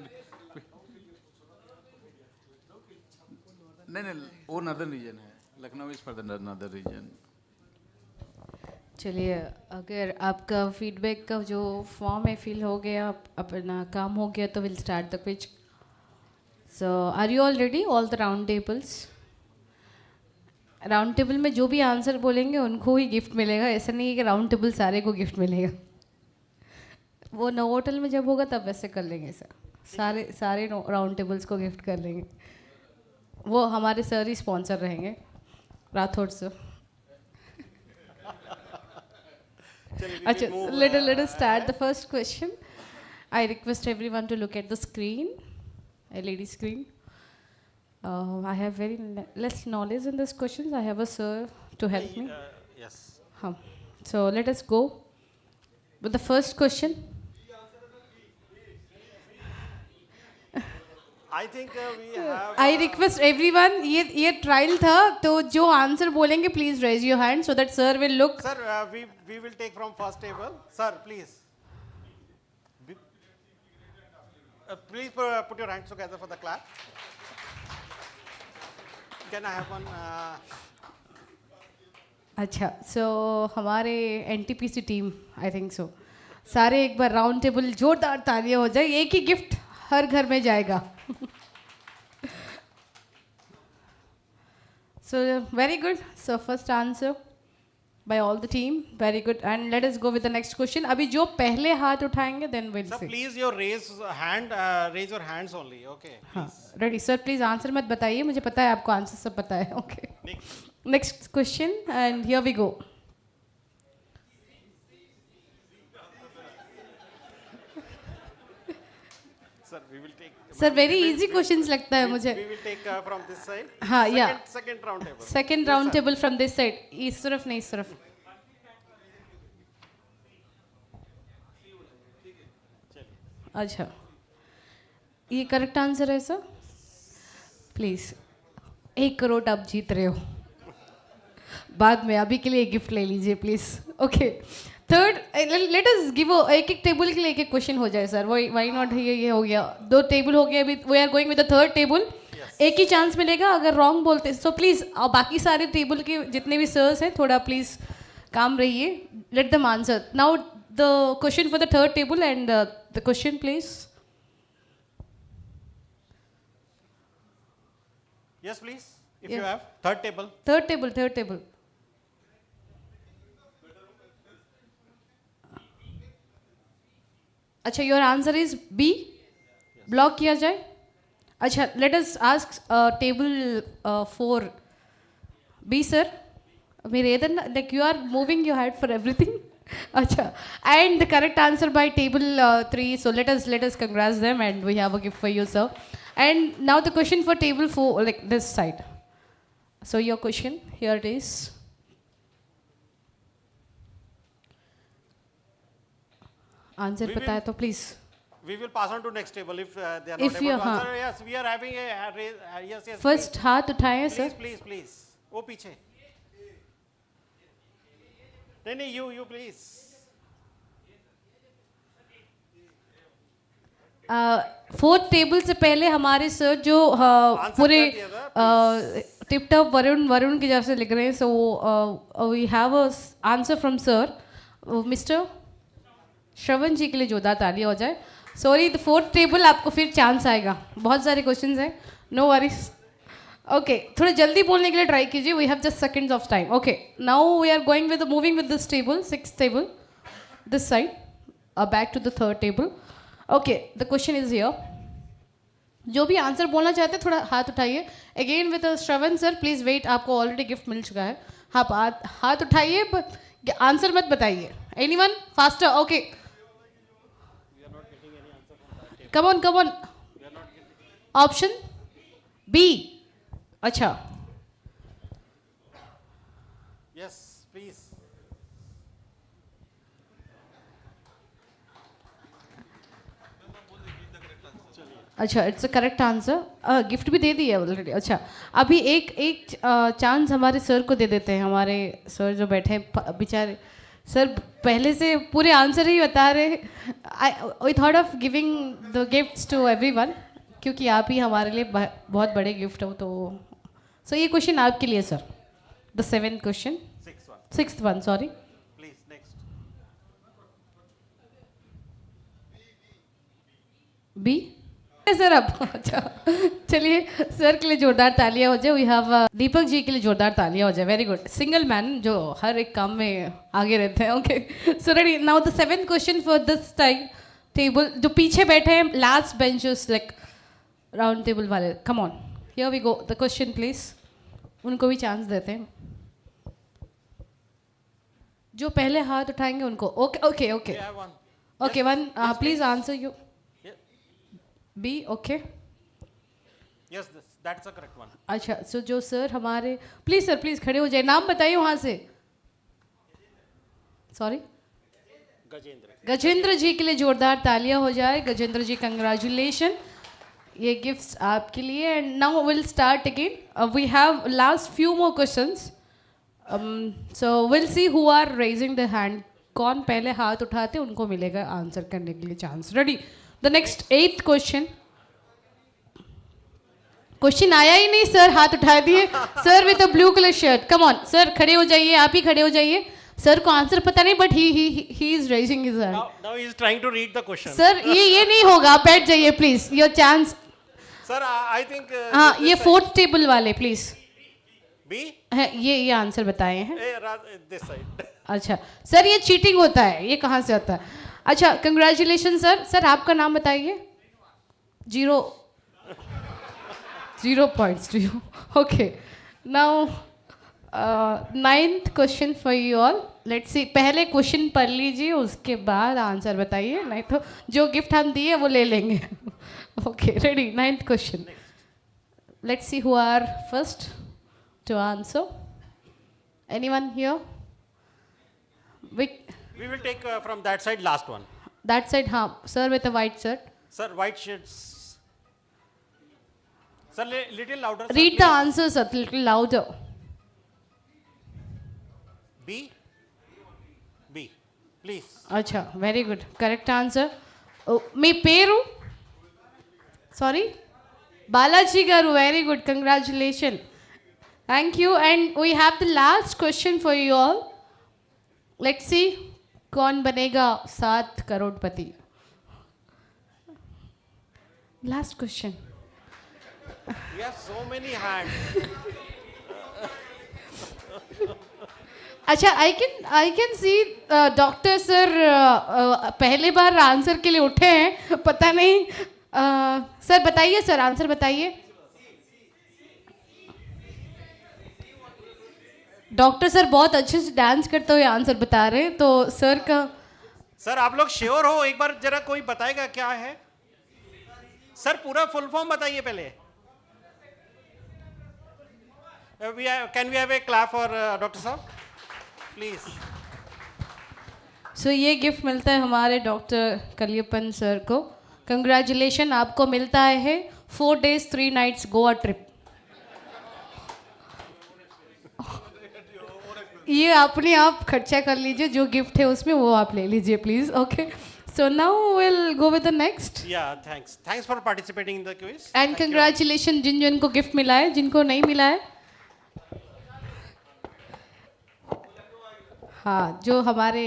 नहीं वो northern region है. Lucknow is for the नदर reason. चलिए अगर आपका feedback का जो form है फिल हो गया अपना काम हो गया तो will start the quiz. So are you all ready all the round tables. Round table में जो भी आंसर बोलेंगे उनको ही गिफ्ट मिलेगा. ऐसा नहीं है कि राउंड टेबल सारे को गिफ्ट मिलेगा. वो नोवोटेल में जब होगा तब वैसे कर लेंगे सर. सारे राउंड टेबल्स को गिफ्ट कर लेंगे. वो हमारे सर ही स्पॉन्सर रहेंगे Rathore sir. Let us start the first question. I request everyone to look at the screen, LED screen. I have very less knowledge in these questions. I have a sir to help me. Yes. So let us go with the first question. I think we have. I request everyone. ये trial था तो जो answer बोलेंगे please raise your hand so that sir will look. Sir, we will take from first table. Sir, please. Please put your hands together for the clap. Can I have one? अच्छा so हमारे NTPC team I think so सारे एक बार round table जोरदार तालियां हो जाए. एक ही gift हर घर में जाएगा. So very good. So first answer by all the team. Very good. And let us go with the next question. अभी जो पहले हाथ उठाएंगे then we'll Sir, see. please raise your hands only. Okay. हाँ, ready. Sir, please answer मत बताइए. मुझे पता है आपको answer सब पता है. Okay. Next question and here we go. Sir, we will take. Sir, very easy questions लगता है मुझे. We will take from this side. हाँ, yeah. Second round table. Second round table from this side. इस तरफ नहीं, इस तरफ. अच्छा, ये करेक्ट आंसर है सर. प्लीज 1 करोड़ आप जीत रहे हो. बाद में, अभी के लिए गिफ्ट ले लीजिए please. Okay, third, let us give एक एक टेबल के लिए एक एक क्वेश्चन हो जाए सर. Why not. ये हो गया, 2 टेबल हो गया. अभी we are going with the third table. एक ही चांस मिलेगा अगर रॉन्ग बोलते. सो प्लीज बाकी सारे टेबल के जितने भी सर्स हैं थोड़ा प्लीज काम रहिए. Let them answer. Now the question for the third table and the question please. Yes, please. If you have third table. Third table. अच्छा, your answer is B. Block किया जाए. अच्छा, let us ask table 4 B sir. मेरे इधर like you are moving your head for everything. अच्छा, and the correct answer by table 3. So let us congrats them and we have a gift for you sir. And now the question for table 4, like this side. So your question, here it is. Answer पता है तो please. We will pass on to next table if they are If not able you- to हाँ. answer. Yes, we are having a yes. First please. हाथ उठाएं sir. Please. वो पीछे. नहीं, you please. Fourth table से पहले हमारे sir जो पूरे टिप टॉप वरुण की जैसे लिख रहे हैं. So we have a answer from sir. Mister Shravan ji के लिए जोरदार तालियां हो जाए. सॉरी, द फोर्थ टेबल आपको फिर चांस आएगा. बहुत सारे क्वेश्चंस हैं. No worries. ओके, थोड़ा जल्दी बोलने के लिए ट्राई कीजिए. We have just seconds of time. Okay, now we are going with moving with this table, 6th table this side. Back to the third table. Okay, the question is here. जो भी answer बोलना चाहते हैं थोड़ा हाथ उठाइए. Again with Shravan sir, please wait. आपको already gift मिल चुका है. आप हाथ उठाइए, बट आंसर मत बताइए. Anyone faster. Okay, come on. Option B. अच्छा, Yes, please. अच्छा, it's a correct answer. Gift भी दे दी है ऑलरेडी. अच्छा, अभी एक चांस हमारे सर को दे देते हैं. हमारे सर जो बैठे हैं बेचारे सर पहले से पूरे आंसर ही बता रहे. I thought of giving the gifts to everyone, क्योंकि आप ही हमारे लिए बहुत बड़े गिफ्ट हो. तो सो ये क्वेश्चन आपके लिए sir. The 7th question. 6th one, sorry. Please, next. B sir अब. अच्छा, चलिए सर के लिए जोरदार तालियां हो जाए. वी हैव दीपक जी के लिए जोरदार तालियां हो जाए. Very good. सिंगल मैन जो हर एक काम में आगे रहते हैं. Okay, so ready. Now the 7th question for this time table. जो पीछे बैठे हैं last benches like round table वाले, come on, here we go. The question please. उनको भी चांस देते हैं. जो पहले हाथ उठाएंगे उनको. Okay. Okay, one please answer you. B. Okay. Yes, that's the correct one. अच्छा, सो जो सर हमारे, प्लीज सर प्लीज खड़े हो जाए. नाम बताइए वहां से. सॉरी, गजेंद्र जी के लिए जोरदार तालियां हो जाए. गजेंद्र जी, कंग्रेचुलेशन. ये गिफ्ट्स आपके लिए. And now will start again. We have last few more questions. So will see who are raising the hand. कौन पहले हाथ उठाते उनको मिलेगा आंसर करने के लिए chance. Ready. The next 8th question. Question आया ही नहीं सर, हाथ उठा दिए. Sir with a blue colour shirt, come on sir, खड़े हो जाइए. आप ही खड़े हो जाइए. सर को आंसर पता नहीं, but he is raising his hand. Now he is trying to read the question. Sir ये नहीं होगा, आप बैठ जाइए please. Your chance. Sir, I think. हाँ, ये 4th टेबल वाले प्लीज. B? ये आंसर बताए हैं. This side. अच्छा सर, ये चीटिंग होता है, ये कहाँ से आता है? अच्छा, कंग्रेचुलेशन सर. सर आपका नाम बताइए. 0 points to you. Okay. Now, ninth question for you all. Let's see. पहले क्वेश्चन पढ़ लीजिए, उसके बाद आंसर बताइए, नहीं तो जो गिफ्ट हम दिए वो ले लेंगे. Okay, ready. Ninth question. Let's see who are first to answer. Anyone here? We will take from that side, last one. That side, हाँ. Sir with a white shirt. Sir, white shirts. Sir, little louder. Sir, Read please. the answers a little louder. B. B. Please. अच्छा, very good. Correct answer. మీ పేరు? Sorry? Balaji garu, very good. Congratulations. Thank you. And we have the last question for you all. Let's see. कौन बनेगा 7 करोड़पति? Last question. We have so many hands. अच्छा, I can see doctor sir पहले बार answer के लिए उठे हैं, पता नहीं. सर बताइए, सर आंसर बताइए. डॉक्टर सर बहुत अच्छे से डांस करते हुए आंसर बता रहे हैं, तो सर का. सर आप लोग श्योर हो? एक बार जरा कोई बताएगा क्या है? सर पूरा फुल फॉर्म बताइए पहले. Can we have a clap for doctor साहब? Please. सो ये गिफ्ट मिलता है हमारे डॉक्टर कलियप्पन सर को. कंग्रेचुलेशन, आपको मिलता है 4 days 3 nights गोवा ट्रिप. ये अपने आप खर्चा कर लीजिए, जो गिफ्ट है उसमें वो आप ले लीजिए please. Okay, so now will go with the next. Yeah, thanks. Thanks for participating in the quiz. And congratulation जिन जिनको गिफ्ट मिला है, जिनको नहीं मिला है. हाँ, जो हमारे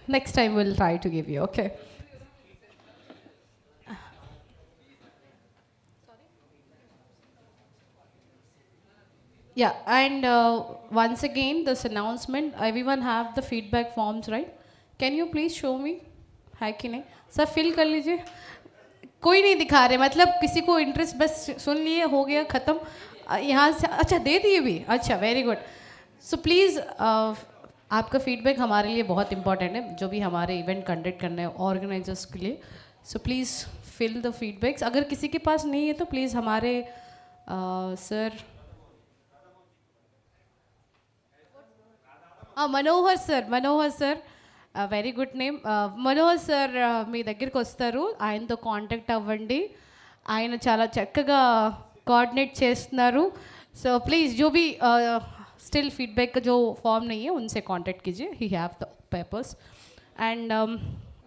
next time will try to give you. Okay. Yeah, and once again, this announcement, everyone have the feedback forms, right? Can you please show me? है कि नहीं? सब फिल कर लीजिए. कोई नहीं दिखा रहे, मतलब किसी को इंटरेस्ट, बस सुन लिए, हो गया, ख़त्म. यहाँ से अच्छा दे दिए भी. अच्छा, वेरी गुड. सो प्लीज़ आपका फीडबैक हमारे लिए बहुत इंपॉर्टेंट है, जो भी हमारे इवेंट कंडक्ट करने हैं ऑर्गेनाइजर्स के लिए. So please fill the feedbacks. अगर किसी के पास नहीं है तो प्लीज़ हमारे sir Manohar sir very good name. Manohar sir మీ దగ్గరికి వస్తారు, ఆయనతో కాంటాక్ట్ అవ్వండి. ఆయన చాలా చక్కగా కోఆర్డినేట్ చేస్తున్నారు. సో ప్లీజ్ जो भी स्टिल फीडबैक का जो फॉर्म नहीं है उनसे कांटेक्ट कीजिए. He have the papers. And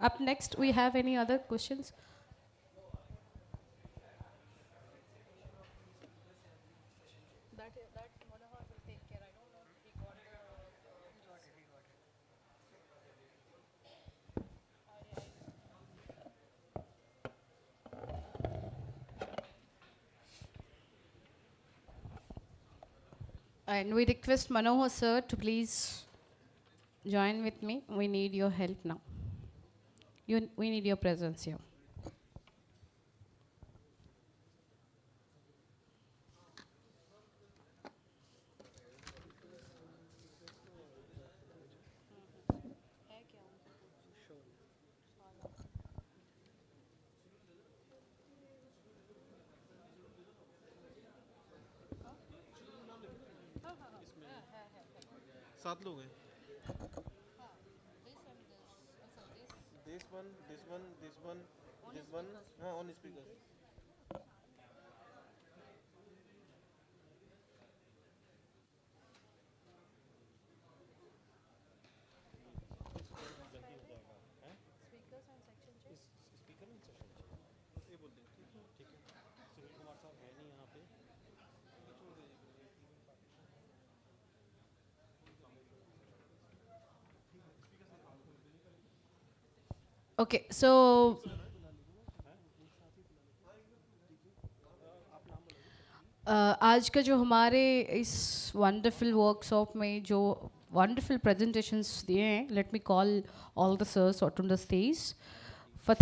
up next we have any other questions? And we request Manohar sir to please join with me. We need your help now. We need your presence here. सात लोग हैं. This one, this one, this one, this one. हाँ, on speaker. Okay, so आज का जो हमारे इस wonderful workshop में जो वंडरफुल प्रेजेंटेशंस दिए हैं, let me call all the sirs on the stage for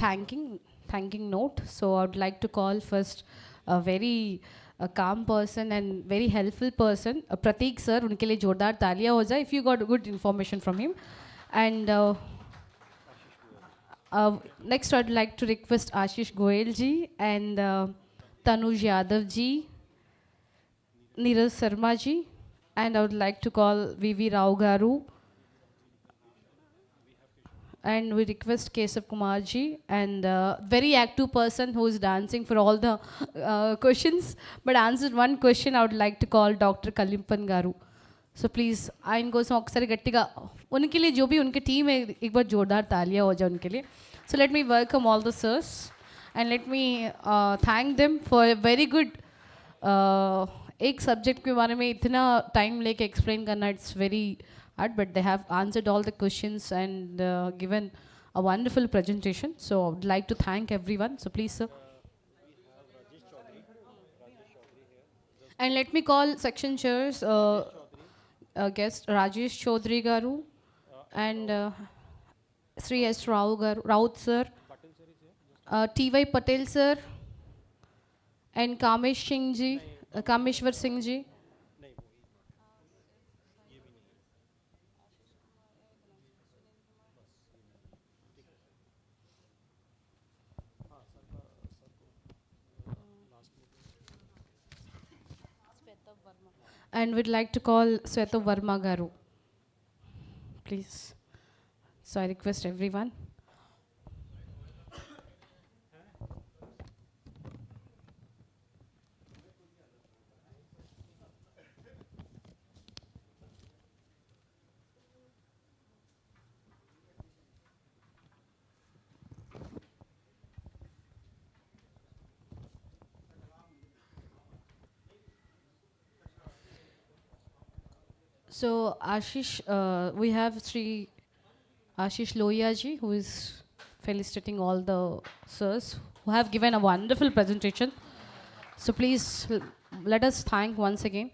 thanking note. So I would like to call first a very calm person and very helpful person, Pratik sir. उनके लिए जोरदार तालियां हो जाए if you got good information from him. And next I'd like to request Ashish Goyal ji and Tanuj Yadav ji, Neeraj Sharma ji, and I would like to call V.V. Rao Garu, and we request Kesav Kumar ji, and very active person who is dancing for all the questions, but answered one question. I would like to call Dr. Kalimpan Garu. So please, आइन को ఒకసారి గట్టిగా उनके लिए जो भी उनके team है एक बार जोरदार तालियां हो जाए उनके लिए. So let me welcome all the sirs and let me thank them for a very good एक सब्जेक्ट के बारे में इतना टाइम लेके एक्सप्लेन करना, it's very hard, but they have answered all the questions and given a wonderful presentation. So I would like to thank everyone. So please sir. And let me call section chairs, guest Rajesh Chaudhary Garu and Sri S. Rao Garu, Raut sir, T.Y. Patel sir, and Kameshwar Singh ji. And we'd like to call Sweta Verma Garu, please. So I request everyone. So Ashish, we have Sri Ashish Lohiya ji, who is felicitating all the sirs who have given a wonderful presentation. So please let us thank once again.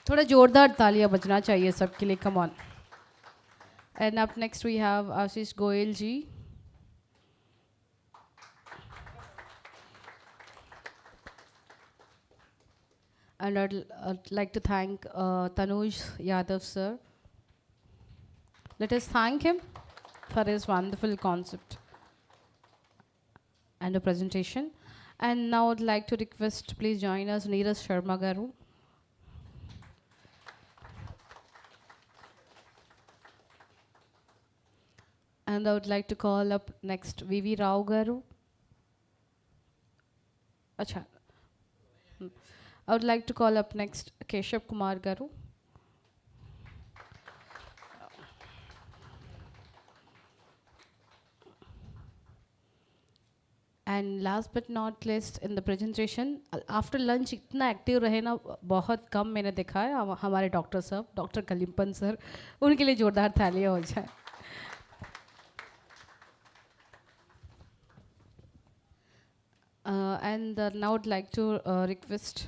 थोड़ा जोरदार तालियां बजना चाहिए सबके लिए. Come on. And up next we have Ashish Goyal ji. And I'd like to thank Tanuj Yadav sir. Let us thank him for his wonderful concept and the presentation. And now I'd like to request, please join us, Neeraj Sharma Garu. And I would like to call up next V.V. Rao Garu. Acha. I would like to call up next Keshav Kumar Garu. And last but not least in the presentation, after lunch इतना active रहे ना बहुत कम मैंने देखा है. हमारे doctor साहब, doctor कलिम्पन sir, उनके लिए जोरदार तालियां हो जाए. And now I'd like to request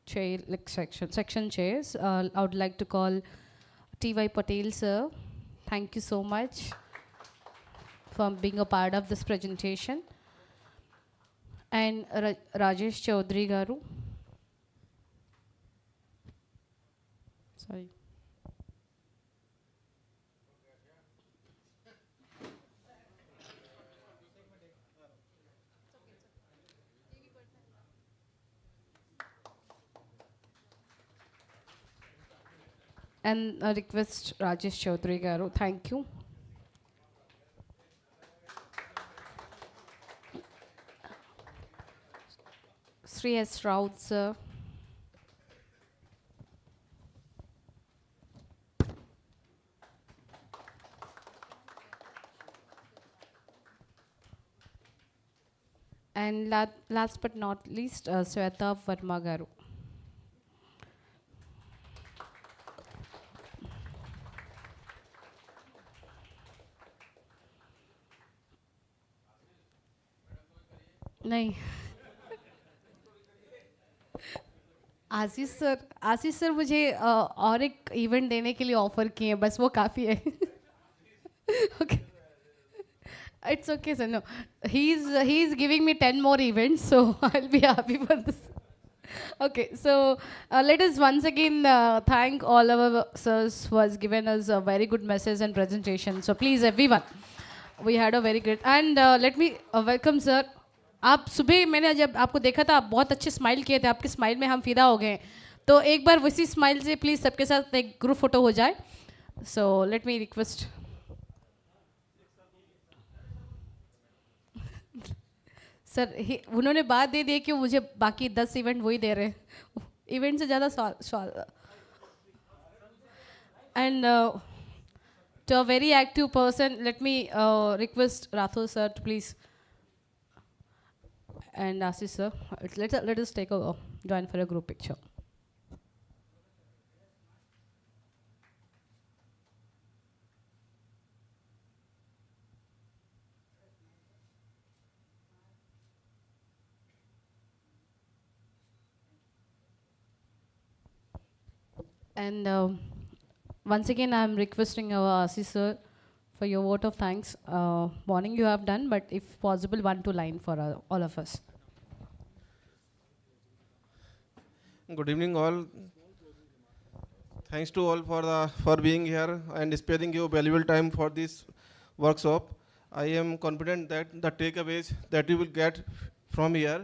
chair, like section chairs. I would like to call T.Y. Patel sir. Thank you so much for being a part of this presentation. And Rajesh Chaudhary Garu. Sorry. And I request Rajesh Chaudhary Garu. Thank you. Sri S. Raut sir. And last but not least, Sweta Verma Garu. नहीं आशीष sir मुझे और एक event देने के लिए offer किए हैं, बस वो काफ़ी है. Okay. It's okay, sir. No, he's giving me 10 more events, so I'll be happy for this. Okay, so let us once again thank all our sirs who has given us a very good message and presentation. So please, everyone, we had a very great. And let me welcome sir. आप सुबह मैंने जब आपको देखा था आप बहुत अच्छे स्माइल किए थे, आपके स्माइल में हम फिदा हो गए. तो एक बार उसी स्माइल से प्लीज़ सबके साथ एक ग्रुप फोटो हो जाए. So let me request. Sir उन्होंने बात दे दी कि मुझे बाकी 10 इवेंट वही दे रहे हैं. इवेंट से ज़्यादा सवाल. And to a very active person, let me request Rathore sir to please. And Ashish sir, let us take a join for a group picture. And once again, I am requesting our Ashish sir for your vote of thanks. Morning you have done, but if possible, 1-2 line for all of us. Good evening, all. Thanks to all for being here and sparing your valuable time for this workshop. I am confident that the takeaways that you will get from here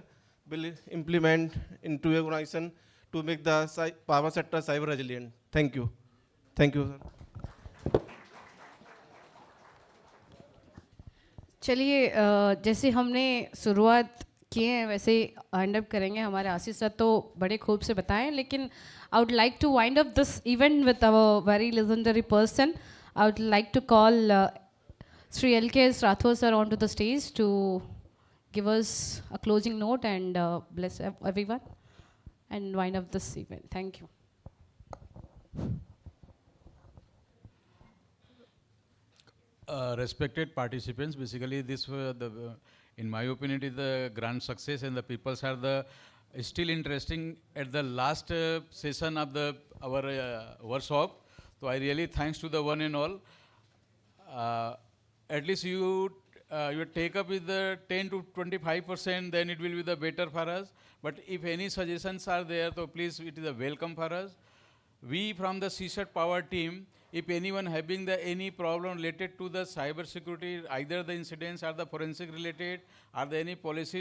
will implement into your organization to make the power sector cyber resilient. Thank you. Thank you, sir. चलिए जैसे हमने शुरुआत किए हैं वैसे and up करेंगे. हमारे आशीष sir तो बड़े खूब से बताएं, लेकिन I would like to wind up this event with our very legendary person. I would like to call Shri LK Rathore sir on to the stage to give us a closing note and bless everyone and wind up this event. Thank you. Respected participants, basically this in my opinion is the grand success, and the peoples are the still interesting at the last session of our workshop. So I really thanks to the one and all. At least you take up with the 10 to 25%, then it will be the better for us. But if any suggestions are there, so please, it is a welcome for us. We from the CSAT Power team, if anyone having any problem related to the cyber security, either the incidents or the forensic related, or the any policy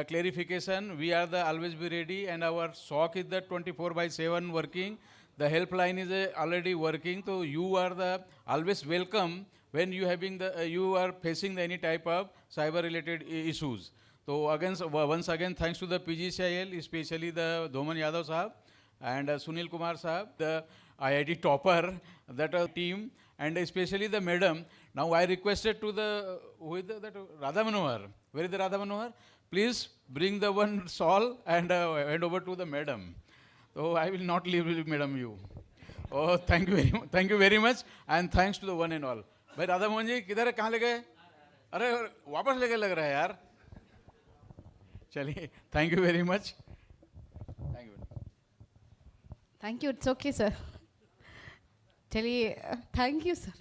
clarification, we are always be ready, and our SOC is the 24/7 working. The helpline is already working, so you are always welcome when you you are facing any type of cyber related issues. So again, once again, thanks to the PGCIL, especially the Dhoman Yadav Sahab and Sunil Kumar Sahab, the IIT topper, that team, and especially the madam. Now I requested to that Radha Manohar. Where is the Radha Manohar? Please bring the one shawl and hand over to the madam. So I will not leave madam you. Oh, thank you very much, and thanks to the one and all. भाई राधा मोहन जी किधर है, कहाँ ले गए? अरे वापस लेके लग रहा है यार. चलिए, thank you very much. Thank you. Thank you. It's okay, sir. चलिए, thank you, sir.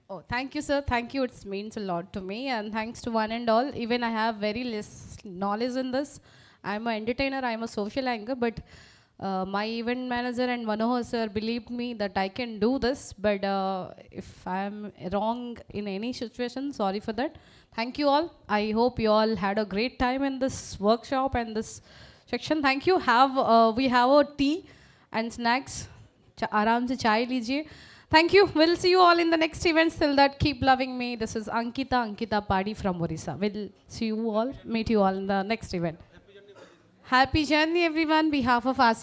Oh, thank you, sir. Thank you. It means a lot to me, and thanks to one and all. Even I have very less knowledge in this. I'm an entertainer. I'm a social anchor, but my event manager and Manohar sir believed me that I can do this. But if I'm wrong in any situation, sorry for that. Thank you all. I hope you all had a great time in this workshop and this section. Thank you. We have a tea and snacks. आराम से चाय लीजिए. Thank you. We'll see you all in the next events. Till that, keep loving me. This is Ankita Padi from Orissa. We'll see you all, meet you all in the next event. Happy journey, everyone. Behalf of us.